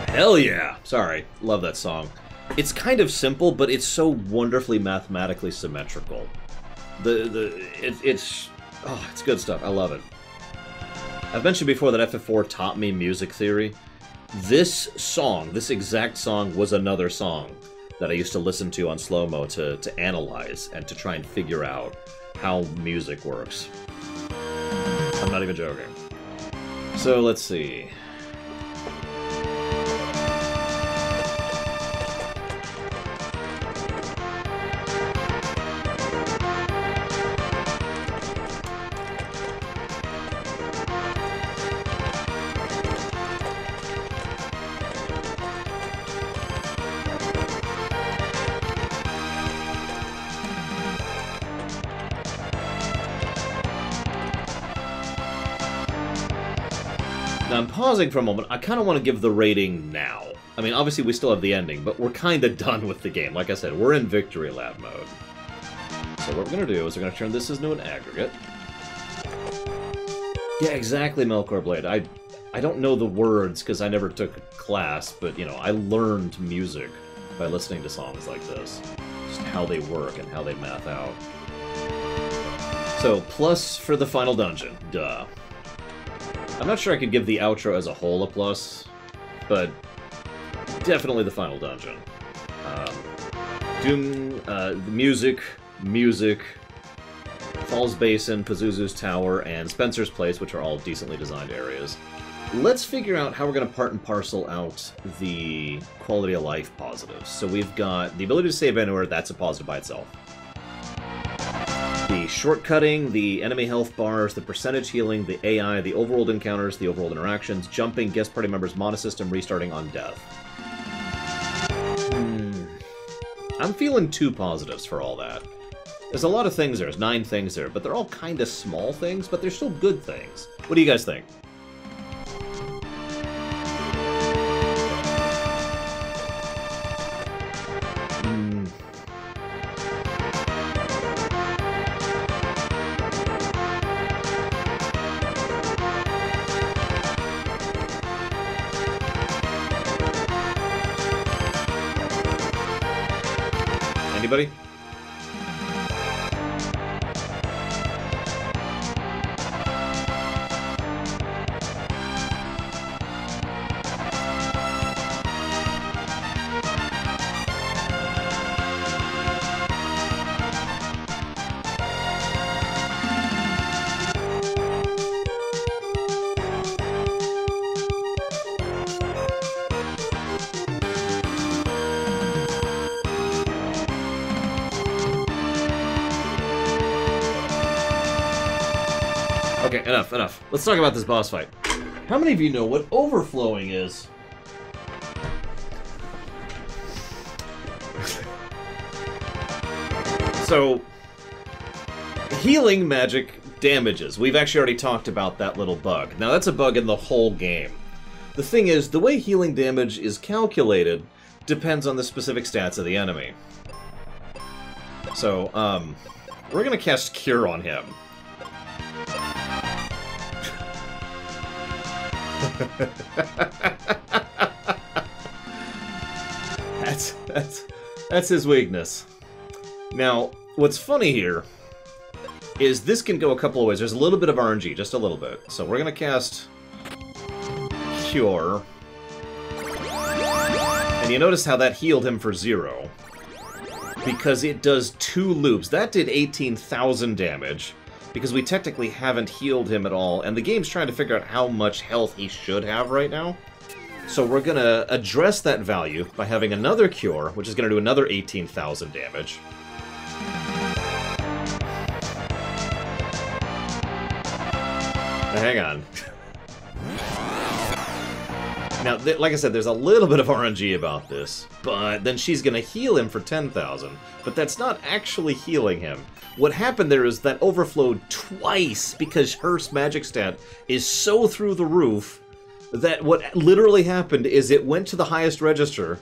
Hell yeah! Sorry, love that song. It's kind of simple, but it's so wonderfully mathematically symmetrical. It's good stuff. I love it. I've mentioned before that FF4 taught me music theory. This song, this exact song, was another song that I used to listen to on slow-mo to analyze and to try and figure out how music works. I'm not even joking. So, let's see. Now, I'm pausing for a moment. I kind of want to give the rating now. I mean, obviously we still have the ending, but we're kind of done with the game. Like I said, we're in Victory Lap mode. So what we're going to do is we're going to turn this into an aggregate. Yeah, exactly, Melkor Blade. I don't know the words because I never took a class, but, you know, I learned music by listening to songs like this. Just how they work and how they math out. So, plus for the final dungeon. Duh. I'm not sure I could give the outro as a whole a plus, but definitely the final dungeon. Doom, the music, Falls Basin, Pazuzu's Tower, and Spencer's Place, which are all decently designed areas. Let's figure out how we're going to part and parcel out the quality of life positives. So we've got the ability to save anywhere, that's a positive by itself. The shortcutting, the enemy health bars, the percentage healing, the AI, the overworld encounters, the overworld interactions, jumping, guest party members, mana system, restarting on death. I'm feeling 2 positives for all that. There's a lot of things there, there's 9 things there, but they're all kind of small things, but they're still good things. What do you guys think? Anybody? Okay, enough. Let's talk about this boss fight. How many of you know what overflowing is? So, healing magic damages. We've actually already talked about that little bug. Now, that's a bug in the whole game. The thing is, the way healing damage is calculated depends on the specific stats of the enemy. So, we're gonna cast Cure on him. That's his weakness. Now, what's funny here is this can go a couple of ways. There's a little bit of RNG, just a little bit. So we're gonna cast Cure. And you notice how that healed him for 0. Because it does 2 loops. That did 18,000 damage. Because we technically haven't healed him at all. And the game's trying to figure out how much health he should have right now. So we're gonna address that value by having another Cure, which is gonna do another 18,000 damage. Now, hang on. Now, like I said, there's a little bit of RNG about this, but then she's gonna heal him for 10,000, but that's not actually healing him. What happened there is that overflowed twice because her magic stat is so through the roof that what literally happened is it went to the highest register,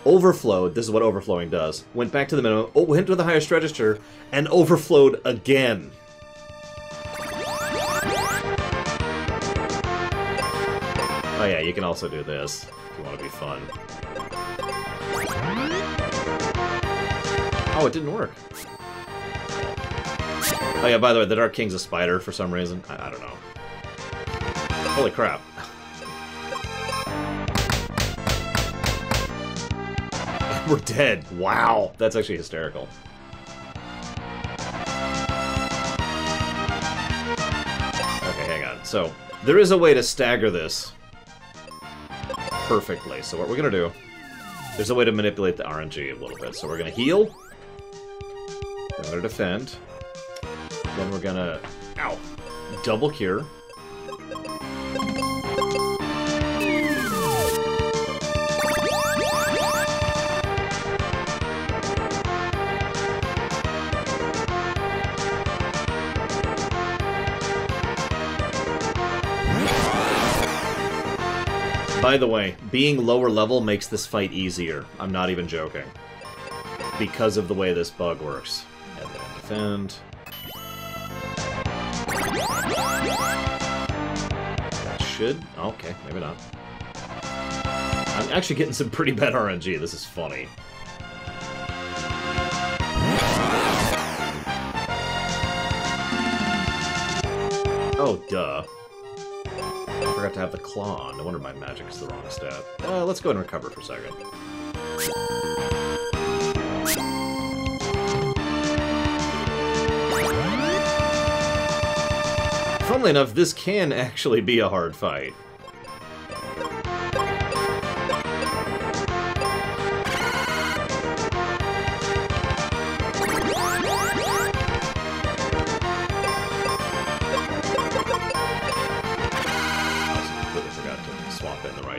overflowed, this is what overflowing does, went back to the minimum, went to the highest register, and overflowed again. Oh yeah, you can also do this, if you want to be fun. Oh, it didn't work. Oh yeah, by the way, the Dark King's a spider for some reason. I don't know. Holy crap. We're dead. Wow. That's actually hysterical. Okay, hang on. So, there is a way to stagger this perfectly. So what we're going to do, there's a way to manipulate the RNG a little bit. So we're going to heal. Then we're going to defend. Then we're going to, ow, double cure. By the way, being lower level makes this fight easier. I'm not even joking. Because of the way this bug works. And then defend. That should... Okay, maybe not. I'm actually getting some pretty bad RNG. This is funny. Oh, duh. I forgot to have the claw on. No wonder my magic is the wrong stat. Let's go ahead and recover for a second. Funnily enough, this can actually be a hard fight.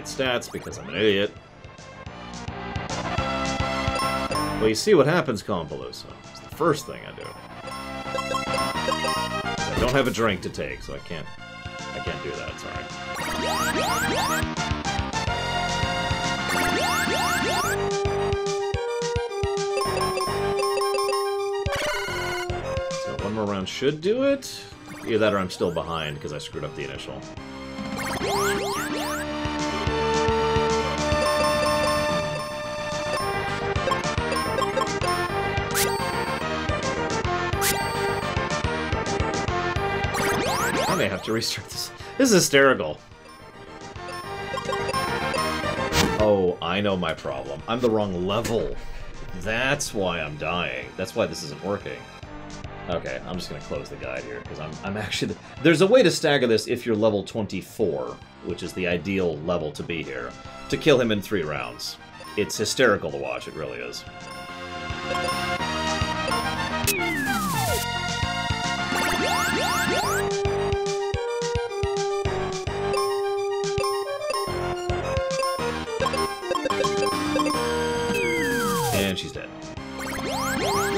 Stats because I'm an idiot. Well, you see what happens, Compaloosa. It's the first thing I do. I don't have a drink to take, so I can't do that. It's alright. So one more round should do it. Either that or I'm still behind because I screwed up the initial. I may have to restart this. This is hysterical. Oh, I know my problem. I'm the wrong level. That's why I'm dying. That's why this isn't working. Okay, I'm just gonna close the guide here, because I'm actually... There's a way to stagger this if you're level 24, which is the ideal level to be here, to kill him in 3 rounds. It's hysterical to watch, it really is.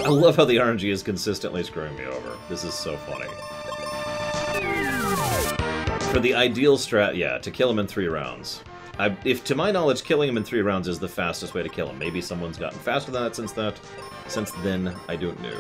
I love how the RNG is consistently screwing me over. This is so funny. For the ideal strat, yeah, to kill him in 3 rounds. If, to my knowledge, killing him in 3 rounds is the fastest way to kill him. Maybe someone's gotten faster than that since then, I don't know.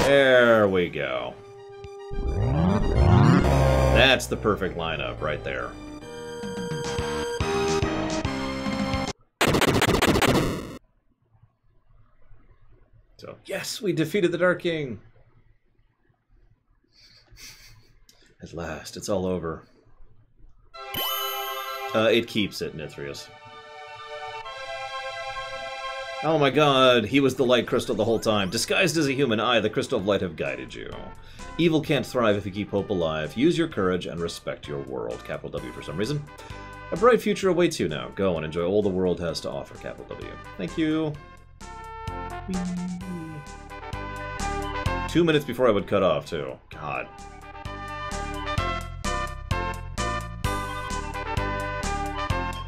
There we go. That's the perfect lineup right there. So, yes, we defeated the Dark King! At last, it's all over. It keeps it, Nithrius. Oh my god, he was the light crystal the whole time. Disguised as a human, I, the crystal of light, have guided you. Evil can't thrive if you keep hope alive. Use your courage and respect your world. Capital W for some reason. A bright future awaits you now. Go and enjoy all the world has to offer. Capital W. Thank you. Whee. 2 minutes before I would cut off, too. God.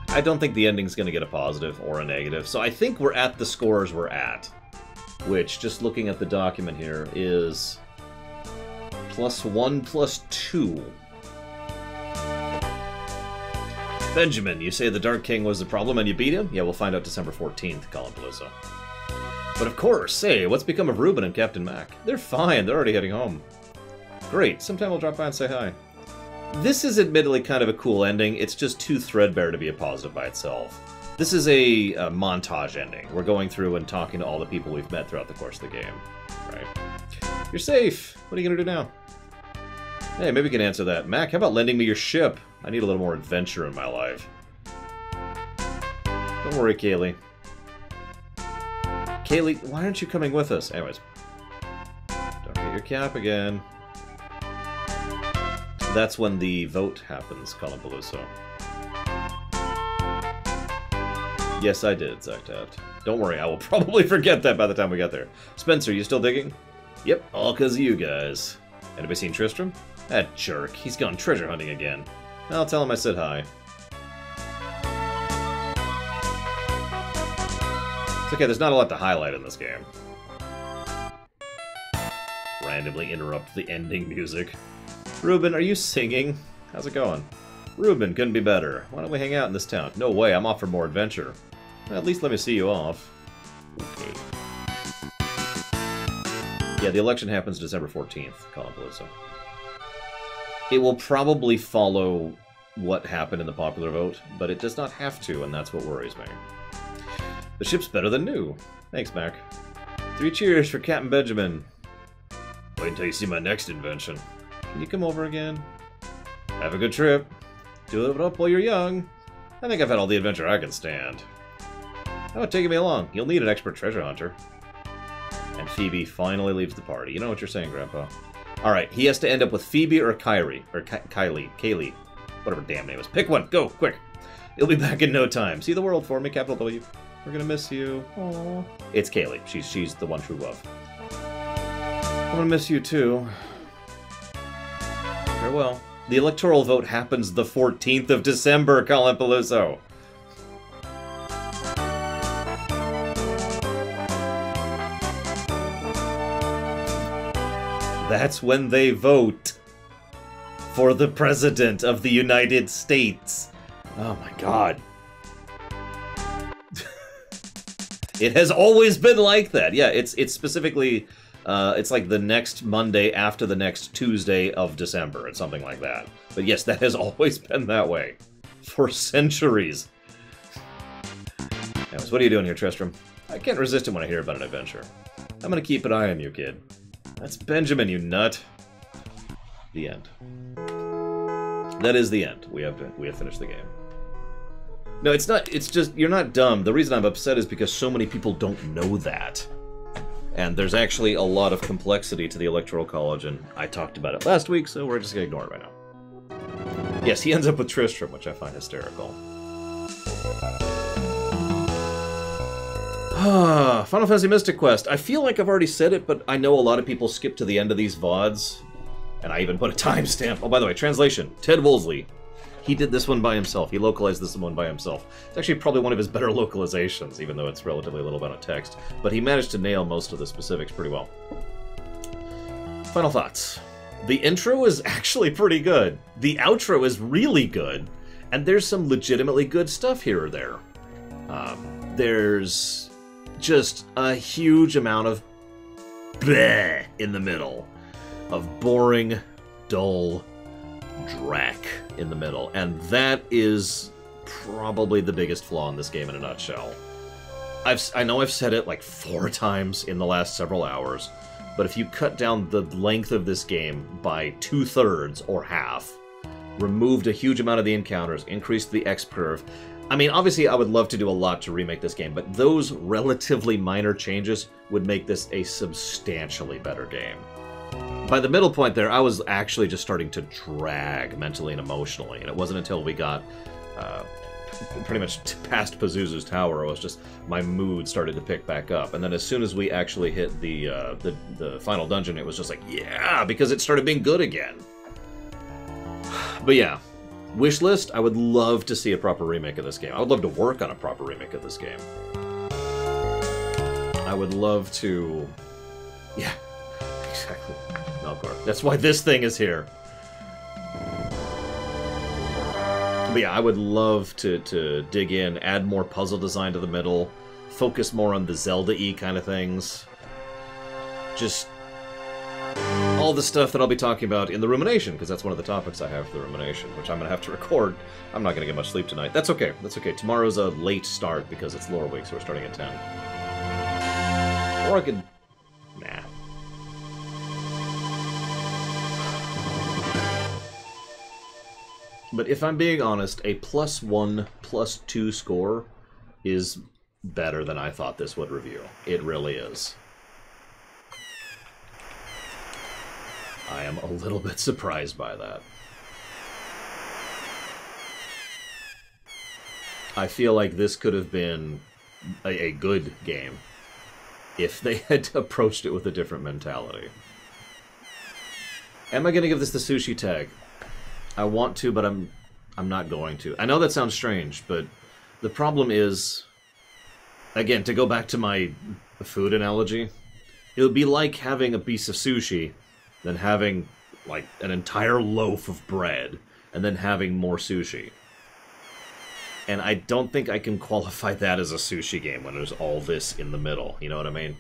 I don't think the ending's going to get a positive or a negative, so I think we're at the scores we're at. Which, just looking at the document here, is +1 +2. Benjamin, you say the Dark King was the problem and you beat him? Yeah, we'll find out December 14th, Colin Palooza. But of course, say, what's become of Ruben and Captain Mac? They're fine, they're already heading home. Great, sometime we'll drop by and say hi. This is admittedly kind of a cool ending, it's just too threadbare to be a positive by itself. This is a montage ending. We're going through and talking to all the people we've met throughout the course of the game. Right. You're safe! What are you gonna do now? Hey, maybe we can answer that. Mac, how about lending me your ship? I need a little more adventure in my life. Don't worry, Kaylee. Kaylee, why aren't you coming with us? Anyways. Don't get your cap again. That's when the vote happens, Colin Palooza. Yes, I did, Zactaft. Don't worry, I will probably forget that by the time we get there. Spencer, you still digging? Yep, all because of you guys. Anybody seen Tristram? That jerk, he's gone treasure hunting again. I'll tell him I said hi. It's okay, there's not a lot to highlight in this game. Randomly interrupt the ending music. Ruben, are you singing? How's it going? Ruben, couldn't be better. Why don't we hang out in this town? No way, I'm off for more adventure. Well, at least let me see you off. Okay. Yeah, the election happens December 14th, Colin Palooza. It will probably follow what happened in the popular vote, but it does not have to, and that's what worries me. The ship's better than new. Thanks, Mac. 3 cheers for Captain Benjamin. Wait until you see my next invention. Can you come over again? Have a good trip. Do it up while you're young. I think I've had all the adventure I can stand. How about taking me along? You'll need an expert treasure hunter. And Phoebe finally leaves the party. You know what you're saying, Grandpa. Alright, he has to end up with Phoebe or Kyrie. Or Kaylee. Whatever damn name is. Pick one. Go, quick. He'll be back in no time. See the world for me, capital W. We're gonna miss you. Aww. It's Kaylee. She's the one true love. I'm gonna miss you too. Farewell. The electoral vote happens the 14th of December, Colin Palooza. That's when they vote for the President of the United States. Oh my god. It has always been like that. Yeah, it's specifically... it's like the next Monday after the next Tuesday of December, or something like that. But yes, that has always been that way. For centuries. Anyways, what are you doing here, Tristram? I can't resist it when I hear about an adventure. I'm gonna keep an eye on you, kid. That's Benjamin, you nut. The end. That is the end. We have finished the game. No, it's not, it's just, you're not dumb. The reason I'm upset is because so many people don't know that. And there's actually a lot of complexity to the Electoral College, and I talked about it last week, so we're just gonna ignore it right now. Yes, he ends up with Tristram, which I find hysterical. Final Fantasy Mystic Quest. I feel like I've already said it, but I know a lot of people skip to the end of these VODs, and I even put a timestamp. Oh, by the way, translation. Ted Woolsey. He did this one by himself. He localized this one by himself. It's actually probably one of his better localizations, even though it's relatively a little bit of text. But he managed to nail most of the specifics pretty well. Final thoughts. The intro is actually pretty good. The outro is really good. And there's some legitimately good stuff here or there. There's just a huge amount of bleh in the middle. Of boring, dull drac in the middle, and that is probably the biggest flaw in this game in a nutshell. I know I've said it like 4 times in the last several hours, but if you cut down the length of this game by 2/3 or half, removed a huge amount of the encounters, increased the X curve, I mean, obviously I would love to do a lot to remake this game, but those relatively minor changes would make this a substantially better game. By the middle point there, I was actually just starting to drag mentally and emotionally, and it wasn't until we got pretty much past Pazuzu's tower, it was just my mood started to pick back up. And then as soon as we actually hit the final dungeon, it was just like, yeah, because it started being good again. But yeah, wish list, I would love to see a proper remake of this game. I would love to work on a proper remake of this game. I would love to... Yeah, exactly. Melkor. That's why this thing is here. But yeah, I would love to dig in, add more puzzle design to the middle, focus more on the Zelda-y kind of things. Just all the stuff that I'll be talking about in the Rumination, because that's one of the topics I have for the Rumination, which I'm going to have to record. I'm not going to get much sleep tonight. That's okay. That's okay. Tomorrow's a late start because it's lore week, so we're starting at 10. Or I could... Nah. But if I'm being honest, a +1, +2 score is better than I thought this would review. It really is. I am a little bit surprised by that. I feel like this could have been a good game if they had approached it with a different mentality. Am I going to give this the sushi tag? I want to, but I'm not going to. I know that sounds strange, but the problem is, again, to go back to my food analogy, it would be like having a piece of sushi, then having, like, an entire loaf of bread, and then having more sushi. And I don't think I can qualify that as a sushi game when there's all this in the middle, you know what I mean?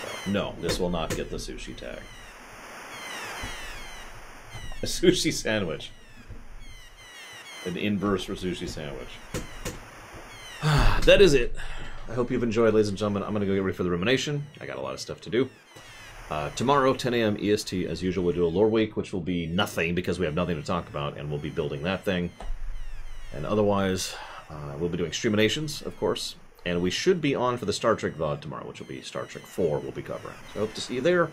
So, no, this will not get the sushi tag. A sushi sandwich. An inverse for sushi sandwich. That is it. I hope you've enjoyed, ladies and gentlemen. I'm going to go get ready for the Rumination. I got a lot of stuff to do. Tomorrow, 10 a.m. EST, as usual, we'll do a lore week, which will be nothing because we have nothing to talk about, and we'll be building that thing. And otherwise, we'll be doing Streaminations, of course. And we should be on for the Star Trek VOD tomorrow, which will be Star Trek 4 we'll be covering. So I hope to see you there.